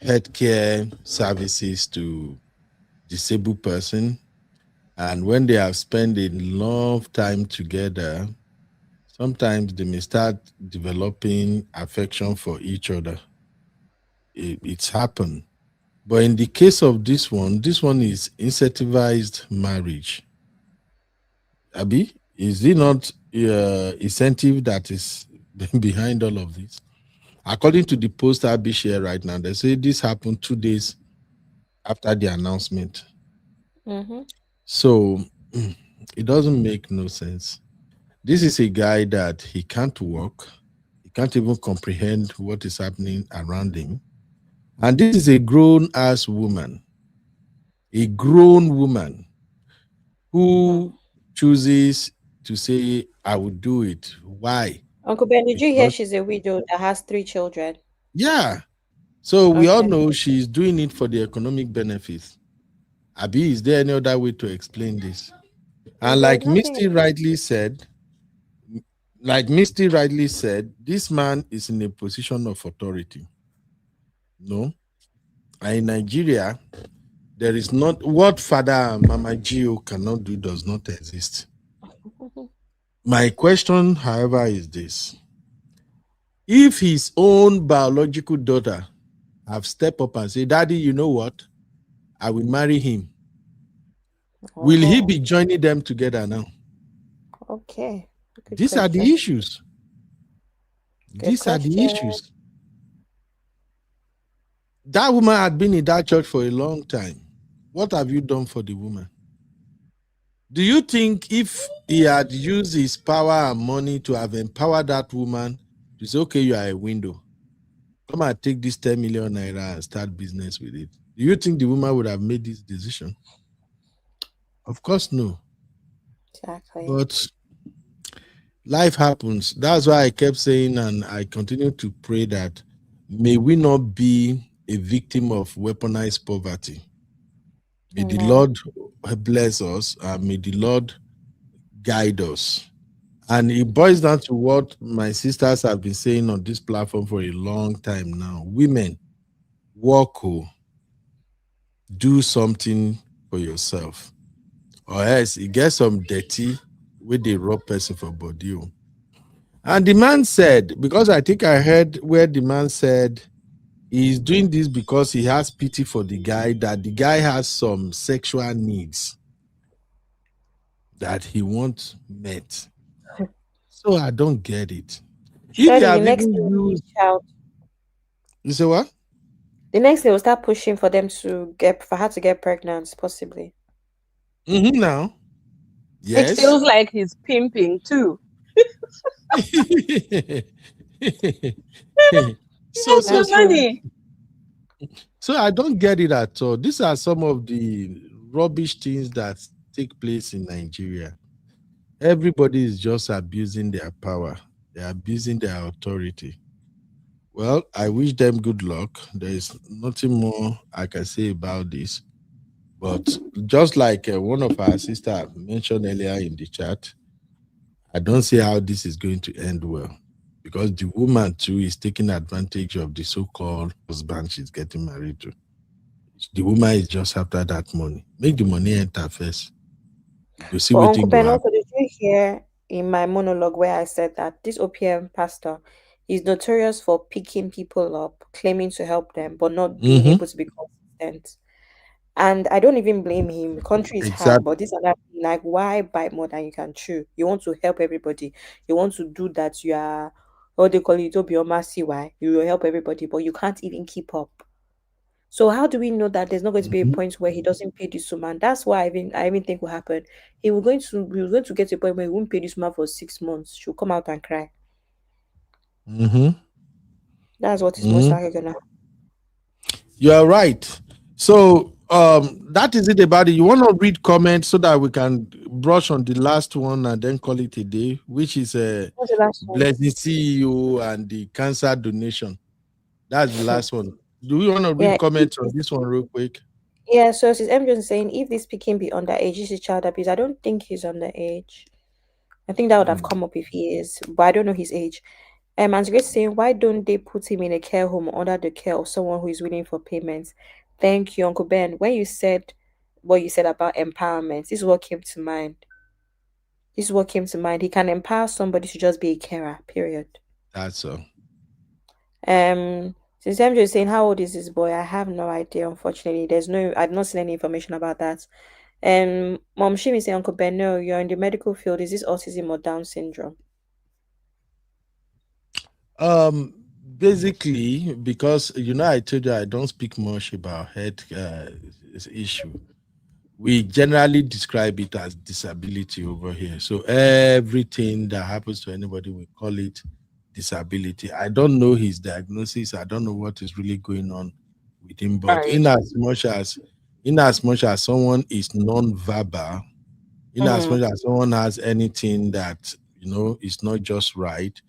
[SPEAKER 8] healthcare services to disabled person, and when they have spent a long time together, sometimes they may start developing affection for each other. It's happened. But in the case of this one is incentivized marriage. Abi, is it not incentive that is behind all of this? According to the post Abi share right now, they say this happened 2 days after the announcement. So it doesn't make no sense. This is a guy that he can't walk. He can't even comprehend what is happening around him. And this is a grown-ass woman. A grown woman who chooses to say, I will do it. Why?
[SPEAKER 10] Uncle Ben, did you hear she's a widow that has 3 children?
[SPEAKER 8] Yeah. So we all know she's doing it for the economic benefits. Abi, is there any other way to explain this? And like Misty rightly said, this man is in a position of authority. No? And in Nigeria, there is not what Father Mama Gio cannot do does not exist. My question, however, is this. If his own biological daughter have stepped up and said, Daddy, you know what? I will marry him. Will he be joining them together now?
[SPEAKER 10] Okay.
[SPEAKER 8] These are the issues. These are the issues. That woman had been in that church for a long time. What have you done for the woman? Do you think if he had used his power and money to have empowered that woman to say, okay, you are a window, come and take this 10 million naira and start business with it? Do you think the woman would have made this decision? Of course, no.
[SPEAKER 10] Exactly.
[SPEAKER 8] But life happens. That's why I kept saying, and I continue to pray that may we not be a victim of weaponized poverty. May the Lord bless us, and may the Lord guide us. And it boils down to what my sisters have been saying on this platform for a long time now. Women, work, do something for yourself. or else he gets some dirty with the raw person for body. And the man said, because I think I heard where the man said he's doing this because he has pity for the guy, that the guy has some sexual needs that he wants met. So I don't get it. If they
[SPEAKER 10] Surely the
[SPEAKER 8] have
[SPEAKER 10] next
[SPEAKER 8] even
[SPEAKER 10] thing
[SPEAKER 8] used,
[SPEAKER 10] child,
[SPEAKER 8] you say what?
[SPEAKER 10] the next thing will start pushing for them to get for her to get pregnant, possibly.
[SPEAKER 8] Now,
[SPEAKER 13] It
[SPEAKER 8] yes.
[SPEAKER 13] feels like he's pimping too.
[SPEAKER 8] so,
[SPEAKER 13] That's
[SPEAKER 8] so,
[SPEAKER 13] so funny.
[SPEAKER 8] so I don't get it at all. These are some of the rubbish things that take place in Nigeria. Everybody is just abusing their power. They're abusing their authority. Well, I wish them good luck. There is nothing more I can say about this. But just like one of our sisters mentioned earlier in the chat, I don't see how this is going to end well, because the woman too is taking advantage of the so-called husband she's getting married to. The woman is just after that money. Make the money enter first. You see
[SPEAKER 10] But
[SPEAKER 8] what
[SPEAKER 10] Uncle
[SPEAKER 8] thing go
[SPEAKER 10] Ben,
[SPEAKER 8] happen.
[SPEAKER 10] also, did you hear in my monologue where I said that this OPM pastor is notorious for picking people up, claiming to help them, but not being able to be consistent? And I don't even blame him. The country is hard,
[SPEAKER 8] Exactly.
[SPEAKER 10] but this and that, like, why bite more than you can chew? You want to help everybody. You want to do that. You are, what they call it, Obioma CY. You will help everybody, but you can't even keep up. So how do we know that there's not going to be a point where he doesn't pay this woman? That's why I even think will happen. We were going to get to a point where he won't pay this woman for 6 months. She'll come out and cry. That's what is most likely gonna happen.
[SPEAKER 8] You are right. So that is it about it. You want to read comments so that we can brush on the last one and then call it a day, which is a
[SPEAKER 10] What's the last one?
[SPEAKER 8] blessing CEO and the cancer donation. That's the last one. Do we want to read
[SPEAKER 10] Yeah,
[SPEAKER 8] comments on this one real quick?
[SPEAKER 10] yeah. So since M Jones saying if this Peking be underage, this is child abuse. I don't think he's underage. I think that would have come up if he is, but I don't know his age. And Grace saying, why don't they put him in a care home under the care of someone who is willing for payments? Thank you, Uncle Ben. When you said what you said about empowerment, this is what came to mind. This is what came to mind. He can empower somebody to just be a carer, period.
[SPEAKER 8] That's all.
[SPEAKER 10] Since MJ is saying, how old is this boy? I have no idea, unfortunately. I've not seen any information about that. Mom Shimi saying, Uncle Ben, no, you're in the medical field. Is this autism or Down syndrome?
[SPEAKER 8] Basically, because I told you I don't speak much about health issue. We generally describe it as disability over here. So everything that happens to anybody, we call it disability. I don't know his diagnosis. I don't know what is really going on with him. But
[SPEAKER 13] Right.
[SPEAKER 8] in as much as someone is non-verbal, in as much as someone has anything that is not just right,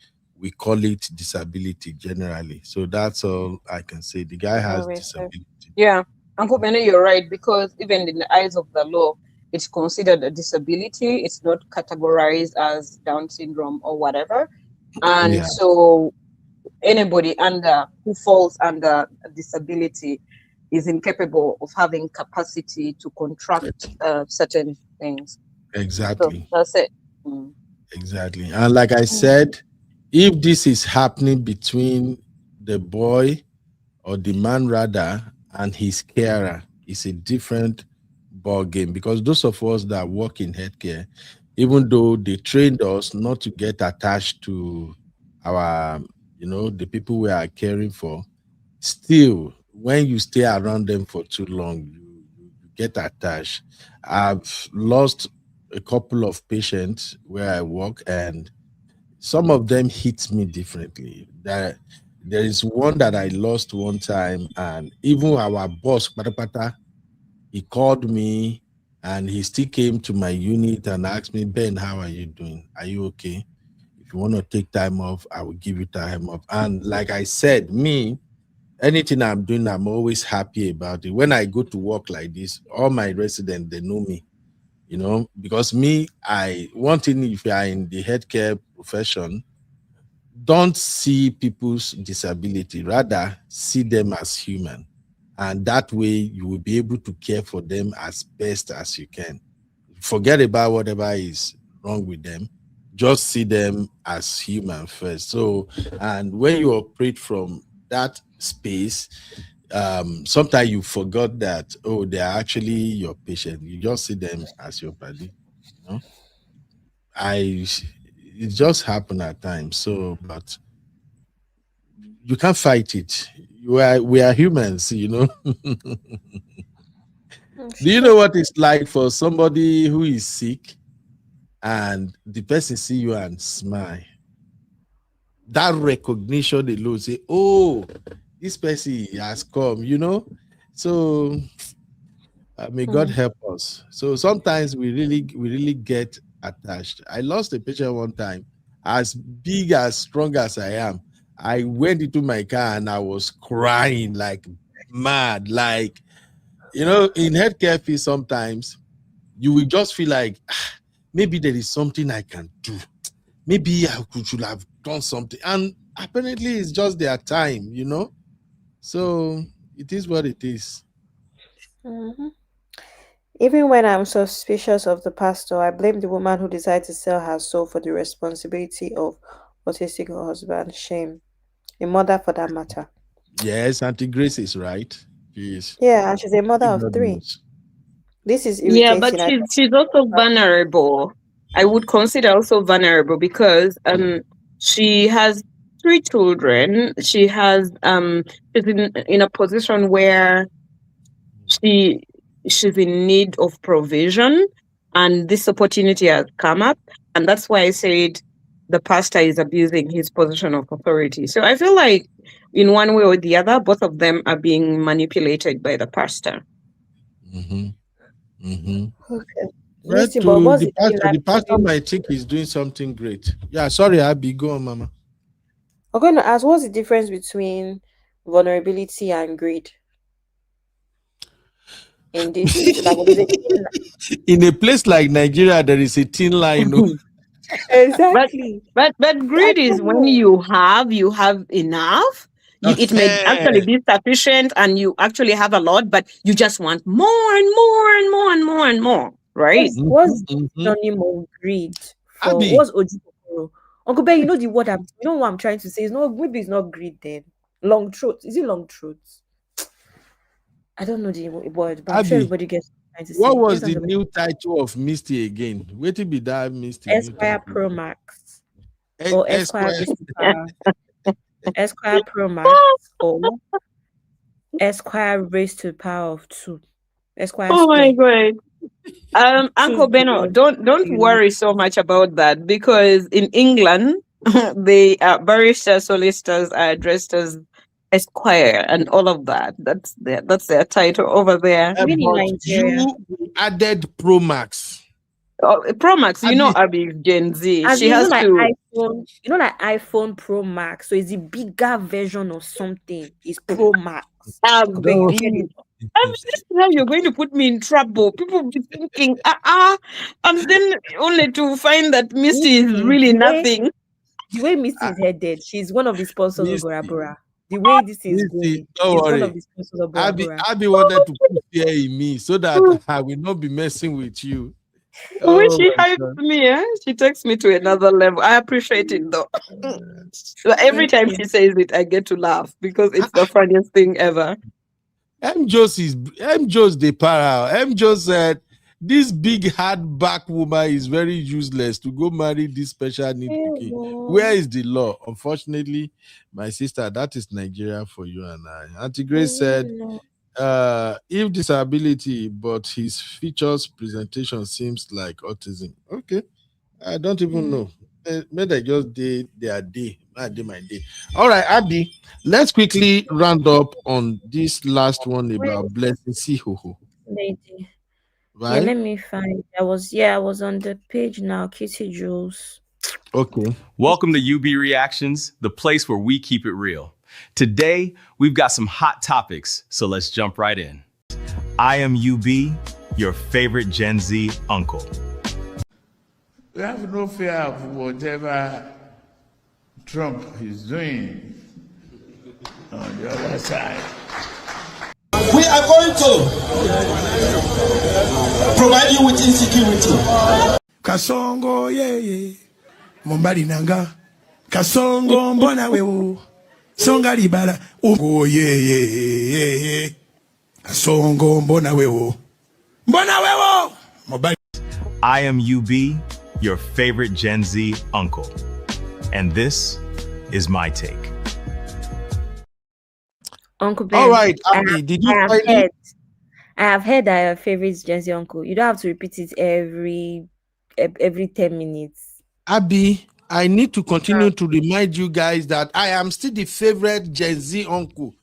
[SPEAKER 8] we call it disability generally. So that's all I can say. The guy has disability.
[SPEAKER 13] Yeah, Uncle Benny, you're right, because even in the eyes of the law, it's considered a disability. It's not categorized as Down syndrome or whatever. And so anybody who falls under a disability is incapable of having capacity to contract certain things.
[SPEAKER 8] Exactly.
[SPEAKER 13] So that's it.
[SPEAKER 8] Exactly. And like I said, if this is happening between the boy or the man rather and his carer, it's a different ball game, because those of us that work in healthcare, even though they trained us not to get attached to our, the people we are caring for, still, when you stay around them for too long, you get attached. I've lost a couple of patients where I work, and some of them hit me differently. There is one that I lost one time, and even our boss, Patapata, he called me and he still came to my unit and asked me, Ben, how are you doing? Are you okay? If you want to take time off, I will give you time off. And like I said, anything I'm doing, I'm always happy about it. When I go to work like this, all my residents, they know me, because one thing, if you are in the healthcare profession, don't see people's disability, rather see them as human. And that way you will be able to care for them as best as you can. forget about whatever is wrong with them. Just see them as human first. So, and when you operate from that space, sometimes you forgot that, oh, they're actually your patient. You just see them as your buddy. You know, it just happen at times. So, but you can't fight it. We are humans, you know. Do you know what it's like for somebody who is sick and the person see you and smile? That recognition alone, say, oh, this person has come, you know. So may God help us. So sometimes we really get attached. I lost a patient one time, as big, as strong as I am. I went into my car and I was crying like mad. Like, you know, in healthcare field, sometimes you will just feel like maybe there is something I can do. Maybe I should have done something. And apparently it's just their time, you know. So it is what it is.
[SPEAKER 10] Even when I'm suspicious of the pastor, I blame the woman who decided to sell her soul for the responsibility of autistic husband. Shame. A mother for that matter.
[SPEAKER 8] Yes, Auntie Grace is right. Yes.
[SPEAKER 10] Yeah, and she's a mother of 3. This is irritating.
[SPEAKER 13] Yeah, but she's also vulnerable. I would consider also vulnerable because she has 3 children. She has she's in a position where she's in need of provision, and this opportunity has come up, and that's why I said the pastor is abusing his position of authority. So I feel like in one way or the other, both of them are being manipulated by the pastor.
[SPEAKER 10] Okay.
[SPEAKER 8] But the pastor might think he's doing something great. Yeah, sorry, Abby, go on, Mama.
[SPEAKER 10] I'm going to ask, what's the difference between vulnerability and greed? In this,
[SPEAKER 8] in a place like Nigeria, there is a thin line.
[SPEAKER 10] Exactly.
[SPEAKER 13] But greed is when you have enough. It may actually be sufficient and you actually have a lot, but you just want more and more and more and more and more, right?
[SPEAKER 10] What's synonym of greed? What's Ojo? Uncle Ben, you know the word you know what I'm trying to say? Maybe it's not greed then. Long throat. Is it long throat? I don't know the word, but I'm sure everybody gets trying to say.
[SPEAKER 8] What was the new title of Misty again? Wait till be that Misty.
[SPEAKER 10] Esquire Pro Max. Or Esquire Esquire Pro Max or Esquire raised to the power of 2. Esquire.
[SPEAKER 13] Oh my God. Uncle Beno, don't worry so much about that, because in England the barrister solicitors are addressed as Esquire and all of that. That's their title over there.
[SPEAKER 8] You added Pro Max.
[SPEAKER 13] Pro Max, you know, Abby Gen Z. She has to.
[SPEAKER 10] iPhone, you know, like iPhone Pro Max. So it's a bigger version of something. It's Pro Max.
[SPEAKER 13] This is how you're going to put me in trouble. People will be thinking, and then only to find that Misty is really nothing.
[SPEAKER 10] The way Misty is headed, she's one of the sponsors of Bora Bora. The way this is going,
[SPEAKER 8] don't worry.
[SPEAKER 10] One of the sponsors of Bora Bora.
[SPEAKER 8] Abby wanted to put fear in me so that I will not be messing with you.
[SPEAKER 13] When she hypes me, she takes me to another level. I appreciate it though. So every time she says it, I get to laugh because it's the funniest thing ever.
[SPEAKER 8] M. Joe's the para. M. Joe said, this big hardback woman is very useless to go marry this special need pikin. Where is the law? Unfortunately, my sister, that is Nigeria for you and I. Auntie Grace said, if disability, but his features presentation seems like autism. Okay. I don't even know. Maybe I just did their day. I did my day. All right, Abby, let's quickly round up on this last one about blessing. See who.
[SPEAKER 10] Lady.
[SPEAKER 8] Right?
[SPEAKER 10] Yeah, let me find. I was on the page now. Kitty Jules.
[SPEAKER 8] Okay.
[SPEAKER 1] Welcome to UB Reactions, the place where we keep it real. Today, we've got some hot topics, so let's jump right in. I am UB, your favorite Gen Z uncle.
[SPEAKER 18] We have no fear of whatever Trump is doing on the other side.
[SPEAKER 19] We are going to
[SPEAKER 5] provide you with insecurity. Kasongo yeah. Mombali nanga. Kasongo mbona wewo. Songa libala. Oh yeah. Kasongo mbona wewo. Mbona wewo. Mombali.
[SPEAKER 1] I am UB, your favorite Gen Z uncle. And this is my take.
[SPEAKER 10] Uncle Ben.
[SPEAKER 8] All right, Abby, did you find it?
[SPEAKER 10] I have heard that your favorite Gen Z uncle. You don't have to repeat it every 10 minutes.
[SPEAKER 8] Abby, I need to continue to remind you guys that I am still the favorite Gen Z uncle.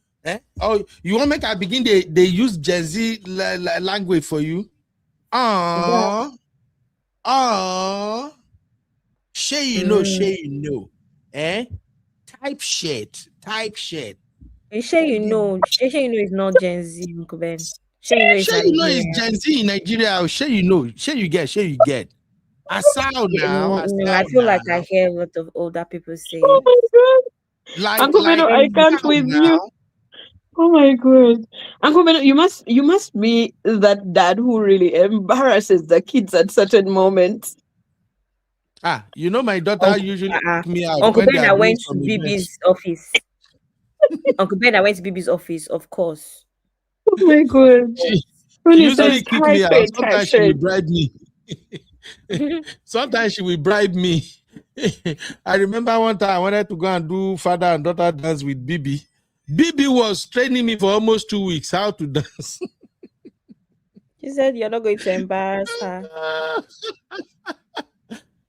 [SPEAKER 8] Oh, you want me to begin? They use Gen Z language for you. Shay you know. Type shit.
[SPEAKER 10] Shay you know is not Gen Z, Uncle Ben. Shay you know
[SPEAKER 8] is Gen Z in Nigeria. Shay you get. Asao now.
[SPEAKER 10] I feel like I hear a lot of older people say.
[SPEAKER 13] Oh my god!
[SPEAKER 10] Like,
[SPEAKER 13] Uncle Beno, I can't with you. Oh my god, Uncle Beno, you must be that dad who really embarrasses the kids at certain moments.
[SPEAKER 8] You know my daughter usually pick me out.
[SPEAKER 10] Uncle Ben, I went to BB's office. Uncle Ben, I went to BB's office, of course.
[SPEAKER 13] Oh my god!
[SPEAKER 8] She usually kick me out. Sometimes she will bribe me. Sometimes she will bribe me. I remember one time I wanted to go and do father and daughter dance with BB. BB was training me for almost 2 weeks how to dance.
[SPEAKER 10] She said you're not going to embarrass her.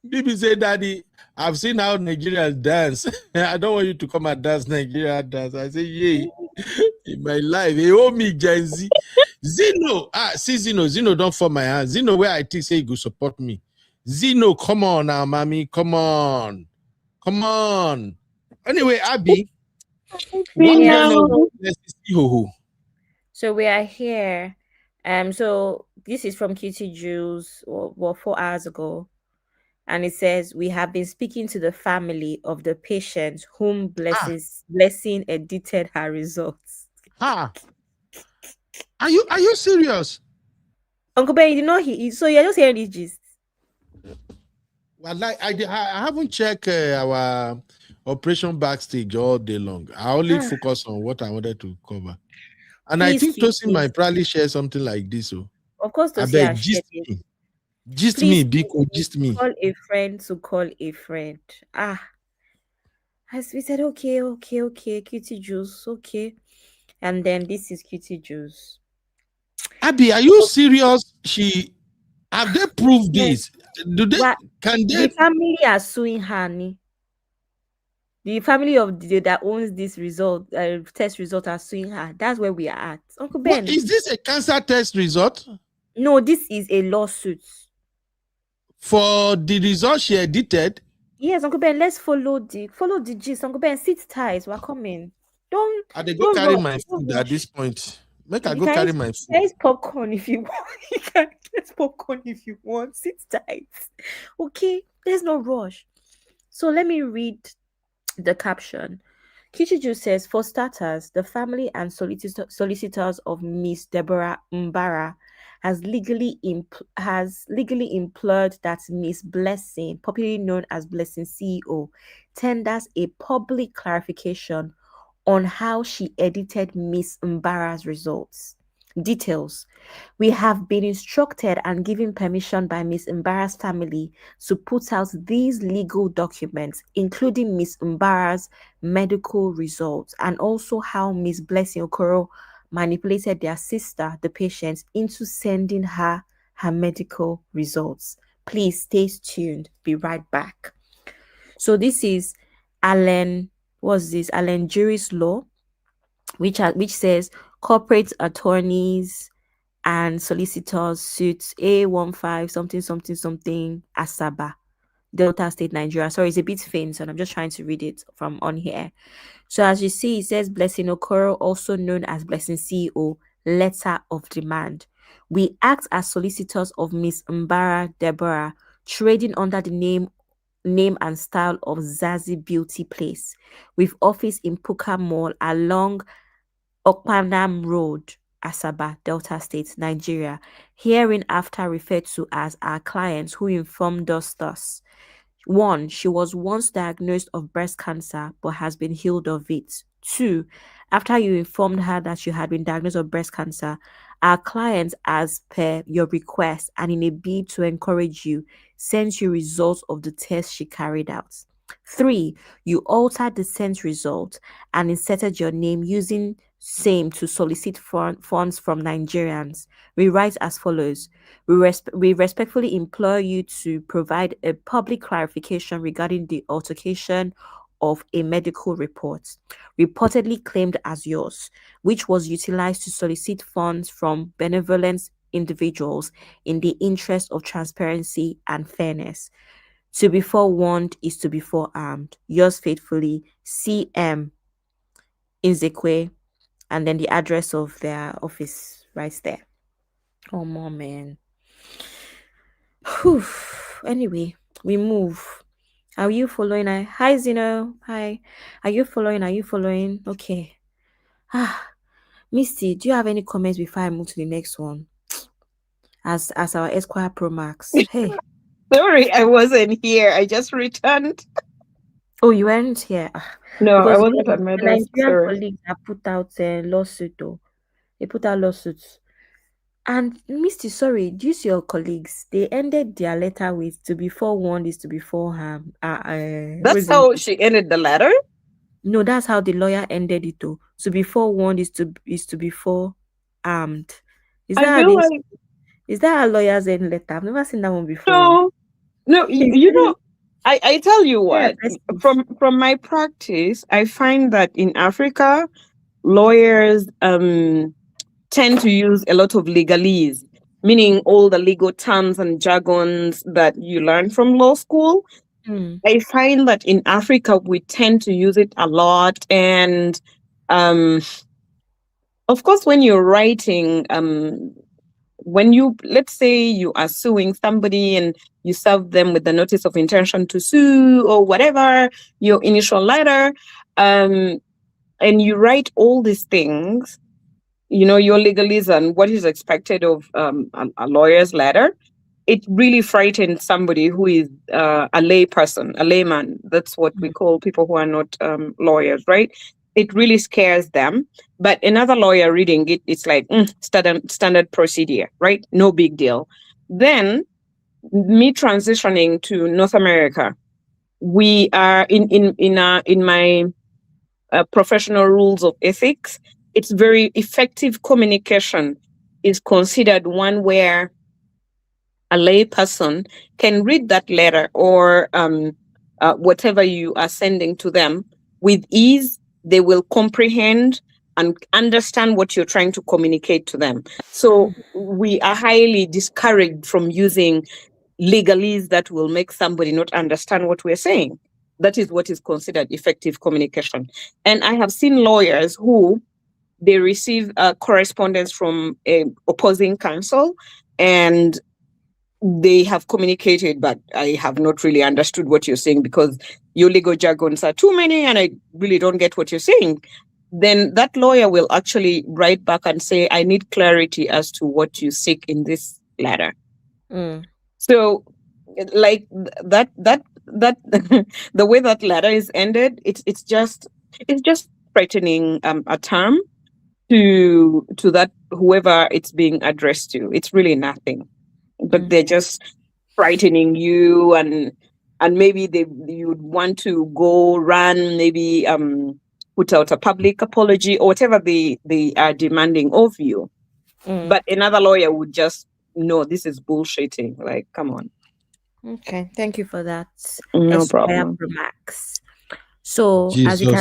[SPEAKER 8] BB said, Daddy, I've seen how Nigerians dance. I don't want you to come and dance Nigerian dance. I say, yay. In my life, he owe me Gen Z. Zeno, Zeno don't fall my hand. Zeno, where I think say he go support me. Zeno, come on now, mommy, come on. Anyway, Abby,
[SPEAKER 10] so we are here. So this is from QT Jules, 4 hours ago. And it says, we have been speaking to the family of the patient whom Blessing edited her results.
[SPEAKER 8] Are you serious?
[SPEAKER 10] Uncle Ben, you know so you're just hearing this gist.
[SPEAKER 8] Well, I haven't checked our operation backstage all day long. I only focus on what I wanted to cover. And I think Tosin might probably share something like this. So
[SPEAKER 10] of course, Tosin has shared it.
[SPEAKER 8] Gist me.
[SPEAKER 10] Call a friend to call a friend. As we said, okay, QT Juice, okay. And then this is QT Juice.
[SPEAKER 8] Abby, are you serious? Have they proved this?
[SPEAKER 10] The family are suing her. The family of that owns this result, test result are suing her. That's where we are at. Uncle Ben.
[SPEAKER 8] Is this a cancer test result?
[SPEAKER 10] No, this is a lawsuit.
[SPEAKER 8] For the result she edited?
[SPEAKER 10] Yes, Uncle Ben, let's follow the gist. Uncle Ben, sit tight. We're coming.
[SPEAKER 8] They go carry my food at this point. Make I go carry my food.
[SPEAKER 10] There's popcorn if you want. You can get popcorn if you want. Sit tight. Okay, there's no rush. So let me read the caption. Kichiju says, for starters, the family and solicitors of Ms. Deborah Mbara has legally implored that Ms. Blessing, popularly known as Blessing CEO, tenders a public clarification on how she edited Ms. Mbara's results. Details. We have been instructed and given permission by Ms. Mbara's family to put out these legal documents, including Ms. Mbara's medical results and also how Ms. Blessing Okoro manipulated their sister, the patient, into sending her medical results. Please stay tuned. Be right back. So this is Alan Juris Law, which says corporate attorneys and solicitors suits A15 something Asaba, Delta State, Nigeria. Sorry, it's a bit faint, and I'm just trying to read it from on here. So as you see, it says Blessing Okoro, also known as Blessing CEO, letter of demand. We act as solicitors of Ms. Mbara Deborah, trading under the name and style of Zazie Beauty Place, with office in Puka Mall along Okpanam Road, Asaba, Delta State, Nigeria, hereinafter referred to as our clients who informed us thus. 1. She was once diagnosed of breast cancer but has been healed of it. 2. After you informed her that you had been diagnosed of breast cancer, our client, as per your request and in a bid to encourage you, sent you results of the test she carried out. 3. You altered the sent result and inserted your name using same to solicit funds from Nigerians. We write as follows. We respectfully implore you to provide a public clarification regarding the altercation of a medical report reportedly claimed as yours, which was utilized to solicit funds from benevolent individuals in the interest of transparency and fairness. To be forewarned is to be forearmed. Yours faithfully, CM Inzekwe, and then the address of their office right there. Oh, man. Whew. Anyway, we move. Are you following? Hi, Zeno. Hi. Are you following? Are you following? Okay. Misty, do you have any comments before I move to the next one? As our Esquire Pro Max. Hey.
[SPEAKER 13] Sorry, I wasn't here. I just returned.
[SPEAKER 10] Oh, you weren't here?
[SPEAKER 13] No,
[SPEAKER 10] because
[SPEAKER 13] I wasn't at my
[SPEAKER 10] the
[SPEAKER 13] desk.
[SPEAKER 10] Nigerian
[SPEAKER 13] Sorry.
[SPEAKER 10] colleagues have put out a lawsuit. They put out lawsuits. And Misty, sorry, due to your colleagues, they ended their letter with "to be forewarned is to be forearmed."
[SPEAKER 13] That's how she ended the letter?
[SPEAKER 10] No, that's how the lawyer ended it too. To be forewarned is to be forearmed. Is that a lawyer's end letter? I've never seen that one before.
[SPEAKER 13] No, you know, I tell you what, from my practice, I find that in Africa, lawyers tend to use a lot of legalese, meaning all the legal terms and jargons that you learn from law school. I find that in Africa, we tend to use it a lot. And of course, when you're writing, let's say you are suing somebody and you serve them with the notice of intention to sue or whatever, your initial letter, and you write all these things, your legalese and what is expected of a lawyer's letter, it really frightens somebody who is a layman. That's what we call people who are not lawyers, right? It really scares them. But another lawyer reading it, it's like standard procedure, right? No big deal. Then me transitioning to North America, we are in my professional rules of ethics. It's very effective communication is considered one where a lay person can read that letter or whatever you are sending to them with ease. They will comprehend and understand what you're trying to communicate to them. So we are highly discouraged from using legalese that will make somebody not understand what we're saying. That is what is considered effective communication. And I have seen lawyers who they receive correspondence from opposing counsel and they have communicated, but I have not really understood what you're saying because your legal jargons are too many and I really don't get what you're saying. Then that lawyer will actually write back and say, I need clarity as to what you seek in this letter. So like that the way that letter is ended, it's just threatening a term to that whoever it's being addressed to. It's really nothing. But they're just frightening you and maybe you would want to go run, maybe put out a public apology or whatever they are demanding of you. But another lawyer would just know this is bullshitting. Like, come on.
[SPEAKER 10] Okay, thank you for that.
[SPEAKER 13] No problem.
[SPEAKER 10] Max. So as you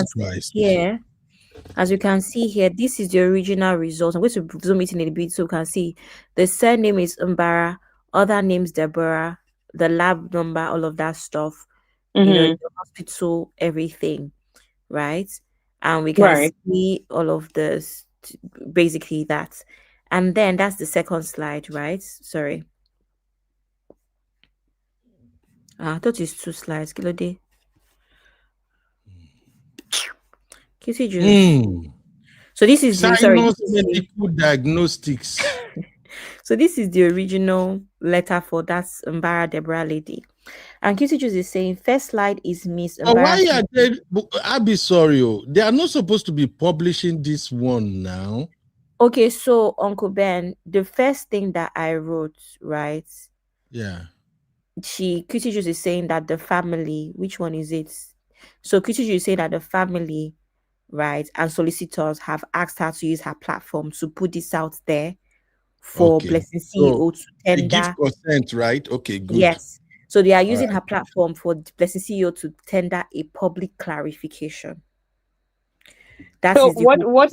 [SPEAKER 10] can see here, this is the original result. I'm going to zoom it in a bit so you can see the surname is Mbara, other names Deborah, the lab number, all of that stuff, the hospital, everything, right? And we can see all of this, basically that. And then that's the second slide, right? Sorry. I thought it's 2 slides. Kilo day. Kitty juice. So this is the sorry.
[SPEAKER 8] Sinus medical diagnostics.
[SPEAKER 10] So this is the original letter for that Mbara Deborah lady. And Kitty Juice is saying first slide is Miss Mbara.
[SPEAKER 8] Why are they? I'll be sorry. They are not supposed to be publishing this one now.
[SPEAKER 10] Okay, so Uncle Ben, the first thing that I wrote, right?
[SPEAKER 8] Yeah.
[SPEAKER 10] Kitty Juice is saying that the family, which one is it? So Kitty Juice is saying that the family, right, and solicitors have asked her to use her platform to put this out there for Blessing CEO to tender.
[SPEAKER 8] They give consent, right? Okay, good.
[SPEAKER 10] Yes. So they are using her platform for Blessing CEO to tender a public clarification.
[SPEAKER 13] That so is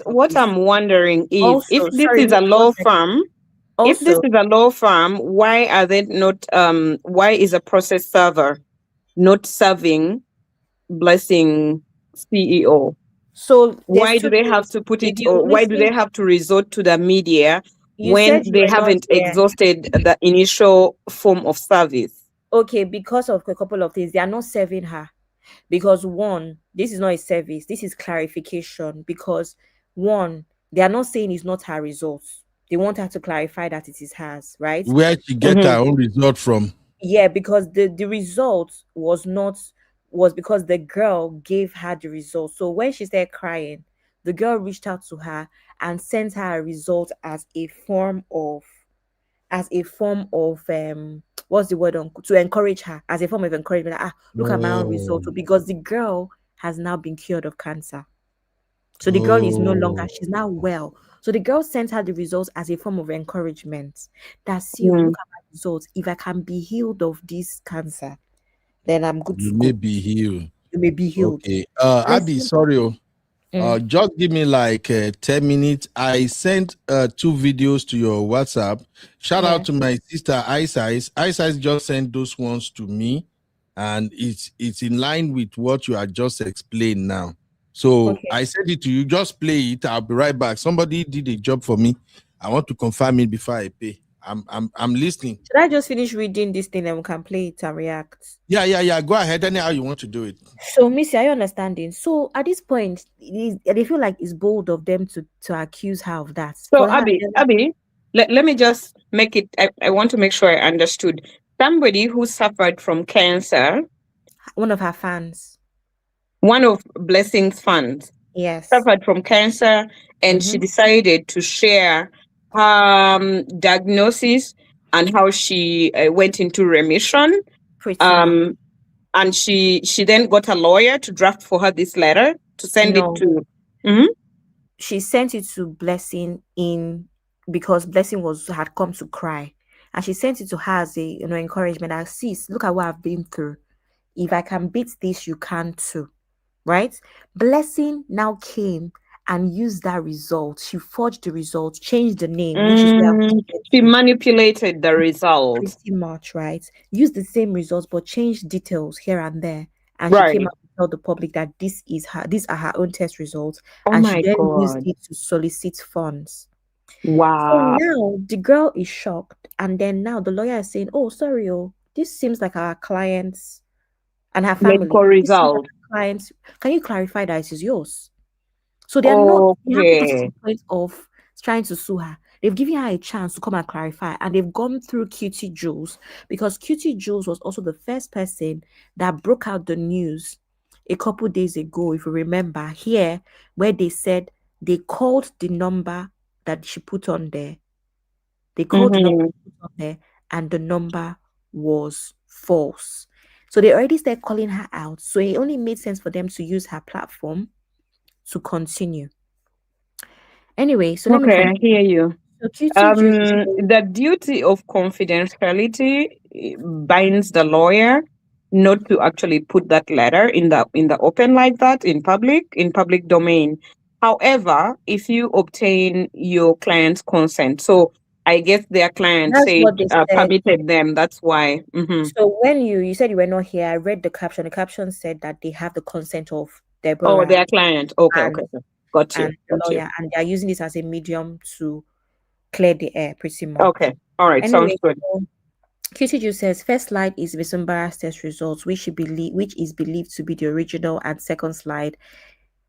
[SPEAKER 13] what I'm wondering is
[SPEAKER 10] also,
[SPEAKER 13] if this is a law firm, if this is a law firm, why are they not why is a process server not serving Blessing CEO?
[SPEAKER 10] So
[SPEAKER 13] why do they have to put it, or why do they have to resort to the media when they haven't exhausted the initial form of service?
[SPEAKER 10] Okay, because of a couple of things. They are not serving her. Because one, this is not a service, this is clarification. Because one, they are not saying it's not her results. They want her to clarify that it is hers, right?
[SPEAKER 8] Where she get her own result from?
[SPEAKER 10] Yeah, because the result was because the girl gave her the result. So when she started crying, the girl reached out to her and sent her a result as a form of what's the word to encourage her, as a form of encouragement. Look at my own result, because the girl has now been cured of cancer. So the girl is no longer, she's now well. So the girl sent her the results as a form of encouragement. That see, look at my results. If I can be healed of this cancer, then I'm good to go.
[SPEAKER 8] You may be healed.
[SPEAKER 10] You may be healed.
[SPEAKER 8] Okay. Abby, sorry. Just give me like 10 minutes. I sent 2 videos to your WhatsApp. Shout out to my sister Isis. Isis just sent those ones to me, and it's in line with what you had just explained now. So I sent it to you. Just play it. I'll be right back. Somebody did a job for me. I want to confirm it before I pay. I'm listening.
[SPEAKER 10] Should I just finish reading this thing and we can play it and react?
[SPEAKER 8] Yeah. Go ahead. Anyhow you want to do it.
[SPEAKER 10] So, Missy, are you understanding? So, at this point, they feel like it's bold of them to accuse her of that.
[SPEAKER 13] So, Abby, let me just make it. I want to make sure I understood. Somebody who suffered from cancer,
[SPEAKER 10] one of her fans,
[SPEAKER 13] one of Blessing's fans,
[SPEAKER 10] yes,
[SPEAKER 13] suffered from cancer, and she decided to share her diagnosis and how she went into remission. And she then got a lawyer to draft for her this letter to send it to.
[SPEAKER 10] She sent it to Blessing because Blessing had come to cry, and she sent it to her as a encouragement. I sis, look at what I've been through. If I can beat this, you can too, right? Blessing now came and used that result. She forged the result, changed the name, which is where
[SPEAKER 13] she manipulated the result.
[SPEAKER 10] Pretty much, right? Used the same results, but changed details here and there. And she came out to tell the public that these are her own test results. And she then used it to solicit funds.
[SPEAKER 13] Wow.
[SPEAKER 10] So now the girl is shocked. And then now the lawyer is saying, oh, sorry, this seems like our clients and her family.
[SPEAKER 13] Medical result.
[SPEAKER 10] Clients, can you clarify that it is yours? So they are not to the point of trying to sue her. They've given her a chance to come and clarify, and they've gone through Cutie Jules, because Cutie Jules was also the first person that broke out the news a couple days ago, if you remember, here, where they said they called the number that she put on there. They called the number she put on there, and the number was false. So they already started calling her out. So it only made sense for them to use her platform to continue. Anyway, so let me
[SPEAKER 13] I hear you. The duty of confidentiality binds the lawyer not to actually put that letter in the open like that in public domain. However, if you obtain your client's consent, so I guess their client permitted them. That's why.
[SPEAKER 10] So when you said you were not here, I read the caption. The caption said that they have the consent of Deborah.
[SPEAKER 13] Oh, their client. Okay. Got you.
[SPEAKER 10] And the lawyer, and they are using this as a medium to clear the air, pretty much.
[SPEAKER 13] Okay. All right.
[SPEAKER 10] Anyway,
[SPEAKER 13] sounds good.
[SPEAKER 10] QTG says first slide is Ms Mbara's test results, which is believed to be the original, and second slide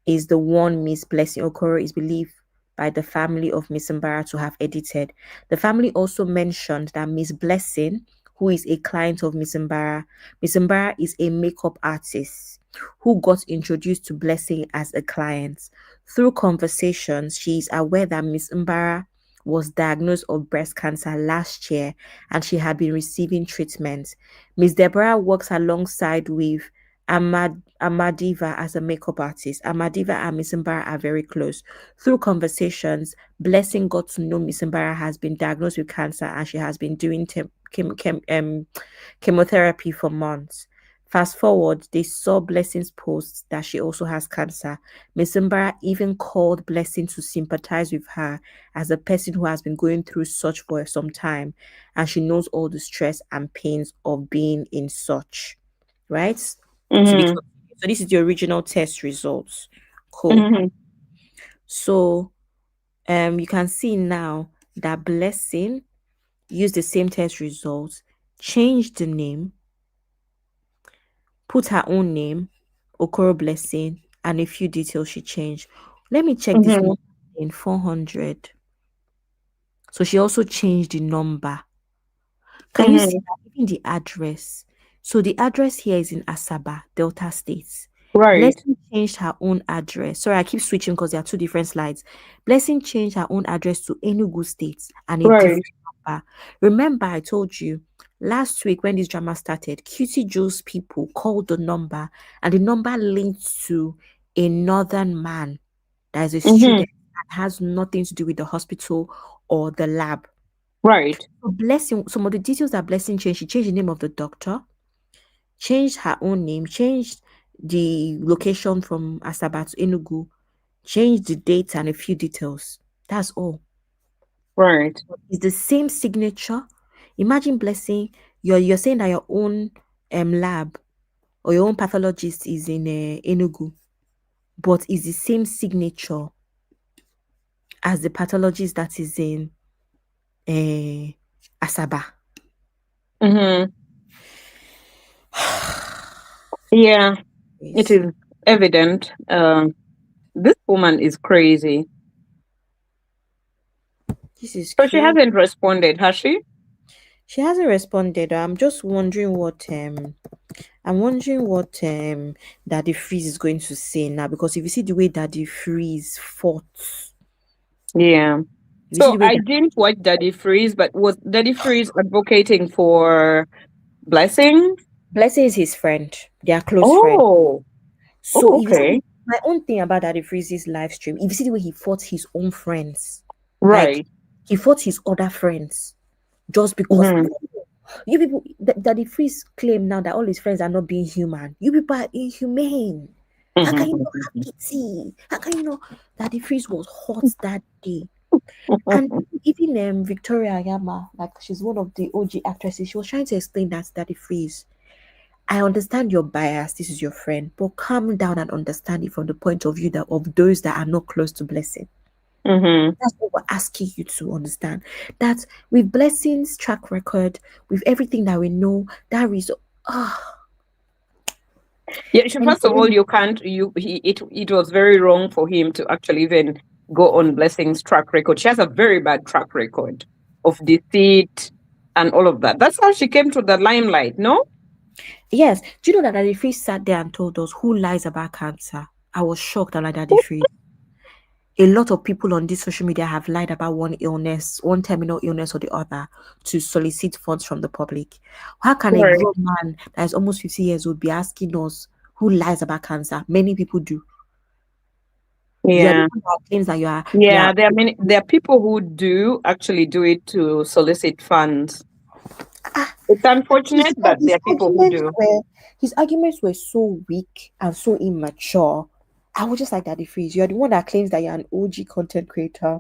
[SPEAKER 10] is the one Miss Blessing Okoro is believed by the family of Miss Mbara to have edited. The family also mentioned that Miss Blessing, who is a client of Miss Mbara is a makeup artist who got introduced to Blessing as a client. Through conversations, she is aware that Miss Mbara was diagnosed of breast cancer last year and she had been receiving treatment. Miss Deborah works alongside with Amadiva as a makeup artist. Amadiva and Miss Mbara are very close. Through conversations, Blessing got to know Miss Mbara has been diagnosed with cancer and she has been doing chemotherapy for months. Fast forward, they saw Blessing's post that she also has cancer. Miss Mbara even called Blessing to sympathize with her as a person who has been going through such for some time, and she knows all the stress and pains of being in such. Right? So this is the original test results. Cool. So you can see now that Blessing used the same test results, changed the name, put her own name, Okoro Blessing, and a few details she changed. Let me check this number in 400. So she also changed the number. Can you see that? Even the address? So the address here is in Asaba, Delta States.
[SPEAKER 13] Right.
[SPEAKER 10] Blessing changed her own address. Sorry, I keep switching because there are two different slides. Blessing changed her own address to Enugu State and a different number. Remember, I told you last week when this drama started, Cutie Joe's people called the number and the number linked to a northern man that is a student that has nothing to do with the hospital or the lab.
[SPEAKER 13] Right.
[SPEAKER 10] So Blessing, some of the details that Blessing changed, she changed the name of the doctor, changed her own name, changed the location from Asaba to Enugu, changed the date and a few details. That's all.
[SPEAKER 13] Right.
[SPEAKER 10] It's the same signature. Imagine Blessing, you're saying that your own lab or your own pathologist is in Enugu, but it's the same signature as the pathologist that is in Asaba.
[SPEAKER 13] Yeah, it is evident. This woman is crazy.
[SPEAKER 10] This is
[SPEAKER 13] so she hasn't responded, has she?
[SPEAKER 10] She hasn't responded. I'm just wondering what Daddy Freeze is going to say now, because if you see the way Daddy Freeze fought.
[SPEAKER 13] Yeah. So I didn't watch Daddy Freeze, but was Daddy Freeze advocating for Blessing?
[SPEAKER 10] Blessing is his friend. They are close friends. So if you see, my own thing about Daddy Freeze's live stream, if you see the way he fought his own friends,
[SPEAKER 13] right?
[SPEAKER 10] Like, he fought his other friends just because you people. Daddy Freeze claim now that all his friends are not being human. You people are inhumane. How can you not have pity? How can you know Daddy Freeze was hot that day? And even Victoria Yama, like she's one of the OG actresses, she was trying to explain that to Daddy Freeze. I understand your bias, this is your friend, but calm down and understand it from the point of view of those that are not close to Blessing. That's what we're asking you to understand. That with Blessing's track record, with everything that we know, that result.
[SPEAKER 13] Yeah, first of all, you can't. It was very wrong for him to actually even go on Blessing's track record. She has a very bad track record of deceit and all of that. That's how she came to the limelight, no?
[SPEAKER 10] Yes. Do you know that Daddy Freeze sat there and told us who lies about cancer? I was shocked at Daddy Freeze. A lot of people on this social media have lied about one terminal illness or the other to solicit funds from the public. How can a grown man that is almost 50 years old be asking us who lies about cancer? Many people do.
[SPEAKER 13] Yeah.
[SPEAKER 10] Claims that you are.
[SPEAKER 13] Yeah, there are people who do actually do it to solicit funds. It's unfortunate, but there are people who do.
[SPEAKER 10] His arguments were so weak and so immature. I was just like, Daddy Freeze, you're the one that claims that you're an OG content creator.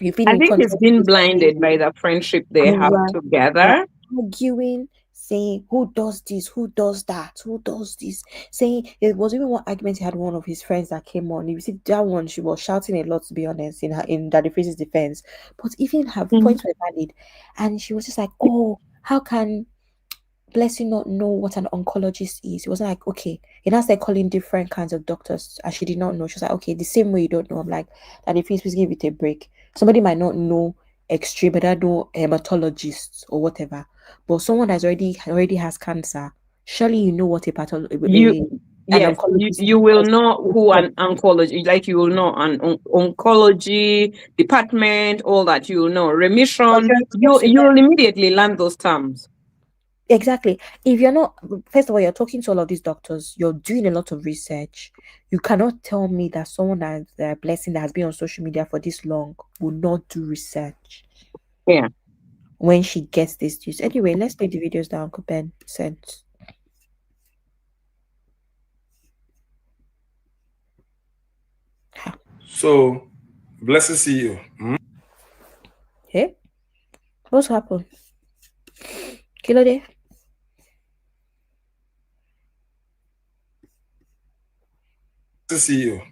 [SPEAKER 13] I think he's been blinded by the friendship they have together.
[SPEAKER 10] Arguing, saying who does this, who does that, who does this. Saying it was even one argument he had with one of his friends that came on. You see that one, she was shouting a lot, to be honest, in Daddy Freeze's defense. But even her points were valid, and she was just like, "Oh, how can Blessing not know what an oncologist is. It wasn't like, okay, he now started calling different kinds of doctors, and she did not know. She was like, okay, the same way you don't know. I'm like, Daddy, please give it a break. Somebody might not know X-ray, but I know hematologists or whatever. But someone that's already has cancer, surely you know what a an
[SPEAKER 13] Yes,
[SPEAKER 10] oncologist
[SPEAKER 13] you will
[SPEAKER 10] is.
[SPEAKER 13] know who an oncology, like you will know an oncology department, all that you will know. Remission, you will immediately learn those terms.
[SPEAKER 10] Exactly. If you're not, first of all, you're talking to all of these doctors, you're doing a lot of research. You cannot tell me that someone that blessing that has been on social media for this long will not do research.
[SPEAKER 13] Yeah.
[SPEAKER 10] When she gets this news. Anyway, let's play the videos that Uncle Ben sent.
[SPEAKER 19] So, blessed see you.
[SPEAKER 10] Hey, what's happened? Kilo day.
[SPEAKER 19] To see you.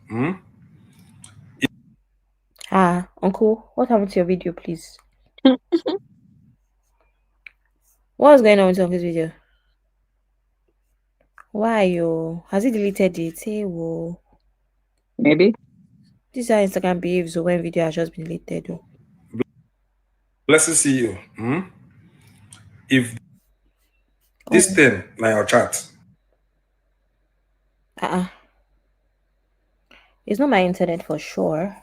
[SPEAKER 10] Uncle, what happened to your video, please? What's going on with Uncle's video? Why you? Has he deleted it? Hey, whoa.
[SPEAKER 13] Maybe.
[SPEAKER 10] This is how Instagram behaves when video has just been deleted. Oh.
[SPEAKER 19] Blessed see you. If this thing na your chat.
[SPEAKER 10] It's not my internet for sure.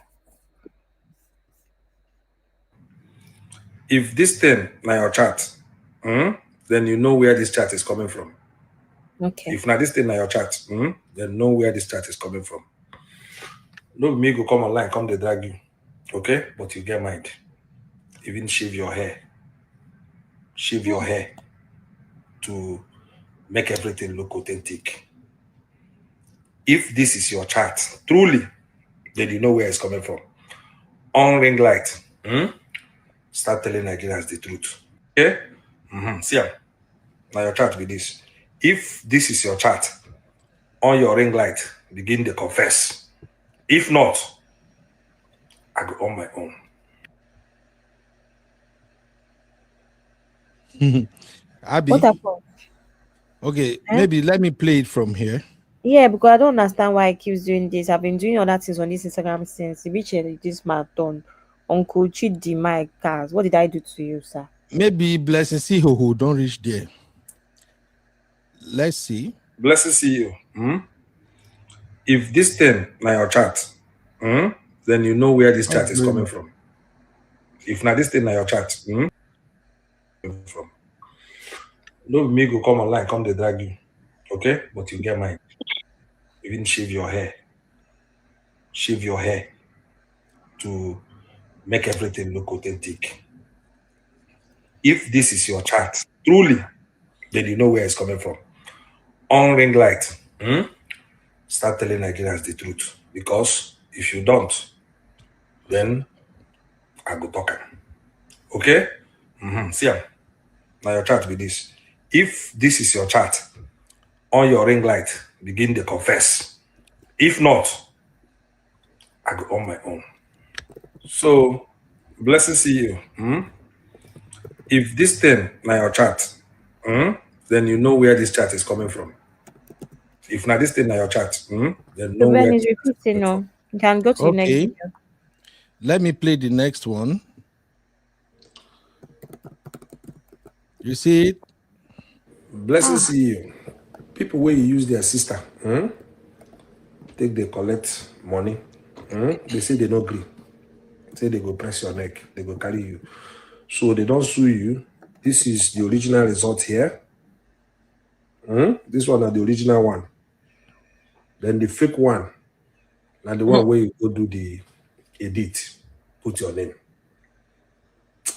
[SPEAKER 19] If this thing na your chat, then you know where this chat is coming from.
[SPEAKER 10] Okay.
[SPEAKER 19] If not this thing na your chat, then know where this chat is coming from. No me go come online, come they drag you. Okay? But you get mind. Even shave your hair. Shave your hair to make everything look authentic. If this is your chat, truly, then you know where it's coming from. On ring light. Start telling Nigerians the truth. Okay? See ya. Now your chat with this. If this is your chat, on your ring light, begin to confess. If not, I go on my own.
[SPEAKER 8] Abby.
[SPEAKER 10] What happened?
[SPEAKER 8] Okay, maybe let me play it from here.
[SPEAKER 10] Yeah, because I don't understand why he keeps doing this. I've been doing other things on this Instagram since this marathon. Uncle Chidi, my cars. What did I do to you, sir?
[SPEAKER 8] Maybe Blessing see who don't reach there. Let's see.
[SPEAKER 19] Blessed see you. If this thing na your chat, then you know where this chat is coming from. If not this thing na your chat, from. No me go come online, come they drag you. Okay? But you get mine. Even shave your hair. Shave your hair to make everything look authentic. If this is your chat, truly, then you know where it's coming from. On ring light, start telling Nigerians the truth. Because if you don't, then I go talk. Okay? See ya. Now your chat with this. If this is your chat, on your ring light, begin to confess. If not, I go on my own. So, blessed see you. If this thing na your chat, then you know where this chat is coming from. If not this thing na your chat, then know where.
[SPEAKER 10] is repeating now. You can go to the next video.
[SPEAKER 8] Let me play the next one. You see it?
[SPEAKER 19] Blessed see you. People where you use their sister, take they collect money. They say they no agree. Say they go press your neck, they go carry you. So they don't sue you. This is the original result here. This one are the original one. Then the fake one, now the one where you go do the edit, put your name.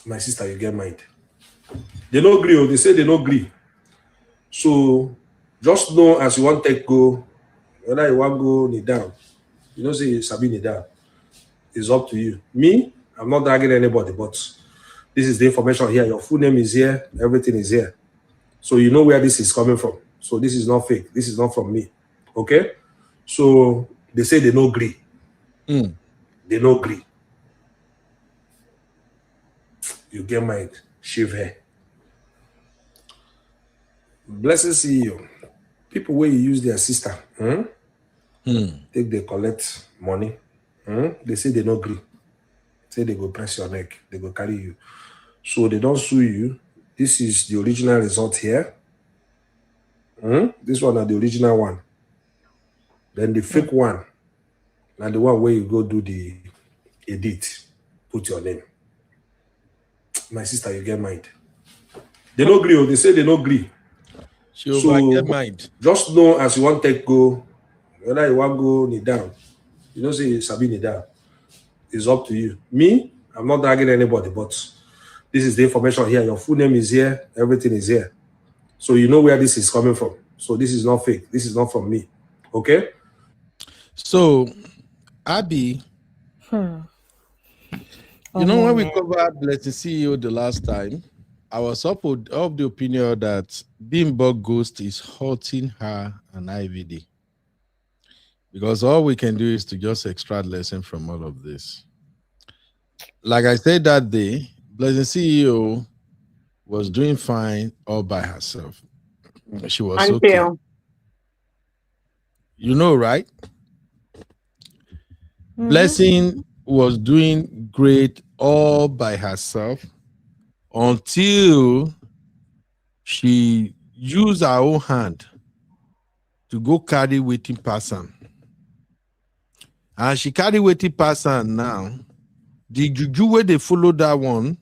[SPEAKER 19] My sister, you get mind. They no agree, they say they no agree. So just know as you want to take go, whether you want go knee down, you know say Sabi knee down. It's up to you. Me, I'm not dragging anybody, but this is the information here. Your full name is here, everything is here. So you know where this is coming from. So this is not fake. This is not from me. Okay? So they say they no agree. They no agree. You get mind, shave hair. Blessing CEO. People where you use their sister, take they collect money. They say they no agree. Say they go press your neck, they go carry you. So they don't sue you. This is the original result here. This one are the original one. Then the fake one, and the one where you go do the edit, put your name. My sister, you get mind. They no agree, or they say they no agree.
[SPEAKER 8] So get mind.
[SPEAKER 19] Just know as you want to go, whether you want to go knee down, you don't say Sabi knee down. It's up to you. Me, I'm not dragging anybody, but this is the information here. Your full name is here, everything is here. So you know where this is coming from. So this is not fake. This is not from me. Okay?
[SPEAKER 8] So, Abby, you know, when we covered Blessing CEO the last time, I was of the opinion that Bimbo Ghost is hurting her and IVD. Because all we can do is to just extract lesson from all of this. Like I said that day, Blessing CEO was doing fine all by herself. She was okay. You know, right? Blessing was doing great all by herself until she used her own hand to go carry waiting person. And she carry waiting person now. The juju where they follow that one,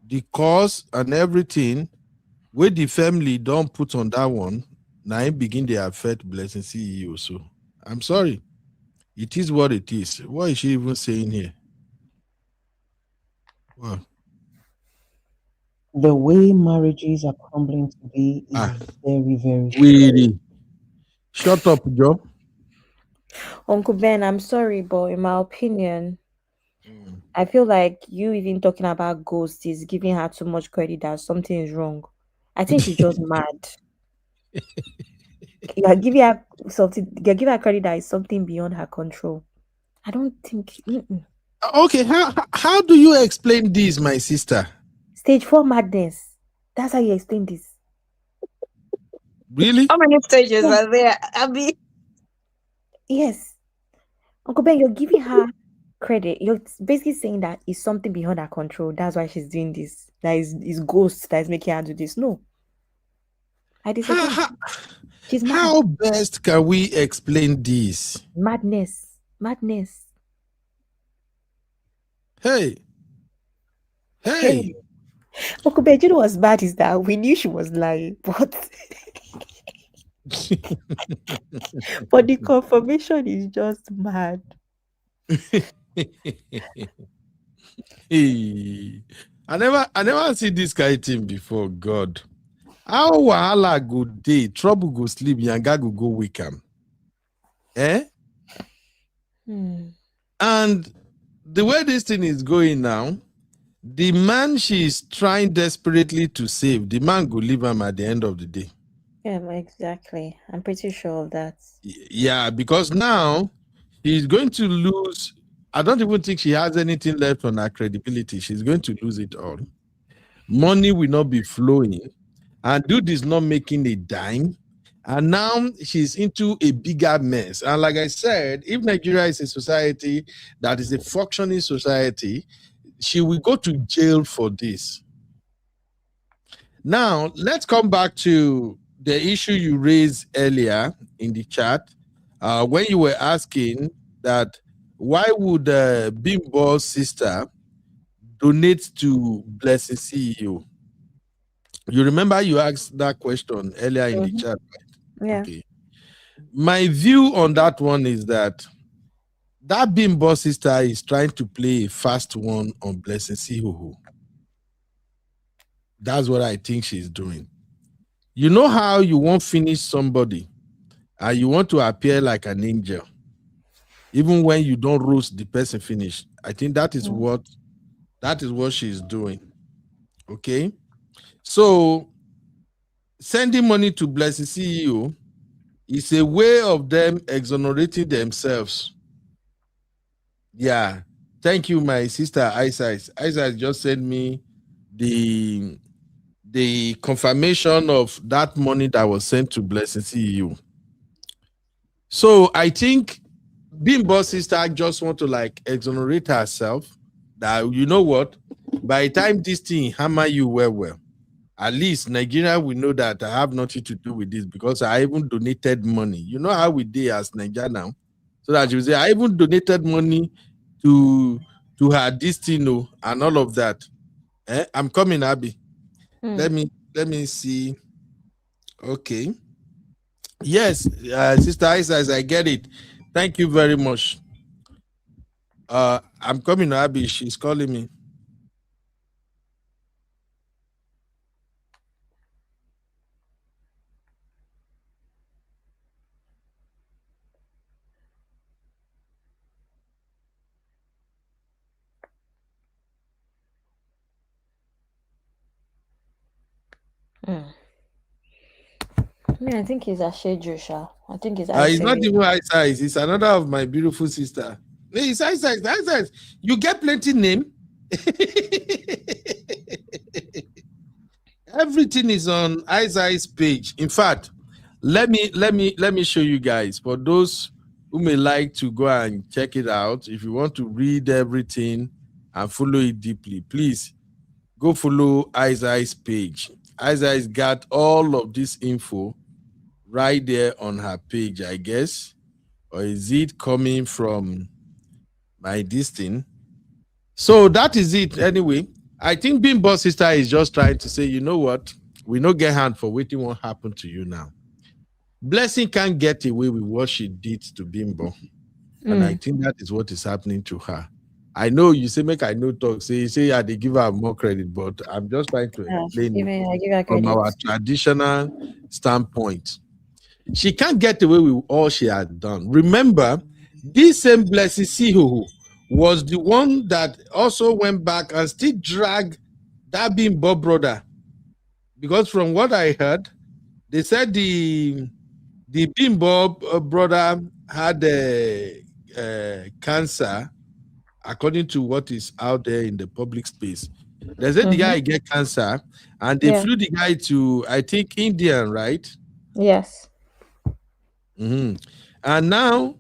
[SPEAKER 8] the cause and everything, where the family don't put on that one, now it begin to affect Blessing CEO. So I'm sorry. It is what it is. What is she even saying here? Wow.
[SPEAKER 20] The way marriages are crumbling today is very, very
[SPEAKER 8] really. Shut up, Joe.
[SPEAKER 10] Uncle Ben, I'm sorry, but in my opinion, I feel like you even talking about ghosts is giving her too much credit that something is wrong. I think she's just mad. You're giving her credit that is something beyond her control. I don't think.
[SPEAKER 8] Okay, how do you explain this, my sister?
[SPEAKER 10] Stage 4 madness. That's how you explain this.
[SPEAKER 8] Really?
[SPEAKER 13] How many stages are there, Abby?
[SPEAKER 10] Yes. Uncle Ben, you're giving her credit. You're basically saying that it's something beyond her control. That's why she's doing this. That is ghosts that is making her do this. No. I disagree. She's mad.
[SPEAKER 8] How best can we explain this?
[SPEAKER 10] Madness.
[SPEAKER 8] Hey.
[SPEAKER 10] Uncle Ben, you know what's bad is that we knew she was lying, but but the confirmation is just mad.
[SPEAKER 8] I never see this kind of thing before. God, how wahala go day, trouble go sleep, yanga go wake am. And the way this thing is going now, the man she's trying desperately to save, the man go leave him at the end of the day.
[SPEAKER 10] Yeah, exactly. I'm pretty sure of that.
[SPEAKER 8] Yeah, because now she's going to lose. I don't even think she has anything left on her credibility. She's going to lose it all. Money will not be flowing. And dude is not making a dime. And now she's into a bigger mess. And like I said, if Nigeria is a society that is a functioning society, she will go to jail for this. Now, let's come back to the issue you raised earlier in the chat when you were asking that why would Bimbo's sister donate to Blessing CEO? You remember you asked that question earlier in the chat, right?
[SPEAKER 10] Yeah.
[SPEAKER 8] Okay. My view on that one is that Bimbo sister is trying to play a fast one on Blessing CEO. That's what I think she's doing. You know how you won't finish somebody and you want to appear like an angel, even when you don't roast the person finish. I think that is what she's doing. Okay. So sending money to Blessing CEO is a way of them exonerating themselves. Yeah. Thank you, my sister Isis. Isis just sent me the the confirmation of that money that was sent to Blessing CEO. So I think Bimbo's sister just want to like exonerate herself that, you know what, by the time this thing hammer you well, at least Nigeria will know that I have nothing to do with this because I even donated money. You know how we did as Nigeria now? So that you say, I even donated money to her destiny and all of that. I'm coming, Abby. Let me see. Okay. Yes, Sister Isa, I get it. Thank you very much. I'm coming, Abby. She's calling me.
[SPEAKER 10] I think he's a Shedusha. I think he's
[SPEAKER 8] It's not even Isa. It's another of my beautiful sister. It's Isa. You get plenty name. Everything is on Isa's page. In fact, let me show you guys. For those who may like to go and check it out, if you want to read everything and follow it deeply, please go follow Isa's page. Isa's got all of this info right there on her page, I guess. Or is it coming from my this thing? So that is it. Anyway, I think Bimbo's sister is just trying to say, you know what? We no get hand for waiting what happened to you now. Blessing can't get away with what she did to Bimbo. And I think that is what is happening to her. I know you say, make I no talk. Say yeah, they give her more credit, but I'm just trying to explain it from our traditional standpoint. She can't get away with all she had done. Remember, this same Blessing Siho was the one that also went back and still dragged that Bimbo brother. Because from what I heard, they said the Bimbo brother had cancer, according to what is out there in the public space. They said the guy get cancer, and they flew the guy to, I think, India, right?
[SPEAKER 10] Yes.
[SPEAKER 8] And now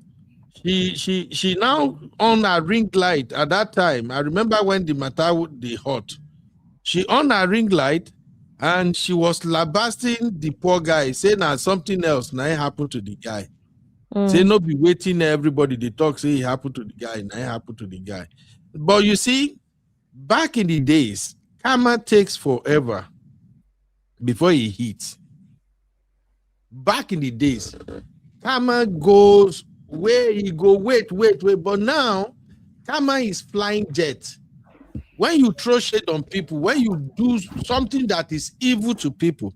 [SPEAKER 8] she now on a ring light at that time. I remember when the matter the hot. She on a ring light and she was lambasting the poor guy, saying that something else now happened to the guy. Say no be waiting everybody they talk, say it happened to the guy, now it happened to the guy. But you see, back in the days, karma takes forever before it hits. Back in the days, karma goes where he go, wait. But now, karma is flying jet. When you throw shade on people, when you do something that is evil to people,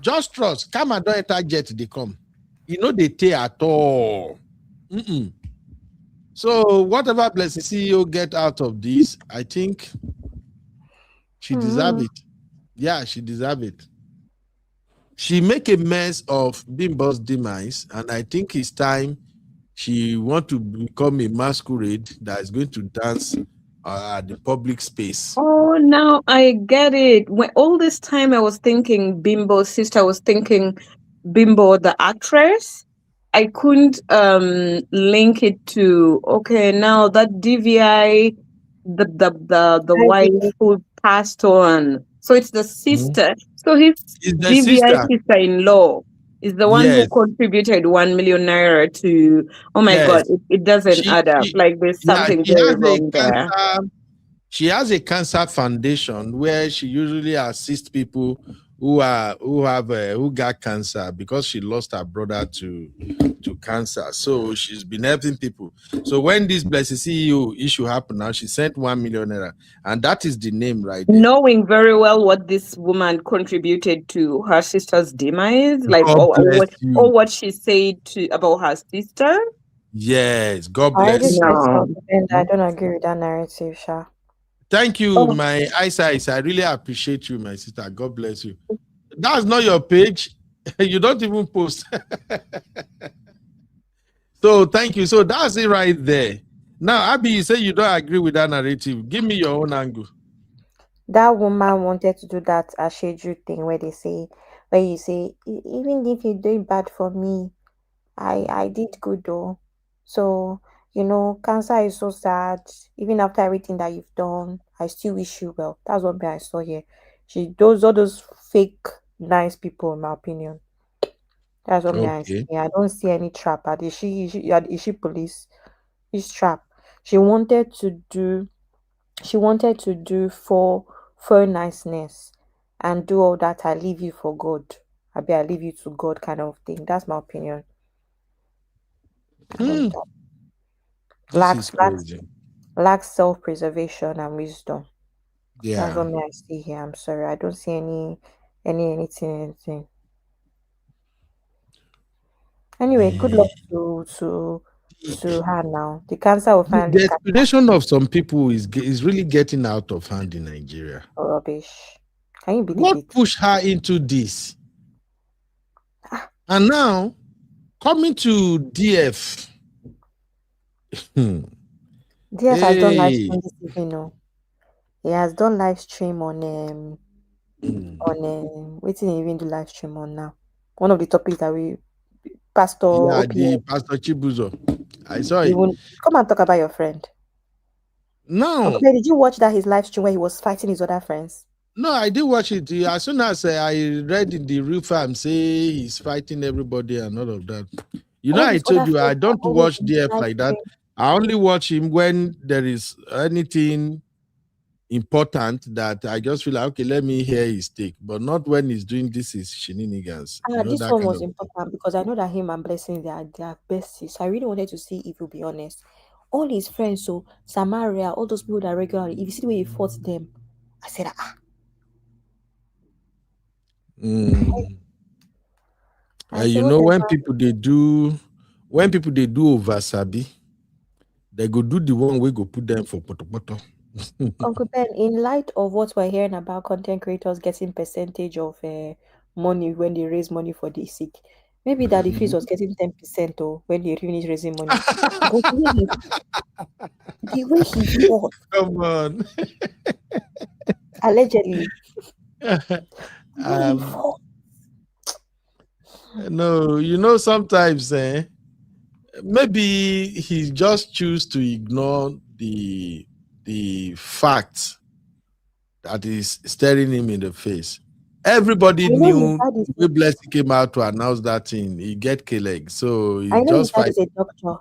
[SPEAKER 8] just trust, karma don't enter jet, they come. You know they take at all. So whatever Blessing CEO get out of this, I think she deserve it. Yeah, she deserve it. She make a mess of Bimbo's demise, and I think it's time she want to become a masquerade that is going to dance at the public space.
[SPEAKER 13] Oh, now I get it. When all this time I was thinking Bimbo's sister, I was thinking Bimbo the actress. I couldn't link it to now that DVI, the wife who passed on. So it's the sister. So his DVI sister-in-law is the one who contributed 1 million naira to. Oh my God! It doesn't add up. Like there's something very wrong there.
[SPEAKER 8] She has a cancer foundation where she usually assists people who got cancer because she lost her brother to cancer. So she's been helping people. So when this Blessing CEO issue happened now, she sent 1 million naira, and that is the name right there.
[SPEAKER 13] Knowing very well what this woman contributed to her sister's demise, like what she said about her sister.
[SPEAKER 8] Yes, God bless
[SPEAKER 10] you. I don't agree with that narrative, Sha.
[SPEAKER 8] Thank you, my eyesight. I really appreciate you, my sister. God bless you. That's not your page. You don't even post. So thank you. So that's it right there. Now, Abby, you say you don't agree with that narrative. Give me your own angle.
[SPEAKER 10] that woman wanted to do that Asheju thing where you say, even if you're doing bad for me, I did good though. So, cancer is so sad. Even after everything that you've done, I still wish you well. That's what I saw here. Those all those fake nice people, in my opinion. That's what I see.
[SPEAKER 8] Okay.
[SPEAKER 10] I don't see any trap. Is she police? It's trap. She wanted to do for niceness and do all that. I leave you for God. I leave you to God kind of thing. That's my opinion.
[SPEAKER 8] This is
[SPEAKER 10] Lacks
[SPEAKER 8] crazy.
[SPEAKER 10] self-preservation and wisdom. That's
[SPEAKER 8] Yeah.
[SPEAKER 10] what I see here. I'm sorry. I don't see anything. Anyway, good luck to her now. The cancer will finally
[SPEAKER 8] The
[SPEAKER 10] catch her.
[SPEAKER 8] explanation of some people is really getting out of hand in Nigeria.
[SPEAKER 10] Rubbish. Can you believe
[SPEAKER 8] What
[SPEAKER 10] it?
[SPEAKER 8] pushed her into this? And now, coming to DF.
[SPEAKER 10] DF has done live stream this evening. No, he has done live stream on waiting even do live stream on now. One of the topics that we Pastor
[SPEAKER 8] Yeah,
[SPEAKER 10] OPM.
[SPEAKER 8] the Pastor Chibuzo. I saw it.
[SPEAKER 10] You will come and talk about your friend.
[SPEAKER 8] No.
[SPEAKER 10] Okay, did you watch his live stream where he was fighting his other friends?
[SPEAKER 8] No, I did watch it. As soon as I read in the real farm, say he's fighting everybody and all of that. I told you I don't watch DF like that. I only watch him when there is anything important that I just feel like, okay, let me hear his take, but not when he's doing this is shenanigans.
[SPEAKER 10] This
[SPEAKER 8] that
[SPEAKER 10] one
[SPEAKER 8] kind
[SPEAKER 10] was
[SPEAKER 8] of
[SPEAKER 10] important because I know that him and Blessing they are besties. So I really wanted to see if he'll be honest. All his friends, so Samaria, all those people that regularly, if you see the way he fought them, I said,
[SPEAKER 8] when people they do over sabi, they go do the one we go put them for poto.
[SPEAKER 10] Uncle Ben, in light of what we're hearing about content creators getting percentage of money when they raise money for the sick, maybe Daddy Fizz was getting 10% or when they finish raising money. But the way he fought,
[SPEAKER 8] come on,
[SPEAKER 10] allegedly.
[SPEAKER 8] No, sometimes maybe he just choose to ignore the fact that is staring him in the face. Everybody knew when Blessing came out to announce that thing, he get K-leg. So he just
[SPEAKER 10] fight. A doctor.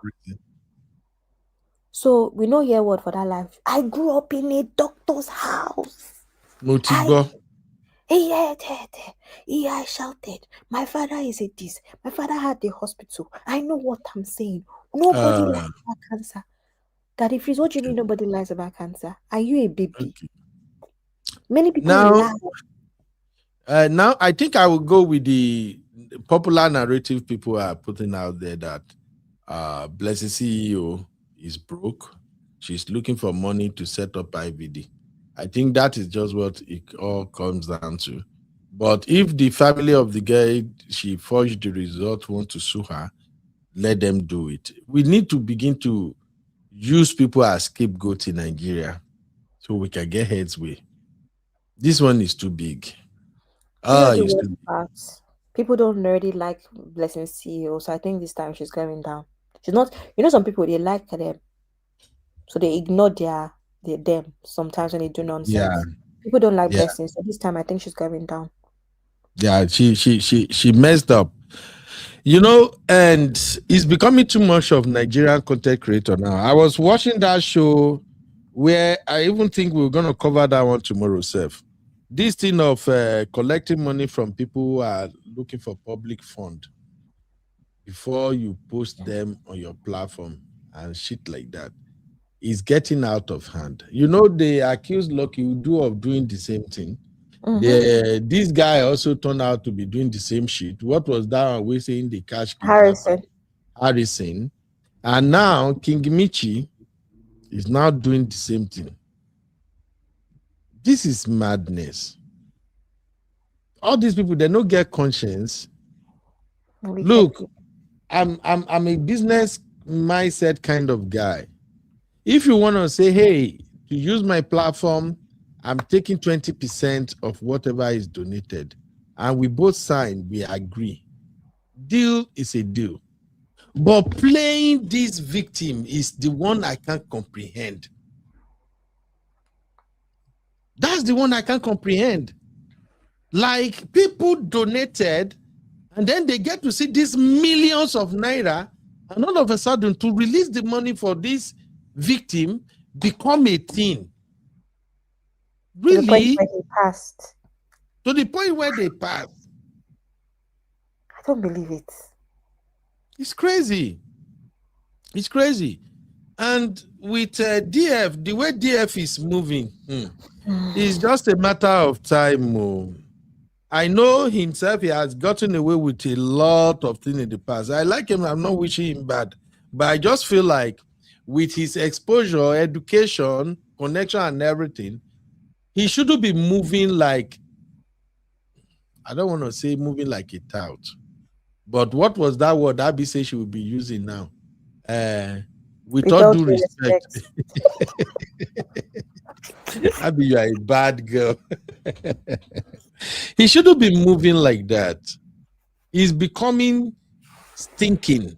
[SPEAKER 10] So we know hear word for that life. I grew up in a doctor's house. I shouted. My father is a this. My father had the hospital. I know what I'm saying. Nobody lies about cancer. Daddy Freeze, what do you mean nobody lies about cancer? Are you a baby? Okay. Many people lie.
[SPEAKER 8] Now I think I will go with the popular narrative people are putting out there that Blessing CEO is broke. She's looking for money to set up IVD. I think that is just what it all comes down to. But if the family of the girl she forged the result want to sue her, let them do it. We need to begin to use people as scapegoats in Nigeria so we can get heads way. This one is too big.
[SPEAKER 10] People don't really like Blessing CEO, so I think this time she's going down. She's not, some people they like them, so they ignore them sometimes when they do nonsense.
[SPEAKER 8] Yeah.
[SPEAKER 10] People don't like Blessing, so this time I think she's going down.
[SPEAKER 8] Yeah, she messed up. And it's becoming too much of Nigerian content creator now. I was watching that show where I even think we're going to cover that one tomorrow, Seth. This thing of collecting money from people who are looking for public fund before you post them on your platform and shit like that is getting out of hand. They accused Lucky Udo of doing the same thing. This guy also turned out to be doing the same shit. What was that? We're saying the cash Harrison. And now King Michi is now doing the same thing. This is madness. All these people, they don't get conscience. Look, I'm a business mindset kind of guy. If you want to say, hey, to use my platform I'm taking 20% of whatever is donated. And we both sign, we agree. Deal is a deal. But playing this victim is the one I can't comprehend. That's the one I can't comprehend. Like, people donated, and then they get to see these millions of naira, and all of a sudden, to release the money for this victim become a thing. Really?
[SPEAKER 10] To the point where they passed.
[SPEAKER 8] To the point where they passed.
[SPEAKER 10] I don't believe it.
[SPEAKER 8] It's crazy. It's crazy. And with DF, the way DF is moving, it's just a matter of time. I know himself, he has gotten away with a lot of things in the past. I like him, I'm not wishing him bad. But I just feel like with his exposure, education, connection, and everything, he shouldn't be moving like, I don't want to say moving like a tout. But what was that word Abby said she would be using now? With all due respect. Abby, you are a bad girl. He shouldn't be moving like that. He's becoming stinking.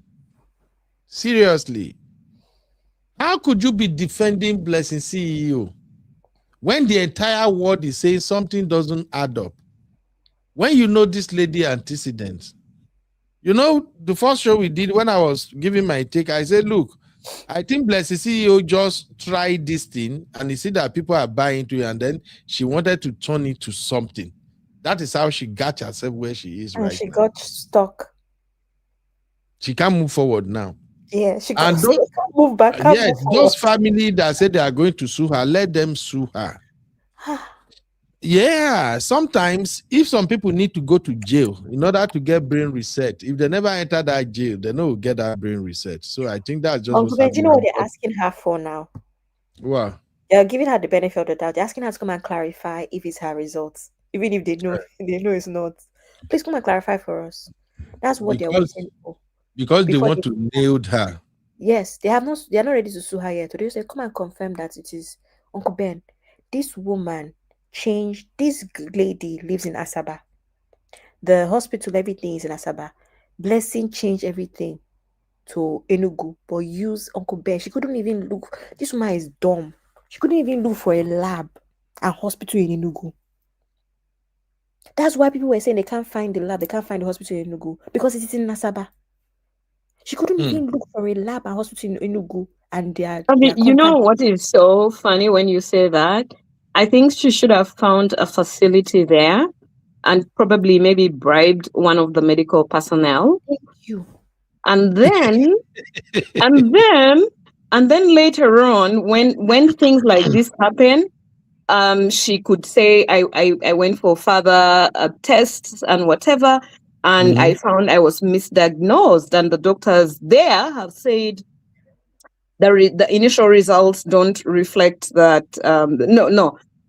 [SPEAKER 8] Seriously. How could you be defending Blessing CEO when the entire world is saying something doesn't add up? When you know this lady antecedents. You know, the first show we did, when I was giving my take, I said, look, I think Blessing CEO just tried this thing and he see that people are buying into it, and then she wanted to turn it to something. That is how she got herself where she is right now.
[SPEAKER 10] She got stuck.
[SPEAKER 8] She can't move forward now.
[SPEAKER 10] Yeah, she
[SPEAKER 8] can't
[SPEAKER 10] move back.
[SPEAKER 8] Yes, those family that said they are going to sue her, let them sue her. Yeah, sometimes if some people need to go to jail in order to get brain reset, if they never enter that jail, they know get that brain reset. So I think that's just
[SPEAKER 10] Uncle Ben, do you know what they're asking her for now?
[SPEAKER 8] What?
[SPEAKER 10] They're giving her the benefit of the doubt. They're asking her to come and clarify if it's her results, even if they know it's not. Please come and clarify for us. That's what they're waiting for.
[SPEAKER 8] Because they want to nail her.
[SPEAKER 10] Yes, they are not ready to sue her yet. They say, come and confirm that it is Uncle Ben. This woman changed. This lady lives in Asaba. The hospital, everything is in Asaba. Blessing changed everything to Enugu, but use Uncle Ben. She couldn't even look. This woman is dumb. She couldn't even look for a lab and hospital in Enugu. That's why people were saying they can't find the lab, they can't find the hospital in Enugu, because it is in Asaba. She couldn't even look for a lab and hospital in Enugu, and
[SPEAKER 13] you know what is so funny when you say that? I think she should have found a facility there and probably maybe bribed one of the medical personnel.
[SPEAKER 10] Thank you.
[SPEAKER 13] And then later on, when things like this happen, she could say, I went for further tests and whatever, and I found I was misdiagnosed, and the doctors there have said the initial results don't reflect that.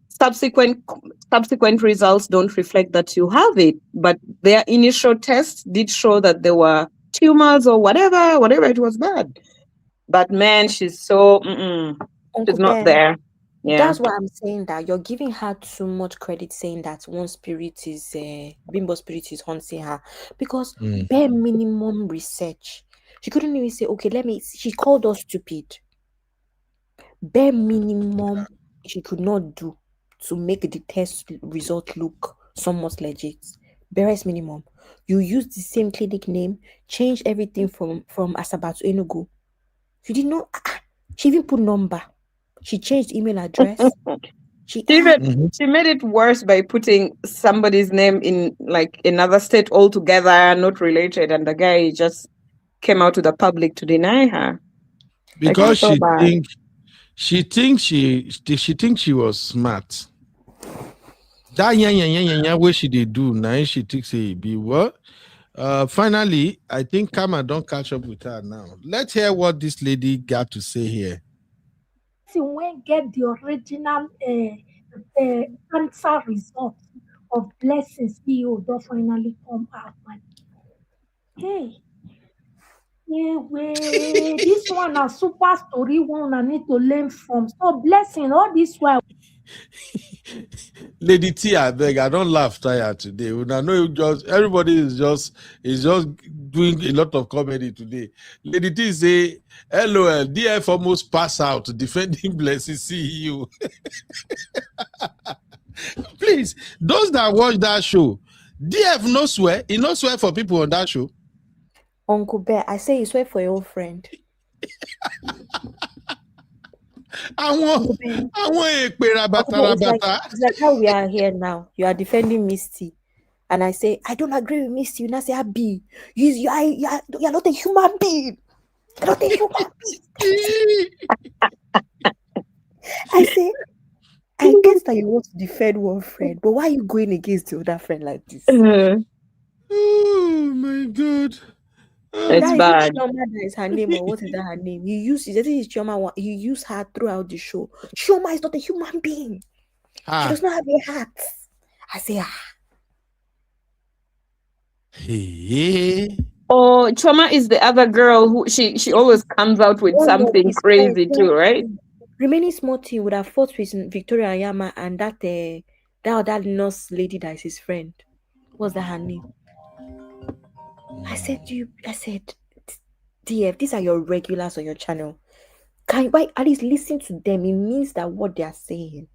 [SPEAKER 13] Subsequent results don't reflect that you have it, but their initial tests did show that there were tumors or whatever it was bad. But man, she's so she's not there. Yeah.
[SPEAKER 10] That's why I'm saying that you're giving her too much credit, saying that one spirit is bimbo spirit is haunting her, because bare minimum research. She couldn't even say, okay, she called us stupid. Bare minimum she could not do to make the test result look somewhat legit. Barest minimum. You use the same clinic name, change everything from Asaba to Enugu. You did not. She even put number. She changed email address. She
[SPEAKER 13] made it worse by putting somebody's name in like another state altogether, not related, and the guy just came out to the public to deny her.
[SPEAKER 8] Because she thinks she was smart. That way she did do now, she thinks it be what? Finally, I think Kama don't catch up with her now. Let's hear what this lady got to say here.
[SPEAKER 21] When get the original answer result of Blessings CEO don't finally come out, man. Hey, this one a super story one I need to learn from. So Blessing all this while
[SPEAKER 8] Lady T, I beg, I don't laugh tired today. When I know everybody is just doing a lot of comedy today. Lady T say, LOL, DF almost pass out defending Blessing CEO. Please, those that watch that show, DF no swear. He no swear for people on that show.
[SPEAKER 10] Uncle Bear, I say you swear for your old friend.
[SPEAKER 8] I want
[SPEAKER 10] it's like how we are here now. You are defending Misty, and I say I don't agree with Misty. You now say Abi, you're not a human being. You're not a human being. I say, I guess that you want to defend one friend, but why are you going against the other friend like this?
[SPEAKER 8] Oh my God.
[SPEAKER 10] It's bad. Chioma, that is her name, or what is that her name? He used Chioma. He used her throughout the show. Chioma is not a human being. She does not have a heart. I say,
[SPEAKER 8] Hey.
[SPEAKER 13] Oh, Chioma is the other girl who she always comes out with something crazy too, right?
[SPEAKER 10] Remaining Small Thing would have fought with Victoria Ayama and that nurse lady that is his friend. What's that her name? I said, DF, these are your regulars on your channel. Can you at least listen to them? It means that what they are saying,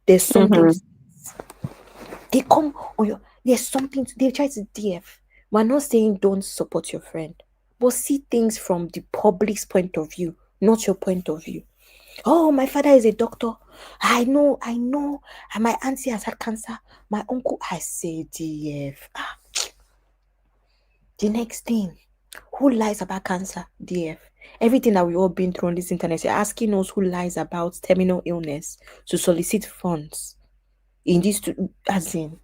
[SPEAKER 10] there's something. They come on there's something. They try to DF. We're not saying don't support your friend, but see things from the public's point of view, not your point of view. Oh, my father is a doctor. I know. And my auntie has had cancer. My uncle, I say DF. The next thing, who lies about cancer? DF. Everything that we've all been through on this internet, you're asking us who lies about terminal illness to solicit funds. In this, as in,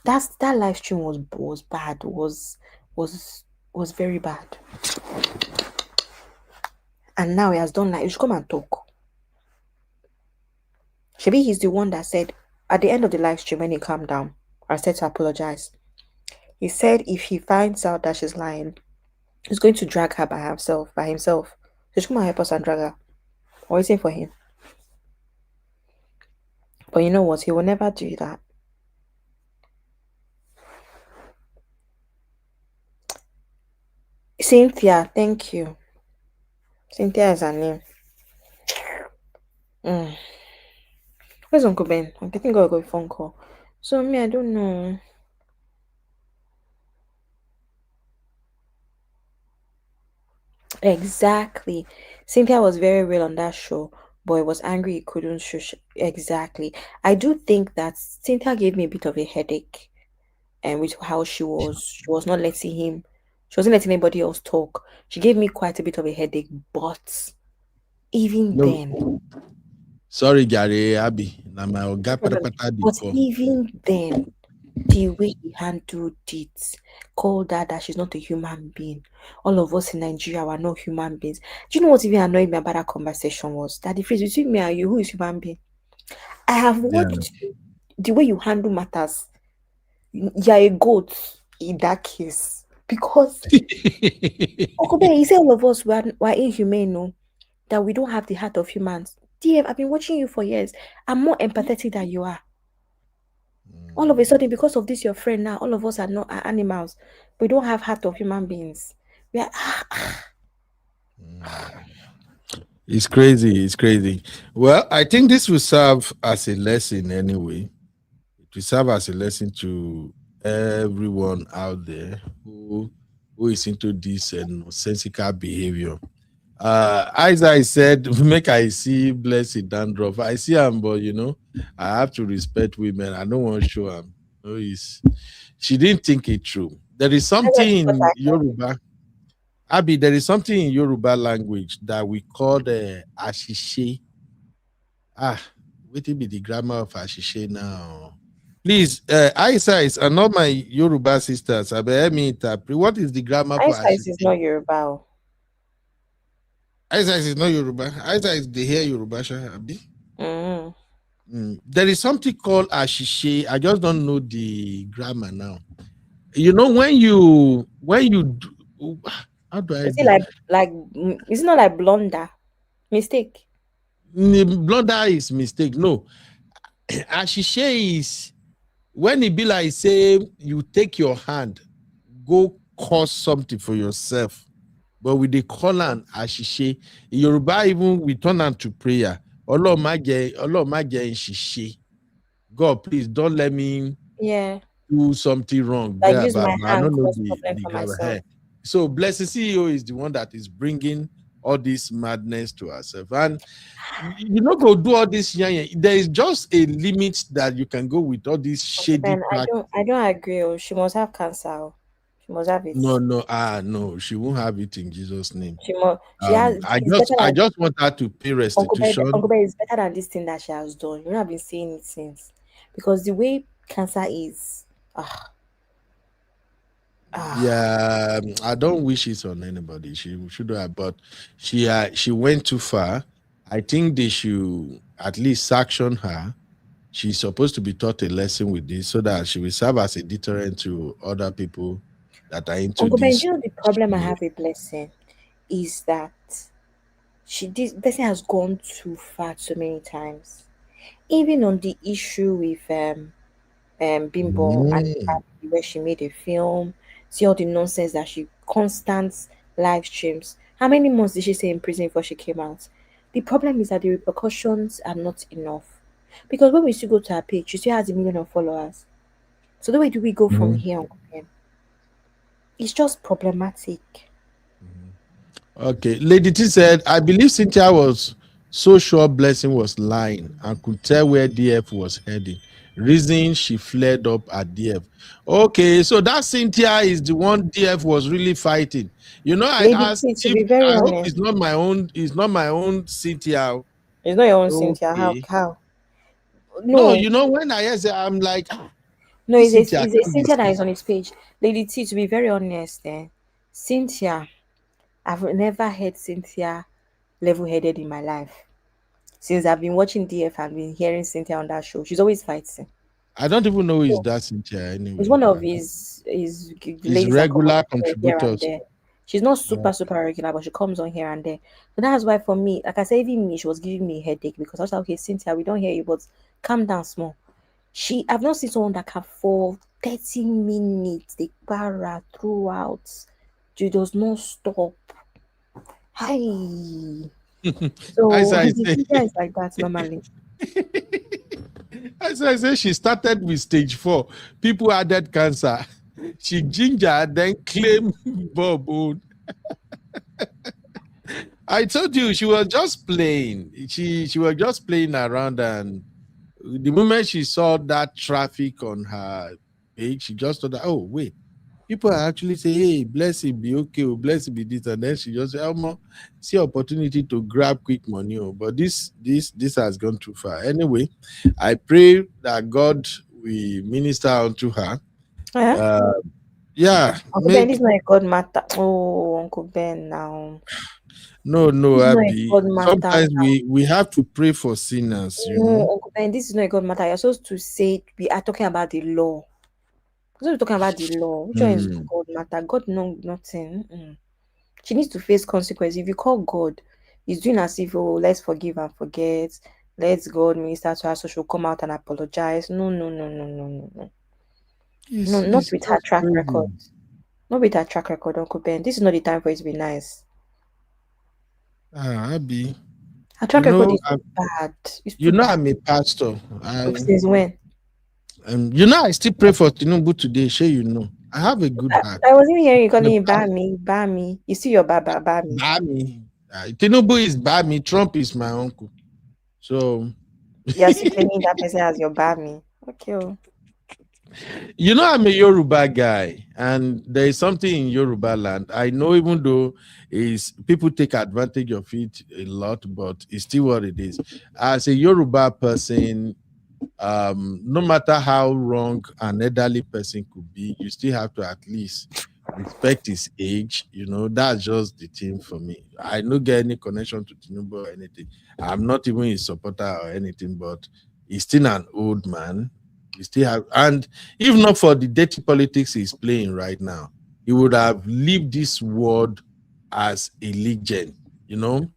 [SPEAKER 10] that live stream was bad. Was very bad. And now he has done like, you should come and talk. Maybe he's the one that said at the end of the live stream when he calmed down, I said to apologize. He said if he finds out that she's lying, he's going to drag her by himself. So she's come and help us and drag her. Waiting for him. But you know what? He will never do that. Cynthia, thank you. Cynthia is her name. Where's Uncle Ben? I'm getting a phone call. So me, I don't know. Exactly. Cynthia was very real on that show. Boy was angry he couldn't shush. Exactly. I do think that Cynthia gave me a bit of a headache, and with how she was not letting him. She wasn't letting anybody else talk. She gave me quite a bit of a headache, but even then.
[SPEAKER 8] Sorry, Gary, Abby. But
[SPEAKER 10] even then, the way he handled it, called her that she's not a human being. All of us in Nigeria are not human beings. Do you know what even annoyed me about that conversation was? That the phrase between me and you, who is human being? I have watched the way you handle matters. You're a goat in that case. Because he said all of us were inhumane, no? That we don't have the heart of humans. DF, I've been watching you for years. I'm more empathetic than you are. All of a sudden, because of this, your friend now, all of us are not animals. We don't have heart of human beings. We are.
[SPEAKER 8] It's crazy. Well, I think this will serve as a lesson anyway. It will serve as a lesson to everyone out there who is into this nonsensical behavior. Isaiah said, make I see blessed dandruff. I see him, but I have to respect women. I don't want to show him. She didn't think it through. There is something in Yoruba. Abby, there is something in Yoruba language that we call ashishe. What will be the grammar of ashishe now? Please, Isaiah and all my Yoruba sisters, help me interpret. What is the grammar for ashishe?
[SPEAKER 10] Isaiah is not Yoruba.
[SPEAKER 8] Isaiah is not Yoruba. Isaiah is the hair Yoruba, Abi. There is something called ashishe. I just don't know the grammar now. When you do, how do I?
[SPEAKER 10] Is it like? Is it not like blunder? Mistake.
[SPEAKER 8] Blunder is mistake. No, Ashishe is when it be like say you take your hand, go cause something for yourself. But with the call and Ashishe, in Yoruba, even we turn on to prayer. Allah Maje Shishe. God, please don't let me do something wrong
[SPEAKER 10] Like
[SPEAKER 8] there,
[SPEAKER 10] use
[SPEAKER 8] but
[SPEAKER 10] my
[SPEAKER 8] I
[SPEAKER 10] hand
[SPEAKER 8] don't know
[SPEAKER 10] cause problem for myself.
[SPEAKER 8] hair. So Blessed CEO is the one that is bringing all this madness to herself. And you not go do all this. There is just a limit that you can go with all these shady
[SPEAKER 10] Ben,
[SPEAKER 8] practices.
[SPEAKER 10] I don't agree. Oh, she must have cancer. Oh. She must have it.
[SPEAKER 8] No, she won't have it in Jesus' name.
[SPEAKER 10] She must. She has.
[SPEAKER 8] I just want her to pay restitution.
[SPEAKER 10] Uncle Ben is better than this thing that she has done. You know, I've been saying it since, because the way cancer is.
[SPEAKER 8] Yeah, I don't wish it on anybody. She should have, but she went too far. I think they should at least sanction her. She's supposed to be taught a lesson with this so that she will serve as a deterrent to other people that are into
[SPEAKER 10] Uncle Ben,
[SPEAKER 8] this.
[SPEAKER 10] you know the problem I have with Blessing is that Blessing has gone too far so many times. Even on the issue with Bimbo and the family, where she made a film, see all the nonsense that she constant live streams. How many months did she stay in prison before she came out? The problem is that the repercussions are not enough. Because when we still go to her page, she still has 1 million of followers. So the way do we go from here, Uncle Ben? It's just problematic.
[SPEAKER 8] Okay, Lady T said, I believe Cynthia was so sure Blessing was lying and could tell where DF was heading. Reason she flared up at DF. Okay, so that Cynthia is the one DF was really fighting. You know, I asked if, I hope it's not my own Cynthia.
[SPEAKER 10] It's not your own Cynthia. How?
[SPEAKER 8] No, you know, when I asked, I'm like,
[SPEAKER 10] no, it's a Cynthia that is on his page. Lady T, to be very honest, Cynthia, I've never heard Cynthia level-headed in my life. Since I've been watching DF and been hearing Cynthia on that show, she's always fighting.
[SPEAKER 8] I don't even know is that Cynthia anyway.
[SPEAKER 10] It's one of his
[SPEAKER 8] regular contributors.
[SPEAKER 10] She's not super regular, but she comes on here and there. So that's why for me, like I said, even me, she was giving me a headache because I was like, okay, Cynthia, we don't hear you, but calm down small. I've not seen someone that can for 30 minutes the para throughout. She does not stop. Hi. So Cynthia is like that normally.
[SPEAKER 8] As I say, she started with stage 4. People added cancer. She ginger, then claim Bob. I told you she was just playing. She was just playing around, and the moment she saw that traffic on her page, she just thought, oh wait, people are actually saying, hey, bless it be okay, bless it be this, and then she just said, oh, see opportunity to grab quick money. But this has gone too far. Anyway, I pray that God will minister unto her.
[SPEAKER 10] Yeah. Uncle Ben, this is not a God matter. Oh, Uncle Ben now.
[SPEAKER 8] No, Abby. Sometimes we have to pray for sinners, you know.
[SPEAKER 10] Uncle Ben, this is not a God matter. You're supposed to say we are talking about the law. We're talking about the law. Which one is God matter? God knows nothing. She needs to face consequences. If you call God, he's doing as if, oh, let's forgive and forget. Let's God minister to her so she'll come out and apologize. No. No, not with her track record. Not with her track record, Uncle Ben. This is not the time for it to be nice.
[SPEAKER 8] Abby.
[SPEAKER 10] Her track record is so bad.
[SPEAKER 8] You know, I'm a pastor.
[SPEAKER 10] Since when?
[SPEAKER 8] You know, I still pray for Tinubu today. Sure, you know. I have a good heart.
[SPEAKER 10] I wasn't hearing you calling him Bami. You see your Bami.
[SPEAKER 8] Bami. Tinubu is Bami. Trump is my uncle. So.
[SPEAKER 10] Yes, you claiming that person as your Bami. Okay.
[SPEAKER 8] You know, I'm a Yoruba guy, and there is something in Yoruba land. I know, even though people take advantage of it a lot, but it's still what it is. As a Yoruba person, no matter how wrong an elderly person could be, you still have to at least respect his age. You know, that's just the thing for me. I don't get any connection to Tinubu or anything. I'm not even his supporter or anything, but he's still an old man. We still have, and if not for the dirty politics he's playing right now, he would have lived this world as a legend, you know.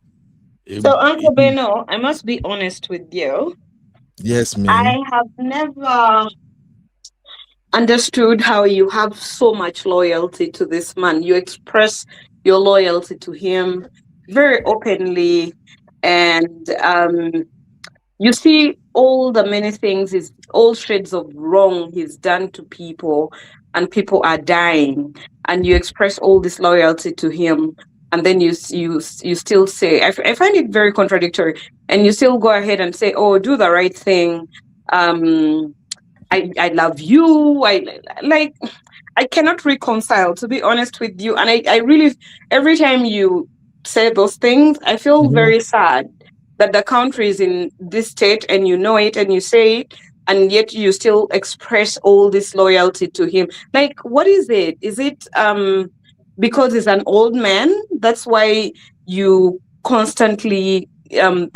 [SPEAKER 13] So, Uncle Beno, I must be honest with you.
[SPEAKER 8] Yes, ma'am.
[SPEAKER 13] I have never understood how you have so much loyalty to this man. You express your loyalty to him very openly, and you see all the many things, all shades of wrong he's done to people, and people are dying, and you express all this loyalty to him, and then you still say, I find it very contradictory, and you still go ahead and say, oh, do the right thing. Um, I love you. I cannot reconcile, to be honest with you. And I really, every time you say those things, I feel very sad that the country is in this state and you know it and you say it, and yet you still express all this loyalty to him. Like, what is it? Is it because he's an old man? That's why you constantly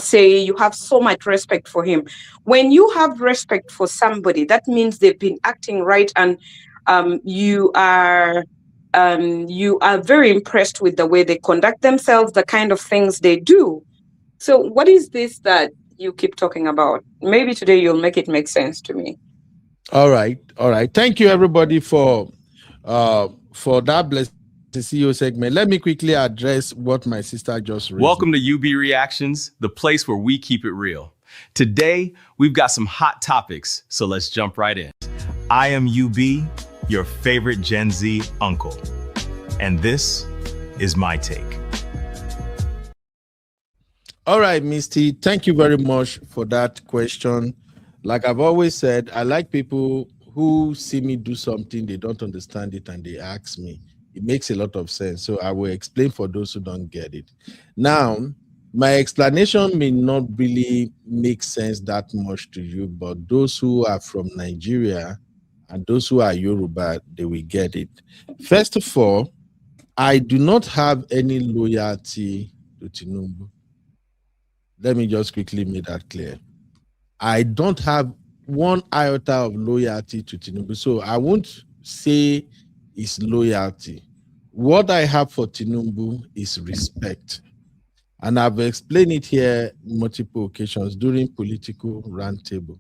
[SPEAKER 13] say you have so much respect for him. When you have respect for somebody, that means they've been acting right, and you are very impressed with the way they conduct themselves, the kind of things they do. So what is this that you keep talking about? Maybe today you'll make it make sense to me.
[SPEAKER 8] All right. Thank you, everybody, for that blessed CEO segment. Let me quickly address what my sister just raised.
[SPEAKER 1] Welcome to UB Reactions, the place where we keep it real. Today, we've got some hot topics, so let's jump right in. I am UB, your favorite Gen Z uncle, and this is my take.
[SPEAKER 8] All right, Misty, thank you very much for that question. Like I've always said, I like people who see me do something, they don't understand it, and they ask me. It makes a lot of sense. So I will explain for those who don't get it. Now, my explanation may not really make sense that much to you, but those who are from Nigeria and those who are Yoruba, they will get it. First of all, I do not have any loyalty to Tinubu. Let me just quickly make that clear. I don't have one iota of loyalty to Tinubu, so I won't say it's loyalty. What I have for Tinubu is respect. And I've explained it here multiple occasions during political roundtable.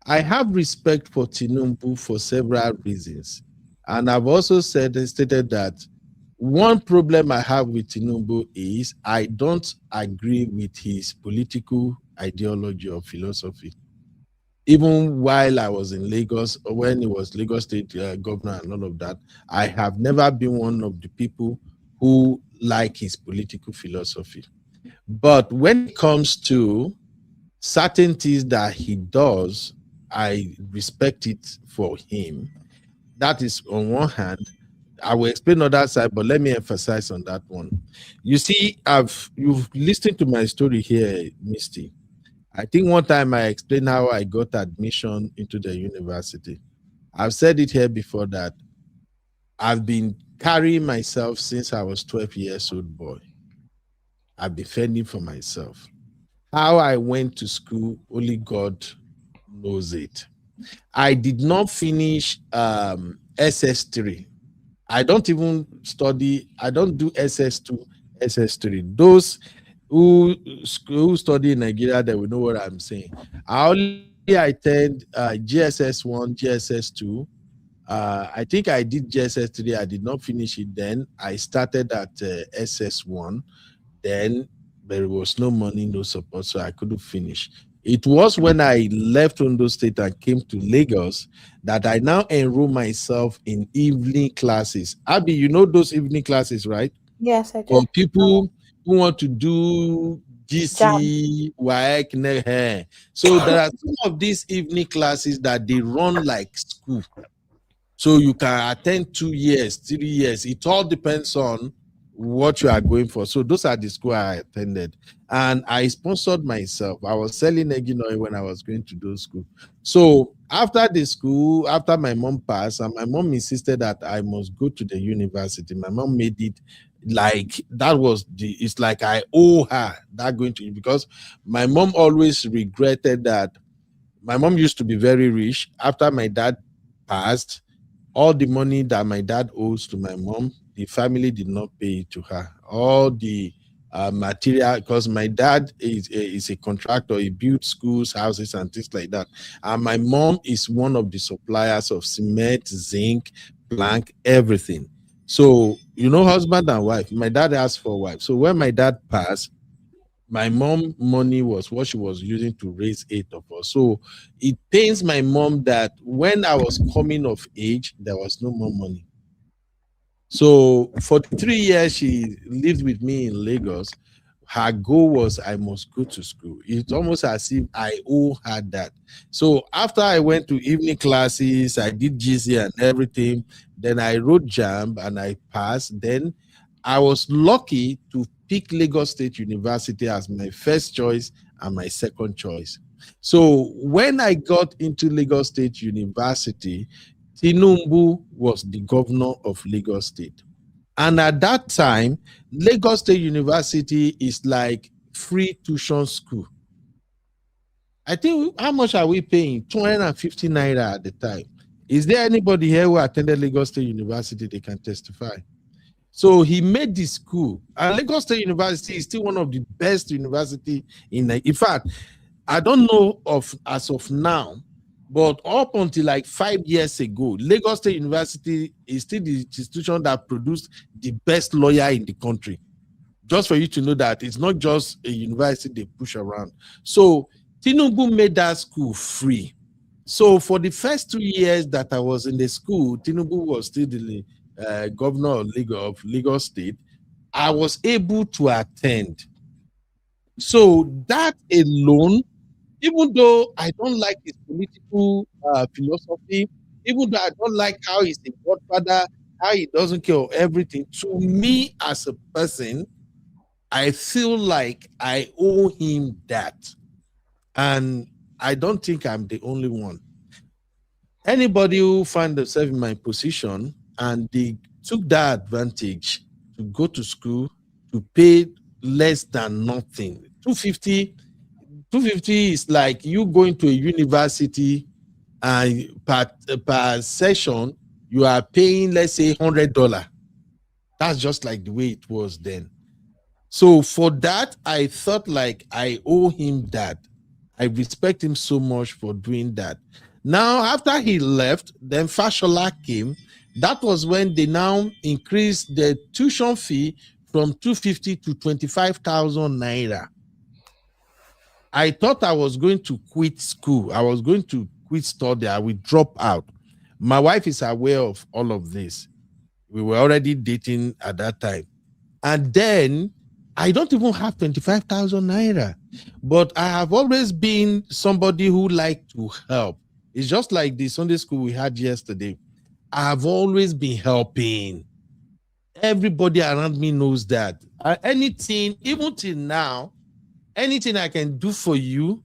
[SPEAKER 8] I have respect for Tinubu for several reasons. And I've also stated that one problem I have with Tinubu is I don't agree with his political ideology or philosophy. Even while I was in Lagos, when he was Lagos State governor and all of that, I have never been one of the people who like his political philosophy. But when it comes to certain things that he does, I respect it for him. That is on one hand. I will explain on that side, but let me emphasize on that one. You see, you've listened to my story here, Misty. I think one time I explained how I got admission into the university. I've said it here before that I've been carrying myself since I was 12 years old boy. I've been fending for myself. How I went to school, only God knows it. I did not finish SS3. I don't even study, I don't do SS2, SS3. Those who study in Nigeria, they will know what I'm saying. I only attend GSS1, GSS2. I think I did GSS3. I did not finish it then. I started at SS1. Then there was no money, no support, so I couldn't finish. It was when I left Ondo State and came to Lagos that I now enroll myself in evening classes. Abby, you know those evening classes, right?
[SPEAKER 10] Yes, I do.
[SPEAKER 8] For people who want to do GC, WAEC, so there are some of these evening classes that they run like school. So you can attend 2 years, 3 years. It all depends on what you are going for. So those are the school I attended. And I sponsored myself. I was selling engine oil when I was going to those schools. So after the school, after my mom passed, and my mom insisted that I must go to the university. My mom made it like that was it's like I owe her that going to, because my mom always regretted that. My mom used to be very rich. After my dad passed, all the money that my dad owes to my mom, the family did not pay it to her. All the material, because my dad is a contractor. He builds schools, houses, and things like that. And my mom is one of the suppliers of cement, zinc, plank, everything. So, husband and wife. My dad asked for a wife. So when my dad passed, my mom money was what she was using to raise 8 of us. So it pains my mom that when I was coming of age, there was no more money. So for 3 years, she lived with me in Lagos. Her goal was I must go to school. It's almost as if I owe her that. So after I went to evening classes, I did GC and everything. Then I wrote JAMB and I passed. Then I was lucky to pick Lagos State University as my first choice and my second choice. So when I got into Lagos State University, Tinubu was the governor of Lagos State. And at that time, Lagos State University is like free tuition school. I think, how much are we paying? 250 naira at the time. Is there anybody here who attended Lagos State University? They can testify. So he made this school. And Lagos State University is still one of the best universities in fact, I don't know as of now, but up until like 5 years ago, Lagos State University is still the institution that produced the best lawyer in the country. Just for you to know that it's not just a university they push around. So Tinubu made that school free. So for the first 2 years that I was in the school, Tinubu was still the governor of Lagos State. I was able to attend. So that alone, even though I don't like his political philosophy, even though I don't like how he's a godfather, how he doesn't care of everything, to me as a person, I feel like I owe him that. And I don't think I'm the only one. Anybody who find themselves in my position and they took that advantage to go to school to pay less than nothing, 250 is like you going to a university and per session you are paying, let's say, $100. That's just like the way it was then. So for that, I thought like I owe him that. I respect him so much for doing that. Now, after he left, then Fashola came. That was when they now increased the tuition fee from 250 to 25,000 naira. I thought I was going to quit school. I was going to quit study. I would drop out. My wife is aware of all of this. We were already dating at that time. And then I don't even have 25,000 naira. But I have always been somebody who liked to help. It's just like the Sunday school we had yesterday. I have always been helping. Everybody around me knows that. Anything, even till now, anything I can do for you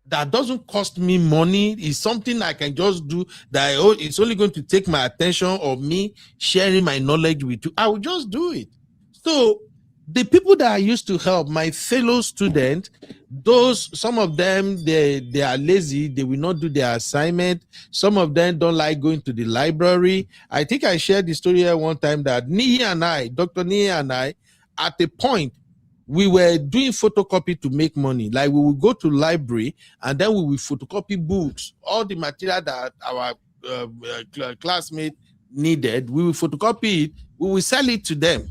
[SPEAKER 8] that doesn't cost me money is something I can just do that it's only going to take my attention or me sharing my knowledge with you. I will just do it. So the people that I used to help, my fellow students, some of them, they are lazy. They will not do their assignment. Some of them don't like going to the library. I think I shared the story here one time that Dr. Nihi and I, at a point, we were doing photocopy to make money. Like we would go to library and then we will photocopy books, all the material that our classmates needed. We will photocopy it. We will sell it to them.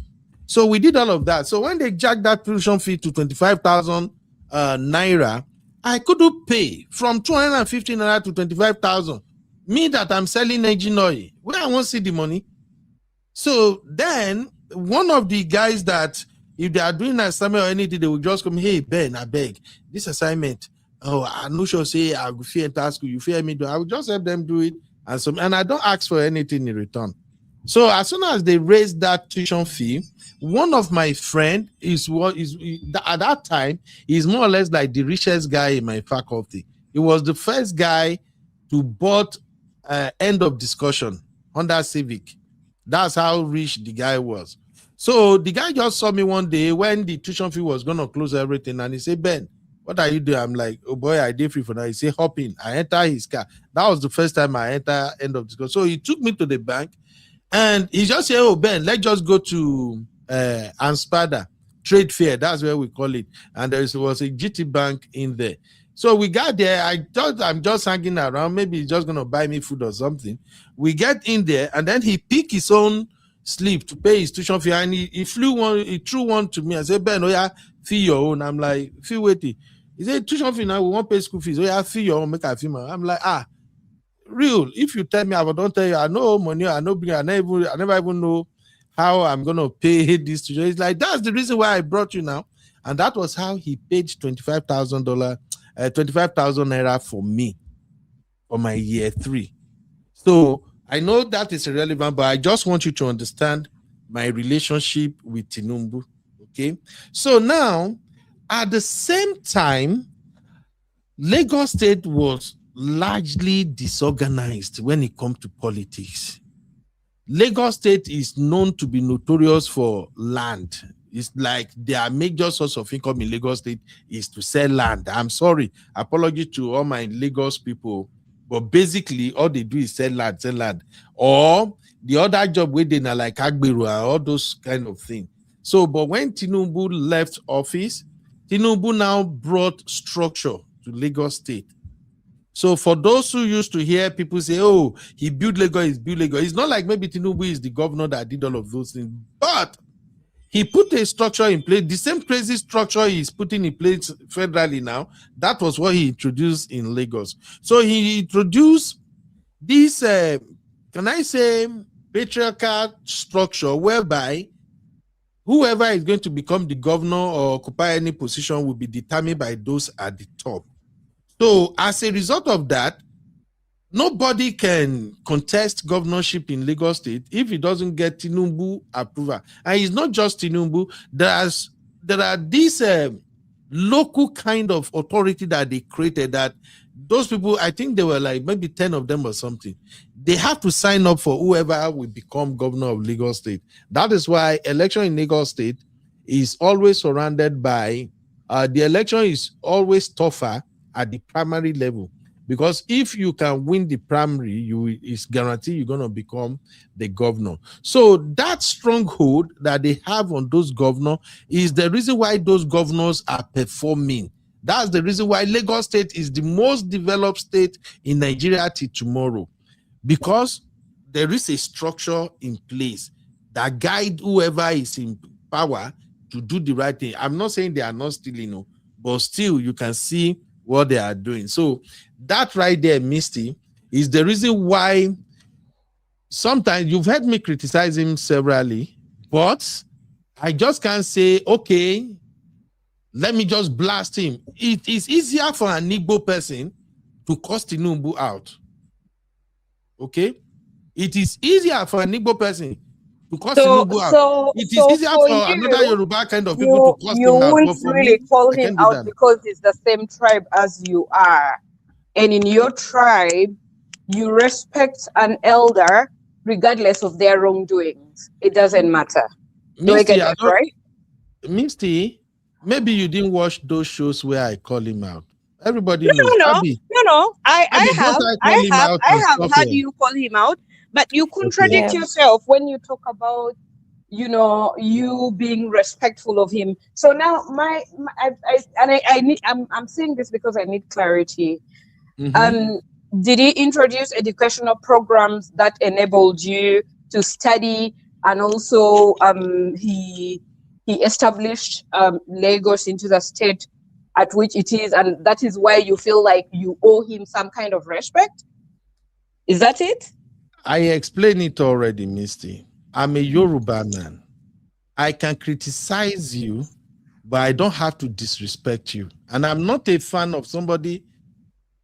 [SPEAKER 8] So we did all of that. So when they jacked that tuition fee to 25,000 naira, I couldn't pay from 250 naira to 25,000. Me that I'm selling engine oil, where I won't see the money. So then one of the guys that if they are doing an assignment or anything, they will just come, hey, Ben, I beg, this assignment, I'm not sure, say, I will fear and ask you, you fear me, do I will just help them do it. And I don't ask for anything in return. So as soon as they raised that tuition fee, one of my friends at that time, he's more or less like the richest guy in my faculty. He was the first guy to bought end of discussion Honda Civic. That's how rich the guy was. So the guy just saw me one day when the tuition fee was going to close everything. And he said, Ben, what are you doing? I'm like, oh boy, I did free for now. He said, hop in. I enter his car. That was the first time I enter end of discussion. So he took me to the bank and he just said, oh, Ben, let's just go to Anspada. trade fair. That's where we call it. And there was a GT Bank in there. So we got there. I thought I'm just hanging around. Maybe he's just going to buy me food or something. We get in there, and then he picked his own slip to pay his tuition fee. And he threw one to me. I said, Ben, oh yeah, fee your own. I'm like, fee waiting. He said, tuition fee now, we won't pay school fees. Oh yeah, fee your own, make a fee. I'm like, real. If you tell me, I don't tell you, I know money, I never even know how I'm going to pay this tuition. It's like, that's the reason why I brought you now. And that was how he paid $25,000 naira for me for my year 3. So I know that is irrelevant, but I just want you to understand my relationship with Tinubu. Okay. So now, at the same time, Lagos State was largely disorganized when it comes to politics. Lagos State is known to be notorious for land. It's like their major source of income in Lagos State is to sell land. I'm sorry, apology to all my Lagos people, but basically all they do is sell land. Or the other job where they are like Agberu and all those kind of things. So, but when Tinubu left office, Tinubu now brought structure to Lagos State. So for those who used to hear people say, oh, he built Lagos, it's not like maybe Tinubu is the governor that did all of those things, but he put a structure in place, the same crazy structure he's putting in place federally now. That was what he introduced in Lagos. So he introduced this, can I say, patriarchal structure whereby whoever is going to become the governor or occupy any position will be determined by those at the top. So as a result of that, nobody can contest governorship in Lagos State if he doesn't get Tinubu approval. And it's not just Tinubu. There are these local kind of authority that they created that those people, I think they were like maybe 10 of them or something. They have to sign up for whoever will become governor of Lagos State. That is why election in Lagos State is always surrounded by, the election is always tougher at the primary level. Because if you can win the primary, it's guaranteed you're going to become the governor. So that stronghold that they have on those governors is the reason why those governors are performing. That's the reason why Lagos State is the most developed state in Nigeria till tomorrow. Because there is a structure in place that guide whoever is in power to do the right thing. I'm not saying they are not stealing, but still you can see what they are doing. So that right there, Misty, is the reason why sometimes you've heard me criticize him severally, but I just can't say, okay, let me just blast him. It is easier for an Igbo person to cast Tinubu out. Okay? It is easier for an Igbo person to cast Tinubu out. It is easier for another Yoruba kind of people to cast him out.
[SPEAKER 13] You won't really call him out because it's the same tribe as you are. And in your tribe, you respect an elder regardless of their wrongdoings. It doesn't matter. Do I get that right?
[SPEAKER 8] Misty, maybe you didn't watch those shows where I call him out. Everybody knows.
[SPEAKER 13] No. I have had you call him out, but you contradict yourself when you talk about, you being respectful of him. So now I'm saying this because I need clarity. Did he introduce educational programs that enabled you to study, and also he established Lagos into the state at which it is, and that is why you feel like you owe him some kind of respect? Is that it?
[SPEAKER 8] I explained it already, Misty. I'm a Yoruba man. I can criticize you, but I don't have to disrespect you. And I'm not a fan of somebody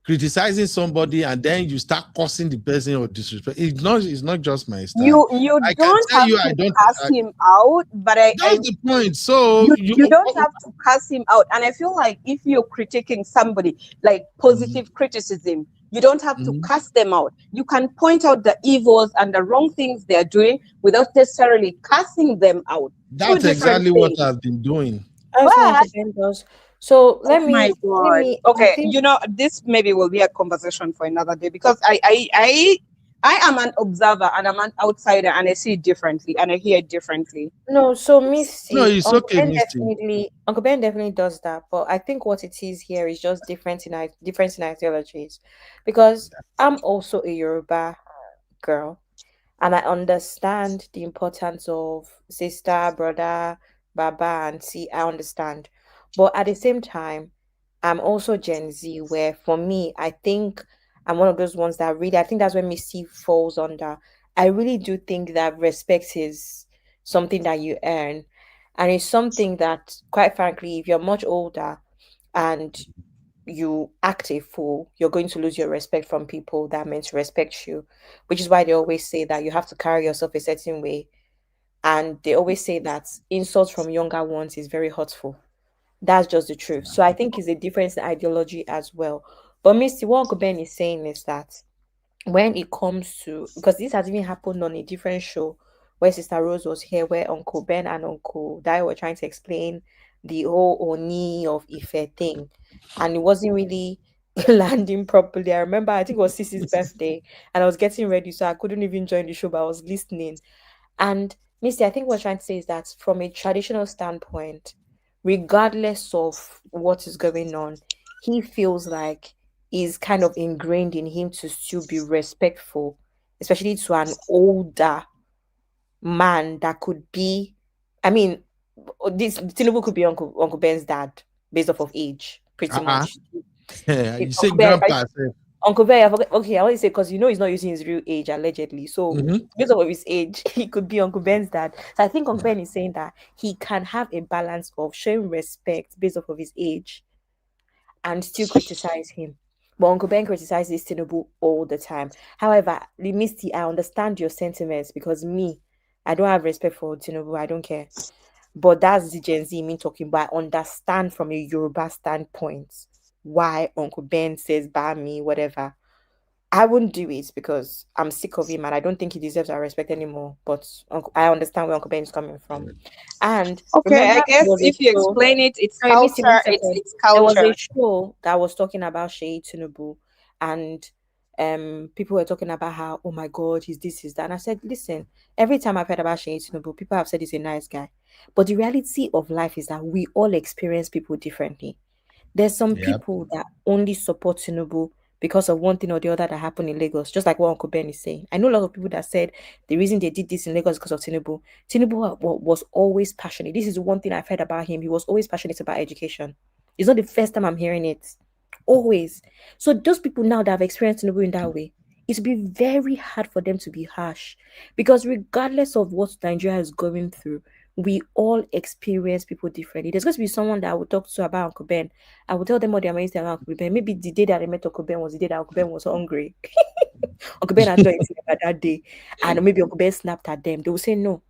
[SPEAKER 8] criticizing somebody and then you start cursing the person or disrespect. It's not just my style.
[SPEAKER 13] You don't have to cast him out, but
[SPEAKER 8] that's the point. So
[SPEAKER 13] you don't have to cast him out. And I feel like if you're critiquing somebody, like positive criticism, you don't have to cast them out. You can point out the evils and the wrong things they're doing without necessarily casting them out.
[SPEAKER 8] That's exactly what I've been doing.
[SPEAKER 10] So let me
[SPEAKER 13] okay, this maybe will be a conversation for another day, because I am an observer and I'm an outsider and I see it differently and I hear it differently.
[SPEAKER 10] No, so Misty,
[SPEAKER 8] No, it's
[SPEAKER 10] Uncle
[SPEAKER 8] okay,
[SPEAKER 10] Ben
[SPEAKER 8] Misty.
[SPEAKER 10] definitely does that. But I think what it is here is just difference in ideologies, because I'm also a Yoruba girl, and I understand the importance of sister, brother, baba, and see. I understand, but at the same time, I'm also Gen Z, where for me, I think I'm one of those ones that really, I think that's where Misty falls under. I really do think that respect is something that you earn. And it's something that, quite frankly, if you're much older and you act a fool, you're going to lose your respect from people that meant to respect you, which is why they always say that you have to carry yourself a certain way. And they always say that insults from younger ones is very hurtful. That's just the truth. So I think it's a difference in ideology as well. But Misty, what Uncle Ben is saying is that when it comes to, because this has even happened on a different show where Sister Rose was here, where Uncle Ben and Uncle Dai were trying to explain the whole Oni of Ife thing, and it wasn't really landing properly. I remember, I think it was Sisi's birthday, and I was getting ready, so I couldn't even join the show, but I was listening. And Missy, I think what I'm trying to say is that from a traditional standpoint, regardless of what is going on, he feels like is kind of ingrained in him to still be respectful, especially to an older man that could be, I mean, this Tinubu could be Uncle Ben's dad based off of age, pretty much.
[SPEAKER 8] Yeah, you say
[SPEAKER 10] Uncle Ben,
[SPEAKER 8] grandpa.
[SPEAKER 10] Uncle Ben, I forget, okay, I want to say because he's not using his real age allegedly. So
[SPEAKER 8] Mhm.
[SPEAKER 10] based off of his age, he could be Uncle Ben's dad. So I think Uncle Ben is saying that he can have a balance of showing respect based off of his age and still criticize him. But Uncle Ben criticizes Tinubu all the time. However, Misty, I understand your sentiments because me, I don't have respect for Tinubu. I don't care. But that's the Gen Z me talking. But I understand from a Yoruba standpoint why Uncle Ben says "Ba me," whatever. I wouldn't do it because I'm sick of him and I don't think he deserves our respect anymore. But I understand where Uncle Ben is coming from. And
[SPEAKER 13] Okay,
[SPEAKER 10] remember,
[SPEAKER 13] I
[SPEAKER 10] there
[SPEAKER 13] guess
[SPEAKER 10] was a
[SPEAKER 13] if you
[SPEAKER 10] show.
[SPEAKER 13] explain it, it's
[SPEAKER 10] Sorry, Missy, one
[SPEAKER 13] culture.
[SPEAKER 10] second.
[SPEAKER 13] It's
[SPEAKER 10] There was a
[SPEAKER 13] culture.
[SPEAKER 10] show that was talking about Sheyi Tinubu, and people were talking about how, oh my God, he's this, he's that. And I said, listen, every time I've heard about Sheyi Tinubu, people have said he's a nice guy. But the reality of life is that we all experience people differently. There's some people that only support Tinubu because of one thing or the other that happened in Lagos, just like what Uncle Ben is saying. I know a lot of people that said the reason they did this in Lagos is because of Tinubu. Tinubu was always passionate. This is one thing I've heard about him. He was always passionate about education. It's not the first time I'm hearing it. Always. So those people now that have experienced Tinubu in that way, it will be very hard for them to be harsh. Because regardless of what Nigeria is going through, we all experience people differently. There's going to be someone that I will talk to about Uncle Ben. I will tell them what they're amazing about Uncle Ben. Maybe the day that I met Uncle Ben was the day that Uncle Ben was hungry. Uncle Ben had done anything about that day. And maybe Uncle Ben snapped at them. They will say no.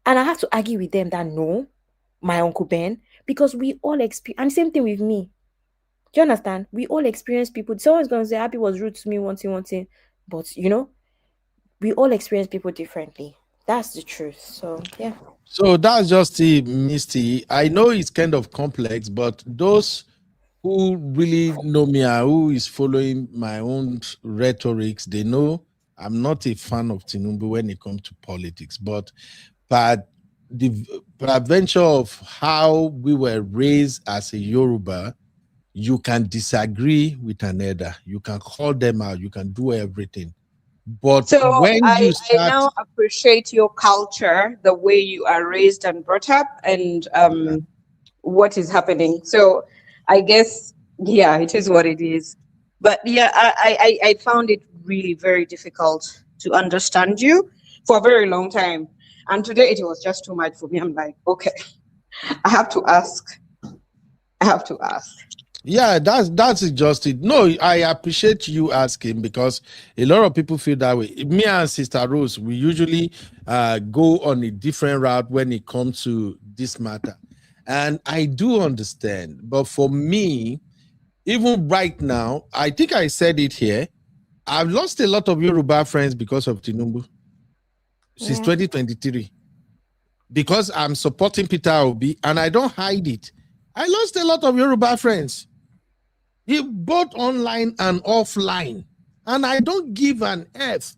[SPEAKER 10] And I have to argue with them that no, my Uncle Ben, because we all experience, and same thing with me. Do you understand? We all experience people. Someone's going to say, Happy was rude to me, one thing. But, we all experience people differently. That's the truth. So, yeah.
[SPEAKER 8] So that's just it, Misty. I know it's kind of complex, but those who really know me and who is following my own rhetorics, they know I'm not a fan of Tinubu when it comes to politics. But the adventure of how we were raised as a Yoruba, you can disagree with an elder. You can call them out. You can do everything. But
[SPEAKER 13] So
[SPEAKER 8] when you
[SPEAKER 13] I
[SPEAKER 8] start,
[SPEAKER 13] now appreciate your culture, the way you are raised and brought up, and what is happening. So I guess, yeah, it is what it is. But yeah, I found it really very difficult to understand you for a very long time. And today it was just too much for me. I'm like, okay, I have to ask.
[SPEAKER 8] yeah, that's just it. No, I appreciate you asking because a lot of people feel that way. Me and Sister Rose, we usually go on a different route when it comes to this matter. And I do understand. But for me, even right now, I think I said it here, I've lost a lot of Yoruba friends because of Tinubu since 2023. Because I'm supporting Peter Obi and I don't hide it. I lost a lot of Yoruba friends, both online and offline. And I don't give an F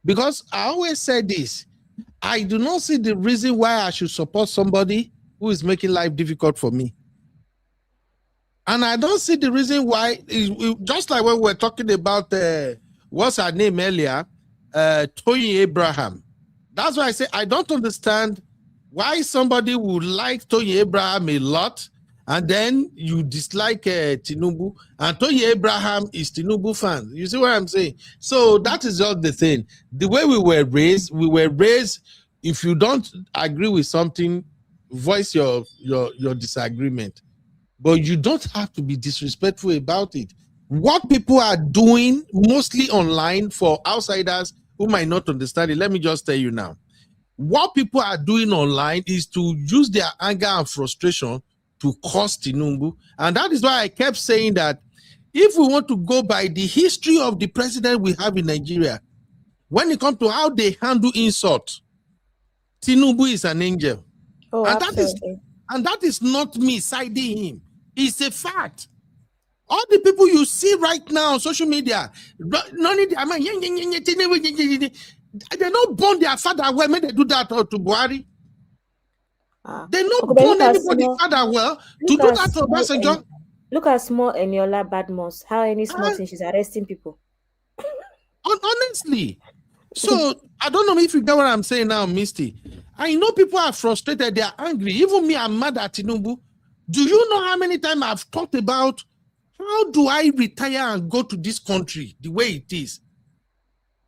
[SPEAKER 8] Because I always say this, I do not see the reason why I should support somebody who is making life difficult for me. And I don't see the reason why, just like when we were talking about, what's her name earlier, Toyin Abraham. That's why I say I don't understand why somebody would like Toyin Abraham a lot, and then you dislike Tinubu, and Toyin Abraham is Tinubu fan. You see what I'm saying? So that is all the thing. The way we were raised, if you don't agree with something, voice your disagreement. But you don't have to be disrespectful about it. What people are doing, mostly online for outsiders who might not understand it, let me just tell you now. What people are doing online is to use their anger and frustration to curse Tinubu. And that is why I kept saying that if we want to go by the history of the president we have in Nigeria, when it comes to how they handle insult, Tinubu is an angel.
[SPEAKER 10] Oh,
[SPEAKER 8] and
[SPEAKER 10] absolutely.
[SPEAKER 8] that is not me siding him. It's a fact. All the people you see right now on social media, they not born their father well. May they do that to Buhari? They not born anybody father well to do that to Obasanjo.
[SPEAKER 10] Look at small Eniola Badmus. How any small thing she's arresting people.
[SPEAKER 8] Honestly. So I don't know if you get what I'm saying now, Misty. I know people are frustrated, they are angry. Even me, I'm mad at Tinubu. Do you know how many times I've talked about how do I retire and go to this country the way it is?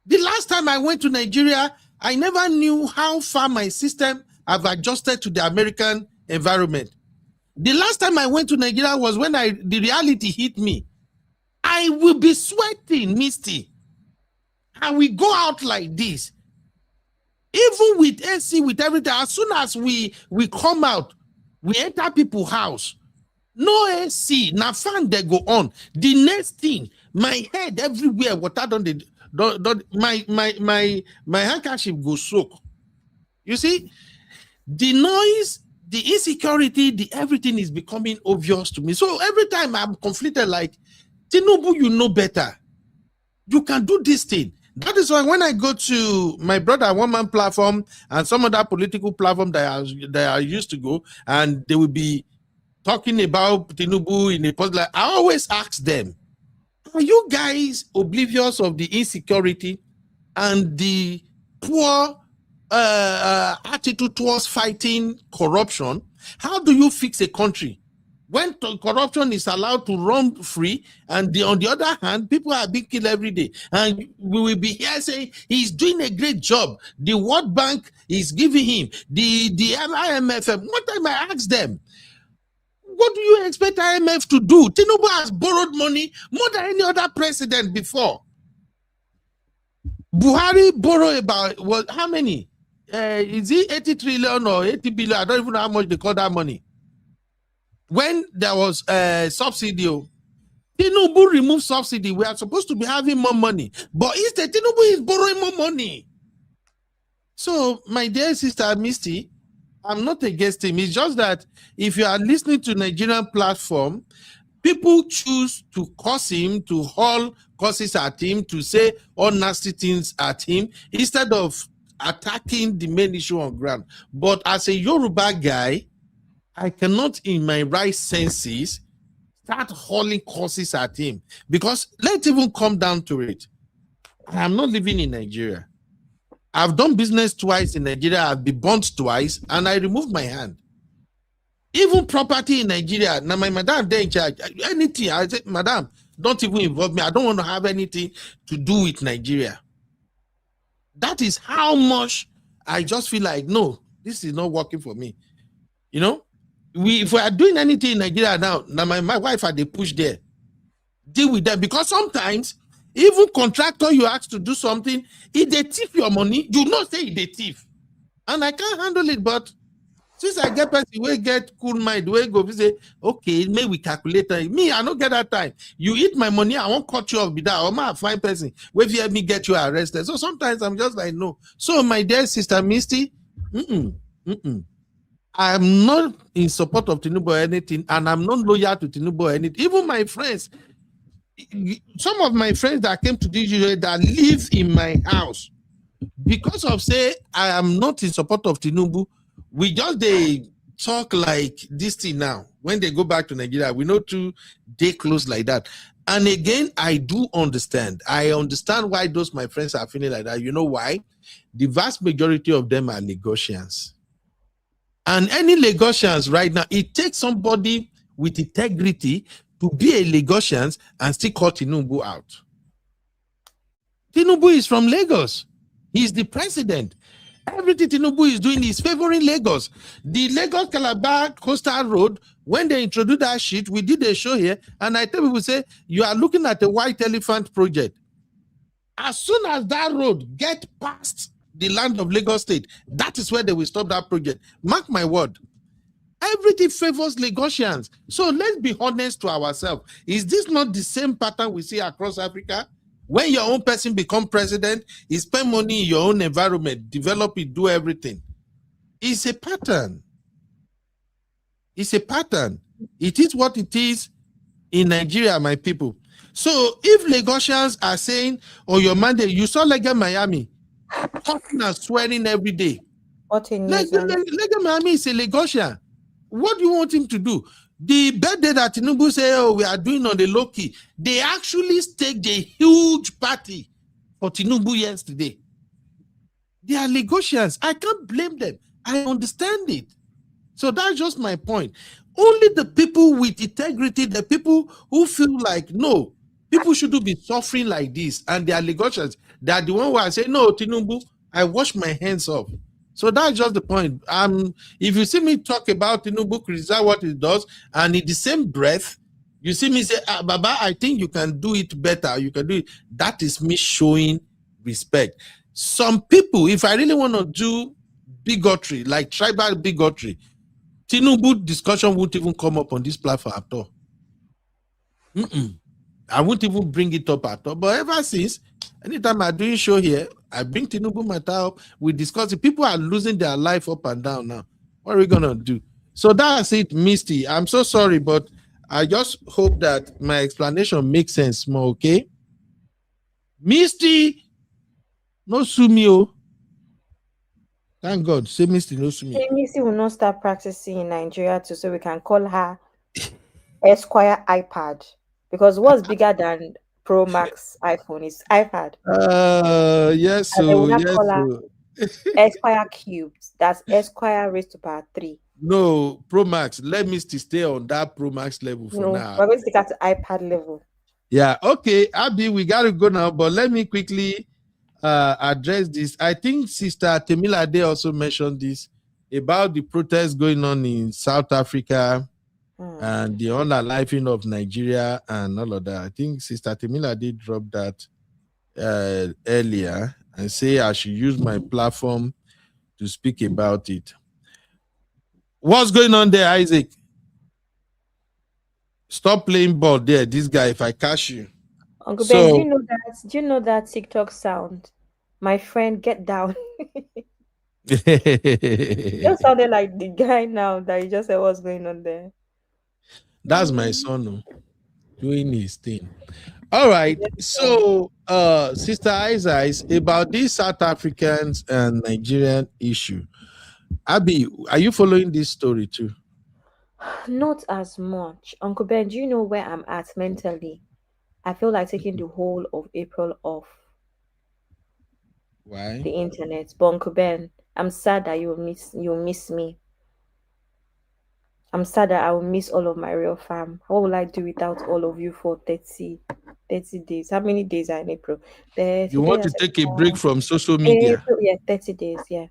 [SPEAKER 8] The last time I went to Nigeria, I never knew how far my system have adjusted to the American environment. The last time I went to Nigeria was when the reality hit me. I will be sweating, Misty. And we go out like this. Even with AC, with everything, as soon as we come out, we enter people's house. No AC, na fan they go on. The next thing, my head everywhere, water my handkerchief go soak. You see, the noise, the insecurity, the everything is becoming obvious to me. So every time I'm conflicted, like, Tinubu, you know better. You can do this thing. That is why when I go to my brother one-man platform and some other political platform that I used to go, and they will be talking about Tinubu in a post, like, I always ask them, are you guys oblivious of the insecurity and the poor attitude towards fighting corruption? How do you fix a country when corruption is allowed to run free, and on the other hand, people are being killed every day? And we will be here saying he's doing a great job. The World Bank is giving him, the IMF. One time I asked them, what do you expect IMF to do? Tinubu has borrowed money more than any other president before. Buhari borrowed about, how many? Is it 80 trillion or 80 billion? I don't even know how much they call that money. When there was a subsidy, Tinubu removed subsidy. We are supposed to be having more money. But instead, Tinubu is borrowing more money. So, my dear sister Misty, I'm not against him. It's just that if you are listening to Nigerian platform, people choose to curse him, to haul curses at him, to say all nasty things at him, instead of attacking the main issue on ground. But as a Yoruba guy, I cannot, in my right senses, start hauling curses at him. Because let's even come down to it. I am not living in Nigeria. I've done business twice in Nigeria. I've been burnt twice, and I removed my hand. Even property in Nigeria. Now, my madam, they're in charge. Anything, I said, madam, don't even involve me. I don't want to have anything to do with Nigeria. That is how much I just feel like, no, this is not working for me. You know? If we are doing anything in Nigeria now my wife had a push there. Deal with that, because sometimes even contractor you ask to do something, if they thief your money, you not say they thief. And I can't handle it, but since I get person we get cool mind, we go say, okay, maybe we calculate it. Me, I don't get that time. You eat my money, I won't cut you off with that. Or my fine person, wait for me get you arrested. So sometimes I'm just like, no. So my dear sister Misty, I'm not in support of Tinubu or anything, and I'm not loyal to Tinubu or anything. Even my friends, some of my friends that came to this that live in my house, because of say I am not in support of Tinubu, we just they talk like this thing now. When they go back to Nigeria, we know to they close like that. And again, I do understand. I understand why those my friends are feeling like that. You know why? The vast majority of them are Lagosians. And any Lagosians right now, it takes somebody with integrity to be a Lagosian and still call Tinubu out. Tinubu is from Lagos. He's the president. Everything Tinubu is doing is favoring Lagos. The Lagos Calabar Coastal Road, when they introduced that shit, we did a show here, and I tell people, say, you are looking at a white elephant project. As soon as that road get past the land of Lagos State, that is where they will stop that project. Mark my word. Everything favors Lagosians. So let's be honest to ourselves. Is this not the same pattern we see across Africa? When your own person become president, you spend money in your own environment, develop it, do everything. It's a pattern. It's a pattern. It is what it is in Nigeria, my people. So if Lagosians are saying, oh, your mandate, you saw Lega Miami, talking and swearing every day.
[SPEAKER 10] What a
[SPEAKER 8] Lega Miami is a Lagosian. What do you want him to do? The birthday that Tinubu say, oh, we are doing on the low key, they actually staged a huge party for Tinubu yesterday. They are Lagosians. I can't blame them. I understand it. So that's just my point. Only the people with integrity, the people who feel like, no, people shouldn't be suffering like this, and they are Lagosians, they are the one who are saying, no, Tinubu, I wash my hands off. So that's just the point. If you see me talk about Tinubu, criticize what it does, and in the same breath, you see me say, Baba, I think you can do it better. You can do it. That is me showing respect. Some people, if I really want to do bigotry, like tribal bigotry, Tinubu discussion won't even come up on this platform at all. I won't even bring it up at all. But ever since, anytime I'm doing show here, I bring Tinubu matter up. We discuss it. People are losing their life up and down now. What are we gonna do? So that's it, Misty. I'm so sorry, but I just hope that my explanation makes sense more. Okay, Misty, no sue me, oh. Thank God, say Misty, no sue me.
[SPEAKER 10] Hey, Misty will not start practicing in Nigeria too, so we can call her Esquire iPad. Because what's bigger than Pro Max iPhone is iPad.
[SPEAKER 8] Yes, so yes,
[SPEAKER 10] so. Esquire cubed. That's Esquire raised to power 3.
[SPEAKER 8] No, Pro Max. Let me stay on that Pro Max level for now.
[SPEAKER 10] We're going to stick at the iPad level.
[SPEAKER 8] Yeah, okay, Abby, we got to go now, but let me quickly address this. I think Sister Temilade also mentioned this about the protests going on in South Africa and the unaliving of Nigeria and all of that. I think Sister Temilade dropped that earlier and say I should use my platform to speak about it. What's going on there, Isaac? Stop playing ball there, this guy, if I catch you.
[SPEAKER 10] Uncle Ben, do you know that TikTok sound? My friend, get down. You sounded like the guy now that you just said what's going on there.
[SPEAKER 8] That's my son doing his thing. All right. So Sister Isaac, about these South Africans and Nigerian issue. Abby, are you following this story too?
[SPEAKER 10] Not as much. Uncle Ben, do you know where I'm at mentally? I feel like taking the whole of April off.
[SPEAKER 8] Why?
[SPEAKER 10] The internet. But Uncle Ben, I'm sad that you'll miss me. I'm sad that I will miss all of my real fam. What will I do without all of you for 30 days? How many days are in April?
[SPEAKER 8] You want to take a break from social media?
[SPEAKER 10] April, yeah, 30 days, yeah.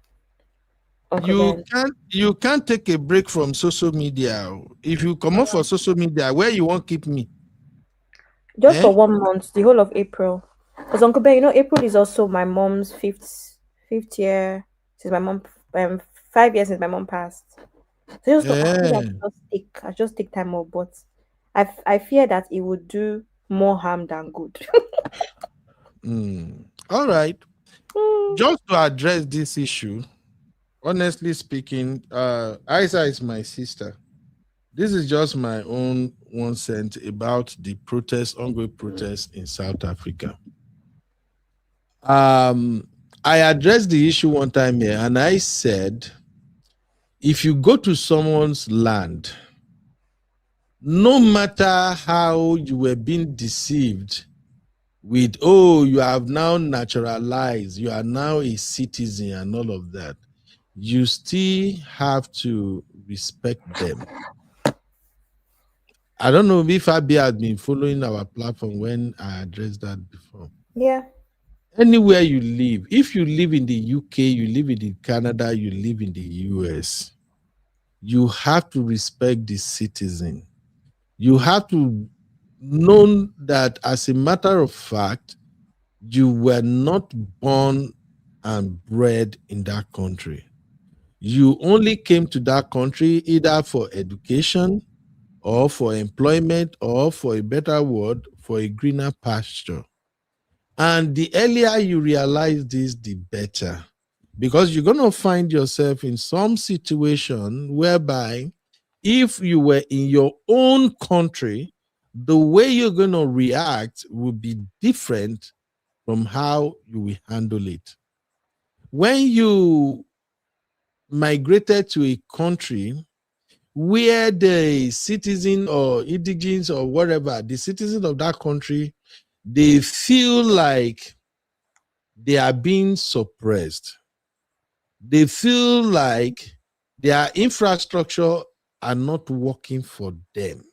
[SPEAKER 8] You can't take a break from social media. If you come off for social media, where you want to keep me?
[SPEAKER 10] Just for 1 month, the whole of April. Because Uncle Ben, April is also my mom's fifth year since my mom 5 years since my mom passed. So I just take time off, but I fear that it would do more harm than good.
[SPEAKER 8] All right. Just to address this issue, honestly speaking, Isa is my sister. This is just my own 1 cent about the ongoing protests in South Africa. I addressed the issue one time here, and I said, if you go to someone's land, no matter how you were being deceived with, oh, you have now naturalized, you are now a citizen and all of that, you still have to respect them. I don't know if Abi has been following our platform when I addressed that before.
[SPEAKER 10] Yeah.
[SPEAKER 8] Anywhere you live, if you live in the UK, you live in Canada, you live in the US, you have to respect the citizen. You have to know that, as a matter of fact, you were not born and bred in that country. You only came to that country either for education or for employment or, for a better word, for a greener pasture. And the earlier you realize this, the better. Because you're going to find yourself in some situation whereby if you were in your own country, the way you're going to react will be different from how you will handle it. When you migrated to a country where the citizen or indigenous or whatever, the citizens of that country, they feel like they are being suppressed. They feel like their infrastructure are not working for them.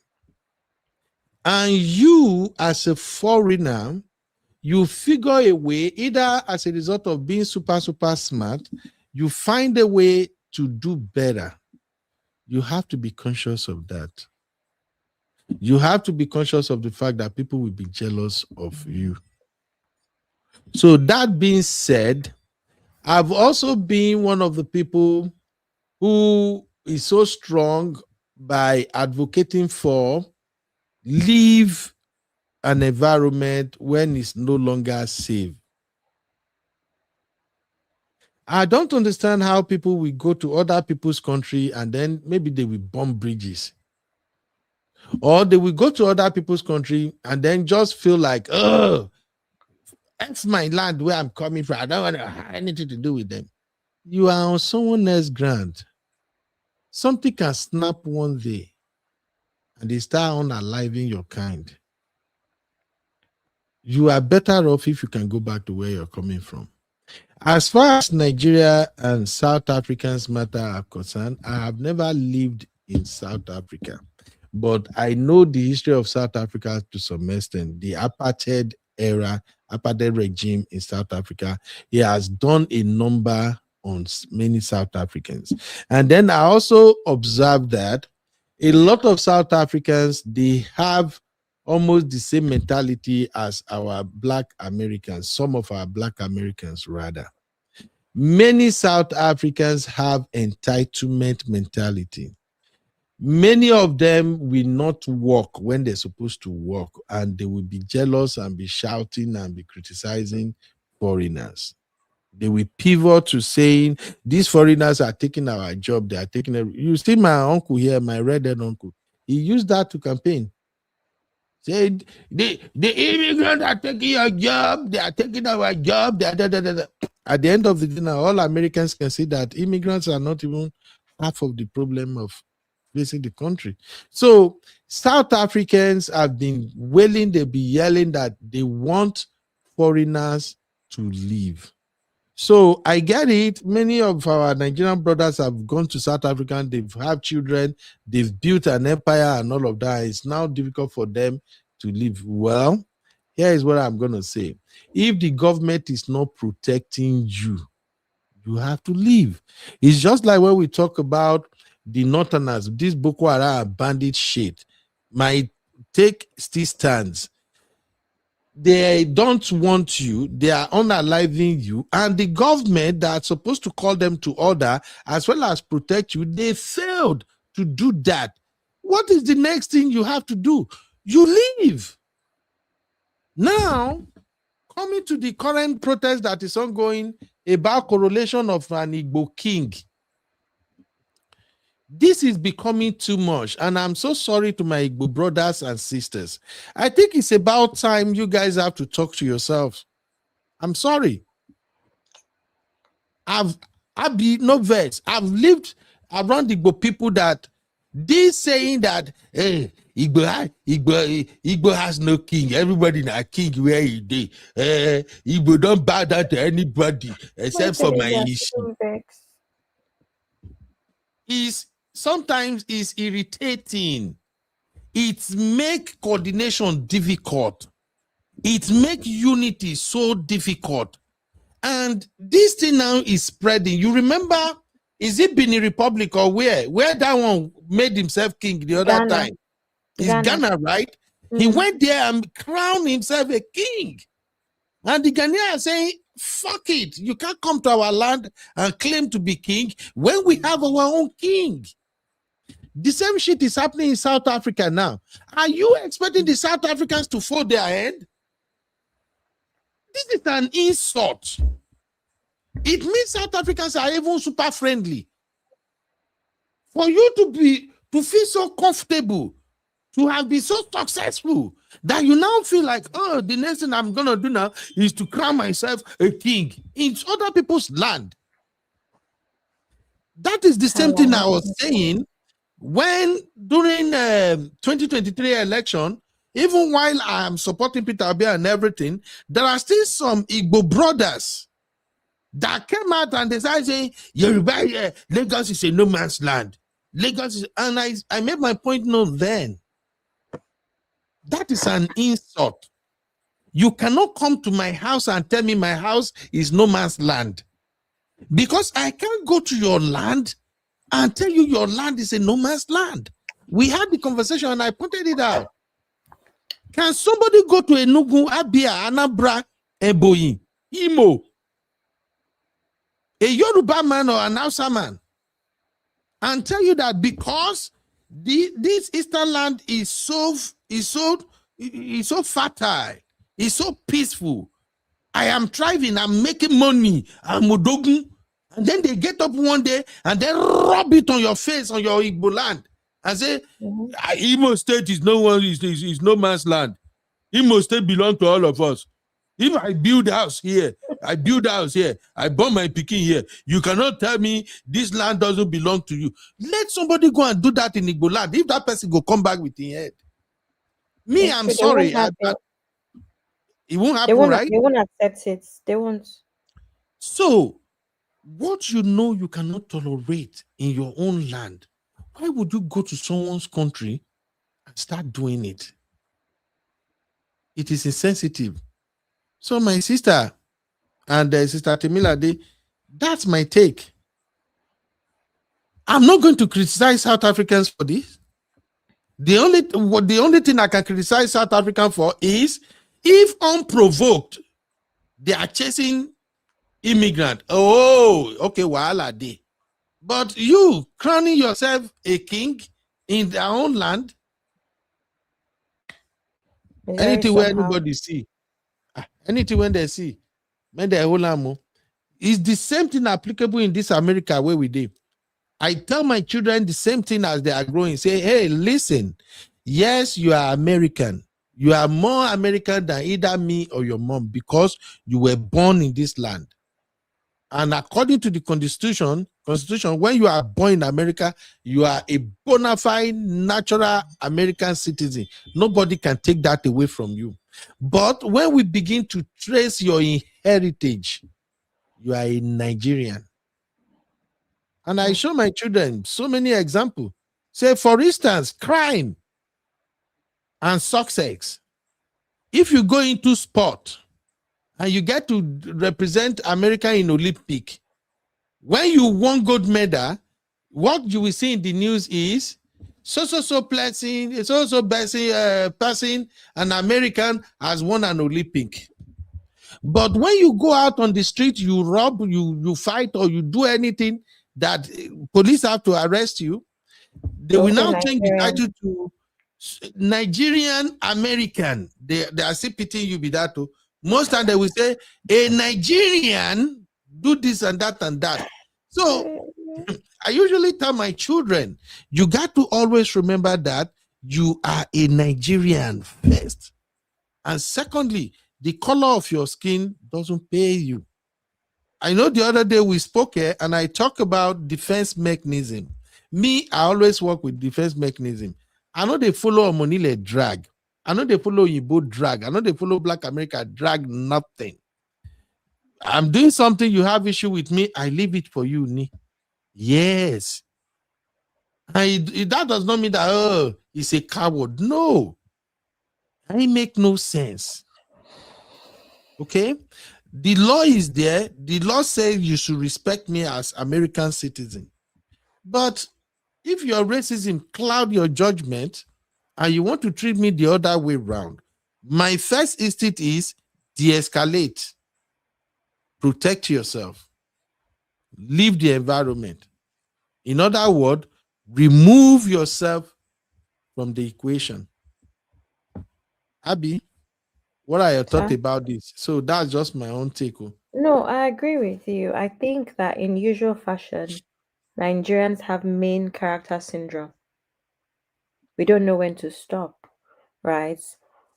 [SPEAKER 8] And you, as a foreigner, you figure a way, either as a result of being super smart, you find a way to do better. You have to be conscious of that. You have to be conscious of the fact that people will be jealous of you. So that being said, I've also been one of the people who is so strong by advocating for leave an environment when it's no longer safe. I don't understand how people will go to other people's country and then maybe they will bomb bridges. Or they will go to other people's country and then just feel like, oh, that's my land where I'm coming from. I don't want to have anything to do with them. You are on someone else's ground. Something can snap one day and they start unaliving your kind. You are better off if you can go back to where you're coming from. As far as Nigeria and South Africans matter are concerned, I have never lived in South Africa, but I know the history of South Africa to some extent. The apartheid era, apartheid regime in South Africa, it has done a number on many South Africans. And then I also observed that a lot of South Africans, they have almost the same mentality as our Black Americans, some of our Black Americans rather. Many South Africans have entitlement mentality. Many of them will not work when they're supposed to work, and they will be jealous and be shouting and be criticizing foreigners. They will pivot to saying, these foreigners are taking our job, they are taking it. You see my uncle here, my redhead uncle, he used that to campaign. Said the immigrants are taking your job, they are taking our job. At the end of the day, now all Americans can see that immigrants are not even half of the problem of facing the country. So South Africans have been wailing, they'll be yelling that they want foreigners to leave. So I get it. Many of our Nigerian brothers have gone to South Africa and they've had children, they've built an empire and all of that. It's now difficult for them to live. Well, here is what I'm going to say. If the government is not protecting you, you have to leave. It's just like when we talk about the Northerners, this Boko Haram bandit shit might take still stands. They don't want you, they are unaliving you, and the government that's supposed to call them to order as well as protect you, they failed to do that. What is the next thing you have to do? You leave. Now, coming to the current protest that is ongoing about correlation of an Igbo king, this is becoming too much, and I'm so sorry to my Igbo brothers and sisters. I think it's about time you guys have to talk to yourselves. I'm sorry. I've been no vex. I've lived around the Igbo people that this saying that hey, Igbo has no king. Everybody na king where he dey. Igbo don't bow down to anybody except for my issue. Is sometimes is irritating. It make coordination difficult. It make unity so difficult. And this thing now is spreading. You remember, is it Benin Republic or where? Where that one made himself king the other time? It's Ghana, right? He went there and crowned himself a king. And the Ghanaians are saying, fuck it. You can't come to our land and claim to be king when we have our own king. The same shit is happening in South Africa now. Are you expecting the South Africans to fold their hand? This is an insult. It means South Africans are even super friendly. For you to feel so comfortable, to have been so successful, that you now feel like, oh, the next thing I'm gonna do now is to crown myself a king in other people's land. That is the same thing I was saying when during 2023 election. Even while I am supporting Peter Obi and everything, there are still some Igbo brothers that came out and they started saying, Yoruba, Lagos is a no man's land. Lagos is, and I made my point known then. That is an insult. You cannot come to my house and tell me my house is no man's land. Because I can't go to your land and tell you your land is a no man's land. We had the conversation and I pointed it out. Can somebody go to Enugu, Abia, Anambra, Ebonyi, Imo, a Yoruba man or an Hausa man, and tell you that because this Eastern land is so fertile, it's so peaceful, I am thriving, I'm making money, I'm Odogun, and then they get up one day and then rub it on your face on your Igbo land. And say, Imo State is no man's land. Imo State belongs to all of us. If I build a house here, I born my pikin here, you cannot tell me this land doesn't belong to you. Let somebody go and do that in Igbo land. If that person go come back with his head. Me, I'm sorry. It won't happen, right?
[SPEAKER 10] They won't accept it. They won't.
[SPEAKER 8] So, what you know you cannot tolerate in your own land, why would you go to someone's country and start doing it? It is insensitive. So my sister and Sister Temilade, that's my take. I'm not going to criticize South Africans for this. The only thing I can criticize South African for is if unprovoked, they are chasing immigrant. Oh, okay, wahala dey. But you crowning yourself a king in their own land, anything where anybody see, anything when they see, when they hold on, is the same thing applicable in this America where we live. I tell my children the same thing as they are growing. Say, hey, listen, yes, you are American. You are more American than either me or your mom because you were born in this land. And according to the Constitution, when you are born in America, you are a bona fide natural American citizen. Nobody can take that away from you. But when we begin to trace your heritage, you are a Nigerian. And I show my children so many examples. Say, for instance, crime and success. If you go into sport and you get to represent America in Olympic, when you won gold medal, what you will see in the news is person, an American has won an Olympic. But when you go out on the street, you rob, you fight, or you do anything that police have to arrest you, they will now change the title to Nigerian American. They are still pitying you with that too. Most time they will say a Nigerian do this and that and that. So I usually tell my children, you got to always remember that you are a Nigerian first. And secondly, the color of your skin doesn't pay you. I know the other day we spoke here and I talk about defense mechanism. Me, I always work with defense mechanism. I know they follow Omonile drag. I know they follow Yibo drag. I know they follow Black America drag nothing. I'm doing something, you have issue with me, I leave it for you, Ni. Yes. That does not mean that, oh, he's a coward. No. It make no sense. Okay? The law is there. The law says you should respect me as American citizen. But if your racism cloud your judgment and you want to treat me the other way around, my first instinct is de-escalate. Protect yourself. Leave the environment. In other words, remove yourself from the equation. Abby, what are your thoughts about this? So that's just my own take.
[SPEAKER 10] No, I agree with you. I think that in usual fashion, Nigerians have main character syndrome. We don't know when to stop, right?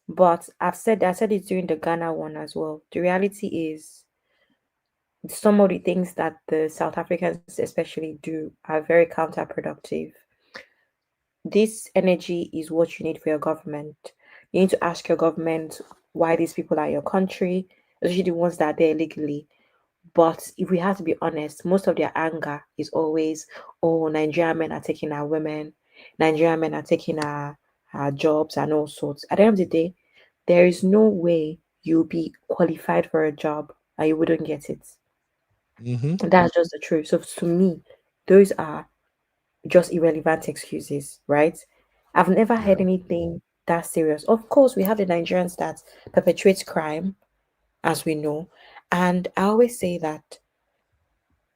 [SPEAKER 10] But I said it during the Ghana one as well. The reality is some of the things that the South Africans especially do are very counterproductive. This energy is what you need for your government. You need to ask your government why these people are in your country, especially the ones that are there illegally. But if we have to be honest, most of their anger is always, oh, Nigerian men are taking our women, Nigerian men are taking our jobs and all sorts. At the end of the day, there is no way you'll be qualified for a job and you wouldn't get it. That's just the truth. So to me, those are just irrelevant excuses, right? I've never heard anything that serious. Of course, we have the Nigerians that perpetrate crime, as we know. And I always say that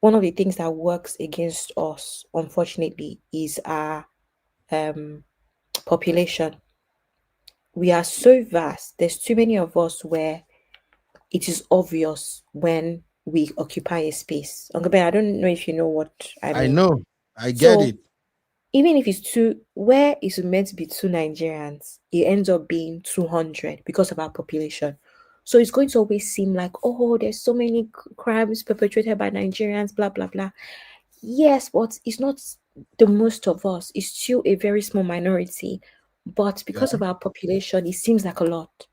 [SPEAKER 10] one of the things that works against us, unfortunately, is our population. We are so vast. There's too many of us where it is obvious when we occupy a space. Uncle Ben, I don't know if you know what I mean.
[SPEAKER 8] I know. I get it.
[SPEAKER 10] Even if it's where it's meant to be 2 Nigerians, it ends up being 200 because of our population. So it's going to always seem like, oh, there's so many crimes perpetrated by Nigerians, blah, blah, blah. Yes, but it's not the most of us. It's still a very small minority. But because of our population, it seems like a lot.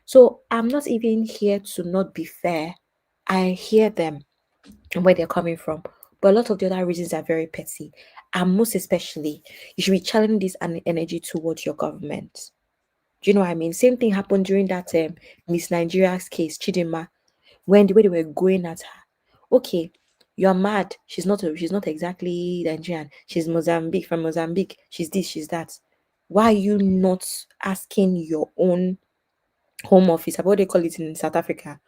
[SPEAKER 10] So I'm not even here to not be fair. I hear them and where they're coming from. But a lot of the other reasons are very petty. And most especially, you should be channeling this energy towards your government. Do you know what I mean? Same thing happened during that Miss Nigeria's case, Chidinma, when the way they were going at her. Okay, you're mad. She's not exactly Nigerian. She's Mozambique, from Mozambique. She's this, she's that. Why are you not asking your own home office, about what they call it in South Africa,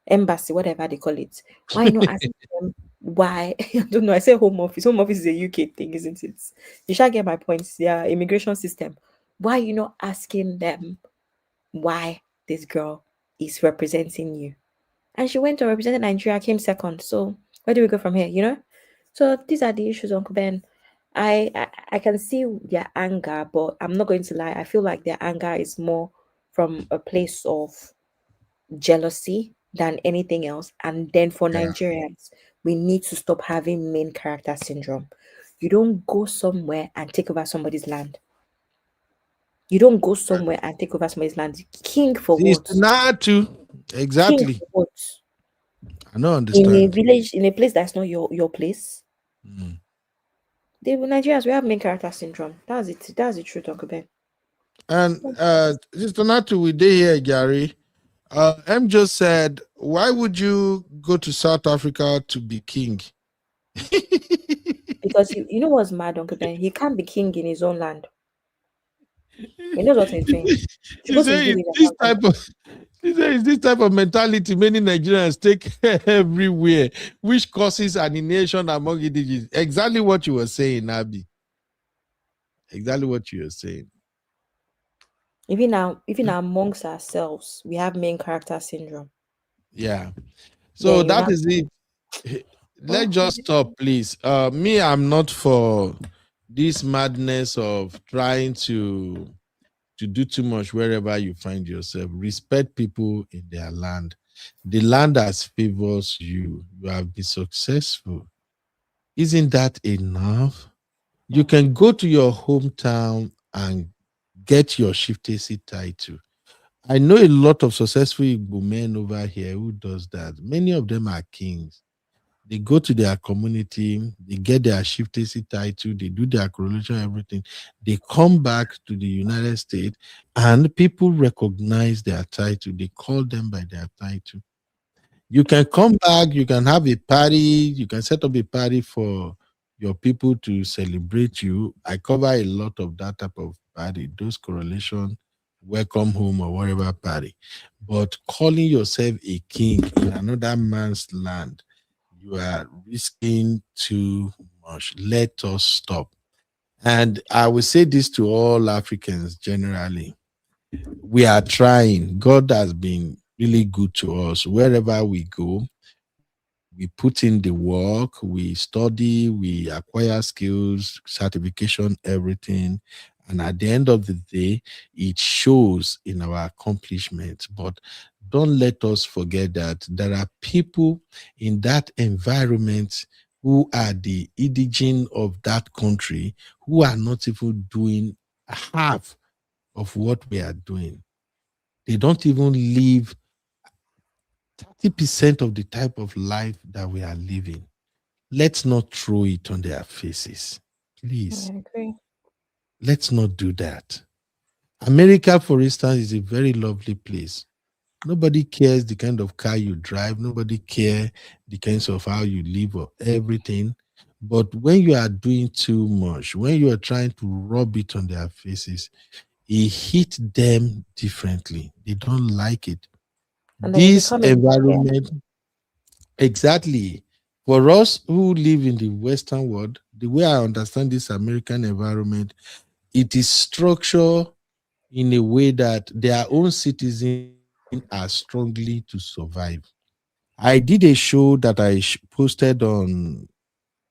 [SPEAKER 10] embassy, whatever they call it? Why not asking them why? I don't know. I say home office. Home office is a UK thing, isn't it? You shall get my points. Yeah, immigration system. Why are you not asking them why this girl is representing you? And she went to represent Nigeria, came second. So where do we go from here? You know? So these are the issues, Uncle Ben. I can see their anger, but I'm not going to lie. I feel like their anger is more from a place of jealousy than anything else. And then for Nigerians, we need to stop having main character syndrome. You don't go somewhere and take over somebody's land. You don't go somewhere and take over somebody's land. King for what?
[SPEAKER 8] Not to. Exactly.
[SPEAKER 10] King for what?
[SPEAKER 8] I don't understand.
[SPEAKER 10] In a village, in a place that's not your place. The Nigerians, we have main character syndrome. That's it. That's the truth, Uncle Ben.
[SPEAKER 8] And Sister Natu, we did here, Gary. M just said, why would you go to South Africa to be king?
[SPEAKER 10] Because you know what's mad, Uncle Ben? He can't be king in his own land. He knows what he's doing.
[SPEAKER 8] This type of mentality many Nigerians take everywhere, which causes alienation among individuals. Exactly what you were saying, Abby. Exactly what you were saying.
[SPEAKER 10] Even amongst ourselves, we have main character syndrome.
[SPEAKER 8] Yeah. So that is it. Let's just stop, please. Me, I'm not for this madness of trying to do too much wherever you find yourself. Respect people in their land. The land has favors you. You have been successful. Isn't that enough? You can go to your hometown and get your chieftaincy title. I know a lot of successful Igbo men over here who does that. Many of them are kings. They go to their community, they get their chieftaincy title, they do their coronation, everything. They come back to the United States and people recognize their title. They call them by their title. You can come back, you can have a party, you can set up a party for your people to celebrate you. I cover a lot of that type of party, those correlation, welcome home or whatever party. But calling yourself a king in another man's land, you are risking too much. Let us stop. And I will say this to all Africans generally. We are trying. God has been really good to us. Wherever we go, we put in the work, we study, we acquire skills, certification, everything. And at the end of the day, it shows in our accomplishments. But don't let us forget that there are people in that environment who are the indigene of that country who are not even doing half of what we are doing. They don't even live 30% of the type of life that we are living. Let's not throw it on their faces. Please.
[SPEAKER 10] I agree.
[SPEAKER 8] Let's not do that. America, for instance, is a very lovely place. Nobody cares the kind of car you drive. Nobody cares the kinds of how you live or everything. But when you are doing too much, when you are trying to rub it on their faces, it hits them differently. They don't like it.
[SPEAKER 10] And
[SPEAKER 8] This environment, exactly. For us who live in the Western world, the way I understand this American environment, it is structured in a way that their own citizens are strongly to survive. I did a show that I posted on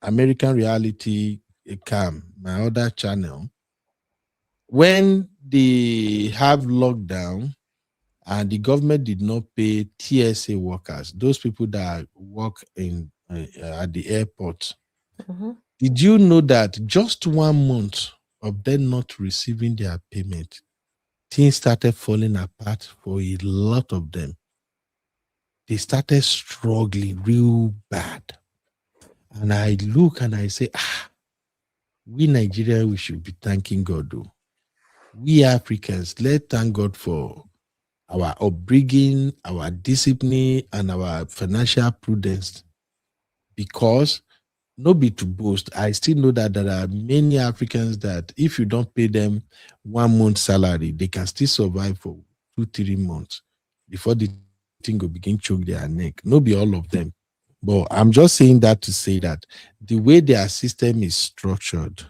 [SPEAKER 8] American Reality Cam, my other channel. When they have lockdown and the government did not pay TSA workers, those people that work in at the airport, did you know that just 1 month of them not receiving their payment, things started falling apart for a lot of them. They started struggling real bad. And I look and I say, we Nigerians, we should be thanking God though. We Africans, let's thank God for our upbringing, our discipline, and our financial prudence. Because, no be to boast, I still know that there are many Africans that if you don't pay them 1 month salary, they can still survive for 2-3 months before the thing will begin choke their neck. No be all of them. But I'm just saying that to say that the way their system is structured,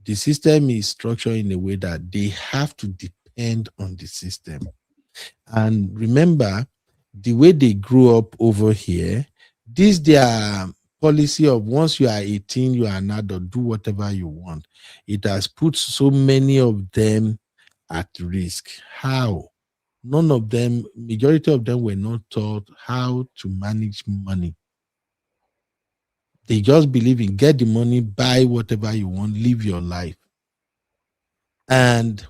[SPEAKER 8] the system is structured in a way that they have to depend on the system. And remember, the way they grew up over here, this their policy of once you are 18, you are an adult, do whatever you want. It has put so many of them at risk. How? None of them, majority of them were not taught how to manage money. They just believe in get the money, buy whatever you want, live your life. And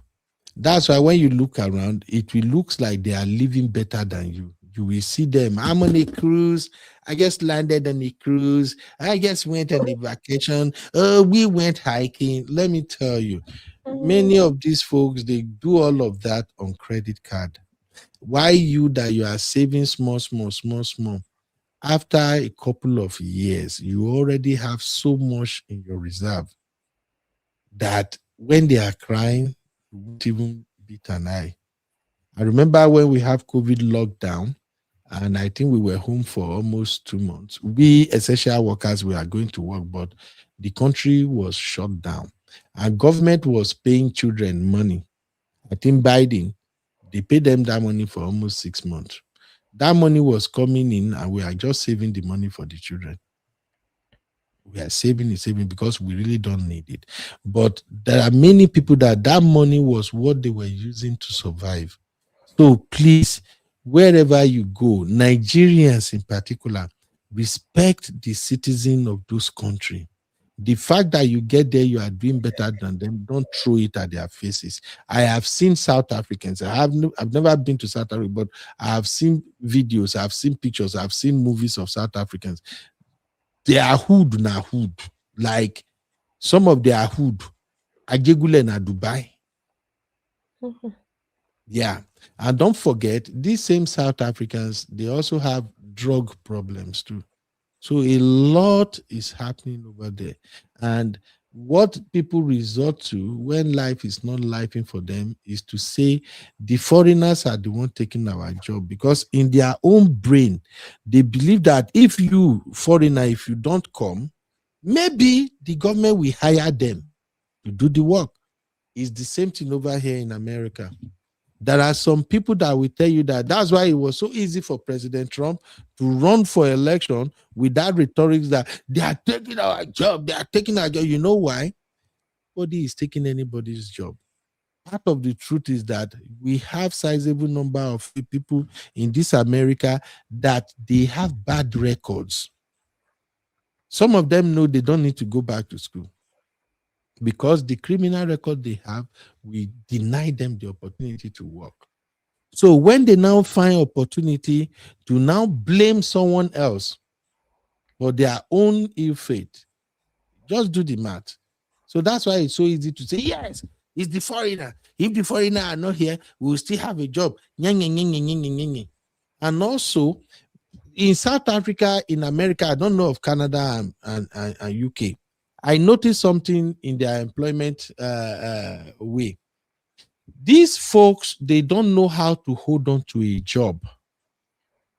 [SPEAKER 8] that's why when you look around, it will looks like they are living better than you. You will see them. I'm on a cruise. I just landed on a cruise. I just went on a vacation. Oh, we went hiking. Let me tell you, many of these folks, they do all of that on credit card. Why you that you are saving small. After a couple of years, you already have so much in your reserve that when they are crying, you won't even beat an eye. I remember when we have COVID lockdown, and I think we were home for almost 2 months. We essential workers were going to work, but the country was shut down. And government was paying children money. I think Biden, they paid them that money for almost 6 months. That money was coming in, and we are just saving the money for the children. We are saving because we really don't need it. But there are many people that money was what they were using to survive. So please, wherever you go, Nigerians in particular, respect the citizen of those countries. The fact that you get there, you are doing better than them, don't throw it at their faces. I have seen South Africans. I've never been to South Africa, but I have seen videos, I've seen pictures, I've seen movies of South Africans. They are hood na hood. Like some of their hood, Ajegule na Dubai. Yeah. And don't forget, these same South Africans, they also have drug problems too. So a lot is happening over there. And what people resort to when life is not lifing for them is to say the foreigners are the one taking our job, because in their own brain, they believe that if you foreigner, if you don't come, maybe the government will hire them to do the work. It's the same thing over here in America. There are some people that will tell you that that's why it was so easy for President Trump to run for election with that rhetoric that they are taking our job, they are taking our job. You know why? Nobody is taking anybody's job. Part of the truth is that we have sizable number of people in this America that they have bad records. Some of them know they don't need to go back to school, because the criminal record they have, we deny them the opportunity to work. So when they now find opportunity to now blame someone else for their own ill fate, just do the math. So that's why it's so easy to say, yes, it's the foreigner. If the foreigner are not here, we will still have a job. And also, in South Africa, in America, I don't know of Canada and UK, I noticed something in their employment way. These folks, they don't know how to hold on to a job.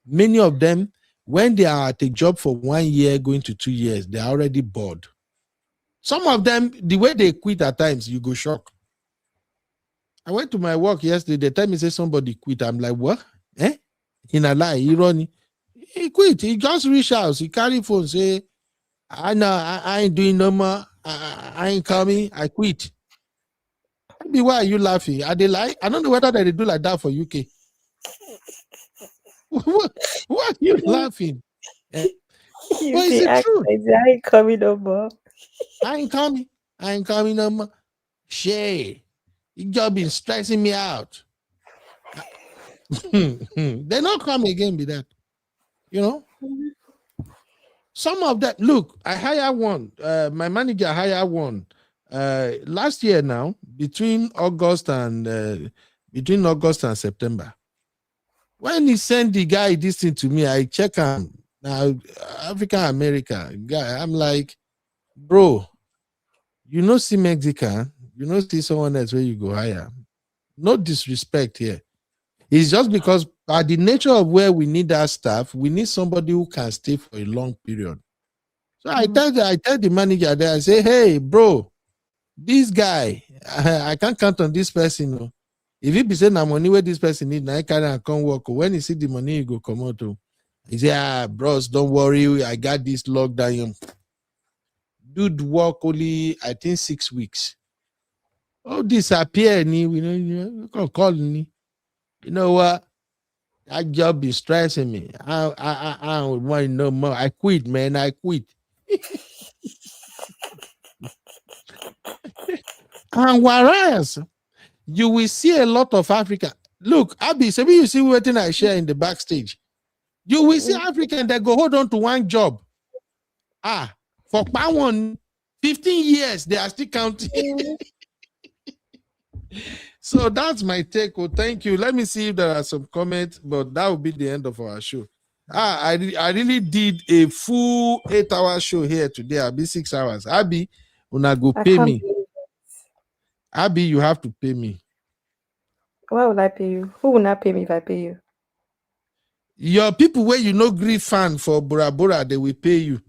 [SPEAKER 8] Many of them, when they are at a job for 1 year, going to 2 years, they're already bored. Some of them, the way they quit at times, you go shock. I went to my work yesterday. The time he said somebody quit, I'm like, what? In a lie, he quit. He just reached out. He carry phone, say, I know I ain't doing no more. I ain't coming. I quit. Maybe why are you laughing? Are they like? I don't know whether they do like that for UK. What are you laughing? But is it true?
[SPEAKER 10] I ain't coming no more.
[SPEAKER 8] I ain't coming. I ain't coming no more. Shay, your job been stressing me out. They not come again with that. You know? Some of that, look, I hire one. My manager hire one last year now, between August and September. When he sent the guy this thing to me, I check him. Now, African American guy, I'm like, bro, you know, see Mexican, you know, see someone else where you go hire. No disrespect here. It's just because by the nature of where we need our staff, we need somebody who can stay for a long period. So I tell the manager there, I say, hey, bro, this guy, I can't count on this person. No. If he be saying the money where this person need, I can't come work. When he see the money, he go come out. He say, bros, don't worry, I got this lockdown. Dude work only, I think 6 weeks. Oh, disappear, you can call me. You know what? That job is stressing me. I don't want to know more. I quit, man. I quit. And whereas you will see a lot of African. Look, Abby, so you see what I share in the backstage. You will see African that go hold on to one job. For one 15 years, they are still counting. So that's my take. Oh, thank you. Let me see if there are some comments, but that will be the end of our show. I really did a full 8-hour show here today. I'll be 6 hours. Abby, una go pay me. Abby, you have to pay me.
[SPEAKER 10] Why will I pay you? Who will not pay me if I pay you?
[SPEAKER 8] Your people where you know grief fan for Bora Bora, they will pay you.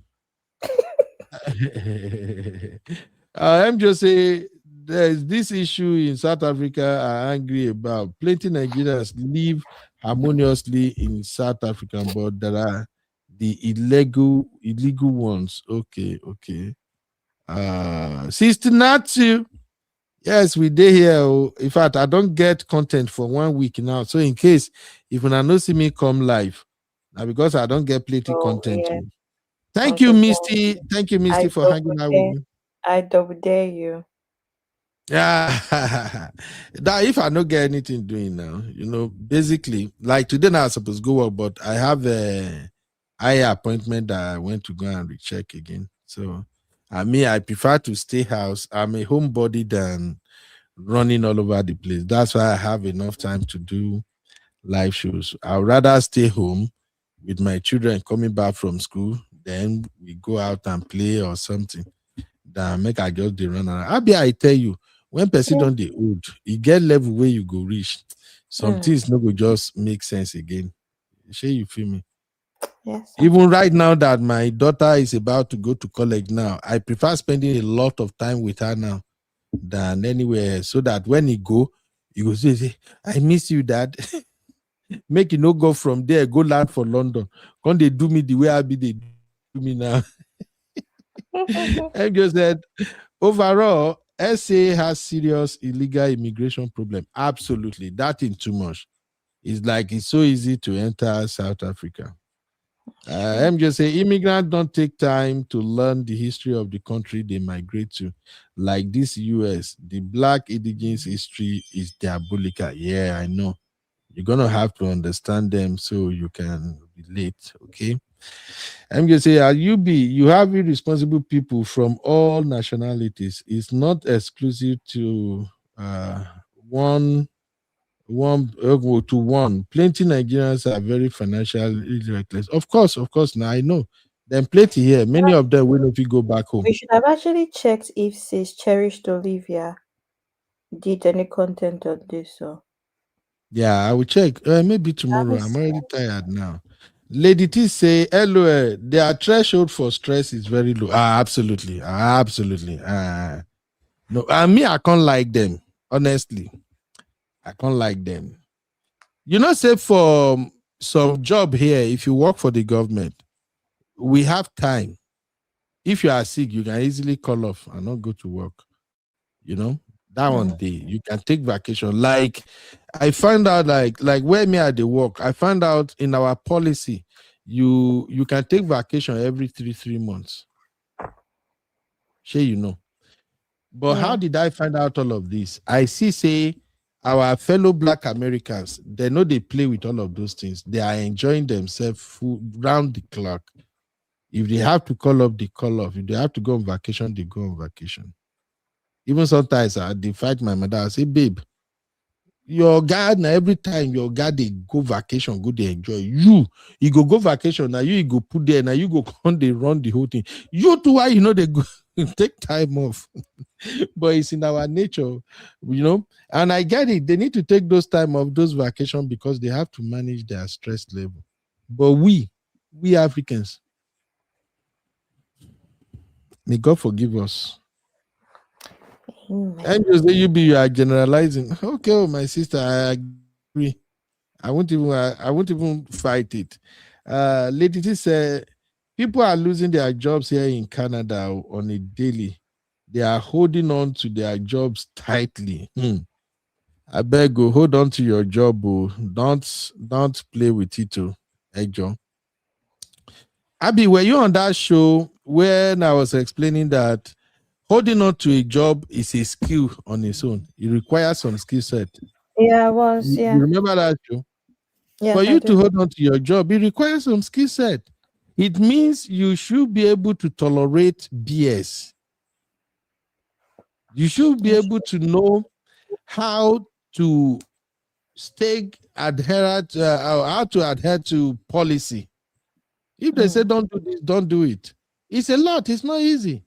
[SPEAKER 8] I'm just saying there's this issue in South Africa are angry about. Plenty Nigerians live harmoniously in South Africa, but there are the illegal ones. Okay. Sister Natsu, Yes, we did here. In fact, I don't get content for 1 week now. So in case if you no see me come live, now because I don't get plenty content.
[SPEAKER 10] Yeah.
[SPEAKER 8] Thank you,
[SPEAKER 10] Uncle Ben,
[SPEAKER 8] Misty. Thank you, Misty, for hanging out with me.
[SPEAKER 10] I double dare you.
[SPEAKER 8] Yeah. That if I don't get anything doing now, basically, like today now I supposed to go work, but I have a eye appointment that I went to go and recheck again. So I prefer to stay house. I'm a homebody than running all over the place. That's why I have enough time to do live shows. I'd rather stay home with my children coming back from school, then we go out and play or something. Than make I just run around. I tell you, when person don't dey old, you get level where you go reach. Some things no go just make sense again. Sure, you feel me?
[SPEAKER 10] Yes.
[SPEAKER 8] Even right now that my daughter is about to go to college now, I prefer spending a lot of time with her now than anywhere, so that when he go say, I miss you, Dad. Make it no go from there, go land for London. Can't they do me the way I be they do me now? I just said, overall, SA has serious illegal immigration problem. Absolutely. That thing too much. It's like it's so easy to enter South Africa. I'm just saying, immigrants don't take time to learn the history of the country they migrate to. Like this US, the Black indigenous history is diabolical. Yeah, I know. You're going to have to understand them so you can relate, okay? I'm going to say, at UB, you have irresponsible people from all nationalities. It's not exclusive to one. Plenty Nigerians are very financially reckless. Of course. Now I know. Then plenty here. Many of them will if you go back home.
[SPEAKER 10] We should have actually checked if sis Cherished Olivia did any content on this. So
[SPEAKER 8] yeah, I will check. Maybe tomorrow. I'm already tired now. Lady T say, hello, their threshold for stress is very low. Absolutely. No, me, I can't like them. Honestly, I can't like them. Say for some job here, if you work for the government, we have time. If you are sick, you can easily call off and not go to work. That one day you can take vacation. Like I found out, like where me at the work, I found out in our policy, you can take vacation every three months. Sure, But how did I find out all of this? I say our fellow Black Americans, they know they play with all of those things. They are enjoying themselves round the clock. If they have to call up, they call off. If they have to go on vacation, they go on vacation. Even sometimes they fight my mother. I say, babe, your God, now every time your God they go vacation, go they enjoy. You go vacation, now you go put there, now you go on they run the whole thing. You too, why they go take time off. But it's in our nature, and I get it. They need to take those time off, those vacations, because they have to manage their stress level. But we Africans, may God forgive us. I'm just saying you are generalizing. Okay, my sister, I agree. I won't even fight it. Lady T said, people are losing their jobs here in Canada on a daily. They are holding on to their jobs tightly. I beg you, hold on to your job. Don't play with it. Hey, John. Abby, were you on that show when I was explaining that holding on to a job is a skill on its own? It requires some skill set.
[SPEAKER 10] Yeah, I was. Yeah.
[SPEAKER 8] You remember that show?
[SPEAKER 10] Yes,
[SPEAKER 8] For you to hold on to your job, it requires some skill set. It means you should be able to tolerate BS. You should be able to know how to adhere to policy. If they say don't do this, don't do it. It's a lot. It's not easy.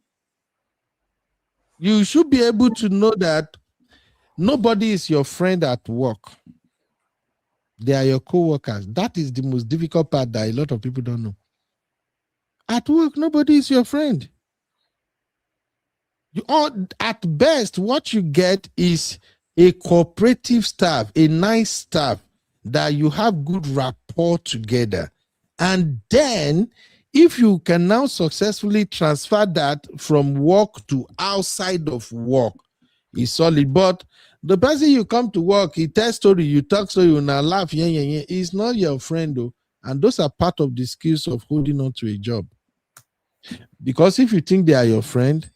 [SPEAKER 8] You should be able to know that nobody is your friend at work. They are your co-workers. That is the most difficult part that a lot of people don't know. At work, nobody is your friend. At best, what you get is a cooperative staff, a nice staff that you have good rapport together. And then, if you can now successfully transfer that from work to outside of work, is solid. But the person you come to work, he tells story, you talk story, you now laugh, he's not your friend though. And those are part of the skills of holding on to a job. Because if you think they are your friend,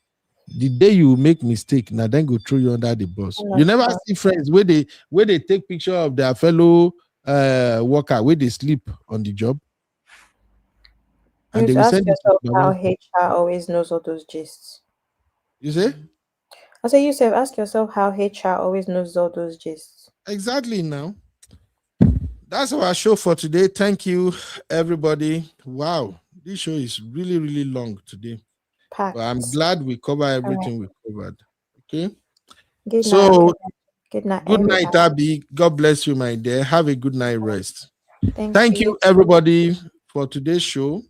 [SPEAKER 8] the day you make mistake, now then go throw you under the bus. You never see friends where they take picture of their fellow worker where they sleep on the job.
[SPEAKER 10] And
[SPEAKER 8] you
[SPEAKER 10] they ask yourself how HR always knows all those gists.
[SPEAKER 8] You say?
[SPEAKER 10] I say, Yusuf, ask yourself how HR always knows all those gists.
[SPEAKER 8] Exactly. Now that's our show for today. Thank you, everybody. Wow, this show is really, really long today. But I'm glad we covered everything we covered. Okay.
[SPEAKER 10] Good
[SPEAKER 8] so
[SPEAKER 10] night. Good night.
[SPEAKER 8] Good night, Abby. God bless you, my dear. Have a good night rest.
[SPEAKER 10] Thank
[SPEAKER 8] you, everybody, for today's show.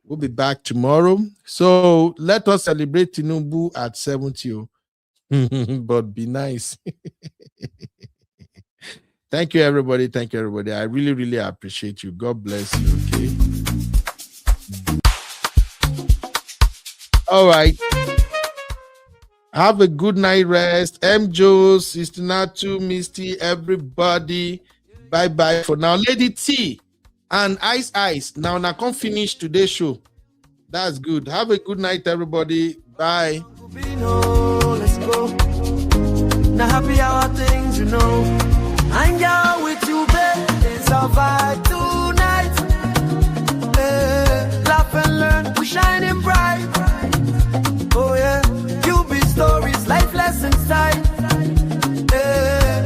[SPEAKER 8] We'll be back tomorrow. So let us celebrate Tinubu at 70. But be nice. Thank you, everybody. Thank you, everybody. I really, really appreciate you. God bless you. Okay. All right. Have a good night rest. M. Joe, Sister Natu, Misty, everybody. Bye-bye for now. Lady T and Ice. Now come finish today's show. That's good. Have a good night, everybody. Bye.
[SPEAKER 2] Let's go. Now happy hour things, you know. Hang out with you, babe. It's our vibe tonight. Laugh and learn. We shining bright. Oh yeah. You be stories, life lessons time.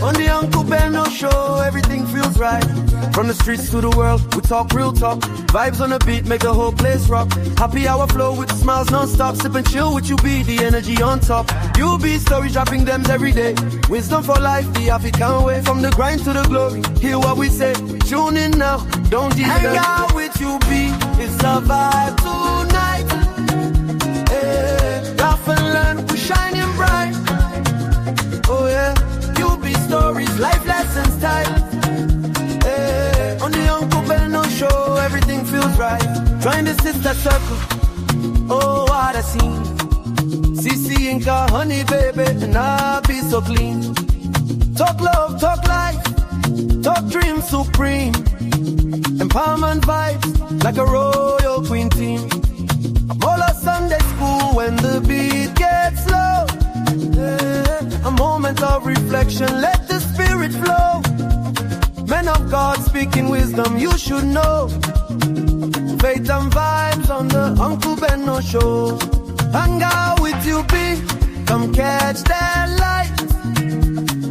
[SPEAKER 2] On the Uncle Benno show, everything feels right. From the streets to the world, we talk real talk. Vibes on the beat, make the whole place rock. Happy hour flow with smiles non-stop. Sip and chill with you, be the energy on top. You be stories, dropping them every day. Wisdom for life, the African way. From the grind to the glory, hear what we say. Tune in now, don't deviate. Hang out with you, be it's a vibe tonight. Laugh and learn, we shining bright. Oh yeah, you be stories, life lessons time. On the Uncle Benno show, everything feels right. Join the sister circle. Oh, what a scene. CC Inca, honey baby, and I be so clean. Talk love, talk life, talk dream supreme. Empowerment vibes like a royal queen team. All of Sunday school when the beat gets low. A moment of reflection, let the spirit flow. Men of God speaking wisdom, you should know. Faith and vibes on the Uncle Benno show. Hang out with you, be come catch that light.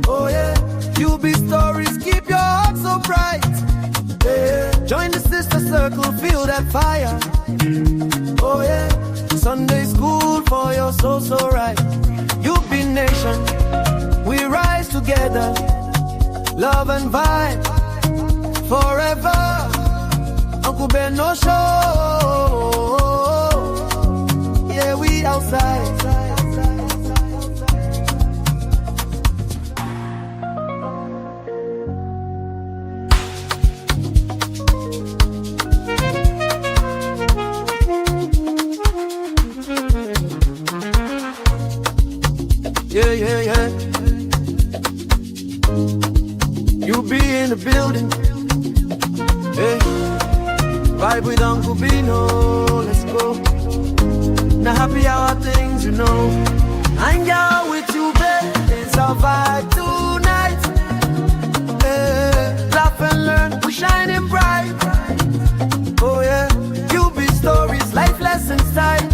[SPEAKER 2] Oh yeah, you be stories, keep your heart so bright. Yeah. Join the sister circle, feel that fire. Oh yeah, Sunday school for your soul so right. You be nation, we rise together. Love and vibe forever. Uncle Benno show. Yeah, we outside. Yeah, yeah, yeah. You be in the building. Hey, vibe with Uncle Bino. Let's go. Now happy hour things, you know. Hang out with you, babe. It's our vibe tonight. Hey, laugh and learn. We shining bright. Oh yeah, you be stories, life lessons time.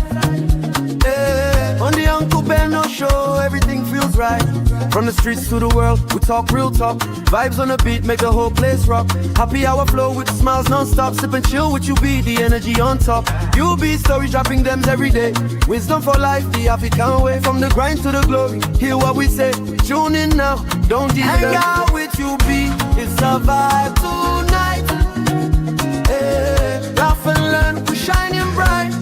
[SPEAKER 2] Hey, on the Uncle Benno show, everything feels right. From the streets to the world, we talk real talk. Vibes on the beat, make the whole place rock. Happy hour flow with smiles non-stop. Sip and chill with you, be the energy on top. You be stories, dropping them every day. Wisdom for life, the African way. From the grind to the glory, hear what we say. Tune in now, don't deviate. Hang out with you, be it's a vibe tonight. Hey, laugh and learn, we shining bright.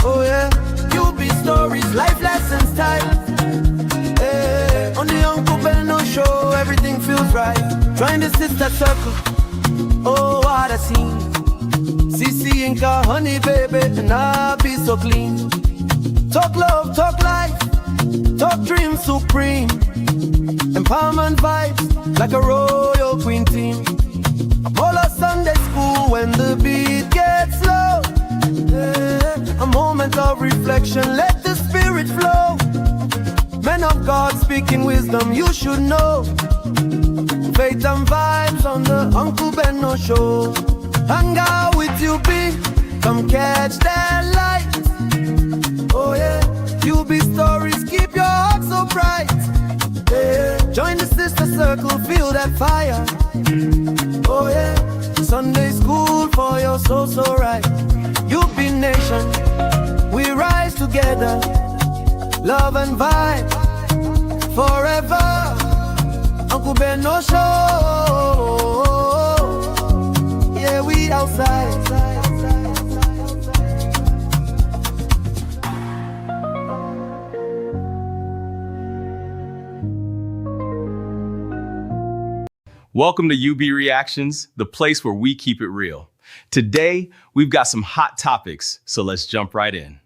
[SPEAKER 2] Oh yeah, you be stories, life lessons time. On the Uncle Benno show, everything feels right. Join the sister circle. Oh, what a scene. CC Inca, honey baby, and I be so clean. Talk love, talk life, Top dream supreme. Empowerment vibes like a royal queen team. All of Sunday school when the beat gets low. A moment of reflection, let the spirit flow. Men of God speaking wisdom, you should know. Faith and vibes on the Uncle Benno show. Hang out with you, be come catch that light. Oh yeah, you be stories, keep your heart so bright. Yeah. Join the sister circle, feel that fire. Oh yeah, Sunday school for your soul so right. You be nation, we rise together. Love and vibe forever. Uncle Benno show. Yeah, we outside.
[SPEAKER 1] Welcome to UB Reactions, the place where we keep it real. Today, we've got some hot topics, so let's jump right in.